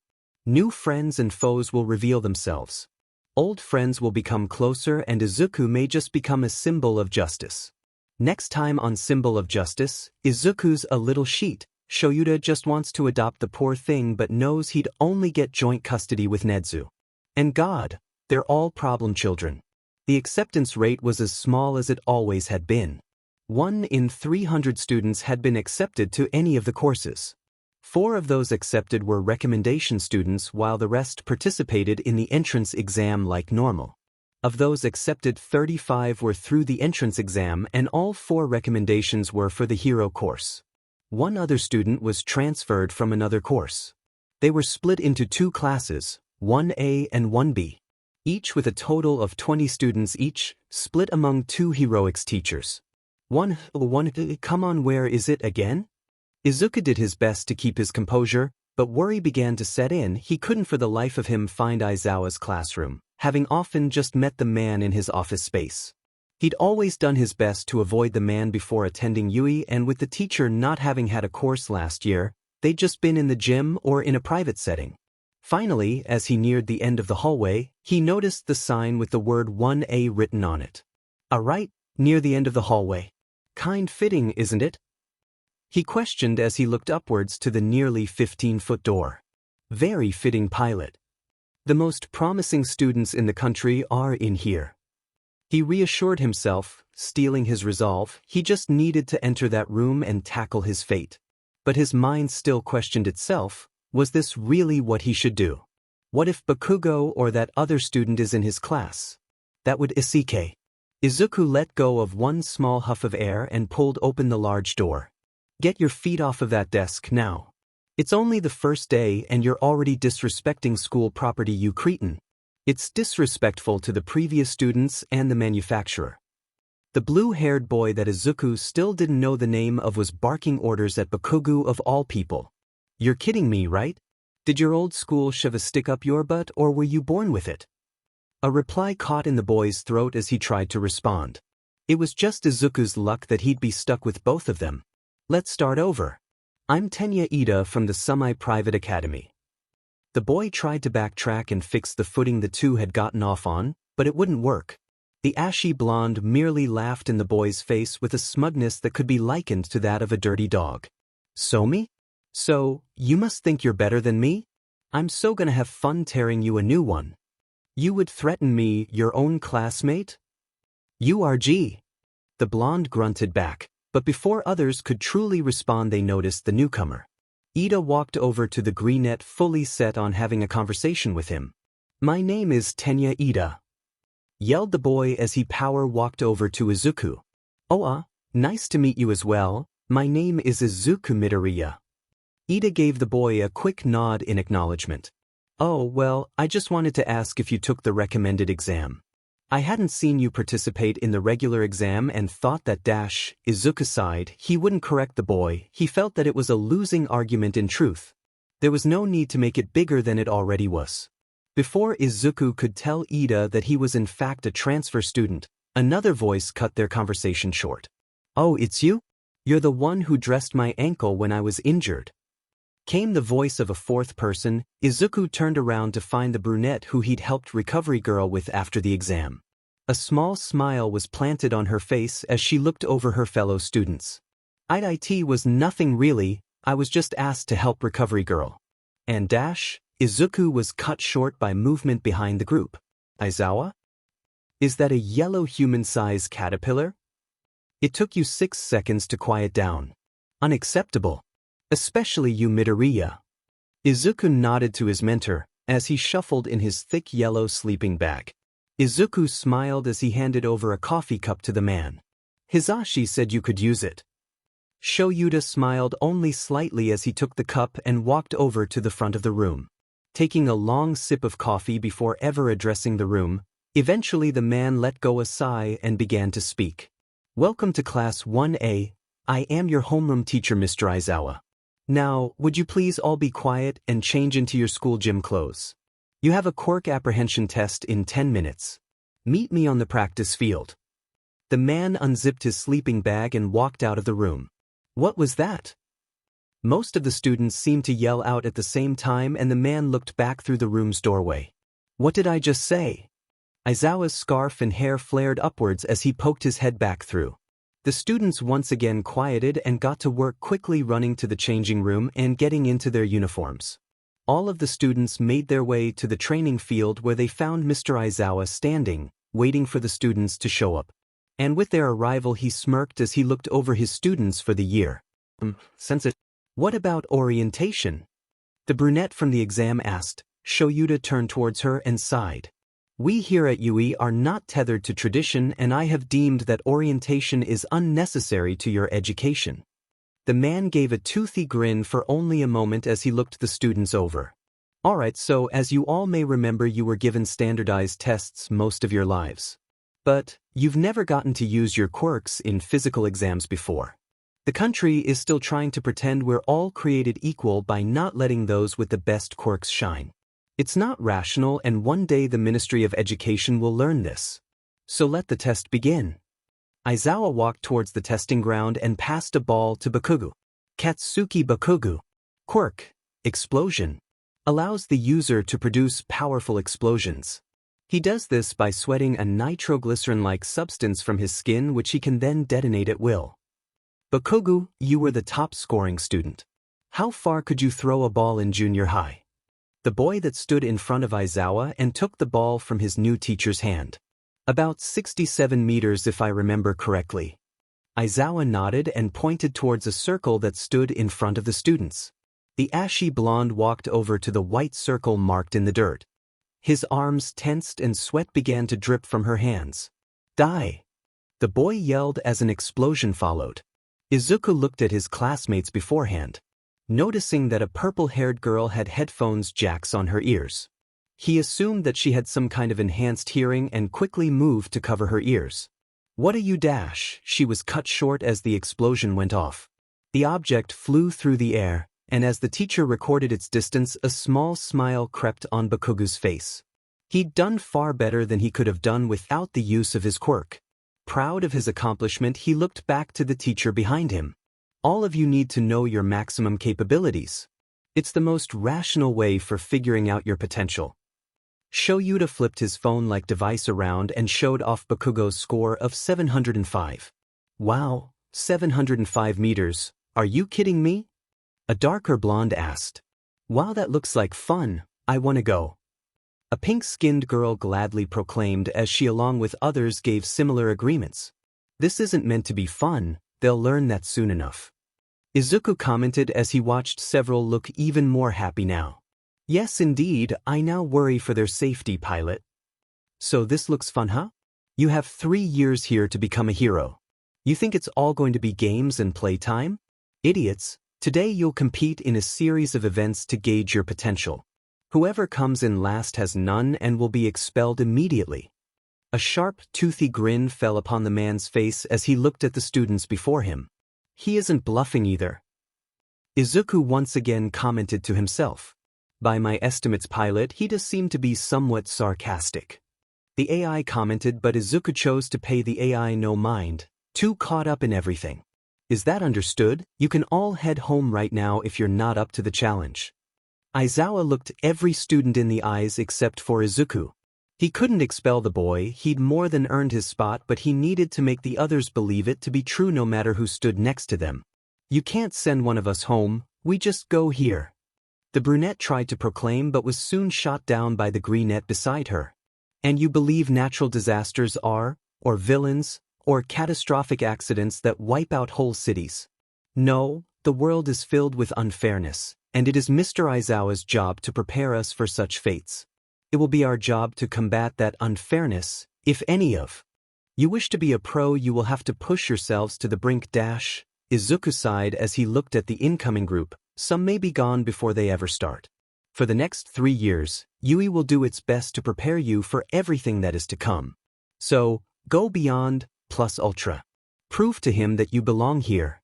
[SPEAKER 1] New friends and foes will reveal themselves. Old friends will become closer and Izuku may just become a symbol of justice. Next time on Symbol of Justice, Izuku's a little sheet. Shoyuta just wants to adopt the poor thing but knows he'd only get joint custody with Nedu. And God, they're all problem children. The acceptance rate was as small as it always had been. 1 in 300 students had been accepted to any of the courses. 4 of those accepted were recommendation students while the rest participated in the entrance exam like normal. Of those accepted, 35 were through the entrance exam and all 4 recommendations were for the hero course. 1 other student was transferred from another course. They were split into 2 classes, 1A and 1B. each with a total of 20 students each, split among 2 heroics teachers. One, come on, where is it again? Izuku did his best to keep his composure, but worry began to set in. He couldn't for the life of him find Aizawa's classroom, having often just met the man in his office space. He'd always done his best to avoid the man before attending Yuuie, and with the teacher not having had a course last year, they'd just been in the gym or in a private setting. Finally, as he neared the end of the hallway, he noticed the sign with the word 1A written on it. Right, near the end of the hallway. Kind fitting, isn't it? He questioned as he looked upwards to the nearly 15-foot door. Very fitting, pilot. The most promising students in the country are in here. He reassured himself, steeling his resolve. He just needed to enter that room and tackle his fate. But his mind still questioned itself. Was this really what he should do? What if Bakugo or that other student is in his class? That would Izuku. Izuku let go of one small huff of air and pulled open the large door. Get your feet off of that desk now. It's only the first day and you're already disrespecting school property, you cretin. It's disrespectful to the previous students and the manufacturer. The blue-haired boy that Izuku still didn't know the name of was barking orders at Bakugo of all people. You're kidding me, right? Did your old school shove a stick up your butt, or were you born with it? A reply caught in the boy's throat as he tried to respond. It was just Izuku's luck that he'd be stuck with both of them. Let's start over. I'm Tenya Ida from the semi-private academy. The boy tried to backtrack and fix the footing the two had gotten off on, but it wouldn't work. The ashy blonde merely laughed in the boy's face with a smugness that could be likened to that of a dirty dog. So me? So, you must think you're better than me? I'm so gonna have fun tearing you a new one. You would threaten me, your own classmate? URG. The blonde grunted back, but before others could truly respond they noticed the newcomer. Ida walked over to the greenette, fully set on having a conversation with him. My name is Tenya Ida, yelled the boy as he power walked over to Izuku. Oh, nice to meet you as well. My name is Izuku Midoriya. Ida gave the boy a quick nod in acknowledgement. Oh, well, I just wanted to ask if you took the recommended exam. I hadn't seen you participate in the regular exam and thought that Izuku sighed. He wouldn't correct the boy. He felt that it was a losing argument in truth. There was no need to make it bigger than it already was. Before Izuku could tell Ida that he was in fact a transfer student, another voice cut their conversation short. Oh, it's you? You're the one who dressed my ankle when I was injured. Came the voice of a fourth person. Izuku turned around to find the brunette who he'd helped recovery girl with after the exam. A small smile was planted on her face as she looked over her fellow students. It was nothing really, I was just asked to help recovery girl. And Izuku was cut short by movement behind the group. Aizawa? Is that a yellow human-sized caterpillar? It took you 6 seconds to quiet down. Unacceptable. Especially you, Midoriya. Izuku nodded to his mentor as he shuffled in his thick yellow sleeping bag. Izuku smiled as he handed over a coffee cup to the man. Hisashi said you could use it. Shoyuta smiled only slightly as he took the cup and walked over to the front of the room. Taking a long sip of coffee before ever addressing the room, eventually the man let go a sigh and began to speak. Welcome to Class 1A. I am your homeroom teacher, Mr. Aizawa. Now, would you please all be quiet and change into your school gym clothes? You have a quirk apprehension test in 10 minutes. Meet me on the practice field. The man unzipped his sleeping bag and walked out of the room. What was that? Most of the students seemed to yell out at the same time, and the man looked back through the room's doorway. What did I just say? Aizawa's scarf and hair flared upwards as he poked his head back through. The students once again quieted and got to work, quickly running to the changing room and getting into their uniforms. All of the students made their way to the training field where they found Mr. Aizawa standing, waiting for the students to show up. And with their arrival he smirked as he looked over his students for the year. What about orientation? The brunette from the exam asked. Shoyuta turned towards her and sighed. We here at Yuuie are not tethered to tradition, and I have deemed that orientation is unnecessary to your education. The man gave a toothy grin for only a moment as he looked the students over. Alright, so as you all may remember, you were given standardized tests most of your lives. But you've never gotten to use your quirks in physical exams before. The country is still trying to pretend we're all created equal by not letting those with the best quirks shine. It's not rational, and one day the Ministry of Education will learn this. So let the test begin. Aizawa walked towards the testing ground and passed a ball to Bakugo. Katsuki Bakugo. Quirk, explosion, allows the user to produce powerful explosions. He does this by sweating a nitroglycerin-like substance from his skin, which he can then detonate at will. Bakugo, you were the top scoring student. How far could you throw a ball in junior high? The boy that stood in front of Aizawa and took the ball from his new teacher's hand. About 67 meters if I remember correctly. Aizawa nodded and pointed towards a circle that stood in front of the students. The ashy blonde walked over to the white circle marked in the dirt. His arms tensed and sweat began to drip from her hands. Die! The boy yelled as an explosion followed. Izuku looked at his classmates beforehand, noticing that a purple-haired girl had headphones jacks on her ears. He assumed that she had some kind of enhanced hearing and quickly moved to cover her ears. What a you dash! She was cut short as the explosion went off. The object flew through the air, and as the teacher recorded its distance, a small smile crept on Bakugo's face. He'd done far better than he could have done without the use of his quirk. Proud of his accomplishment, he looked back to the teacher behind him. All of you need to know your maximum capabilities. It's the most rational way for figuring out your potential. Yuuie flipped his phone-like device around and showed off Bakugo's score of 705. Wow, 705 meters, are you kidding me? A darker blonde asked. Wow, that looks like fun, I wanna go. A pink-skinned girl gladly proclaimed as she along with others gave similar agreements. This isn't meant to be fun, they'll learn that soon enough. Izuku commented as he watched several look even more happy now. Yes indeed, I now worry for their safety, pilot. So this looks fun, huh? You have 3 years here to become a hero. You think it's all going to be games and playtime? Idiots, today you'll compete in a series of events to gauge your potential. Whoever comes in last has none and will be expelled immediately. A sharp, toothy grin fell upon the man's face as he looked at the students before him. He isn't bluffing either. Izuku once again commented to himself. By my estimates, pilot, he does seem to be somewhat sarcastic. The AI commented, but Izuku chose to pay the AI no mind, too caught up in everything. Is that understood? You can all head home right now if you're not up to the challenge. Aizawa looked every student in the eyes except for Izuku. He couldn't expel the boy, he'd more than earned his spot, but he needed to make the others believe it to be true no matter who stood next to them. You can't send one of us home, we just go here. The brunette tried to proclaim but was soon shot down by the greenette beside her. And you believe natural disasters are, or villains, or catastrophic accidents that wipe out whole cities? No, the world is filled with unfairness, and it is Mr. Aizawa's job to prepare us for such fates. It will be our job to combat that unfairness, if any of. You wish to be a pro, you will have to push yourselves to the brink. Izuku sighed as he looked at the incoming group. Some may be gone before they ever start. For the next 3 years, Yuuie will do its best to prepare you for everything that is to come. So, go beyond, plus ultra. Prove to him that you belong here.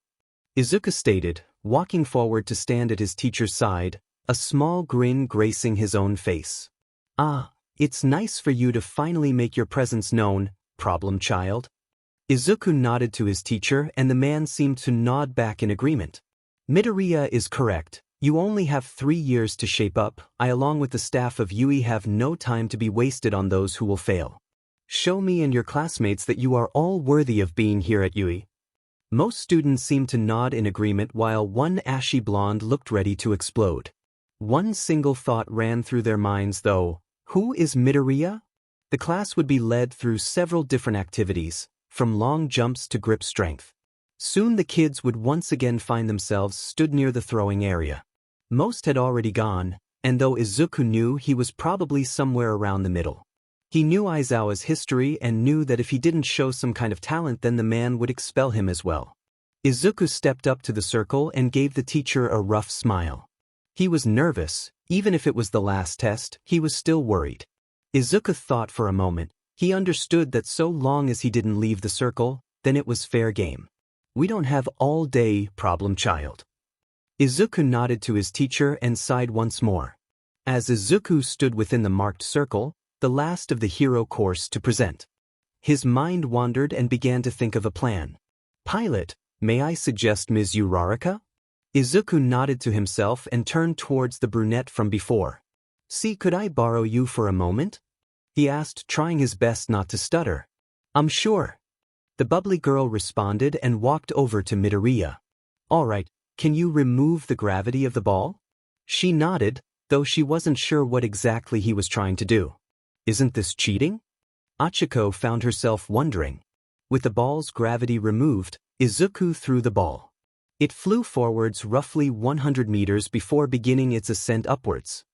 [SPEAKER 1] Izuku stated, walking forward to stand at his teacher's side, a small grin gracing his own face. Ah, it's nice for you to finally make your presence known, problem child. Izuku nodded to his teacher and the man seemed to nod back in agreement. Midoriya is correct, you only have 3 years to shape up. I along with the staff of Yuuie have no time to be wasted on those who will fail. Show me and your classmates that you are all worthy of being here at Yuuie. Most students seemed to nod in agreement while one ashy blonde looked ready to explode. One single thought ran through their minds though, who is Midoriya? The class would be led through several different activities, from long jumps to grip strength. Soon the kids would once again find themselves stood near the throwing area. Most had already gone, and though Izuku knew he was probably somewhere around the middle. He knew Aizawa's history and knew that if he didn't show some kind of talent then the man would expel him as well. Izuku stepped up to the circle and gave the teacher a rough smile. He was nervous, Even if it was the last test, he was still worried. Izuku thought for a moment. He understood that so long as he didn't leave the circle, then it was fair game. We don't have all day, problem child. Izuku nodded to his teacher and sighed once more. As Izuku stood within the marked circle, the last of the hero course to present, his mind wandered and began to think of a plan. Pilot, may I suggest Ms. Uraraka? Izuku nodded to himself and turned towards the brunette from before. See, could I borrow you for a moment? He asked, trying his best not to stutter. I'm sure. The bubbly girl responded and walked over to Midoriya. All right, can you remove the gravity of the ball? She nodded, though she wasn't sure what exactly he was trying to do. Isn't this cheating? Achiko found herself wondering. With the ball's gravity removed, Izuku threw the ball. It flew forwards roughly 100 meters before beginning its ascent upwards.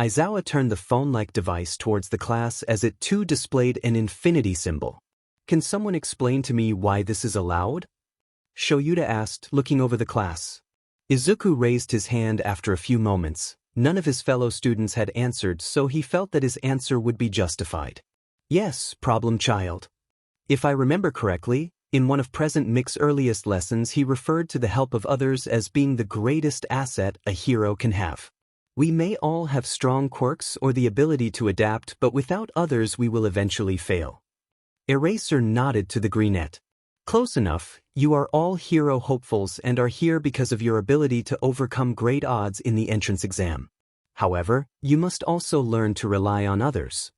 [SPEAKER 1] Aizawa turned the phone-like device towards the class as it too displayed an infinity symbol. Can someone explain to me why this is allowed? Shoyuta asked, looking over the class. Izuku raised his hand after a few moments. None of his fellow students had answered, so he felt that his answer would be justified. Yes, problem child. If I remember correctly, in one of Present Mick's earliest lessons he referred to the help of others as being the greatest asset a hero can have. We may all have strong quirks or the ability to adapt, but without others we will eventually fail. Eraser nodded to the greenette. Close enough, you are all hero hopefuls and are here because of your ability to overcome great odds in the entrance exam. However, you must also learn to rely on others.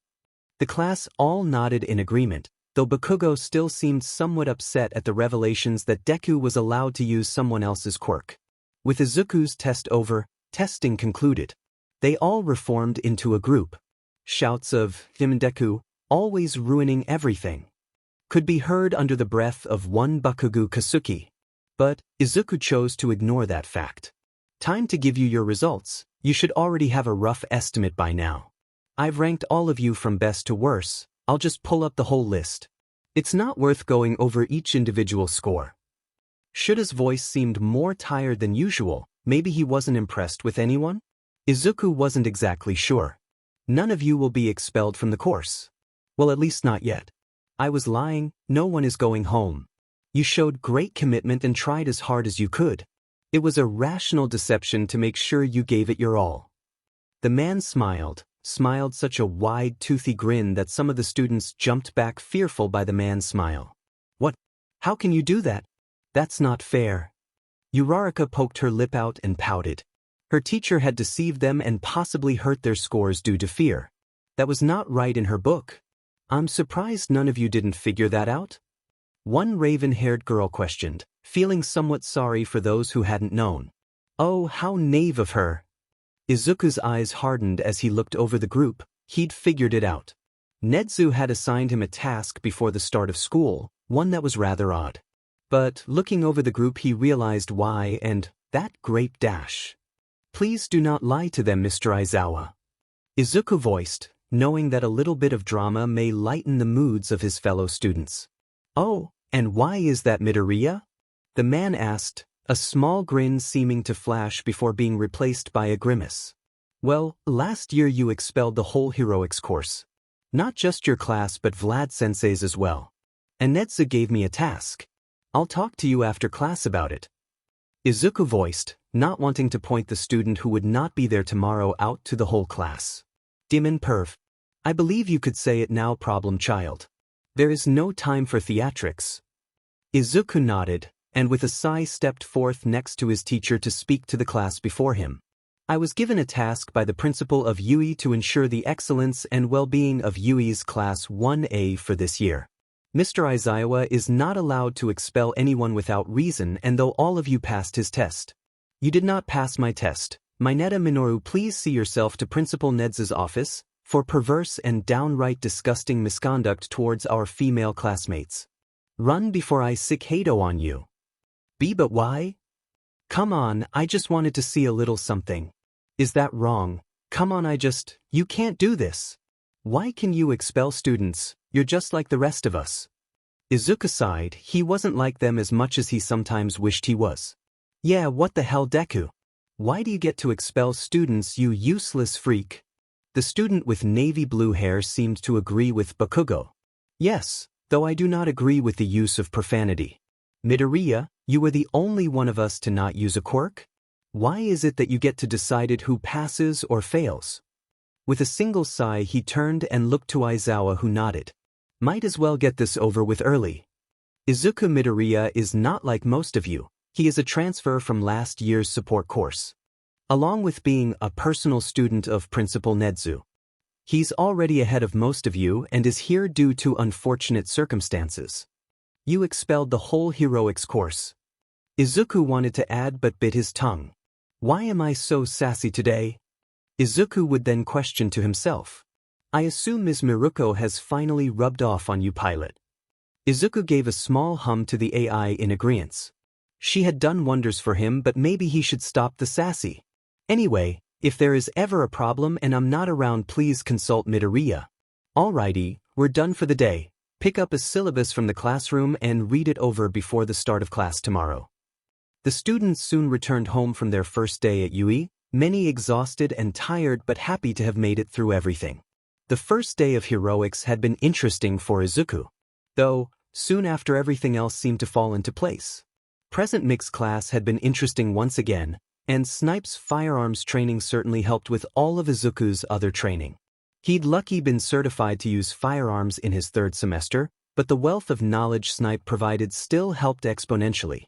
[SPEAKER 1] The class all nodded in agreement, though Bakugo still seemed somewhat upset at the revelations that Deku was allowed to use someone else's quirk. With Izuku's test over, testing concluded. They all reformed into a group. Shouts of "him and Deku, always ruining everything," could be heard under the breath of one Bakugo Kasuki. But Izuku chose to ignore that fact. Time to give you your results. You should already have a rough estimate by now. I've ranked all of you from best to worse. I'll just pull up the whole list. It's not worth going over each individual score. Shuta's voice seemed more tired than usual. Maybe he wasn't impressed with anyone? Izuku wasn't exactly sure. None of you will be expelled from the course. Well, at least not yet. I was lying, no one is going home. You showed great commitment and tried as hard as you could. It was a rational deception to make sure you gave it your all. The man smiled such a wide, toothy grin that some of the students jumped back fearful by the man's smile. What? How can you do that? That's not fair. Uraraka poked her lip out and pouted. Her teacher had deceived them and possibly hurt their scores due to fear. That was not right in her book. I'm surprised none of you didn't figure that out. One raven-haired girl questioned, feeling somewhat sorry for those who hadn't known. Oh, how naive of her. Izuku's eyes hardened as he looked over the group. He'd figured it out. Nedu had assigned him a task before the start of school, one that was rather odd. But looking over the group he realized why, and that grape dash. Please do not lie to them, Mr. Aizawa. Izuku voiced, knowing that a little bit of drama may lighten the moods of his fellow students. Oh, and why is that, Midoriya? The man asked, a small grin seeming to flash before being replaced by a grimace. Well, last year you expelled the whole heroics course. Not just your class but Vlad-sensei's as well. And Nezu gave me a task. I'll talk to you after class about it. Izuku voiced, not wanting to point the student who would not be there tomorrow out to the whole class. Demon perv. I believe you could say it now, problem child. There is no time for theatrics. Izuku nodded, and with a sigh stepped forth next to his teacher to speak to the class before him. I was given a task by the principal of Yuuie to ensure the excellence and well-being of Yuuie's Class 1A for this year. Mr. Aizawa is not allowed to expel anyone without reason, and though all of you passed his test. You did not pass my test. Mineta Minoru, please see yourself to Principal Ned's office for perverse and downright disgusting misconduct towards our female classmates. Run before I sick hate-o on you. But why? Come on, I just wanted to see a little something. Is that wrong? Come on, you can't do this. Why can you expel students? You're just like the rest of us. Izuku sighed. He wasn't like them as much as he sometimes wished he was. Yeah, what the hell, Deku? Why do you get to expel students, you useless freak? The student with navy blue hair seemed to agree with Bakugo. Yes, though I do not agree with the use of profanity. Midoriya, you were the only one of us to not use a quirk? Why is it that you get to decide who passes or fails? With a single sigh he turned and looked to Aizawa, who nodded. Might as well get this over with early. Izuku Midoriya is not like most of you. He is a transfer from last year's support course. Along with being a personal student of Principal Nedu. He's already ahead of most of you and is here due to unfortunate circumstances. You expelled the whole heroics course. Izuku wanted to add but bit his tongue. Why am I so sassy today? Izuku would then question to himself. I assume Ms. Miruko has finally rubbed off on you, pilot. Izuku gave a small hum to the AI in agreeance. She had done wonders for him, but maybe he should stop the sassy. Anyway, if there is ever a problem and I'm not around, please consult Midoriya. Alrighty, we're done for the day. Pick up a syllabus from the classroom and read it over before the start of class tomorrow. The students soon returned home from their first day at Yuuie, many exhausted and tired but happy to have made it through everything. The first day of heroics had been interesting for Izuku. Though, soon after everything else seemed to fall into place. Present mixed class had been interesting once again, and Snipe's firearms training certainly helped with all of Izuku's other training. He'd lucky been certified to use firearms in his third semester, but the wealth of knowledge Snipe provided still helped exponentially.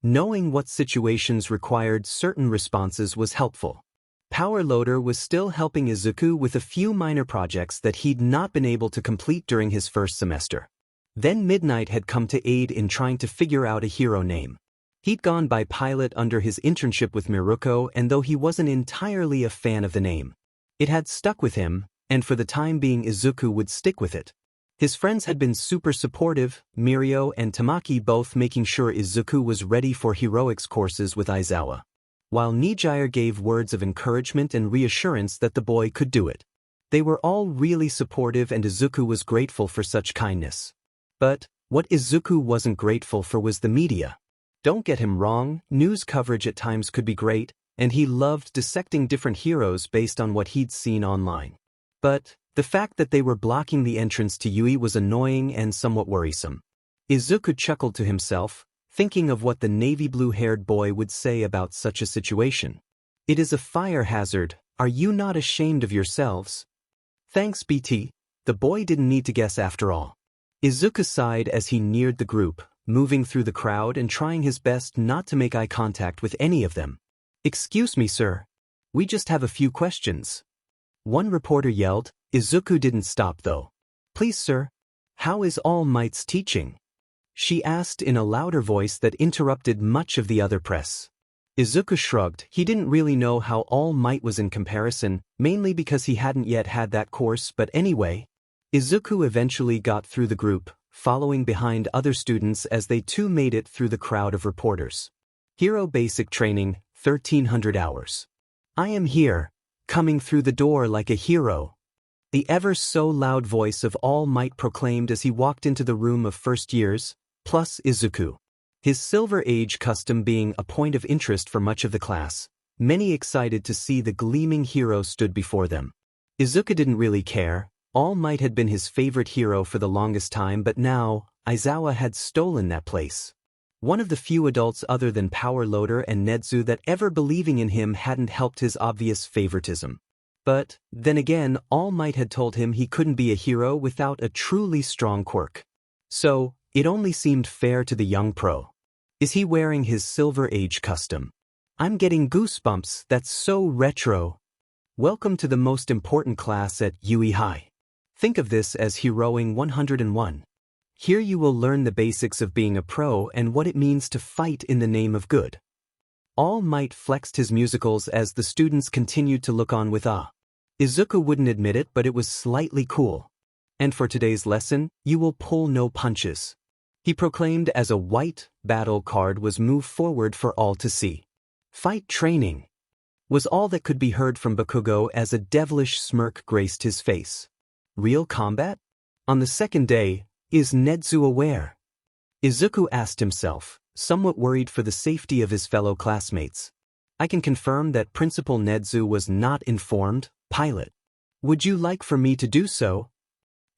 [SPEAKER 1] Knowing what situations required certain responses was helpful. Power Loader was still helping Izuku with a few minor projects that he'd not been able to complete during his first semester. Then Midnight had come to aid in trying to figure out a hero name. He'd gone by Pilot under his internship with Miruko, and though he wasn't entirely a fan of the name, it had stuck with him, and for the time being Izuku would stick with it. His friends had been super supportive, Mirio and Tamaki both making sure Izuku was ready for heroics courses with Aizawa, while Nijire gave words of encouragement and reassurance that the boy could do it. They were all really supportive and Izuku was grateful for such kindness. But what Izuku wasn't grateful for was the media. Don't get him wrong, news coverage at times could be great, and he loved dissecting different heroes based on what he'd seen online. But the fact that they were blocking the entrance to Yuuie was annoying and somewhat worrisome. Izuku chuckled to himself, thinking of what the navy blue-haired boy would say about such a situation. It is a fire hazard, are you not ashamed of yourselves? Thanks, BT, the boy didn't need to guess after all. Izuku sighed as he neared the group, moving through the crowd and trying his best not to make eye contact with any of them. Excuse me, sir. We just have a few questions. One reporter yelled. Izuku didn't stop though. Please, sir. How is All Might's teaching? She asked in a louder voice that interrupted much of the other press. Izuku shrugged. He didn't really know how All Might was in comparison, mainly because he hadn't yet had that course, but anyway. Izuku eventually got through the group, following behind other students as they too made it through the crowd of reporters. Hero Basic Training, 1300 hours. I am here, coming through the door like a hero. The ever-so-loud voice of All Might proclaimed as he walked into the room of first years, plus Izuku. His Silver Age custom being a point of interest for much of the class, many excited to see the gleaming hero stood before them. Izuku didn't really care. All Might had been his favorite hero for the longest time, but now, Aizawa had stolen that place. One of the few adults other than Power Loader and Nedu that ever believing in him hadn't helped his obvious favoritism. But, then again, All Might had told him he couldn't be a hero without a truly strong quirk. So, it only seemed fair to the young pro. Is he wearing his Silver Age custom? I'm getting goosebumps, that's so retro. Welcome to the most important class at Yuuie High. Think of this as Heroing 101. Here you will learn the basics of being a pro and what it means to fight in the name of good. All Might flexed his musicals as the students continued to look on with awe. Izuku wouldn't admit it, but it was slightly cool. And for today's lesson, you will pull no punches. He proclaimed as a white battle card was moved forward for all to see. Fight training was all that could be heard from Bakugo as a devilish smirk graced his face. Real combat? On the second day, is Nedu aware? Izuku asked himself, somewhat worried for the safety of his fellow classmates. I can confirm that Principal Nedu was not informed, pilot. Would you like for me to do so?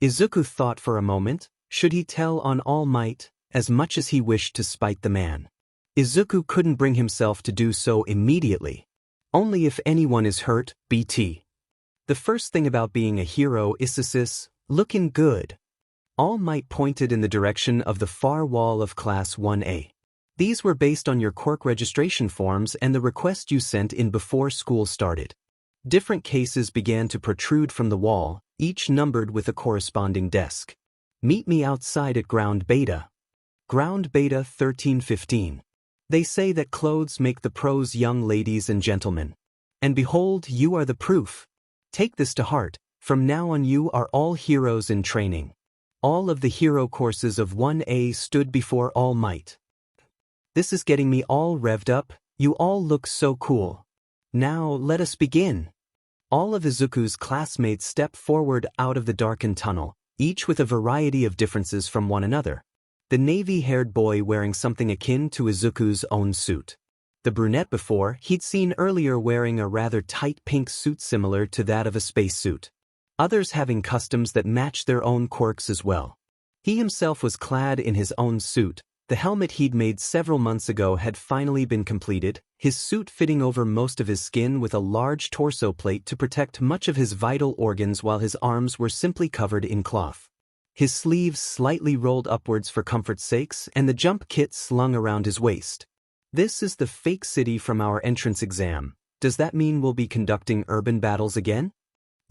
[SPEAKER 1] Izuku thought for a moment. Should he tell on All Might, as much as he wished to spite the man? Izuku couldn't bring himself to do so immediately. Only if anyone is hurt, BT. The first thing about being a hero is this, looking good. All Might pointed in the direction of the far wall of Class 1A. These were based on your Quirk registration forms and the request you sent in before school started. Different cases began to protrude from the wall, each numbered with a corresponding desk. Meet me outside at Ground Beta. Ground Beta 1315. They say that clothes make the pros, young ladies and gentlemen. And behold, you are the proof. Take this to heart. From now on you are all heroes in training. All of the hero courses of 1A stood before All Might. This is getting me all revved up. You all look so cool. Now let us begin. All of Izuku's classmates stepped forward out of the darkened tunnel, each with a variety of differences from one another. The navy-haired boy wearing something akin to Izuku's own suit. The brunette before he'd seen earlier wearing a rather tight pink suit similar to that of a spacesuit. Others having customs that matched their own quirks as well. He himself was clad in his own suit. The helmet he'd made several months ago had finally been completed, his suit fitting over most of his skin with a large torso plate to protect much of his vital organs while his arms were simply covered in cloth. His sleeves slightly rolled upwards for comfort's sakes and the jump kit slung around his waist. This is the fake city from our entrance exam. Does that mean we'll be conducting urban battles again?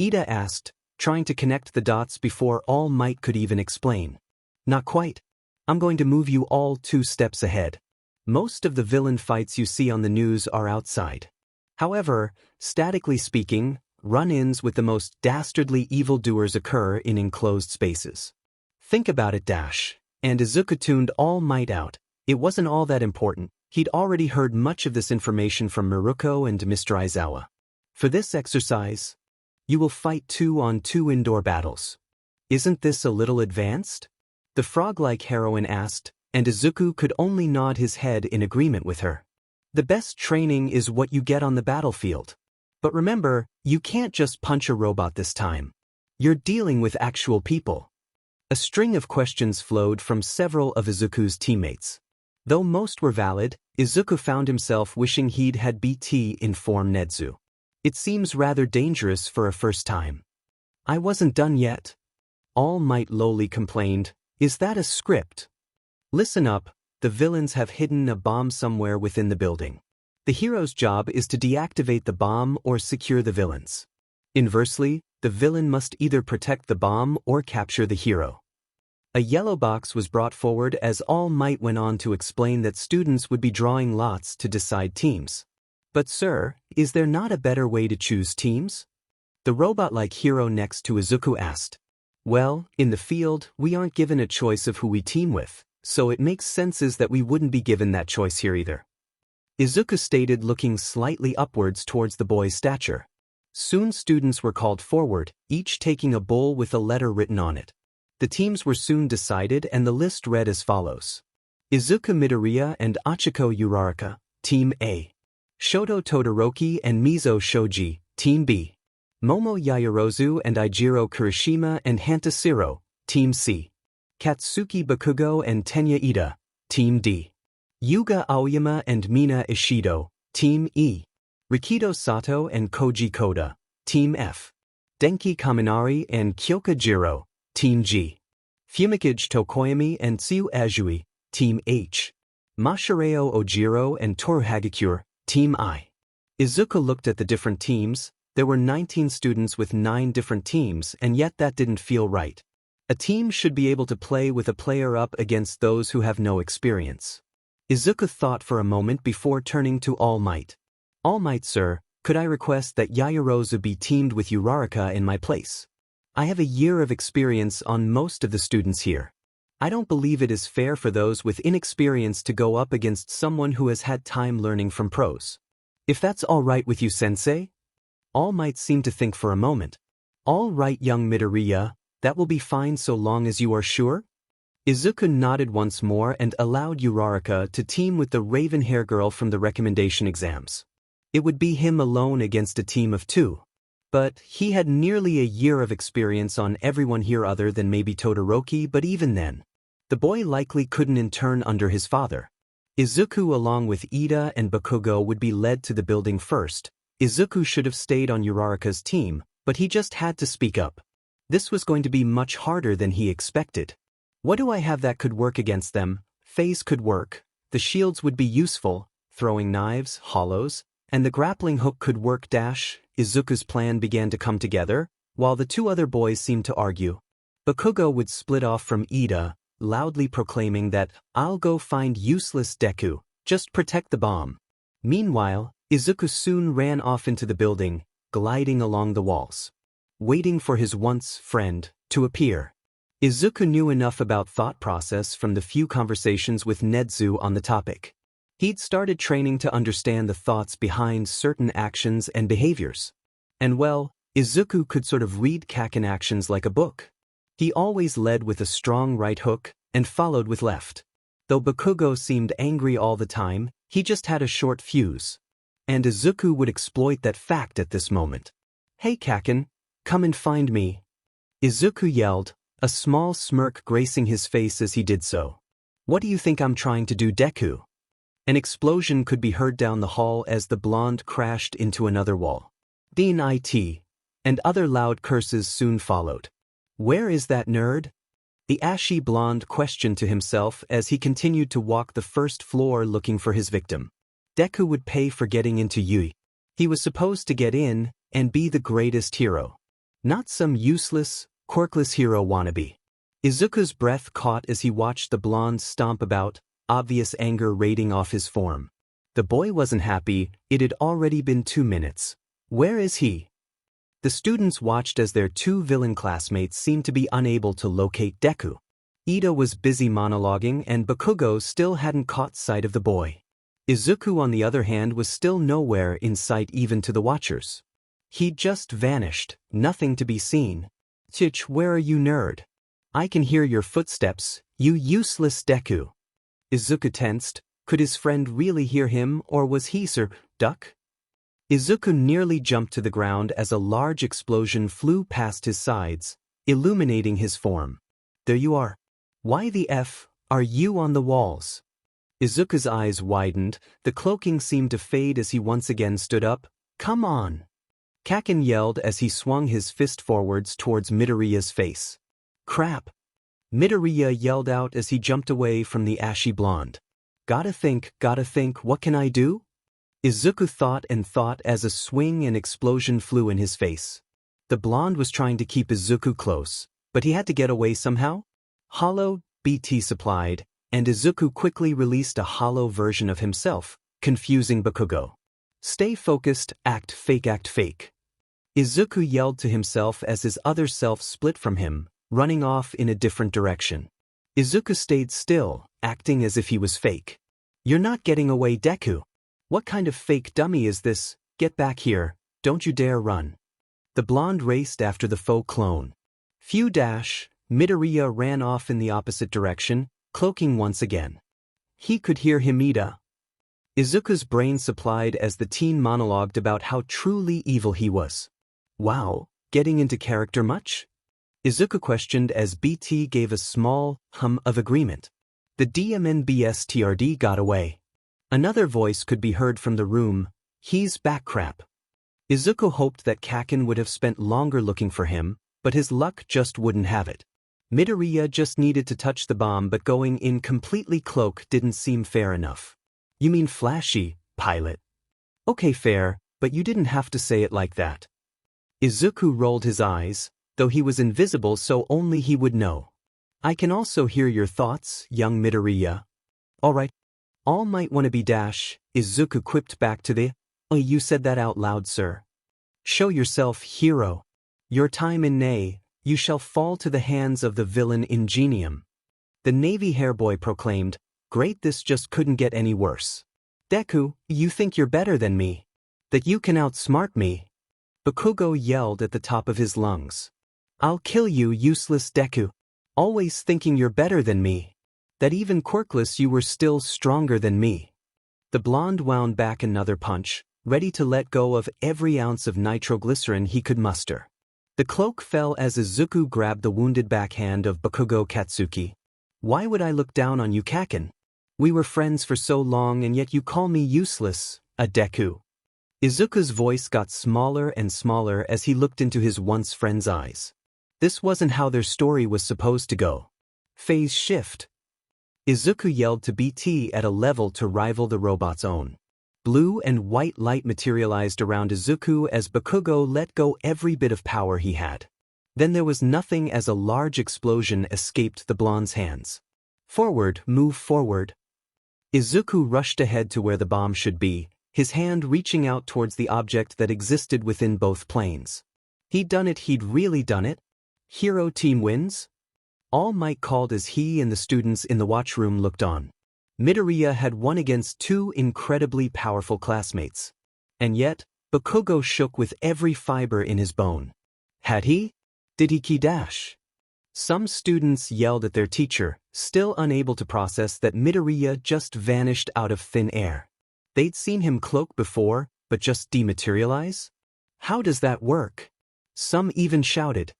[SPEAKER 1] Ida asked, trying to connect the dots before All Might could even explain. Not quite. I'm going to move you all 2 steps ahead. Most of the villain fights you see on the news are outside. However, statically speaking, run-ins with the most dastardly evildoers occur in enclosed spaces. Think about it, Dash. And Izuku tuned All Might out. It wasn't all that important. He'd already heard much of this information from Miruko and Mr. Aizawa. For this exercise, you will fight 2-on-2 indoor battles. Isn't this a little advanced? The frog-like heroine asked, and Izuku could only nod his head in agreement with her. The best training is what you get on the battlefield. But remember, you can't just punch a robot this time. You're dealing with actual people. A string of questions flowed from several of Izuku's teammates. Though most were valid, Izuku found himself wishing he'd had BT inform Nedu. It seems rather dangerous for a first time. I wasn't done yet. All Might lowly complained. Is that a script? Listen up, the villains have hidden a bomb somewhere within the building. The hero's job is to deactivate the bomb or secure the villains. Inversely, the villain must either protect the bomb or capture the hero. A yellow box was brought forward as All Might went on to explain that students would be drawing lots to decide teams. But sir, is there not a better way to choose teams? The robot-like hero next to Izuku asked. Well, in the field, we aren't given a choice of who we team with, so it makes sense that we wouldn't be given that choice here either. Izuku stated, looking slightly upwards towards the boy's stature. Soon students were called forward, each taking a bowl with a letter written on it. The teams were soon decided and the list read as follows. Izuku Midoriya and Achiko Uraraka, Team A. Shoto Todoroki and Mizo Shoji, Team B. Momo Yaoyorozu and Eijiro Kirishima and Hantasiro, Team C. Katsuki Bakugo and Tenya Ida, Team D. Yuga Aoyama and Mina Ishido, Team E. Rikido Sato and Koji Koda, Team F. Denki Kaminari and Kyoka Jiro, Team G. Fumikage Tokoyami and Tsuyu Azui, Team H. Mashareo Ojiro and Toru Hagakure, Team I. Izuku looked at the different teams. There were 19 students with 9 different teams, and yet that didn't feel right. A team should be able to play with a player up against those who have no experience. Izuku thought for a moment before turning to All Might. All Might, sir, could I request that Yaoyorozu be teamed with Uraraka in my place? I have a year of experience on most of the students here. I don't believe it is fair for those with inexperience to go up against someone who has had time learning from pros. If that's all right with you, sensei? All Might seem to think for a moment. All right, young Midoriya, that will be fine so long as you are sure? Izuku nodded once more and allowed Uraraka to team with the raven hair girl from the recommendation exams. It would be him alone against a team of 2. But he had nearly a year of experience on everyone here other than maybe Todoroki, but even then, the boy likely couldn't intern under his father. Izuku along with Ida and Bakugo would be led to the building first. Izuku should have stayed on Uraraka's team, but he just had to speak up. This was going to be much harder than he expected. What do I have that could work against them? Phase could work, the shields would be useful, throwing knives, hollows, and the grappling hook could work. Izuku's plan began to come together, while the 2 other boys seemed to argue. Bakugo would split off from Ida, loudly proclaiming that, "I'll go find useless Deku, just protect the bomb." Meanwhile, Izuku soon ran off into the building, gliding along the walls, waiting for his once friend to appear. Izuku knew enough about thought process from the few conversations with Nedu on the topic. He'd started training to understand the thoughts behind certain actions and behaviors. And well, Izuku could sort of read Kaken actions like a book. He always led with a strong right hook and followed with left. Though Bakugo seemed angry all the time, he just had a short fuse. And Izuku would exploit that fact at this moment. "Hey Kaken, come and find me," Izuku yelled, a small smirk gracing his face as he did so. "What do you think I'm trying to do, Deku?" An explosion could be heard down the hall as the blonde crashed into another wall. "It," and other loud curses soon followed. "Where is that nerd?" The ashy blonde questioned to himself as he continued to walk the first floor looking for his victim. Deku would pay for getting into Yuuie. He was supposed to get in and be the greatest hero, not some useless, quirkless hero wannabe. Izuku's breath caught as he watched the blonde stomp about, obvious anger radiating off his form. The boy wasn't happy. It had already been 2 minutes. Where is he? The students watched as their 2 villain classmates seemed to be unable to locate Deku. Ida was busy monologuing and Bakugo still hadn't caught sight of the boy. Izuku on the other hand was still nowhere in sight even to the watchers. He'd just vanished, nothing to be seen. "Chich, where are you, nerd? I can hear your footsteps, you useless Deku." Izuku tensed. Could his friend really hear him, or was he duck? Izuku nearly jumped to the ground as a large explosion flew past his sides, illuminating his form. "There you are. Why the F are you on the walls?" Izuku's eyes widened, the cloaking seemed to fade as he once again stood up. "Come on!" Kaken yelled as he swung his fist forwards towards Midoriya's face. "Crap!" Midoriya yelled out as he jumped away from the ashy blonde. Gotta think, what can I do?" Izuku thought and thought as a swing and explosion flew in his face. The blonde was trying to keep Izuku close, but he had to get away somehow. Hollow, BT supplied, and Izuku quickly released a hollow version of himself, confusing Bakugo. "Stay focused, act fake." Izuku yelled to himself as his other self split from him, running off in a different direction. Izuku stayed still, acting as if he was fake. "You're not getting away, Deku. What kind of fake dummy is this? Get back here, don't you dare run." The blonde raced after the faux clone. Midoriya ran off in the opposite direction, cloaking once again. He could hear Himida. Izuku's brain supplied as the teen monologued about how truly evil he was. "Wow, getting into character much?" Izuku questioned as BT gave a small hum of agreement. "The DMNBSTRD got away." Another voice could be heard from the room. "He's back, crap." Izuku hoped that Kaken would have spent longer looking for him, but his luck just wouldn't have it. Midoriya just needed to touch the bomb, but going in completely cloak didn't seem fair enough. "You mean flashy, pilot?" "Okay, fair, but you didn't have to say it like that." Izuku rolled his eyes, though he was invisible so only he would know. "I can also hear your thoughts, young Midoriya." "All right. All might want to be Izuku quipped back to the, "Oh, you said that out loud, sir. Show yourself, hero. Your time in Nay, you shall fall to the hands of the villain Ingenium." The Navy hairboy proclaimed, "Great, this just couldn't get any worse. Deku, you think you're better than me? That you can outsmart me?" Bakugo yelled at the top of his lungs. "I'll kill you, useless Deku. Always thinking you're better than me. That even quirkless you were still stronger than me." The blonde wound back another punch, ready to let go of every ounce of nitroglycerin he could muster. The cloak fell as Izuku grabbed the wounded backhand of Bakugo Katsuki. Why would I look down on you, Kaken? We were friends for so long and yet you call me useless, a Deku. Izuku's voice got smaller and smaller as he looked into his once friend's eyes. This wasn't how their story was supposed to go. Phase shift. Izuku yelled to BT at a level to rival the robot's own. Blue and white light materialized around Izuku as Bakugo let go every bit of power he had. Then there was nothing as a large explosion escaped the blonde's hands. Forward, move forward. Izuku rushed ahead to where the bomb should be, his hand reaching out towards the object that existed within both planes. He'd done it, he'd really done it. Hero team wins? All Might called as he and the students in the watchroom looked on. Midoriya had won against two incredibly powerful classmates. And yet, Bakugo shook with every fiber in his bone. Had he? Did he Ki-dash? Some students yelled at their teacher, still unable to process that Midoriya just vanished out of thin air. They'd seen him cloak before, but just dematerialize? How does that work? Some even shouted.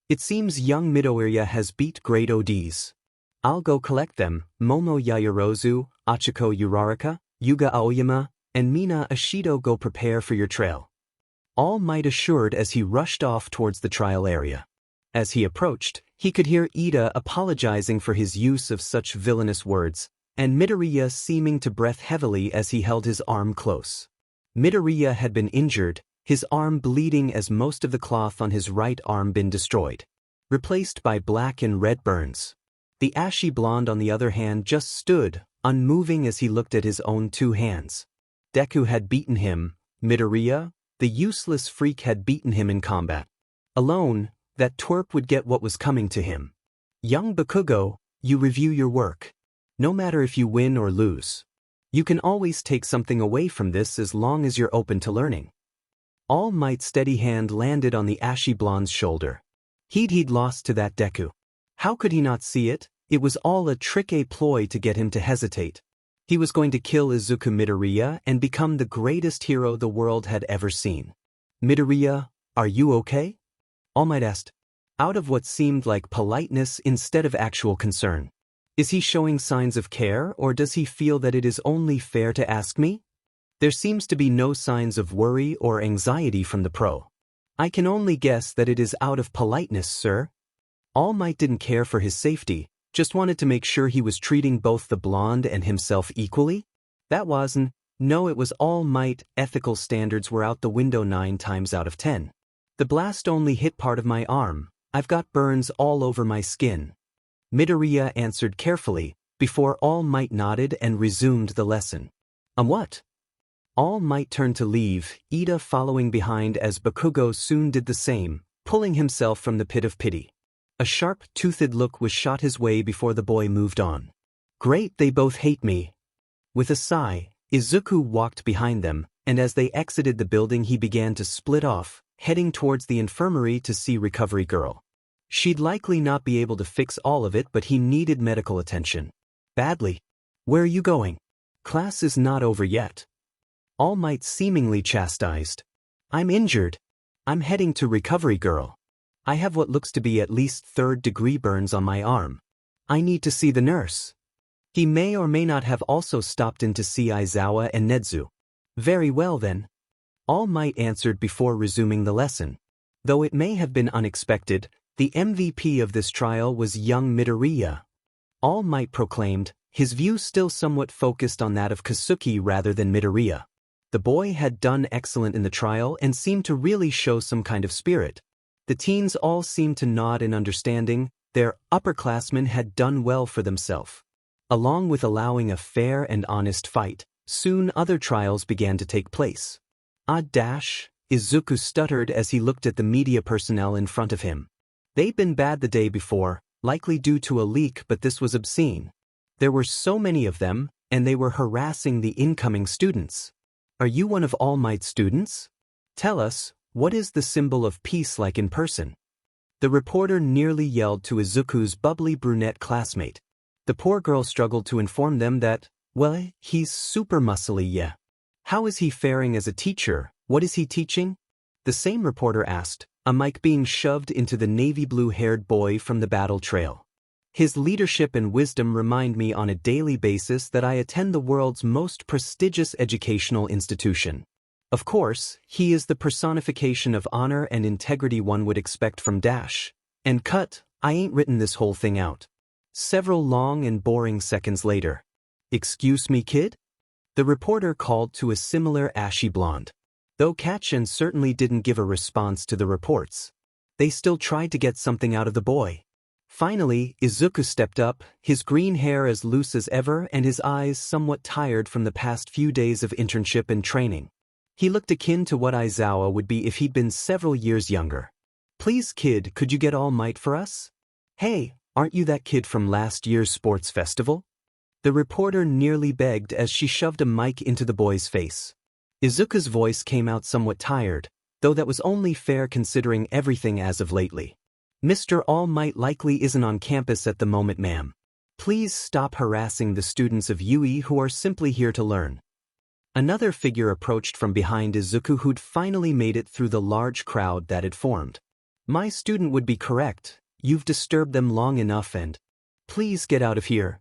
[SPEAKER 1] It seems young Midoriya has beat great ODs. I'll go collect them, Momo Yaoyorozu, Achiko Uraraka, Yuga Aoyama, and Mina Ashido go prepare for your trail. All Might assured as he rushed off towards the trial area. As he approached, he could hear Ida apologizing for his use of such villainous words, and Midoriya seeming to breath heavily as he held his arm close. Midoriya had been injured, his arm bleeding as most of the cloth on his right arm been destroyed, replaced by black and red burns. The ashy blonde on the other hand just stood, unmoving as he looked at his own two hands. Deku had beaten him, Midoriya, the useless freak had beaten him in combat. Alone, that twerp would get what was coming to him. Young Bakugo, you review your work. No matter if you win or lose. You can always take something away from this as long as you're open to learning. All Might's steady hand landed on the ashy blonde's shoulder. He'd lost to that Deku. How could he not see it? It was all a trick, a ploy to get him to hesitate. He was going to kill Izuku Midoriya and become the greatest hero the world had ever seen. Midoriya, are you okay? All Might asked, out of what seemed like politeness instead of actual concern. Is he showing signs of care, or does he feel that it is only fair to ask me? There seems to be no signs of worry or anxiety from the pro. I can only guess that it is out of politeness, sir. All Might didn't care for his safety, just wanted to make sure he was treating both the blonde and himself equally. That wasn't, no, it was All Might. Ethical standards were out the window 9 times out of 10. The blast only hit part of my arm. I've got burns all over my skin. Midoriya answered carefully, before All Might nodded and resumed the lesson. What? All Might turned to leave, Ida following behind as Bakugo soon did the same, pulling himself from the pit of pity. A sharp-toothed look was shot his way before the boy moved on. Great, they both hate me. With a sigh, Izuku walked behind them, and as they exited the building he began to split off, heading towards the infirmary to see Recovery Girl. She'd likely not be able to fix all of it, but he needed medical attention. Badly. Where are you going? Class is not over yet. All Might seemingly chastised. I'm injured. I'm heading to Recovery Girl. I have what looks to be at least 3rd-degree burns on my arm. I need to see the nurse. He may or may not have also stopped in to see Aizawa and Nedu. Very well then. All Might answered before resuming the lesson. Though it may have been unexpected, the MVP of this trial was young Midoriya. All Might proclaimed, his view still somewhat focused on that of Kasuki rather than Midoriya. The boy had done excellent in the trial and seemed to really show some kind of spirit. The teens all seemed to nod in understanding, their upperclassmen had done well for themselves. Along with allowing a fair and honest fight, soon other trials began to take place. Izuku stuttered as he looked at the media personnel in front of him. They'd been bad the day before, likely due to a leak, but this was obscene. There were so many of them, and they were harassing the incoming students. Are you one of All Might's students? Tell us, what is the symbol of peace like in person? The reporter nearly yelled to Izuku's bubbly brunette classmate. The poor girl struggled to inform them that, well, he's super muscly, yeah. How is he faring as a teacher? What is he teaching? The same reporter asked, a mic being shoved into the navy blue-haired boy from the battle trail. His leadership and wisdom remind me on a daily basis that I attend the world's most prestigious educational institution. Of course, he is the personification of honor and integrity one would expect from Dash. And cut, I ain't written this whole thing out. Several long and boring seconds later. Excuse me, kid? The reporter called to a similar ashy blonde. Though Katchen certainly didn't give a response to the reports, they still tried to get something out of the boy. Finally, Izuku stepped up, his green hair as loose as ever and his eyes somewhat tired from the past few days of internship and training. He looked akin to what Aizawa would be if he'd been several years younger. Please, kid, could you get All Might for us? Hey, aren't you that kid from last year's sports festival? The reporter nearly begged as she shoved a mic into the boy's face. Izuku's voice came out somewhat tired, though that was only fair considering everything as of lately. Mr. All Might likely isn't on campus at the moment, ma'am. Please stop harassing the students of Yuuie who are simply here to learn. Another figure approached from behind Izuku who'd finally made it through the large crowd that had formed. My student would be correct. You've disturbed them long enough and... Please get out of here.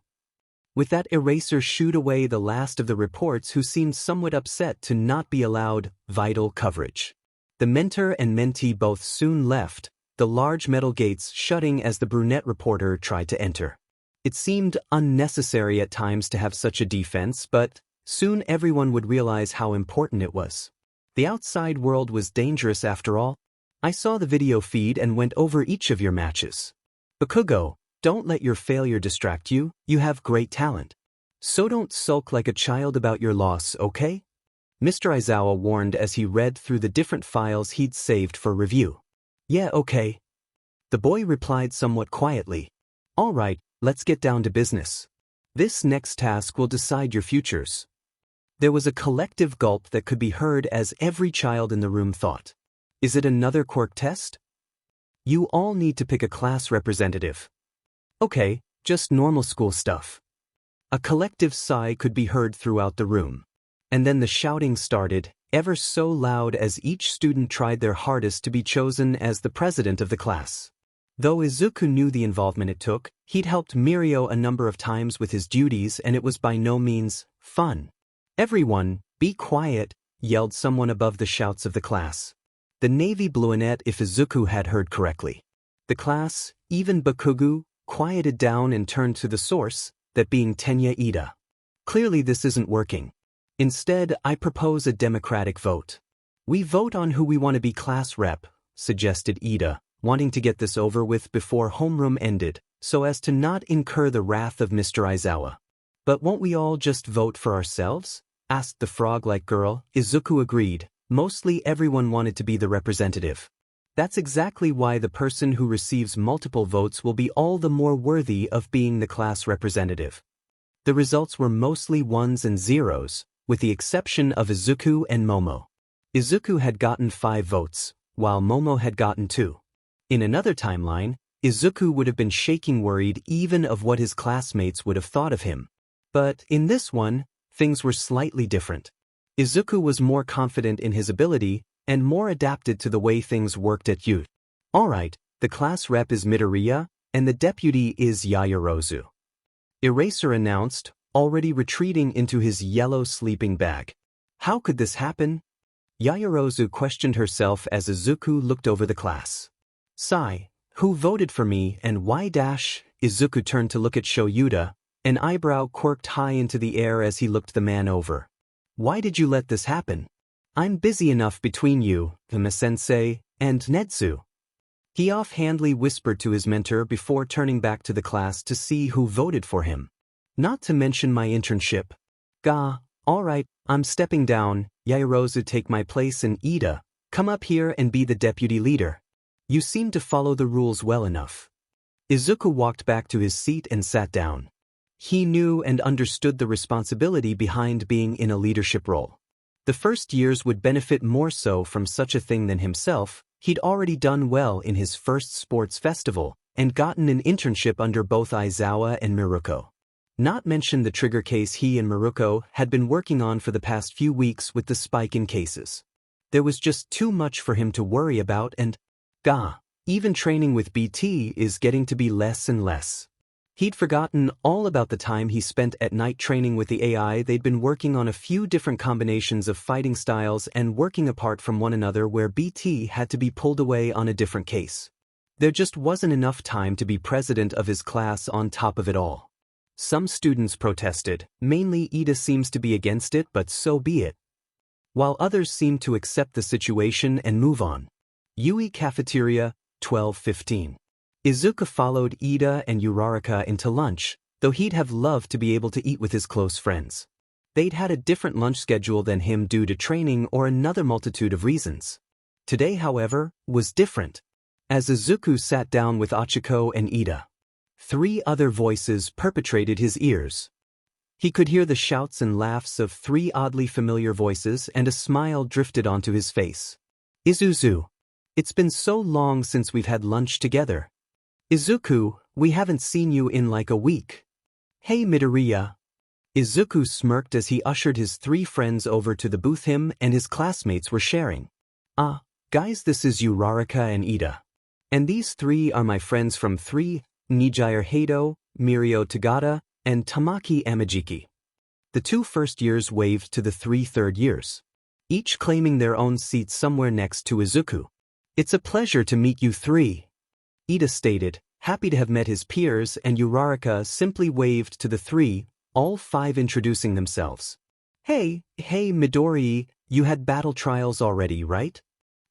[SPEAKER 1] With that eraser shooed away the last of the reports who seemed somewhat upset to not be allowed vital coverage. The mentor and mentee both soon left, the large metal gates shutting as the brunette reporter tried to enter. It seemed unnecessary at times to have such a defense, but soon everyone would realize how important it was. The outside world was dangerous after all. I saw the video feed and went over each of your matches. Bakugo, don't let your failure distract you, you have great talent. So don't sulk like a child about your loss, okay? Mr. Aizawa warned as he read through the different files he'd saved for review. Yeah, okay. The boy replied somewhat quietly. All right, let's get down to business. This next task will decide your futures. There was a collective gulp that could be heard as every child in the room thought. Is it another Quirk test? You all need to pick a class representative. Okay, just normal school stuff. A collective sigh could be heard throughout the room. And then the shouting started, ever so loud as each student tried their hardest to be chosen as the president of the class. Though Izuku knew the involvement it took, he'd helped Mirio a number of times with his duties and it was by no means fun. Everyone, be quiet, yelled someone above the shouts of the class. The navy bluenet if Izuku had heard correctly. The class, even Bakugo, quieted down and turned to the source, that being Tenya Ida. Clearly this isn't working. Instead, I propose a democratic vote. We vote on who we want to be class rep, suggested Ida, wanting to get this over with before homeroom ended, so as to not incur the wrath of Mr. Aizawa. But won't we all just vote for ourselves? Asked the frog-like girl. Izuku agreed. Mostly everyone wanted to be the representative. That's exactly why the person who receives multiple votes will be all the more worthy of being the class representative. The results were mostly ones and zeros, with the exception of Izuku and Momo. Izuku had gotten 5 votes, while Momo had gotten 2. In another timeline, Izuku would have been shaking worried even of what his classmates would have thought of him. But in this one, things were slightly different. Izuku was more confident in his ability and more adapted to the way things worked at USJ. Alright, the class rep is Midoriya, and the deputy is Yaoyorozu. Eraser announced, already retreating into his yellow sleeping bag. How could this happen? Yaoyorozu questioned herself as Izuku looked over the class. Sigh, who voted for me and why dash? Izuku turned to look at Shoyuta, an eyebrow quirked high into the air as he looked the man over. Why did you let this happen? I'm busy enough between you, Hime-sensei, and Nedu. He offhandedly whispered to his mentor before turning back to the class to see who voted for him. Not to mention my internship. Alright, I'm stepping down. Yaoyorozu, take my place, and Ida, come up here and be the deputy leader. You seem to follow the rules well enough. Izuku walked back to his seat and sat down. He knew and understood the responsibility behind being in a leadership role. The first years would benefit more so from such a thing than himself. He'd already done well in his first sports festival and gotten an internship under both Aizawa and Miruko. Not mention the trigger case he and Maruko had been working on for the past few weeks with the spike in cases. There was just too much for him to worry about and, even training with BT is getting to be less and less. He'd forgotten all about the time he spent at night training with the AI. They'd been working on a few different combinations of fighting styles and working apart from one another where BT had to be pulled away on a different case. There just wasn't enough time to be president of his class on top of it all. Some students protested, mainly Ida seems to be against it, but so be it. While others seemed to accept the situation and move on. Yuuie Cafeteria, 12:15. Izuku followed Ida and Uraraka into lunch, though he'd have loved to be able to eat with his close friends. They'd had a different lunch schedule than him due to training or another multitude of reasons. Today, however, was different. As Izuku sat down with Achiko and Ida, 3 other voices perpetrated his ears. He could hear the shouts and laughs of 3 oddly familiar voices, and a smile drifted onto his face. Izuzu. It's been so long since we've had lunch together. Izuku, we haven't seen you in like a week. Hey Midoriya. Izuku smirked as he ushered his 3 friends over to the booth him and his classmates were sharing. Guys, this is Uraraka and Ida. And these 3 are my friends from 3, Nijire Hado, Mirio Tagata, and Tamaki Amajiki. The 2 first years waved to the 3 third years, each claiming their own seat somewhere next to Izuku. It's a pleasure to meet you 3. Ida stated, happy to have met his peers, and Uraraka simply waved to the 3, all 5 introducing themselves. Hey Midori, you had battle trials already, right?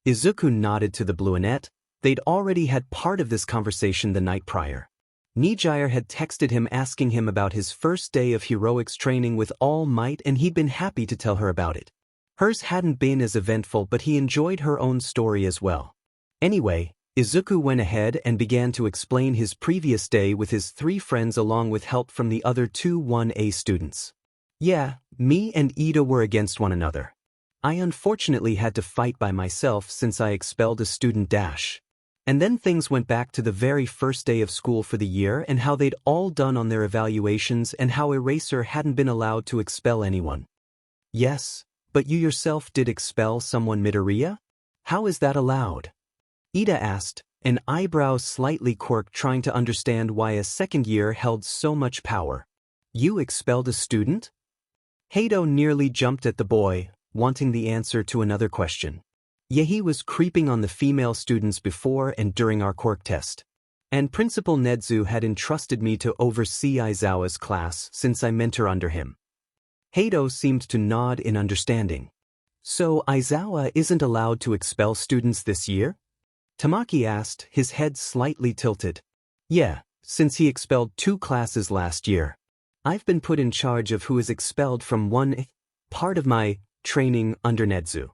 [SPEAKER 1] Izuku nodded to the brunette. They'd already had part of this conversation the night prior. Nijire had texted him asking him about his first day of heroics training with All Might, and he'd been happy to tell her about it. Hers hadn't been as eventful, but he enjoyed her own story as well. Anyway, Izuku went ahead and began to explain his previous day with his 3 friends along with help from the other 2 1A students. Yeah, me and Ida were against one another. I unfortunately had to fight by myself since I expelled a student dash. And then things went back to the very first day of school for the year and how they'd all done on their evaluations and how Eraser hadn't been allowed to expel anyone. Yes, but you yourself did expel someone, Midoriya? How is that allowed? Ida asked, an eyebrow slightly quirked, trying to understand why a second year held so much power. You expelled a student? Hado nearly jumped at the boy, wanting the answer to another question. Yeah, he was creeping on the female students before and during our quirk test. And Principal Nedu had entrusted me to oversee Aizawa's class since I mentor under him. Hado seemed to nod in understanding. So Aizawa isn't allowed to expel students this year? Tamaki asked, his head slightly tilted. Yeah, since he expelled 2 classes last year. I've been put in charge of who is expelled from one part of my training under Nedu.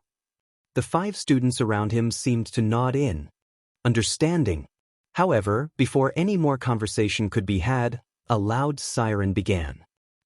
[SPEAKER 1] The 5 students around him seemed to nod in understanding. However, before any more conversation could be had, a loud siren began.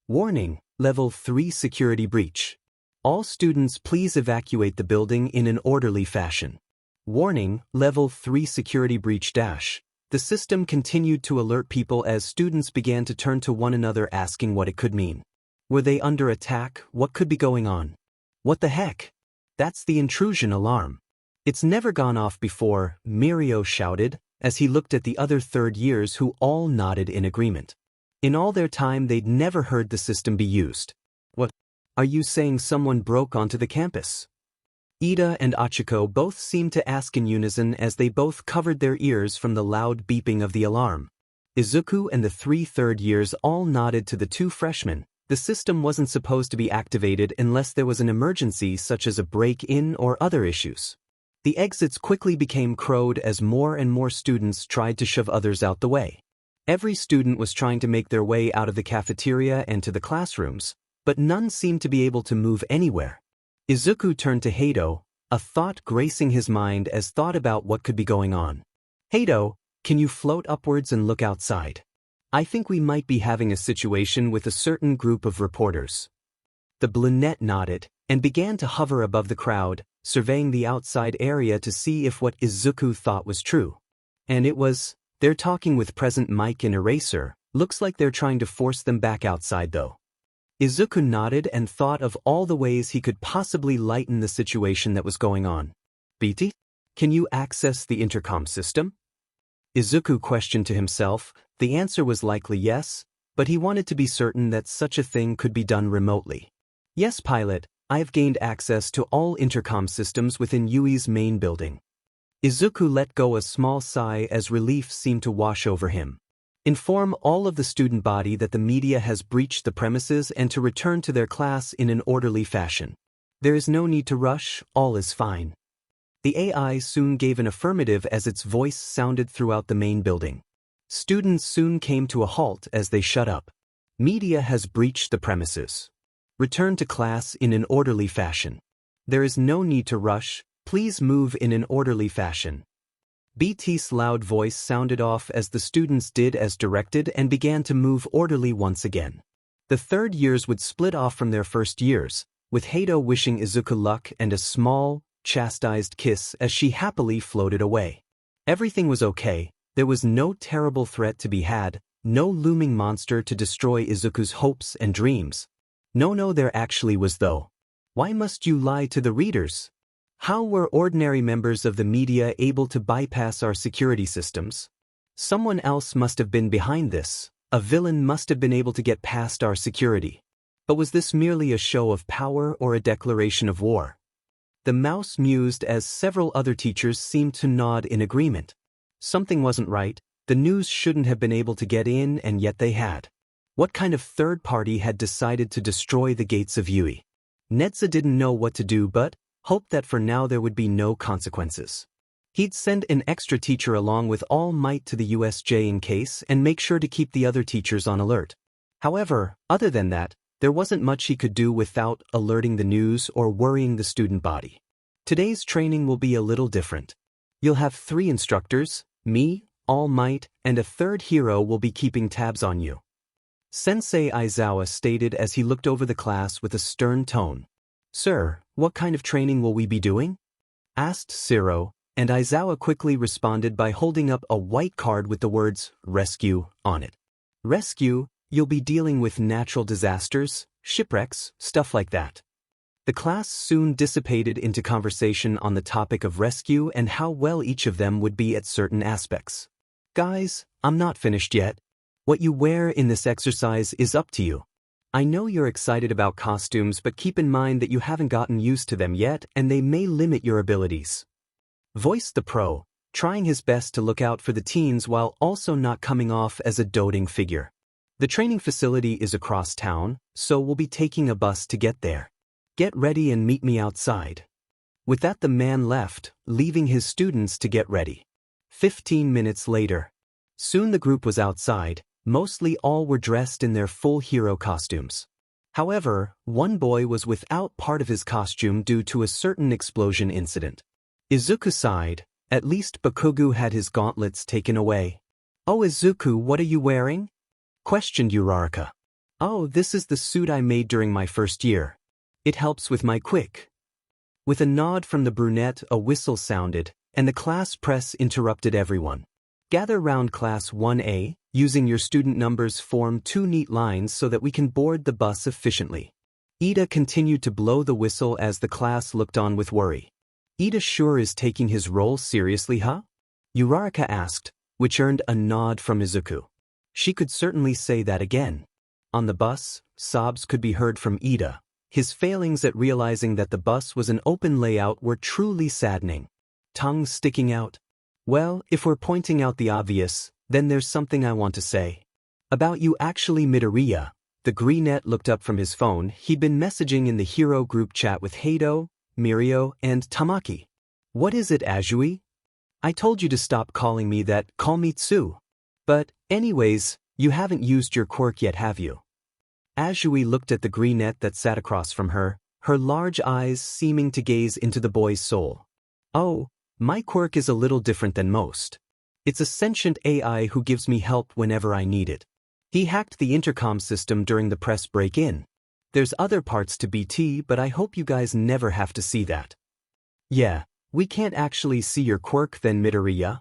[SPEAKER 1] Warning, Level 3 security breach. All students please evacuate the building in an orderly fashion. Warning, Level 3 security breach dash. The system continued to alert people as students began to turn to one another asking what it could mean. Were they under attack? What could be going on? What the heck? That's the intrusion alarm. It's never gone off before, Mirio shouted, as he looked at the other third years who all nodded in agreement. In all their time they'd never heard the system be used. What? Are you saying someone broke onto the campus? Ida and Achiko both seemed to ask in unison as they both covered their ears from the loud beeping of the alarm. Izuku and the 3 third years all nodded to the 2 freshmen. The system wasn't supposed to be activated unless there was an emergency such as a break-in or other issues. The exits quickly became crowded as more and more students tried to shove others out the way. Every student was trying to make their way out of the cafeteria and to the classrooms, but none seemed to be able to move anywhere. Izuku turned to Hado, a thought gracing his mind as thought about what could be going on. Hado, can you float upwards and look outside? I think we might be having a situation with a certain group of reporters. The brunette nodded and began to hover above the crowd, surveying the outside area to see if what Izuku thought was true. And it was, they're talking with present Mike and Eraser, Looks like they're trying to force them back outside though. Izuku nodded and thought of all the ways he could possibly lighten the situation that was going on. BT? Can you access the intercom system? Izuku questioned to himself. The answer was likely yes, but he wanted to be certain that such a thing could be done remotely. Yes, pilot, I have gained access to all intercom systems within Yuuie's main building. Izuku let go a small sigh as relief seemed to wash over him. Inform all of the student body that the media has breached the premises and to return to their class in an orderly fashion. There is no need to rush, all is fine. The AI soon gave an affirmative as its voice sounded throughout the main building. Students soon came to a halt as they shut up. Media has breached the premises. Return to class in an orderly fashion. There is no need to rush, please move in an orderly fashion. BT's loud voice sounded off as the students did as directed and began to move orderly once again. The third years would split off from their first years, with Hato wishing Izuku luck and a small, chastised kiss as she happily floated away. Everything was okay, there was no terrible threat to be had, no looming monster to destroy Izuku's hopes and dreams. No, there actually was though. Why must you lie to the readers? How were ordinary members of the media able to bypass our security systems? Someone else must have been behind this. A villain must have been able to get past our security. But was this merely a show of power or a declaration of war? The mouse mused as several other teachers seemed to nod in agreement. Something wasn't right, the news shouldn't have been able to get in and yet they had. What kind of third party had decided to destroy the gates of Yuuie? Nezu didn't know what to do but hoped that for now there would be no consequences. He'd send an extra teacher along with all might to the USJ in case and make sure to keep the other teachers on alert. However, other than that, there wasn't much he could do without alerting the news or worrying the student body. Today's training will be a little different. You'll have 3 instructors, me, All Might, and a third hero will be keeping tabs on you. Sensei Aizawa stated as he looked over the class with a stern tone. Sir, what kind of training will we be doing? Asked Zero, and Aizawa quickly responded by holding up a white card with the words, Rescue, on it. Rescue, you'll be dealing with natural disasters, shipwrecks, stuff like that. The class soon dissipated into conversation on the topic of rescue and how well each of them would be at certain aspects. Guys, I'm not finished yet. What you wear in this exercise is up to you. I know you're excited about costumes, but keep in mind that you haven't gotten used to them yet and they may limit your abilities. Voiced the pro, trying his best to look out for the teens while also not coming off as a doting figure. The training facility is across town, so we'll be taking a bus to get there. Get ready and meet me outside. With that the man left, leaving his students to get ready. 15 minutes later. Soon the group was outside. Mostly all were dressed in their full hero costumes. However, one boy was without part of his costume due to a certain explosion incident. Izuku sighed. At least Bakugo had his gauntlets taken away. Oh Izuku, what are you wearing? Questioned Uraraka. Oh, this is the suit I made during my first year. It helps with my quick. With a nod from the brunette, a whistle sounded, and the class press interrupted everyone. Gather round Class 1A, using your student numbers form 2 neat lines so that we can board the bus efficiently. Ida continued to blow the whistle as the class looked on with worry. Ida sure is taking his role seriously, huh? Uraraka asked, which earned a nod from Izuku. She could certainly say that again. On the bus, sobs could be heard from Ida. His failings at realizing that the bus was an open layout were truly saddening. Tongue sticking out. Well, if we're pointing out the obvious, then there's something I want to say. About you actually Midoriya. The greenette looked up from his phone. He'd been messaging in the hero group chat with Hato, Mirio, and Tamaki. What is it, Azui? I told you to stop calling me that, call me Tsu. But, anyways, you haven't used your quirk yet, have you? Azui looked at the greenette that sat across from her, her large eyes seeming to gaze into the boy's soul. Oh, my quirk is a little different than most. It's a sentient AI who gives me help whenever I need it. He hacked the intercom system during the press break-in. There's other parts to BT, but I hope you guys never have to see that. Yeah, we can't actually see your quirk then, Midoriya.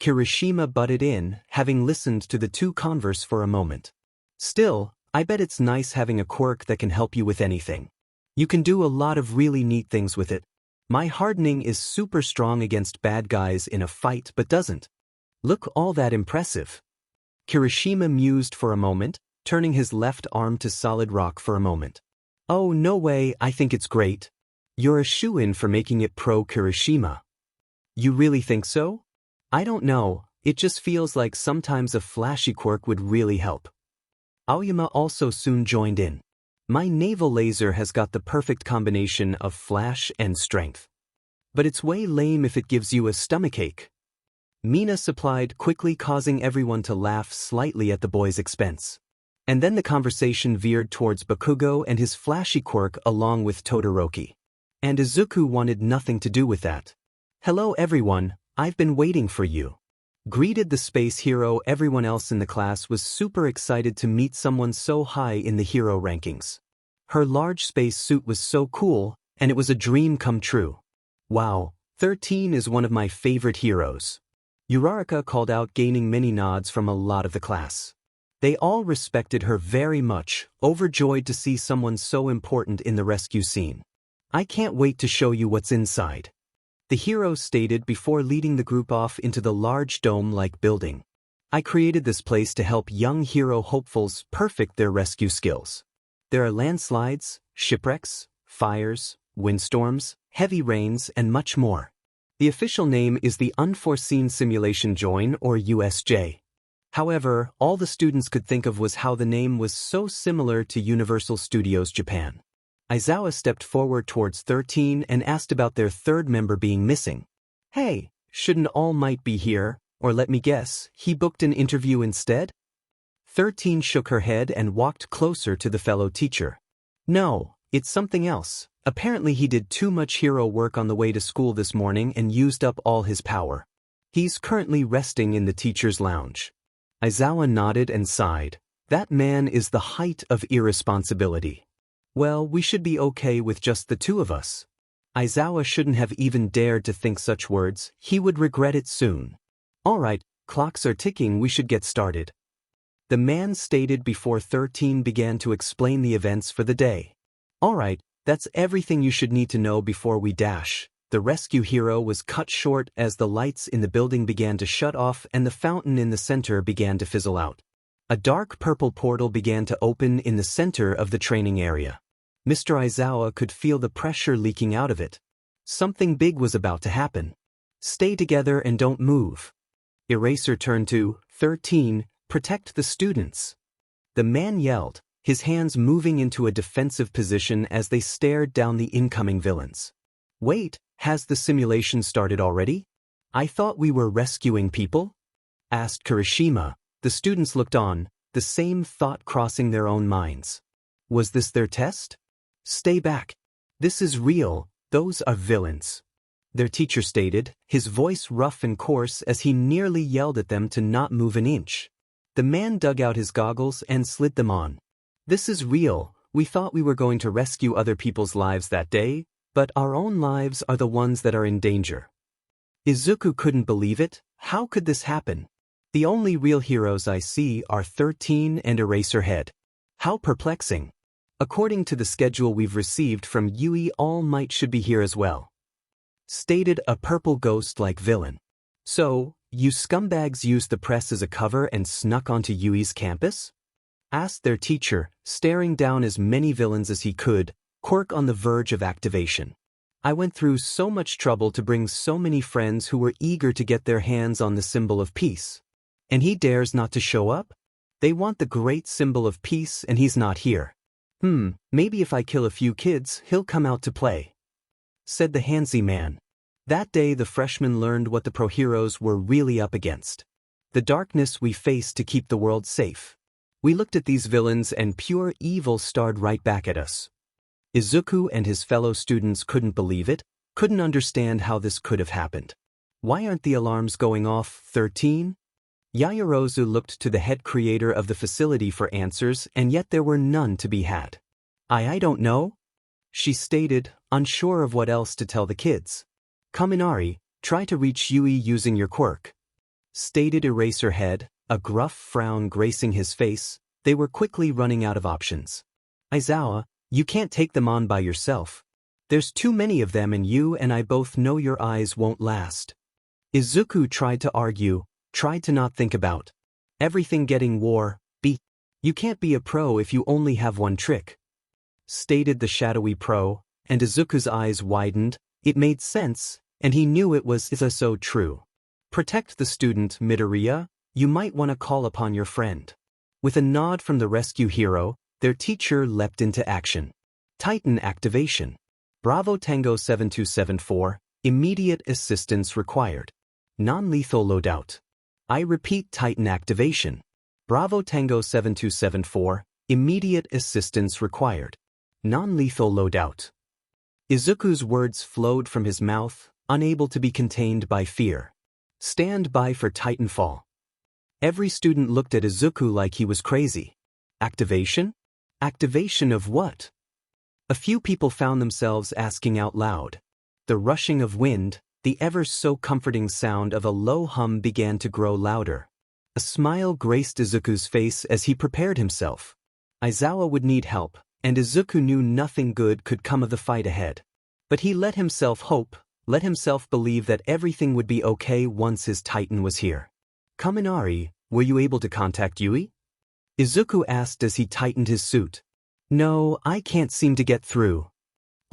[SPEAKER 1] Kirishima butted in, having listened to the two converse for a moment. Still, I bet it's nice having a quirk that can help you with anything. You can do a lot of really neat things with it. My hardening is super strong against bad guys in a fight but doesn't look all that impressive. Kirishima mused for a moment, turning his left arm to solid rock for a moment. Oh no way, I think it's great. You're a shoo-in for making it pro Kirishima. You really think so? I don't know, it just feels like sometimes a flashy quirk would really help. Aoyama also soon joined in. My naval laser has got the perfect combination of flash and strength. But it's way lame if it gives you a stomachache. Mina supplied, quickly causing everyone to laugh slightly at the boy's expense. And then the conversation veered towards Bakugo and his flashy quirk along with Todoroki. And Izuku wanted nothing to do with that. Hello everyone, I've been waiting for you. Greeted the space hero. Everyone else in the class was super excited to meet someone so high in the hero rankings. Her large space suit was so cool, and it was a dream come true. Wow, 13 is one of my favorite heroes. Uraraka called out, gaining many nods from a lot of the class. They all respected her very much, overjoyed to see someone so important in the rescue scene. I can't wait to show you what's inside. The hero stated before leading the group off into the large dome-like building. I created this place to help young hero hopefuls perfect their rescue skills. There are landslides, shipwrecks, fires, windstorms, heavy rains, and much more. The official name is the Unforeseen Simulation Join, or USJ. However, all the students could think of was how the name was so similar to Universal Studios Japan. Aizawa stepped forward towards 13 and asked about their third member being missing. Hey, shouldn't All Might be here, or let me guess, he booked an interview instead? 13 shook her head and walked closer to the fellow teacher. No, it's something else. Apparently he did too much hero work on the way to school this morning and used up all his power. He's currently resting in the teacher's lounge. Aizawa nodded and sighed. That man is the height of irresponsibility. Well, we should be okay with just the two of us. Aizawa shouldn't have even dared to think such words, he would regret it soon. Alright, clocks are ticking, we should get started. The man stated before 13 began to explain the events for the day. Alright, that's everything you should need to know before we dash. The rescue hero was cut short as the lights in the building began to shut off and the fountain in the center began to fizzle out. A dark purple portal began to open in the center of the training area. Mr. Aizawa could feel the pressure leaking out of it. Something big was about to happen. Stay together and don't move. Eraser turned to 13, protect the students. The man yelled, his hands moving into a defensive position as they stared down the incoming villains. Wait, has the simulation started already? I thought we were rescuing people? Asked Kirishima. The students looked on, the same thought crossing their own minds. Was this their test? Stay back. This is real, those are villains. Their teacher stated, his voice rough and coarse as he nearly yelled at them to not move an inch. The man dug out his goggles and slid them on. This is real, we thought we were going to rescue other people's lives that day, but our own lives are the ones that are in danger. Izuku couldn't believe it. How could this happen? The only real heroes I see are 13 and Eraserhead. How perplexing. According to the schedule we've received from Yuuie, All Might should be here as well. Stated a purple ghost-like villain. So, you scumbags used the press as a cover and snuck onto Yuuie's campus? Asked their teacher, staring down as many villains as he could, Quirk on the verge of activation. I went through so much trouble to bring so many friends who were eager to get their hands on the symbol of peace. And he dares not to show up? They want the great symbol of peace and he's not here. Maybe if I kill a few kids, he'll come out to play. Said the handsy man. That day the freshmen learned what the pro heroes were really up against. The darkness we face to keep the world safe. We looked at these villains and pure evil stared right back at us. Izuku and his fellow students couldn't believe it, couldn't understand how this could have happened. Why aren't the alarms going off, 13? Yaoyorozu looked to the head creator of the facility for answers, and yet there were none to be had. I don't know, she stated, unsure of what else to tell the kids. Kaminari, try to reach Yuuie using your quirk. stated Eraserhead, a gruff frown gracing his face. They were quickly running out of options. Aizawa, you can't take them on by yourself. There's too many of them and you and I both know your eyes won't last. Izuku tried to argue, tried to not think about everything getting war. You can't be a pro if you only have one trick, stated the shadowy pro, and Izuku's eyes widened. It made sense, and he knew it was so true. Protect the student, Midoriya. You might want to call upon your friend. With a nod from the rescue hero, their teacher leapt into action. Titan activation. Bravo Tango 7274, immediate assistance required. Non-lethal loadout. I repeat, Titan activation. Bravo Tango 7274, immediate assistance required. Non-lethal loadout. Izuku's words flowed from his mouth, unable to be contained by fear. Stand by for Titanfall. Every student looked at Izuku like he was crazy. Activation? Activation of what? A few people found themselves asking out loud. The rushing of wind, the ever-so-comforting sound of a low hum began to grow louder. A smile graced Izuku's face as he prepared himself. Aizawa would need help, and Izuku knew nothing good could come of the fight ahead. But he let himself hope, let himself believe that everything would be okay once his Titan was here. Kaminari, were you able to contact Yuuie? Izuku asked as he tightened his suit. No, I can't seem to get through.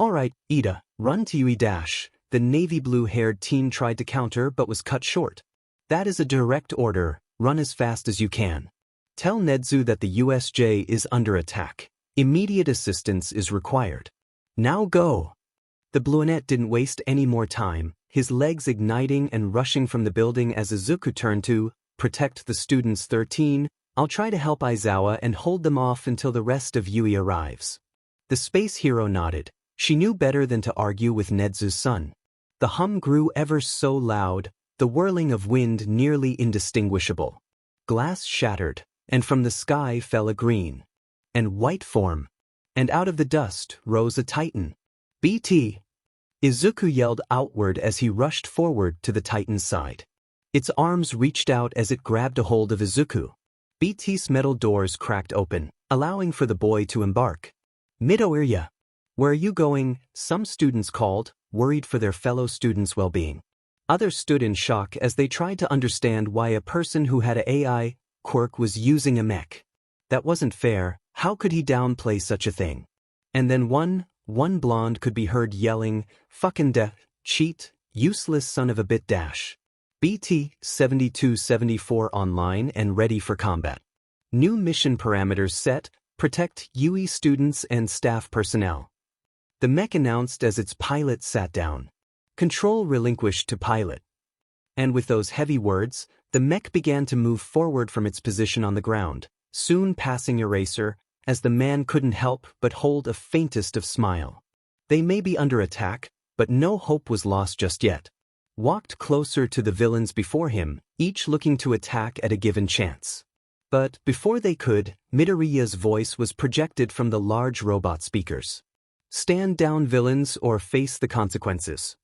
[SPEAKER 1] Alright, Ida, run to Yuuie. The navy blue-haired teen tried to counter but was cut short. That is a direct order, run as fast as you can. Tell Nedu that the USJ is under attack. Immediate assistance is required. Now go. The brunette didn't waste any more time, his legs igniting and rushing from the building as Izuku turned to protect the students. 13, I'll try to help Aizawa and hold them off until the rest of Yuuie arrives. The space hero nodded. She knew better than to argue with Nezu's son. The hum grew ever so loud, the whirling of wind nearly indistinguishable. Glass shattered, and from the sky fell a green and white form, and out of the dust rose a Titan. BT! Izuku yelled outward as he rushed forward to the Titan's side. Its arms reached out as it grabbed a hold of Izuku. BT's metal doors cracked open, allowing for the boy to embark. Midoriya! Where are you going? Some students called, worried for their fellow students' well-being. Others stood in shock as they tried to understand why a person who had an AI quirk was using a mech. That wasn't fair. How could he downplay such a thing? And then one blonde could be heard yelling, fucking cheat, useless son of a bit dash. BT 7274 online and ready for combat. New mission parameters set, protect Yuuie students and staff personnel. The mech announced as its pilot sat down. Control relinquished to pilot. And with those heavy words, the mech began to move forward from its position on the ground, soon passing Eraser, as the man couldn't help but hold a faintest of smile. They may be under attack, but no hope was lost just yet. Walked closer to the villains before him, each looking to attack at a given chance. But before they could, Midoriya's voice was projected from the large robot speakers. Stand down, villains, or face the consequences.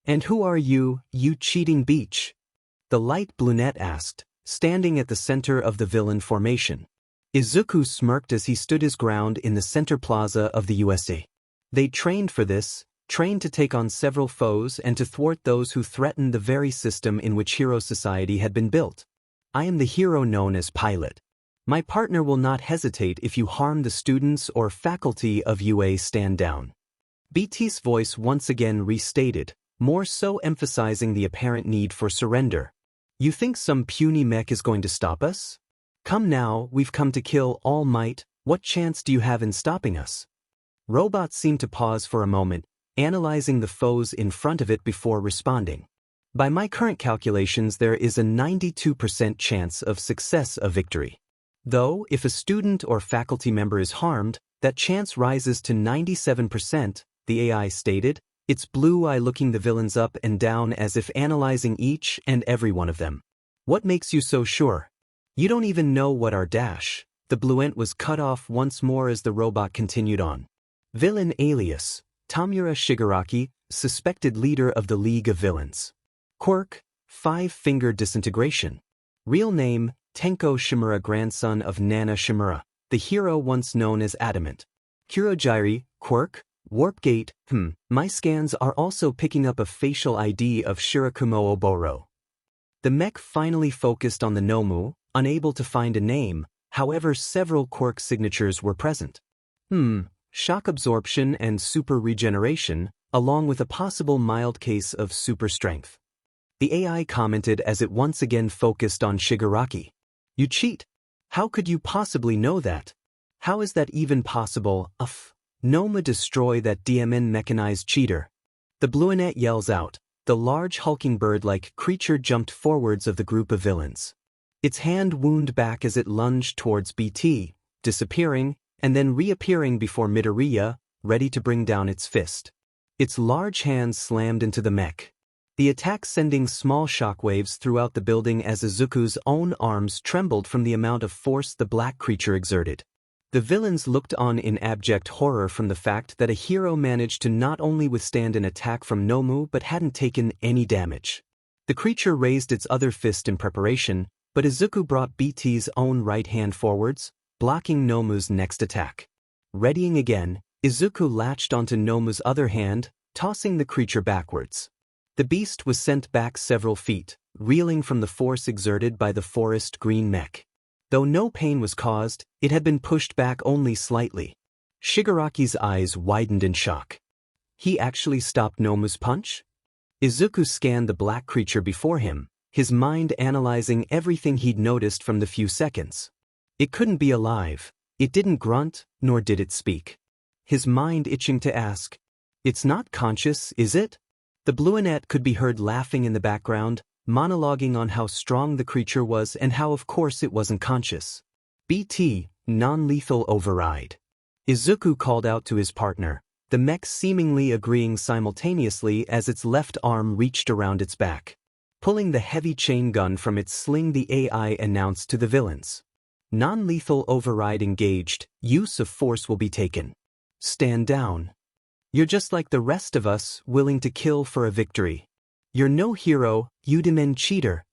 [SPEAKER 1] And who are you, you cheating beach? The light brunette asked, standing at the center of the villain formation. Izuku smirked as he stood his ground in the center plaza of the USA. They trained for this, trained to take on several foes and to thwart those who threatened the very system in which hero society had been built. I am the hero known as Pilot. My partner will not hesitate if you harm the students or faculty of UA. Stand down. BT's voice once again restated, more so emphasizing the apparent need for surrender. You think some puny mech is going to stop us? Come now, we've come to kill All Might. What chance do you have in stopping us? Robot seemed to pause for a moment, analyzing the foes in front of it before responding. By my current calculations, there is a 92% chance of success of victory. Though, if a student or faculty member is harmed, that chance rises to 97%, the AI stated, its blue eye looking the villains up and down as if analyzing each and every one of them. What makes you so sure? You don't even know what our dash. The brunette was cut off once more as the robot continued on. Villain alias, Tamura Shigaraki, suspected leader of the League of Villains. Quirk, 5-finger disintegration. Real name, Tenko Shimura, grandson of Nana Shimura, the hero once known as Adamant. Kurogiri, Quirk, Warp Gate. My scans are also picking up a facial ID of Shirakumo Oboro. The mech finally focused on the Nomu, unable to find a name, however several Quirk signatures were present. Shock absorption and super regeneration, along with a possible mild case of super strength. The AI commented as it once again focused on Shigaraki. You cheat. How could you possibly know that? How is that even possible? Noma destroy that DMN mechanized cheater. The Bluenet yells out. The large hulking bird-like creature jumped forwards of the group of villains. Its hand wound back as it lunged towards BT, disappearing, and then reappearing before Midoriya, ready to bring down its fist. Its large hands slammed into the mech. The attack sending small shockwaves throughout the building as Izuku's own arms trembled from the amount of force the black creature exerted. The villains looked on in abject horror from the fact that a hero managed to not only withstand an attack from Nomu but hadn't taken any damage. The creature raised its other fist in preparation, but Izuku brought BT's own right hand forwards, blocking Nomu's next attack. Readying again, Izuku latched onto Nomu's other hand, tossing the creature backwards. The beast was sent back several feet, reeling from the force exerted by the forest green mech. Though no pain was caused, it had been pushed back only slightly. Shigaraki's eyes widened in shock. He actually stopped Nomu's punch? Izuku scanned the black creature before him, his mind analyzing everything he'd noticed from the few seconds. It couldn't be alive. It didn't grunt, nor did it speak. His mind itching to ask, "It's not conscious, is it?" The Bluenet could be heard laughing in the background, monologuing on how strong the creature was and how of course it wasn't conscious. BT, non-lethal override. Izuku called out to his partner, the mech seemingly agreeing simultaneously as its left arm reached around its back. Pulling the heavy chain gun from its sling, the AI announced to the villains. Non-lethal override engaged, use of force will be taken. Stand down. You're just like the rest of us, willing to kill for a victory. You're no hero, you demon cheater.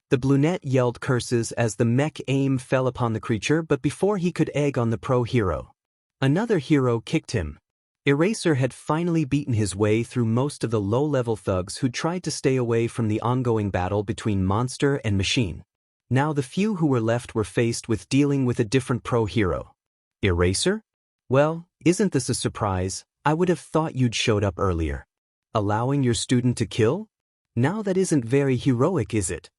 [SPEAKER 1] The Bluenet yelled curses as the mech aim fell upon the creature, but before he could egg on the pro-hero, another hero kicked him. Eraser had finally beaten his way through most of the low-level thugs who tried to stay away from the ongoing battle between monster and machine. Now the few who were left were faced with dealing with a different pro-hero. Eraser? Well, isn't this a surprise? I would have thought you'd showed up earlier. Allowing your student to kill? Now that isn't very heroic, is it?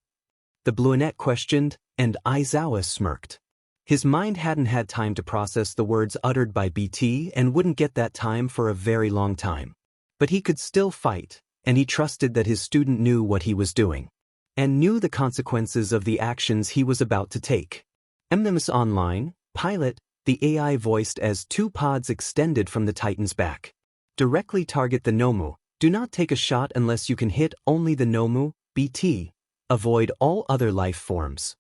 [SPEAKER 1] The Bluenet questioned, and Aizawa smirked. His mind hadn't had time to process the words uttered by BT and wouldn't get that time for a very long time. But he could still fight, and he trusted that his student knew what he was doing, and knew the consequences of the actions he was about to take. Mnemus Online, Pilot, the AI voiced as two pods extended from the Titan's back. Directly target the Nomu. Do not take a shot unless you can hit only the Nomu, BT. Avoid all other life forms.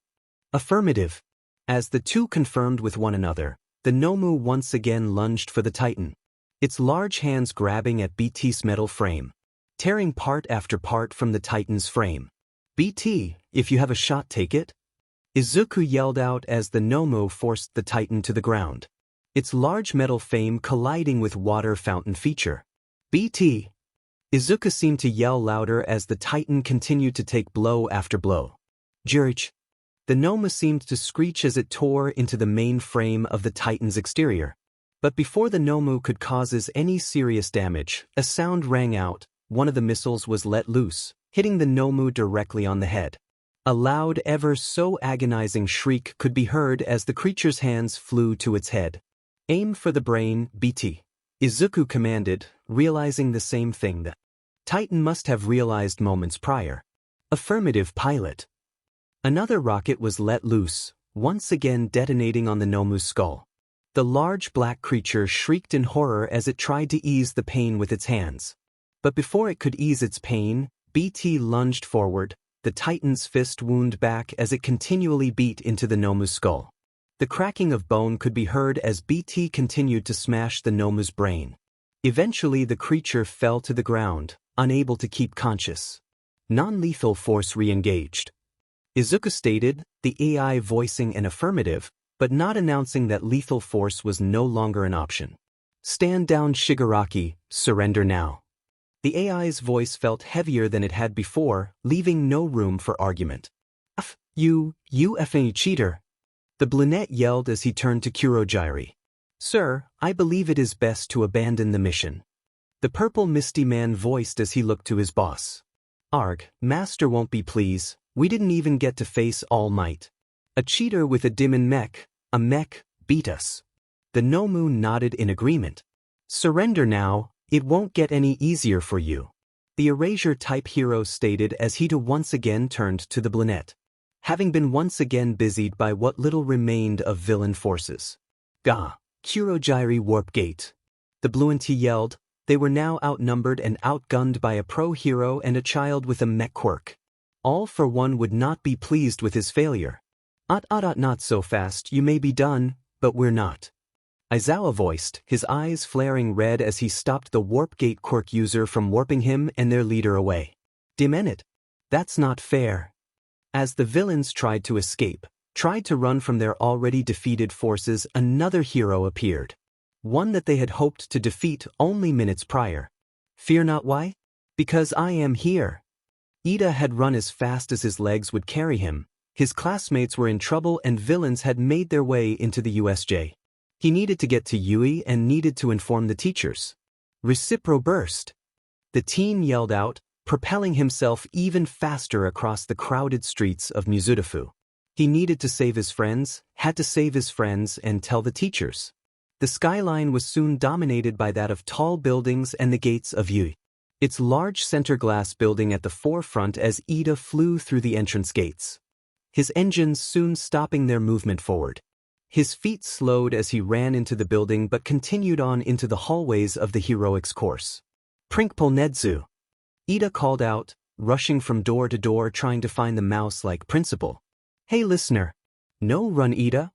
[SPEAKER 1] Affirmative. As the two confirmed with one another, the Nomu once again lunged for the Titan, its large hands grabbing at BT's metal frame, tearing part after part from the Titan's frame. BT, if you have a shot, take it. Izuku yelled out as the Nomu forced the Titan to the ground, its large metal frame colliding with water fountain feature. BT. Izuku seemed to yell louder as the Titan continued to take blow after blow. Jurich. The Nomu seemed to screech as it tore into the main frame of the Titan's exterior. But before the Nomu could cause any serious damage, a sound rang out. One of the missiles was let loose, hitting the Nomu directly on the head. A loud, ever so agonizing shriek could be heard as the creature's hands flew to its head. Aim for the brain, BT. Izuku commanded, realizing the same thing that Titan must have realized moments prior. Affirmative, Pilot. Another rocket was let loose, once again detonating on the Nomu's skull. The large black creature shrieked in horror as it tried to ease the pain with its hands. But before it could ease its pain, BT lunged forward, the Titan's fist wound back as it continually beat into the Nomu's skull. The cracking of bone could be heard as BT continued to smash the Nomu's brain. Eventually the creature fell to the ground, unable to keep conscious. Non-lethal force re-engaged. Izuku stated, the AI voicing an affirmative, but not announcing that lethal force was no longer an option. Stand down Shigaraki, surrender now. The AI's voice felt heavier than it had before, leaving no room for argument. You effing cheater. The brunette yelled as he turned to Kurogyri. Sir, I believe it is best to abandon the mission. The purple misty man voiced as he looked to his boss. Arg, Master won't be pleased, we didn't even get to face All Might. A cheater with a demon mech, beat us. The Nomu nodded in agreement. Surrender now, it won't get any easier for you. The erasure-type hero stated as he once again turned to the brunette. Having been once again busied by what little remained of villain forces. Gah, Kurogyri warp gate. The brunette yelled. They were now outnumbered and outgunned by a pro hero and a child with a mech quirk. All for one would not be pleased with his failure. Not so fast, you may be done, but we're not. Aizawa voiced, his eyes flaring red as he stopped the warp gate quirk user from warping him and their leader away. Demented. That's not fair. As the villains tried to escape, tried to run from their already defeated forces, another hero appeared. One that they had hoped to defeat only minutes prior. Fear not why? Because I am here. Ida had run as fast as his legs would carry him. His classmates were in trouble and villains had made their way into the USJ. He needed to get to Yuuie and needed to inform the teachers. Recipro burst. The teen yelled out, propelling himself even faster across the crowded streets of Mizudafu. He needed to save his friends, had to save his friends and tell the teachers. The skyline was soon dominated by that of tall buildings and the gates of Yuuie. Its large center glass building at the forefront as Ida flew through the entrance gates. His engines soon stopping their movement forward. His feet slowed as he ran into the building but continued on into the hallways of the heroics course. Principal Nedu. Ida called out, rushing from door to door trying to find the mouse-like principal. Hey listener. No run Ida?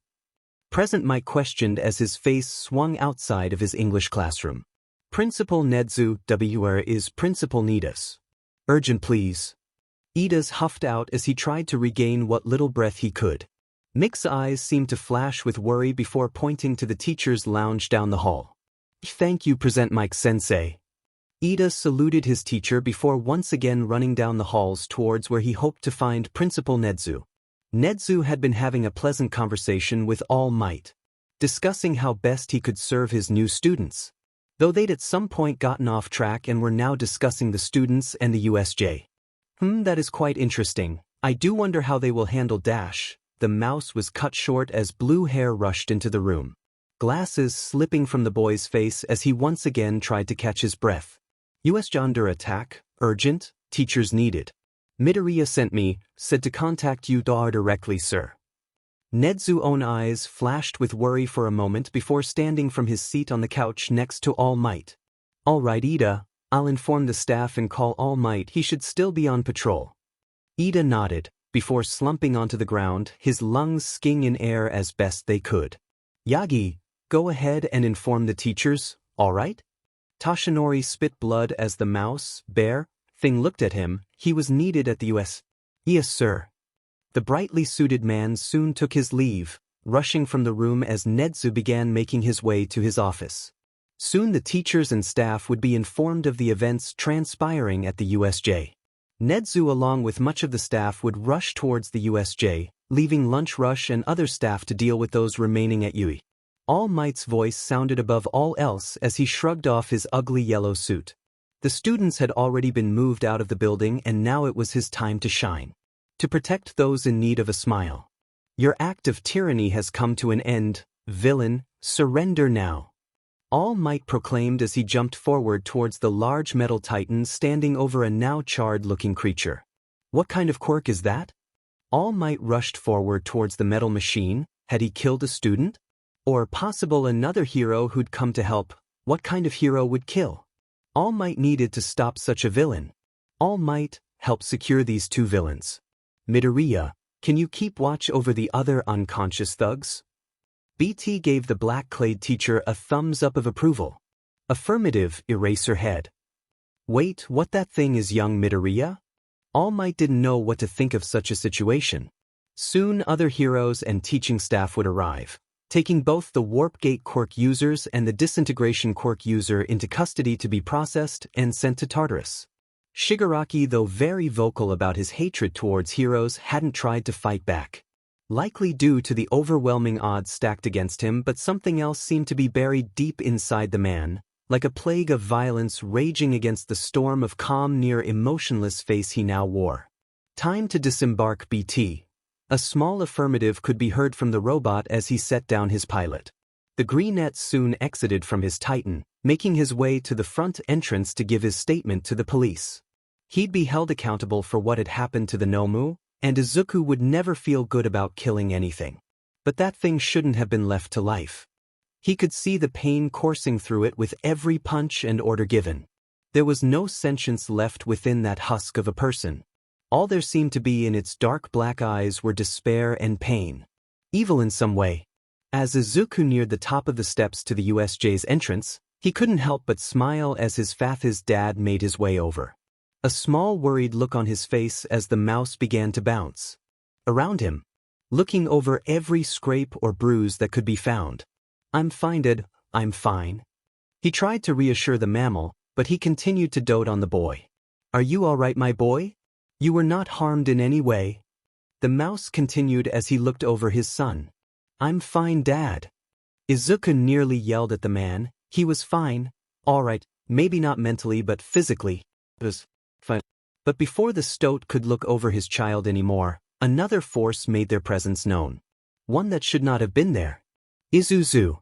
[SPEAKER 1] Present Mike questioned as his face swung outside of his English classroom. Principal Nedu, where is Principal Nidus? Urgent please. Ida's huffed out as he tried to regain what little breath he could. Mick's eyes seemed to flash with worry before pointing to the teacher's lounge down the hall. Thank you, present Mike sensei. Ida saluted his teacher before once again running down the halls towards where he hoped to find Principal Nedu. Nedu had been having a pleasant conversation with All Might, discussing how best he could serve his new students. Though they'd at some point gotten off track and were now discussing the students and the USJ. That is quite interesting. I do wonder how they will handle Dash. The mouse was cut short as blue hair rushed into the room. Glasses slipping from the boy's face as he once again tried to catch his breath. USJ Attack, urgent, teachers needed. Midoriya sent me, said to contact you directly, sir. Nedu's own eyes flashed with worry for a moment before standing from his seat on the couch next to All Might. All right, Ida, I'll inform the staff and call All Might. He should still be on patrol. Ida nodded, before slumping onto the ground, his lungs skiing in air as best they could. Yagi, go ahead and inform the teachers, all right? Toshinori spit blood as the mouse, bear, thing looked at him. He was needed at the US. Yes, sir. The brightly suited man soon took his leave, rushing from the room as Nedu began making his way to his office. Soon the teachers and staff would be informed of the events transpiring at the USJ. Nedu along with much of the staff would rush towards the USJ, leaving Lunch Rush and other staff to deal with those remaining at Yuuie. All Might's voice sounded above all else as he shrugged off his ugly yellow suit. The students had already been moved out of the building and now it was his time to shine. To protect those in need of a smile. Your act of tyranny has come to an end, villain, surrender now. All Might proclaimed as he jumped forward towards the large metal titan standing over a now charred-looking creature. What kind of quirk is that? All Might rushed forward towards the metal machine. Had he killed a student? Or possible another hero who'd come to help? What kind of hero would kill? All Might needed to stop such a villain. All Might help secure these two villains. Midoriya, can you keep watch over the other unconscious thugs? BT gave the black-clad teacher a thumbs up of approval. Affirmative, erase her head. Wait, what that thing is young Midoriya? All Might didn't know what to think of such a situation. Soon other heroes and teaching staff would arrive, taking both the Warp Gate Quirk users and the Disintegration Quirk user into custody to be processed and sent to Tartarus. Shigaraki, though very vocal about his hatred towards heroes, hadn't tried to fight back. Likely due to the overwhelming odds stacked against him, but something else seemed to be buried deep inside the man, like a plague of violence raging against the storm of calm, near-emotionless face he now wore. Time to disembark, BT. A small affirmative could be heard from the robot as he set down his pilot. The Greenette soon exited from his Titan, making his way to the front entrance to give his statement to the police. He'd be held accountable for what had happened to the Nomu, and Izuku would never feel good about killing anything. But that thing shouldn't have been left to life. He could see the pain coursing through it with every punch and order given. There was no sentience left within that husk of a person. All there seemed to be in its dark black eyes were despair and pain. Evil in some way. As Izuku neared the top of the steps to the USJ's entrance, he couldn't help but smile as his dad made his way over. A small worried look on his face as the mouse began to bounce around him, looking over every scrape or bruise that could be found. "I'm fine, Dad, I'm fine." He tried to reassure the mammal, but he continued to dote on the boy. "Are you all right, my boy? You were not harmed in any way?" The mouse continued as he looked over his son. "I'm fine, Dad." Izuku nearly yelled at the man. He was fine, all right, maybe not mentally but physically. It was fine. But before the stoat could look over his child anymore, another force made their presence known. One that should not have been there. "Isuzu!"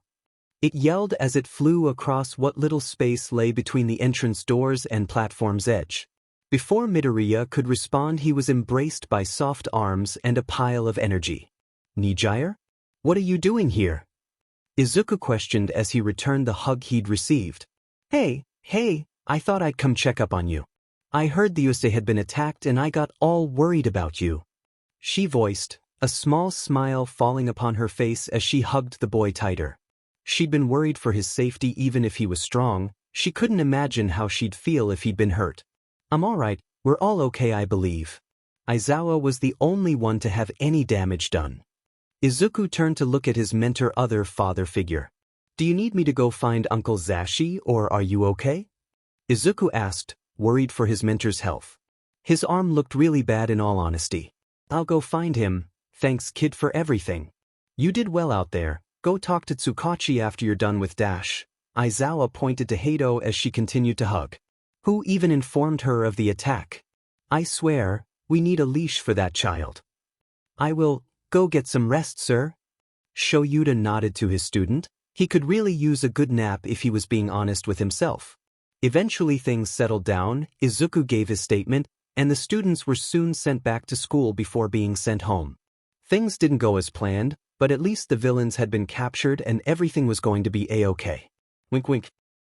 [SPEAKER 1] It yelled as it flew across what little space lay between the entrance doors and platform's edge. Before Midoriya could respond, he was embraced by soft arms and a pile of energy. "Nijire? What are you doing here?" Izuku questioned as he returned the hug he'd received. Hey, I thought I'd come check up on you. I heard the USJ had been attacked and I got all worried about you," she voiced, a small smile falling upon her face as she hugged the boy tighter. She'd been worried for his safety even if he was strong. She couldn't imagine how she'd feel if he'd been hurt. "I'm all right, we're all okay, I believe." Aizawa was the only one to have any damage done. Izuku turned to look at his mentor, other father figure. "Do you need me to go find Uncle Zashi, or are you okay?" Izuku asked, worried for his mentor's health. His arm looked really bad in all honesty. "I'll go find him, thanks kid for everything. You did well out there, go talk to Tsukachi after you're done with Dash." Aizawa pointed to Hato as she continued to hug. "Who even informed her of the attack? I swear, we need a leash for that child." "I will go get some rest, sir." Shoyuta nodded to his student. He could really use a good nap if he was being honest with himself. Eventually things settled down, Izuku gave his statement, and the students were soon sent back to school before being sent home. Things didn't go as planned, but at least the villains had been captured and everything was going to be a-okay. Wink wink.